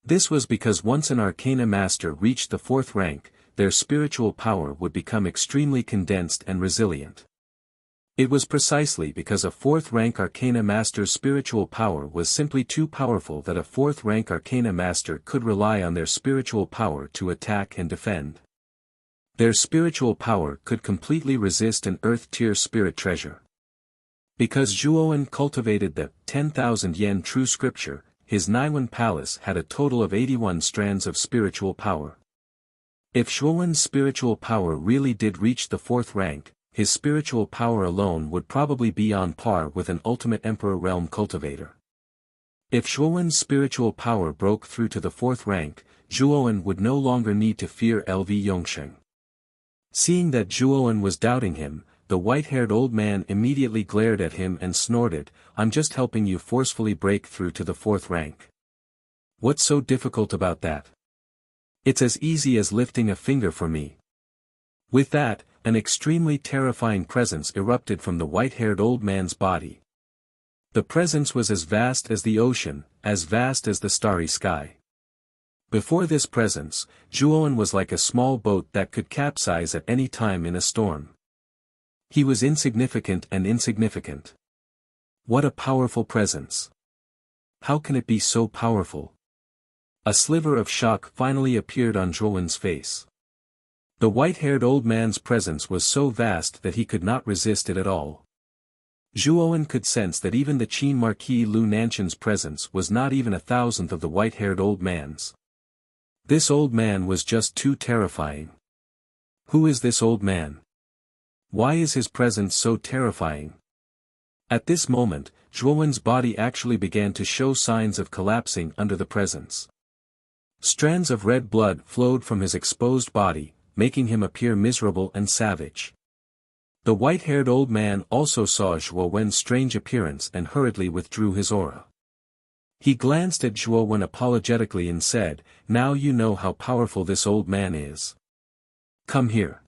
This was because once an Arcana Master reached the 4th rank, their spiritual power would become extremely condensed and resilient. It was precisely because a 4th rank Arcana Master's spiritual power was simply too powerful that a 4th rank Arcana Master could rely on their spiritual power to attack and defend. Their spiritual power could completely resist an earth-tier spirit treasure. Because Zhuowen cultivated the 10,000 yen true scripture, his Naiwan Palace had a total of 81 strands of spiritual power. If Zhuowen's spiritual power really did reach the 4th rank, his spiritual power alone would probably be on par with an ultimate Emperor Realm cultivator. If Zhuowen's spiritual power broke through to the 4th rank, Zhuowen would no longer need to fear LV Yongsheng. Seeing that Zhuowen was doubting him, the white-haired old man immediately glared at him and snorted, "I'm just helping you forcefully break through to the 4th rank. What's so difficult about that? It's as easy as lifting a finger for me." With that, an extremely terrifying presence erupted from the white-haired old man's body. The presence was as vast as the ocean, as vast as the starry sky. Before this presence, Zhuowen was like a small boat that could capsize at any time in a storm. He was insignificant and insignificant. What a powerful presence. How can it be so powerful? A sliver of shock finally appeared on Zhuowen's face. The white-haired old man's presence was so vast that he could not resist it at all. Zhuowen could sense that even the Qin Marquis Lu Nanshan's presence was not even 1,000th of the white-haired old man's. This old man was just too terrifying. Who is this old man? Why is his presence so terrifying? At this moment, Zhuowen's body actually began to show signs of collapsing under the presence. Strands of red blood flowed from his exposed body, making him appear miserable and savage. The white-haired old man also saw Zhuowen's strange appearance and hurriedly withdrew his aura. He glanced at Zhuowen apologetically and said, "Now you know how powerful this old man is. Come here.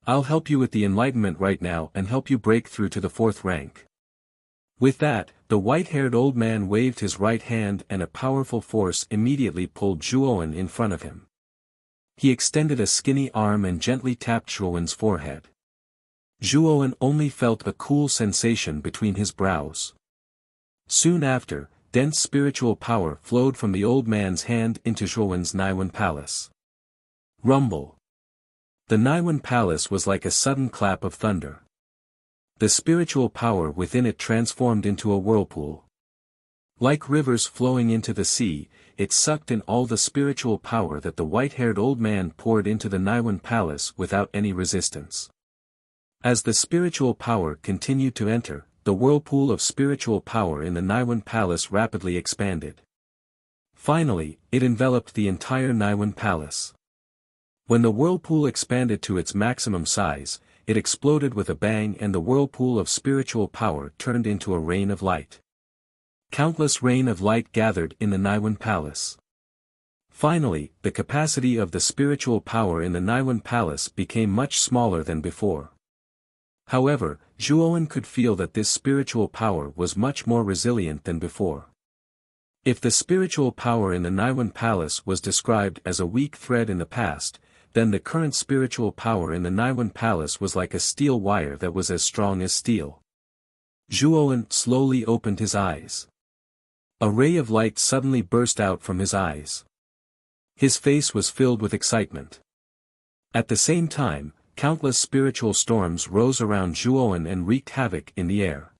I'll help you with the enlightenment right now and help you break through to the 4th rank." With that, the white-haired old man waved his right hand and a powerful force immediately pulled Zhuowen in front of him. He extended a skinny arm and gently tapped Zhuowen's forehead. Zhuowen only felt a cool sensation between his brows. Soon after, dense spiritual power flowed from the old man's hand into Zhuowen's Naiwan Palace. Rumble. The Naiwan Palace was like a sudden clap of thunder. The spiritual power within it transformed into a whirlpool. Like rivers flowing into the sea, it sucked in all the spiritual power that the white-haired old man poured into the Niwen palace without any resistance. As the spiritual power continued to enter, the whirlpool of spiritual power in the Niwen palace rapidly expanded. Finally, it enveloped the entire Niwen palace. When the whirlpool expanded to its maximum size, it exploded with a bang and the whirlpool of spiritual power turned into a rain of light. Countless rain of light gathered in the Niwen palace. Finally, the capacity of the spiritual power in the Niwen palace became much smaller than before. However, Zhuowen could feel that this spiritual power was much more resilient than before. If the spiritual power in the Niwen palace was described as a weak thread in the past, then the current spiritual power in the Niwen palace was like a steel wire that was as strong as steel. Zhuowen slowly opened his eyes. A ray of light suddenly burst out from his eyes. His face was filled with excitement. At the same time, countless spiritual storms rose around Zhuowen and wreaked havoc in the air.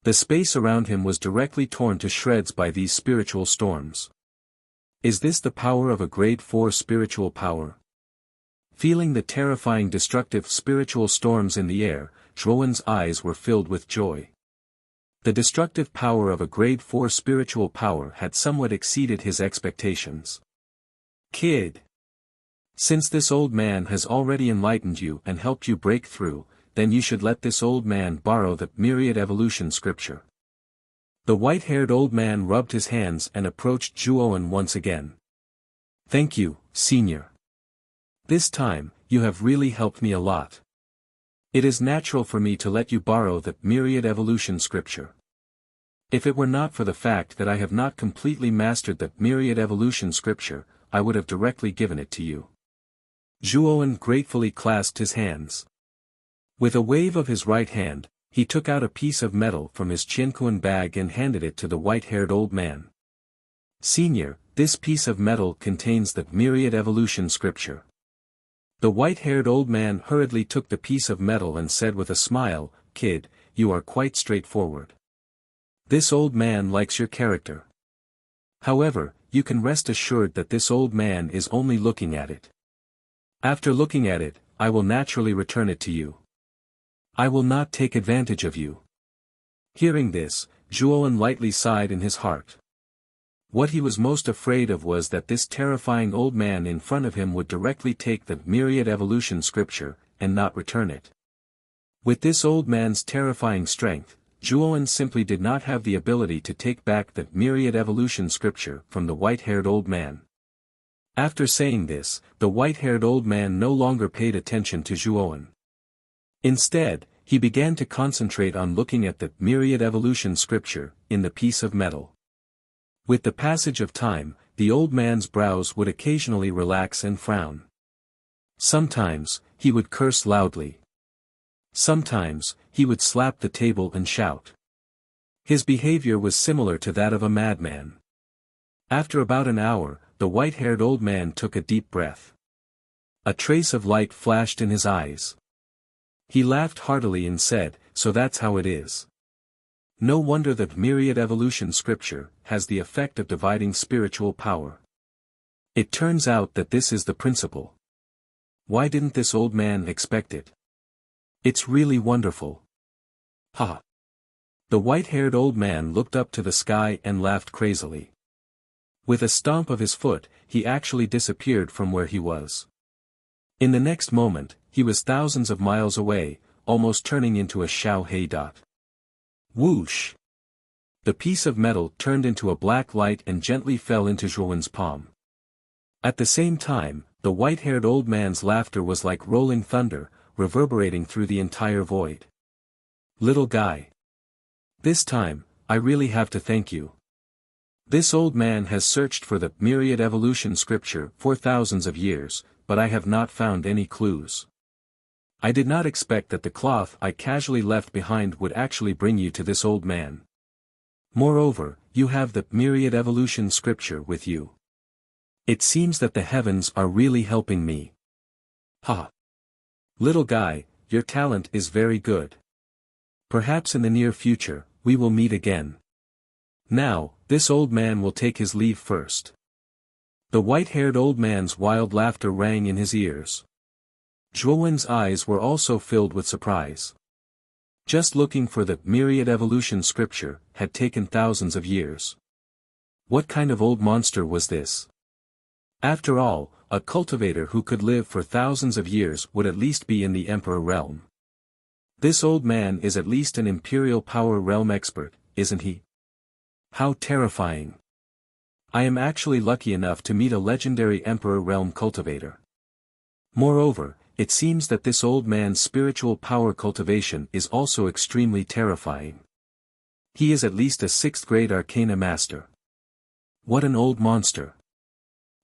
The space around him was directly torn to shreds by these spiritual storms. Is this the power of a grade 4 spiritual power? Feeling the terrifying destructive spiritual storms in the air, Zhuowen's eyes were filled with joy. The destructive power of a grade 4 spiritual power had somewhat exceeded his expectations. Kid. Since this old man has already enlightened you and helped you break through, then you should let this old man borrow the myriad evolution scripture. The white-haired old man rubbed his hands and approached Zhuowen once again. Thank you, senior. This time, you have really helped me a lot. It is natural for me to let you borrow the myriad evolution scripture. If it were not for the fact that I have not completely mastered the myriad evolution scripture, I would have directly given it to you. Zhuowen gratefully clasped his hands. With a wave of his right hand, he took out a piece of metal from his Qianquan bag and handed it to the white-haired old man. Senior, this piece of metal contains the myriad evolution scripture. The white-haired old man hurriedly took the piece of metal and said with a smile, Kid, you are quite straightforward. This old man likes your character. However, you can rest assured that this old man is only looking at it. After looking at it, I will naturally return it to you. I will not take advantage of you. Hearing this, Zhuowen lightly sighed in his heart. What he was most afraid of was that this terrifying old man in front of him would directly take the myriad evolution scripture, and not return it. With this old man's terrifying strength, Zhuowen simply did not have the ability to take back the myriad evolution scripture from the white-haired old man. After saying this, the white-haired old man no longer paid attention to Zhuowen. Instead, he began to concentrate on looking at the myriad evolution scripture in the piece of metal. With the passage of time, the old man's brows would occasionally relax and frown. Sometimes, he would curse loudly. Sometimes, he would slap the table and shout. His behavior was similar to that of a madman. After about an hour, the white-haired old man took a deep breath. A trace of light flashed in his eyes. He laughed heartily and said, So that's how it is. No wonder that myriad evolution scripture has the effect of dividing spiritual power. It turns out that this is the principle. Why didn't this old man expect it? It's really wonderful. Ha! The white-haired old man looked up to the sky and laughed crazily. With a stomp of his foot, he actually disappeared from where he was. In the next moment, he was thousands of miles away, almost turning into a Xiao-Hei dot. Whoosh! The piece of metal turned into a black light and gently fell into Zhuowen's palm. At the same time, the white-haired old man's laughter was like rolling thunder, reverberating through the entire void. Little guy. This time, I really have to thank you. This old man has searched for the myriad evolution scripture for thousands of years, but I have not found any clues. I did not expect that the cloth I casually left behind would actually bring you to this old man. Moreover, you have the myriad evolution scripture with you. It seems that the heavens are really helping me. Ha! Little guy, your talent is very good. Perhaps in the near future, we will meet again. Now, this old man will take his leave first. The white-haired old man's wild laughter rang in his ears. Zhuowen's eyes were also filled with surprise. Just looking for the myriad evolution scripture had taken thousands of years. What kind of old monster was this? After all, a cultivator who could live for thousands of years would at least be in the Emperor realm. This old man is at least an Imperial Power Realm expert, isn't he? How terrifying. I am actually lucky enough to meet a legendary Emperor Realm cultivator. Moreover, it seems that this old man's spiritual power cultivation is also extremely terrifying. He is at least a 6th grade Arcana Master. What an old monster.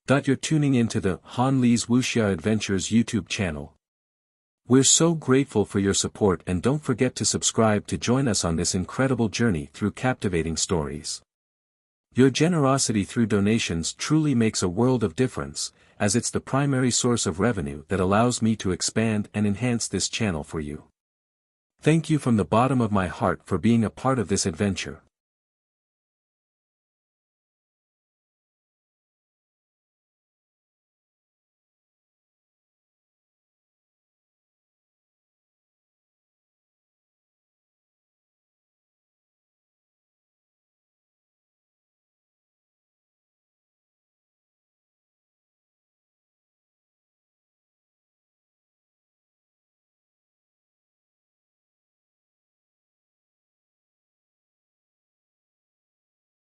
You're tuning into the Han Li's Wuxia Adventures YouTube channel. We're so grateful for your support, and don't forget to subscribe to join us on this incredible journey through captivating stories. Your generosity through donations truly makes a world of difference, as it's the primary source of revenue that allows me to expand and enhance this channel for you. Thank you from the bottom of my heart for being a part of this adventure.